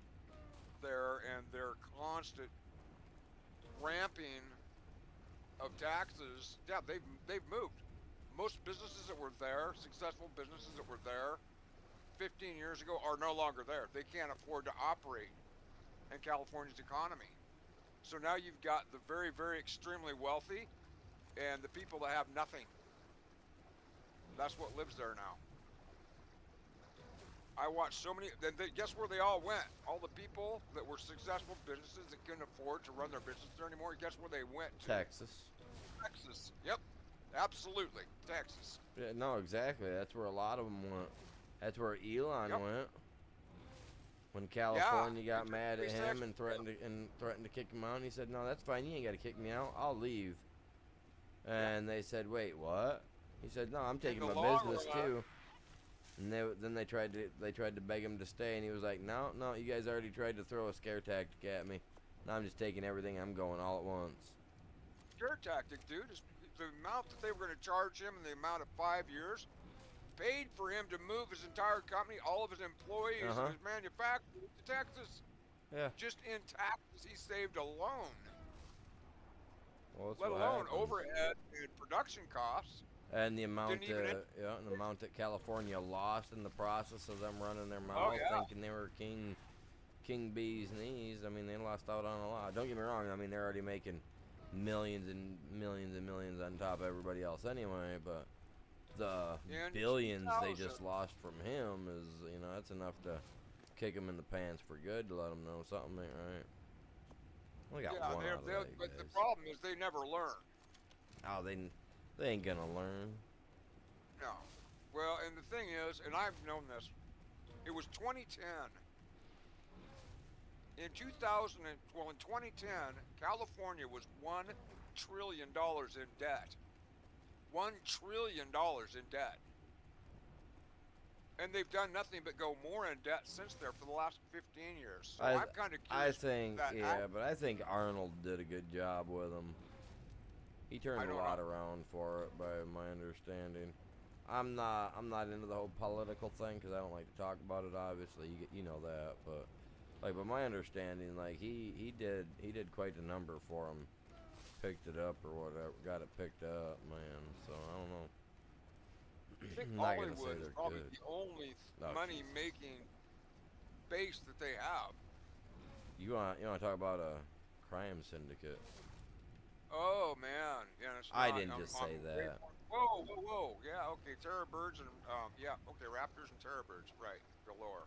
there and their constant ramping of taxes, yeah, they've moved. Most businesses that were there, successful businesses that were there 15 years ago, are no longer there. They can't afford to operate in California's economy. So now you've got the very, very extremely wealthy and the people that have nothing. That's what lives there now. I watched so many, guess where they all went? All the people that were successful businesses that couldn't afford to run their business there anymore, guess where they went to?
Texas.
Texas, yep. Absolutely, Texas.
Yeah, no, exactly. That's where a lot of them went. That's where Elon went. When California
Yeah,
got mad at
it's
him and
actually-
threatened to kick him out, he said, "No, that's fine. You ain't got to kick me out. I'll leave." And they said, "Wait, what?" He said, "No, I'm taking
the
my
long
business
run-
too." And then they tried to beg him to stay, and he was like, "No, no, you guys already tried to throw a scare tactic at me. Now I'm just taking everything. I'm going all at once."
Scare tactic, dude. Is the amount that they were going to charge him and the amount of 5 years paid for him to move his entire company, all of his employees,
Uh-huh.
and his manufacturing to Texas.
Yeah.
Just in taxes he saved alone,
Well, that's
let
what
alone
happens.
overhead and production costs.
And the amount,
Didn't even
the amount that California lost in the process of them running their mouth,
yeah.
thinking they were king bees knees. I mean, they lost out on a lot. Don't get me wrong. I mean, they're already making millions and millions and millions on top of everybody else anyway. But the
In
billions they
2000.
just lost from him is, that's enough to kick him in the pants for good to let them know something ain't right. We got
Yeah,
one out of that,
but the
guys.
problem is they never learn.
Oh, they ain't gonna learn.
No. Well, and the thing is, and I've known this, it was 2010. In 2010, California was $1 trillion in debt. $1 trillion in debt. And they've done nothing but go more in debt since there for the last 15 years. So I'm kind of
I
curious.
think, but I think Arnold did a good job with them. He turned a lot around for it, by my understanding. I'm not into the whole political thing because I don't like to talk about it. Obviously, you know that, but by my understanding, he did quite a number for him. Picked it up or whatever, got it picked up, man. So I don't know.
I think
I'm not gonna say
Hollywood is
they're
probably
good.
the only
Oh,
money-making base that they have.
You want to talk about a crime syndicate?
Oh man, yeah. It's
I
not-
didn't just say that.
Whoa. Yeah, okay. Terror birds and yeah, okay. Raptors and terror birds, right? Galore.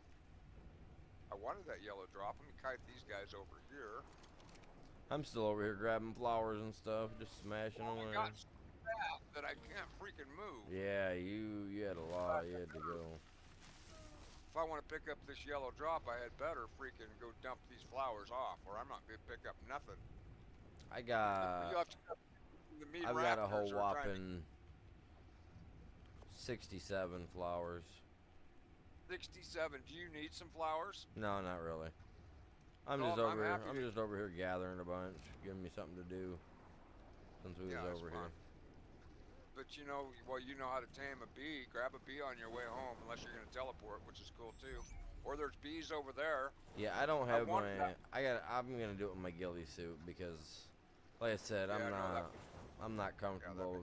I wanted that yellow drop. Let me kite these guys over here.
I'm still over here grabbing flowers and stuff, just smashing
Oh,
away.
I got so fat that I can't freaking move.
Yeah, you had a lot you had to go.
If I want to pick up this yellow drop, I had better freaking go dump these flowers off, or I'm not gonna pick up nothing.
I got
You'll have to the meat
I've got a whole
raptors are trying to-
whopping 67 flowers.
67. Do you need some flowers?
No, not really. I'm
No,
just
I'm
over here.
happy
I'm
to-
just over here gathering a bunch, giving me something to do. Since we
Yeah,
was
that's
over here.
fine. But you know how to tame a bee. Grab a bee on your way home, unless you're gonna teleport, which is cool too. Or there's bees over there.
Yeah, I don't have
wanted
my.
that.
I'm gonna do it with my ghillie suit because, like I said,
Yeah, I know
I'm not comfortable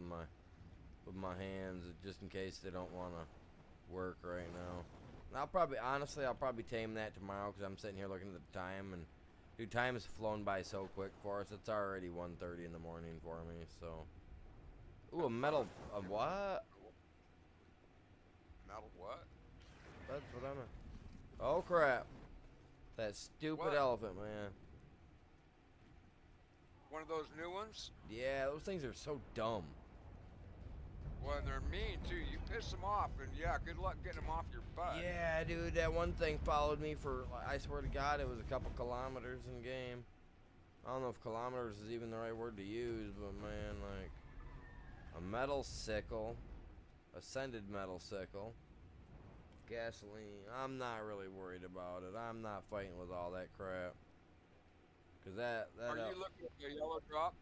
with my hands, just in case they don't want to work right now. And I'll probably tame that tomorrow because I'm sitting here looking at the time, and dude, time has flown by so quick for us. It's already 1:30 in the morning for me. So, ooh, a what?
Metal what?
That's what I'm. Oh crap! That stupid
What?
elephant, man.
One of those new ones?
Yeah, those things are so dumb.
Well, and they're mean too. You piss them off, and yeah, good luck getting them off your butt.
Yeah, dude, that one thing followed me for, I swear to God, it was a couple kilometers in game. I don't know if kilometers is even the right word to use, but man, like, a metal sickle, ascended metal sickle, gasoline. I'm not really worried about it. I'm not fighting with all that crap. Cause that
Are you looking at the yellow drop?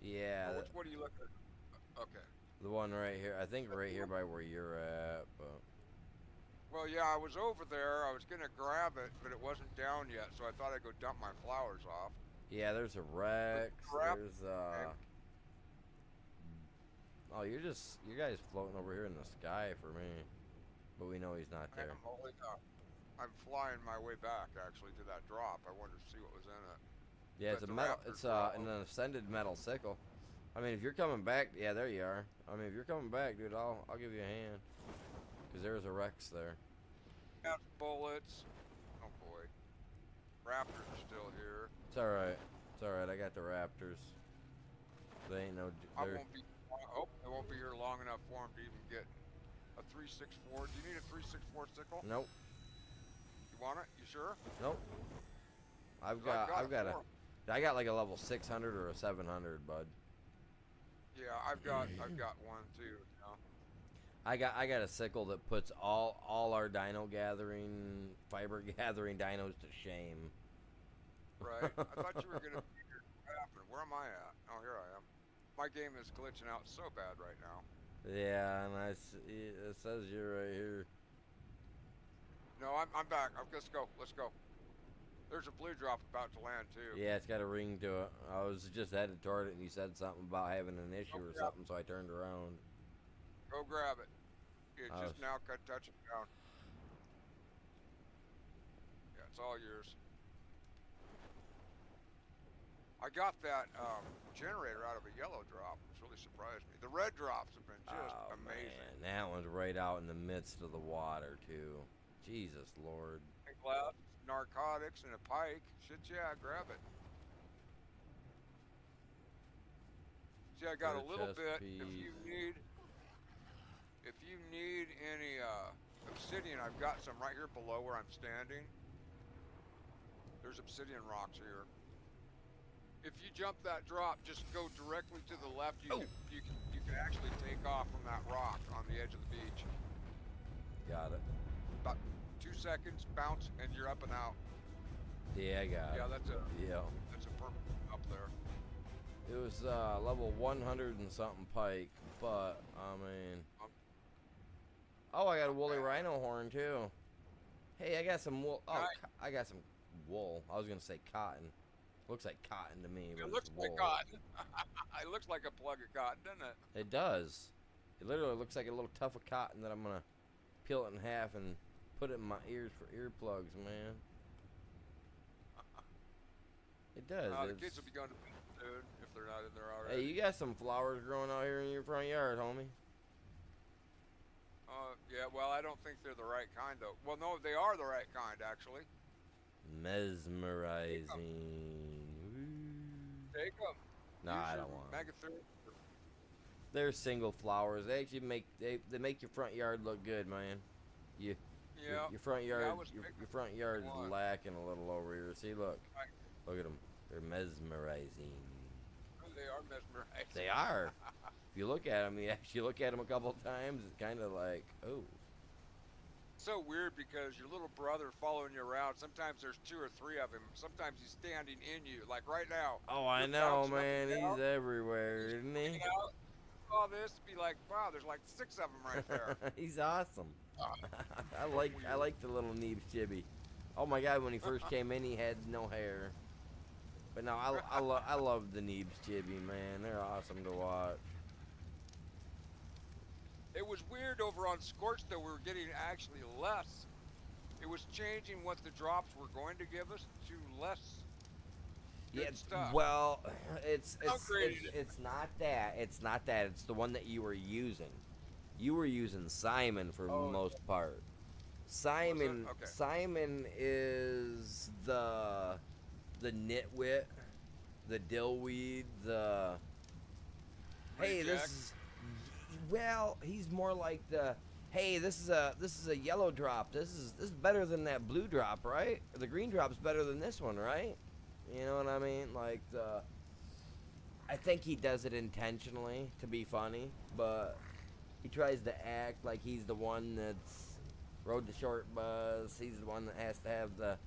yeah,
Or what are you looking at? Okay.
the one right here. I think right here by where you're at, but.
Well, yeah, I was over there. I was gonna grab it, but it wasn't down yet, so I thought I'd go dump my flowers off.
Yeah, there's a Rex.
crap.
There's oh, you guys floating over here in the sky for me, but we know he's not there.
I'm flying my way back actually to that drop. I wanted to see what was in it.
Yeah, it's
But
a
the
metal.
Raptors
It's
are
an ascended metal sickle. I mean, if you're coming back, yeah, there you are. I mean, if you're coming back, dude, I'll give you a hand. Cause there's a Rex there.
Got bullets. Oh boy. Raptors are still here.
It's all right. It's all right. I got the Raptors. They ain't no.
I
They're,
won't be here long enough for him to even get a 364. Do you need a 364 sickle?
nope.
want it? You sure?
Nope. I've
'Cause
got
four.
I got like a level 600 or a 700, bud.
Yeah, I've got one too. You know?
I got a sickle that puts all our dino gathering, fiber gathering dinos to shame.
Right. I thought you were gonna. What happened? Where am I at? Oh, here I am. My game is glitching out so bad right now.
Yeah, and it says you're right here.
No, I'm back. Let's go. Let's go. There's a blue drop about to land too.
Yeah, it's got a ring to it. I was just headed toward it, and you said something about having an issue or something, so I turned around.
Go grab it. It's just now touching down. Yeah, it's all yours. I got that generator out of a yellow drop, which really surprised me. The red drops have been just amazing.
Man, that one's right out in the midst of the water too. Jesus Lord.
And glass, narcotics, and a pike. Shit, yeah, grab it. See, I got a little bit. If you need any obsidian, I've got some right here below where I'm standing. There's obsidian rocks here. If you jump that drop, just go directly to the left. You can actually take off from that rock on the edge of the beach.
Got it.
About 2 seconds, bounce, and you're up and out.
Yeah, I got it.
Yeah, that's a permanent up there.
It was level 100 and something pike, but I mean. Oh, I got a woolly rhino horn too. Hey, I got some wool. Oh,
Nice.
I got some wool. I was gonna say cotton. Looks like cotton to me. But
It looks
it's wool.
like cotton. It looks like a plug of cotton, doesn't it?
It does. It literally looks like a little tuft of cotton that I'm gonna peel it in half and put it in my ears for earplugs, man. It does.
The kids will be going to bed soon if they're not in there already.
Hey, you got some flowers growing out here in your front yard, homie.
Yeah, well, I don't think they're the right kind, though. Well, no, they are the right kind, actually.
Mesmerizing.
Take them.
No, I don't want 'em.
Mega-3.
They're single flowers. They actually make they make your front yard look good, man. Your front yard your front yard's lacking a little over here. See, look at them. They're mesmerizing.
They are mesmerizing.
They are. If you look at them, you actually look at them a couple times. It's kind of like, oh.
So weird because your little brother following you around. Sometimes there's 2 or 3 of him. Sometimes he's standing in you, like right now.
Oh, I know, man. He's everywhere, isn't he?
All this be like, wow, there's like 6 of them right there.
He's awesome. I like the little Neebs Chibi. Oh my God, when he first came in, he had no hair. But no, I love the Neebs Chibi, man. They're awesome to watch.
It was weird over on Scorch though. We were getting actually less. It was changing what the drops were going to give us to less. Good stuff.
Well, it's not that. It's not that. It's the one that you were using. You were using Simon for the most part. Simon is the nitwit, the dillweed, the hey, this is, well, he's more like the hey, this is a yellow drop. This is better than that blue drop, right? The green drop's better than this one, right? You know what I mean? Like I think he does it intentionally to be funny, but he tries to act like he's the one that's rode the short bus. He's the one that has to have the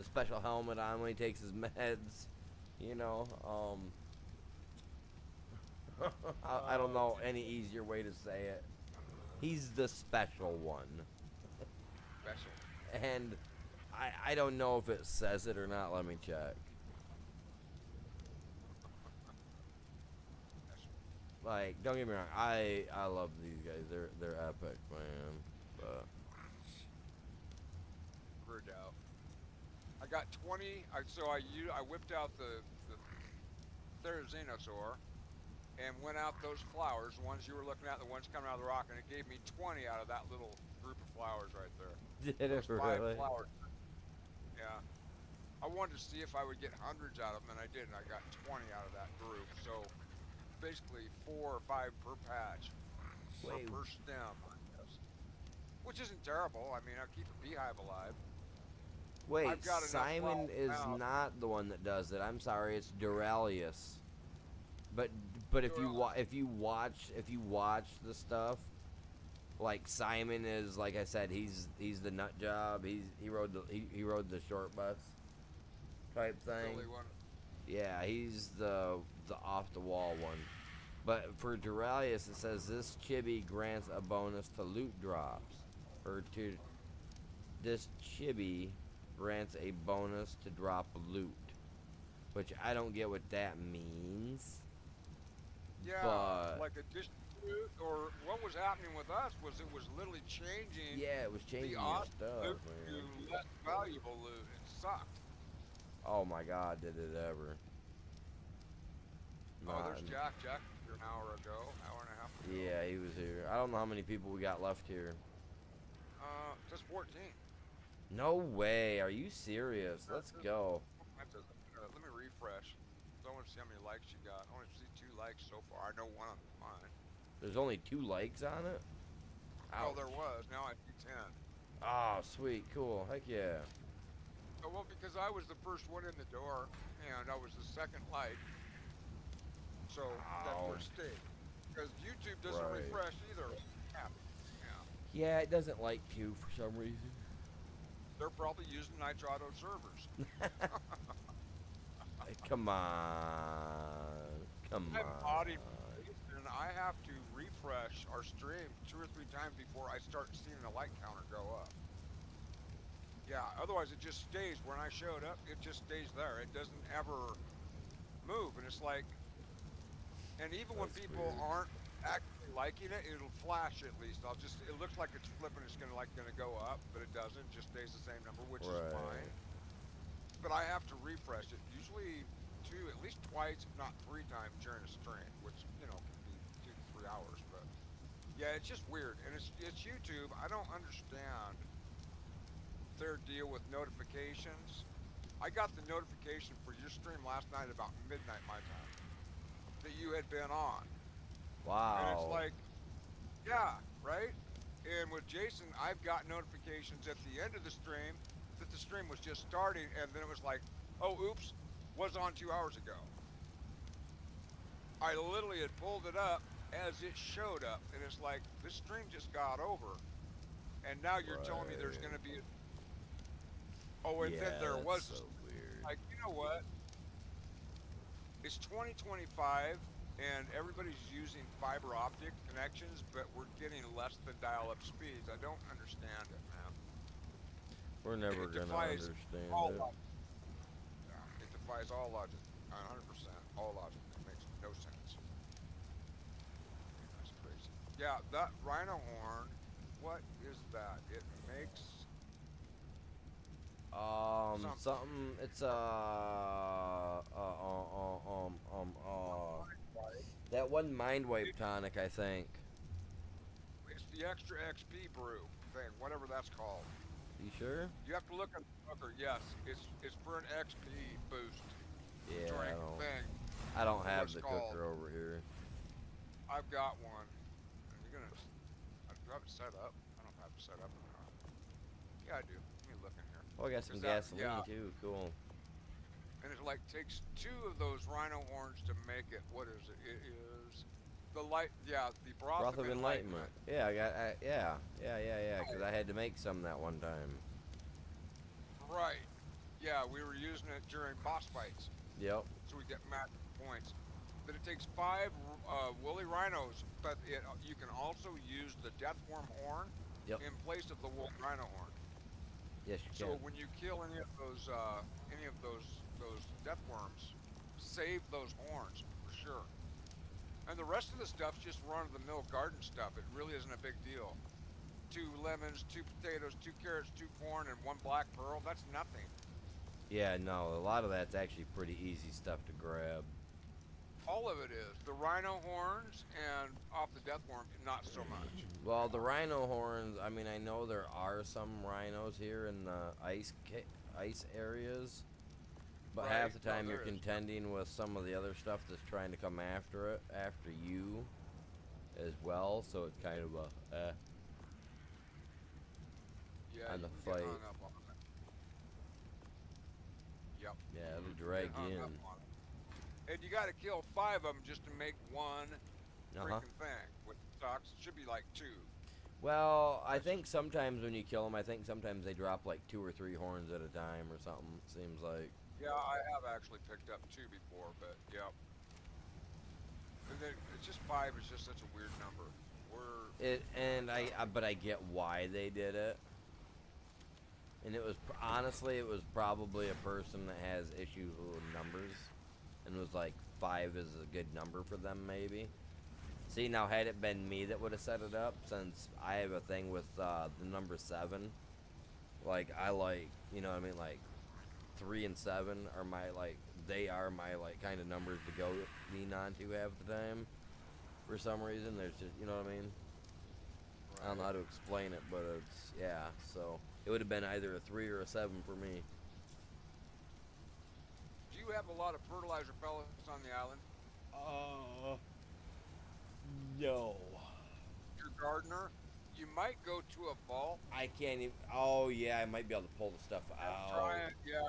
special helmet on when he takes his meds. You know, I don't know any easier way to say it. He's the special one.
Special.
And I don't know if it says it or not. Let me check. Like, don't get me wrong, I love these guys. They're epic, man. But
Weird out. I got 20. So I whipped out the Therizinosaur and went out those flowers, the ones you were looking at, the ones coming out of the rock, and it gave me 20 out of that little group of flowers right there.
did it really?
5 flowers. Yeah. I wanted to see if I would get hundreds out of them, and I did, and I got 20 out of that group. So basically 4 or 5 per patch, or per stem, I guess. Which isn't terrible. I mean, I'll keep a beehive alive.
Wait,
I've got enough
Simon
wild
is
out.
not the one that does it. I'm sorry, it's Duralius. But if you watch the stuff, like Simon is, like I said, he's the nut job. He rode the short bus type thing.
Really one.
Yeah, he's the off the wall one. But for Duralius, it says this chibi grants a bonus to loot drops. This chibi grants a bonus to drop loot, which I don't get what that means.
Yeah,
But
like a dispute, or what was happening with us was it was literally changing
yeah, it was changing
the
your
awesome
stuff,
loot
man.
to less valuable loot. It sucked.
Oh my God, did it ever?
Oh, there's
Not-
Jack. Jack was here an hour and a half ago.
Yeah, he was here. I don't know how many people we got left here.
Just 14.
No way. Are you serious? Let's go.
Let me refresh. I want to see how many likes you got. I want to see 2 likes so far. I know one of them's mine.
There's only 2 likes on it?
Oh,
Ouch.
there was. Now I see 10.
Oh, sweet. Cool. Heck yeah.
Oh, well, because I was the first one in the door, and I was the second like. So that's where it stayed. Because YouTube doesn't
Right.
refresh either. Yeah.
Yeah, it doesn't like Q for some reason.
They're probably using Nitrado servers.
Come on. Come
I'm body
on.
and I have to refresh our stream 2 or 3 times before I start seeing the like counter go up. Yeah, otherwise it just stays. When I showed up, it just stays there. It doesn't ever move, and it's like, and even when
That's
people
weird.
aren't actually liking it, it'll flash at least. It looks like it's flipping, it's gonna go up, but it doesn't. It just stays the same number, which is
Right.
fine. But I have to refresh it, usually at least twice, if not 3 times during a stream, which, can be 2 to 3 hours. But yeah, it's just weird, and it's YouTube. I don't understand their deal with notifications. I got the notification for your stream last night about midnight my time that you had been on.
Wow.
And it's like, yeah, right? And with Jason, I've got notifications at the end of the stream that the stream was just starting, and then it was like, oh, oops, was on 2 hours ago. I literally had pulled it up as it showed up, and it's like, this stream just got over, and now you're telling me there's going to be and
yeah,
then there
that's
was,
so weird.
like, you know what? It's 2025, and everybody's using fiber optic connections, but we're getting less than dial-up speeds. I don't understand it, man.
We're never
It
gonna
defies
understand
all
it.
logic. Yeah, it defies all logic. 100%. All logic. It makes no sense. That's crazy. Yeah, that rhino horn, what is that? It makes
Something. It's that one mind wipe tonic, I think.
it's the extra XP brew thing, whatever that's called.
You sure?
You have to look at the cooker. Yes, it's for an XP boost
Yeah,
drink thing.
I don't
What
have
it's
the
called.
cooker over here.
I've got one. And you're gonna. Do I have it set up? I don't have it set up. Yeah, I do. Let me look in here.
Oh, I got some
Is that-
gasoline
yeah.
too. Cool.
And it like takes 2 of those rhino horns to make it. What is it? It is the light. Yeah, the broth of enlightenment.
Yeah, yeah. Because I had to make some that one time.
Right. Yeah, we were using it during boss fights,
Yep.
so we get match points. But it takes 5 woolly rhinos, but you can also use the deathworm horn
Yep.
in place of the woolly rhino horn.
Yes, you
So
can.
when you kill any of those death worms, save those horns for sure. And the rest of the stuff's just run-of-the-mill garden stuff. It really isn't a big deal. 2 lemons, 2 potatoes, 2 carrots, 2 corn, and 1 black pearl. That's nothing.
Yeah, no, a lot of that's actually pretty easy stuff to grab.
All of it is. The rhino horns and off the death worm, not so much.
Well, the rhino horns, I mean, I know there are some rhinos here in the ice areas, but
Right.
half the
No,
time you're
there is.
contending with some of the other stuff that's trying to come after you as well, so it's kind of
Yeah,
On
you
the
can
fight.
get hung up on that. Yep.
Yeah, it'll
Get
drag
hung
you
up
in.
on it. And you got to kill 5 of them just to make one
Uh-huh.
freaking thing. Which sucks. It should be like 2.
Well, I
That's
think sometimes when you kill them, I think sometimes they drop like 2 or 3 horns at a time or something. Seems like.
Yeah, I have actually picked up 2 before, but yep. And then it's just 5 is just such a weird number.
But I get why they did it. And it was honestly, it was probably a person that has issues with numbers, and was like 5 is a good number for them maybe. See, now had it been me that would have set it up, since I have a thing with the number 7, like I like, you know what I mean, like 3 and 7 are my they are my kind of numbers to go lean on to half the time. For some reason, there's just, you know what I mean.
Right.
I don't know how to explain it, but it's, yeah, so it would have been either a 3 or a 7 for me.
Do you have a lot of fertilizer pellets on the island?
No.
Your gardener? You might go to a vault.
I can't even, oh yeah, I might be able to pull the stuff
And
out.
try it. Yeah,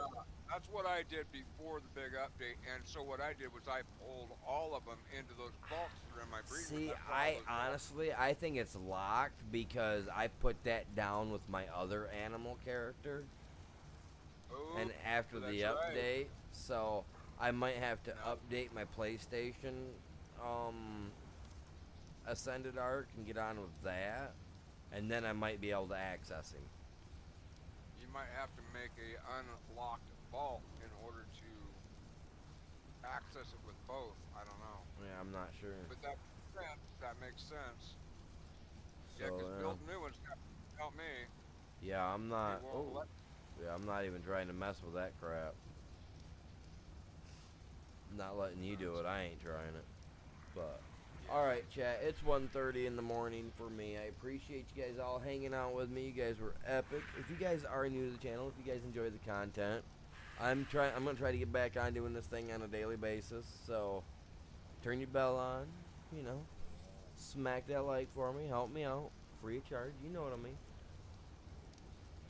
that's what I did before the big update. And so what I did was I pulled all of them into those vaults that are in my breeding.
See, I think it's locked because I put that down with my other animal character.
Oh,
And after the
that's
update,
right.
so I might have to
No.
update my PlayStation Ascended ARK and get on with that, and then I might be able to access him.
You might have to make a unlocked vault in order to access it with both. I don't know.
Yeah, I'm not sure.
But that makes sense.
So,
Yeah, because building new ones help me.
yeah, I'm not.
They won't let-
Yeah, I'm not even trying to mess with that crap. I'm not letting you do it. I ain't trying it. But all right, chat. It's 1:30 in the morning for me. I appreciate you guys all hanging out with me. You guys were epic. If you guys are new to the channel, if you guys enjoy the content, I'm gonna try to get back on doing this thing on a daily basis. So turn your bell on. You know, smack that like for me. Help me out, free of charge. You know what I mean.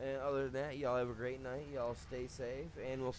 And other than that, y'all have a great night. Y'all stay safe, and we'll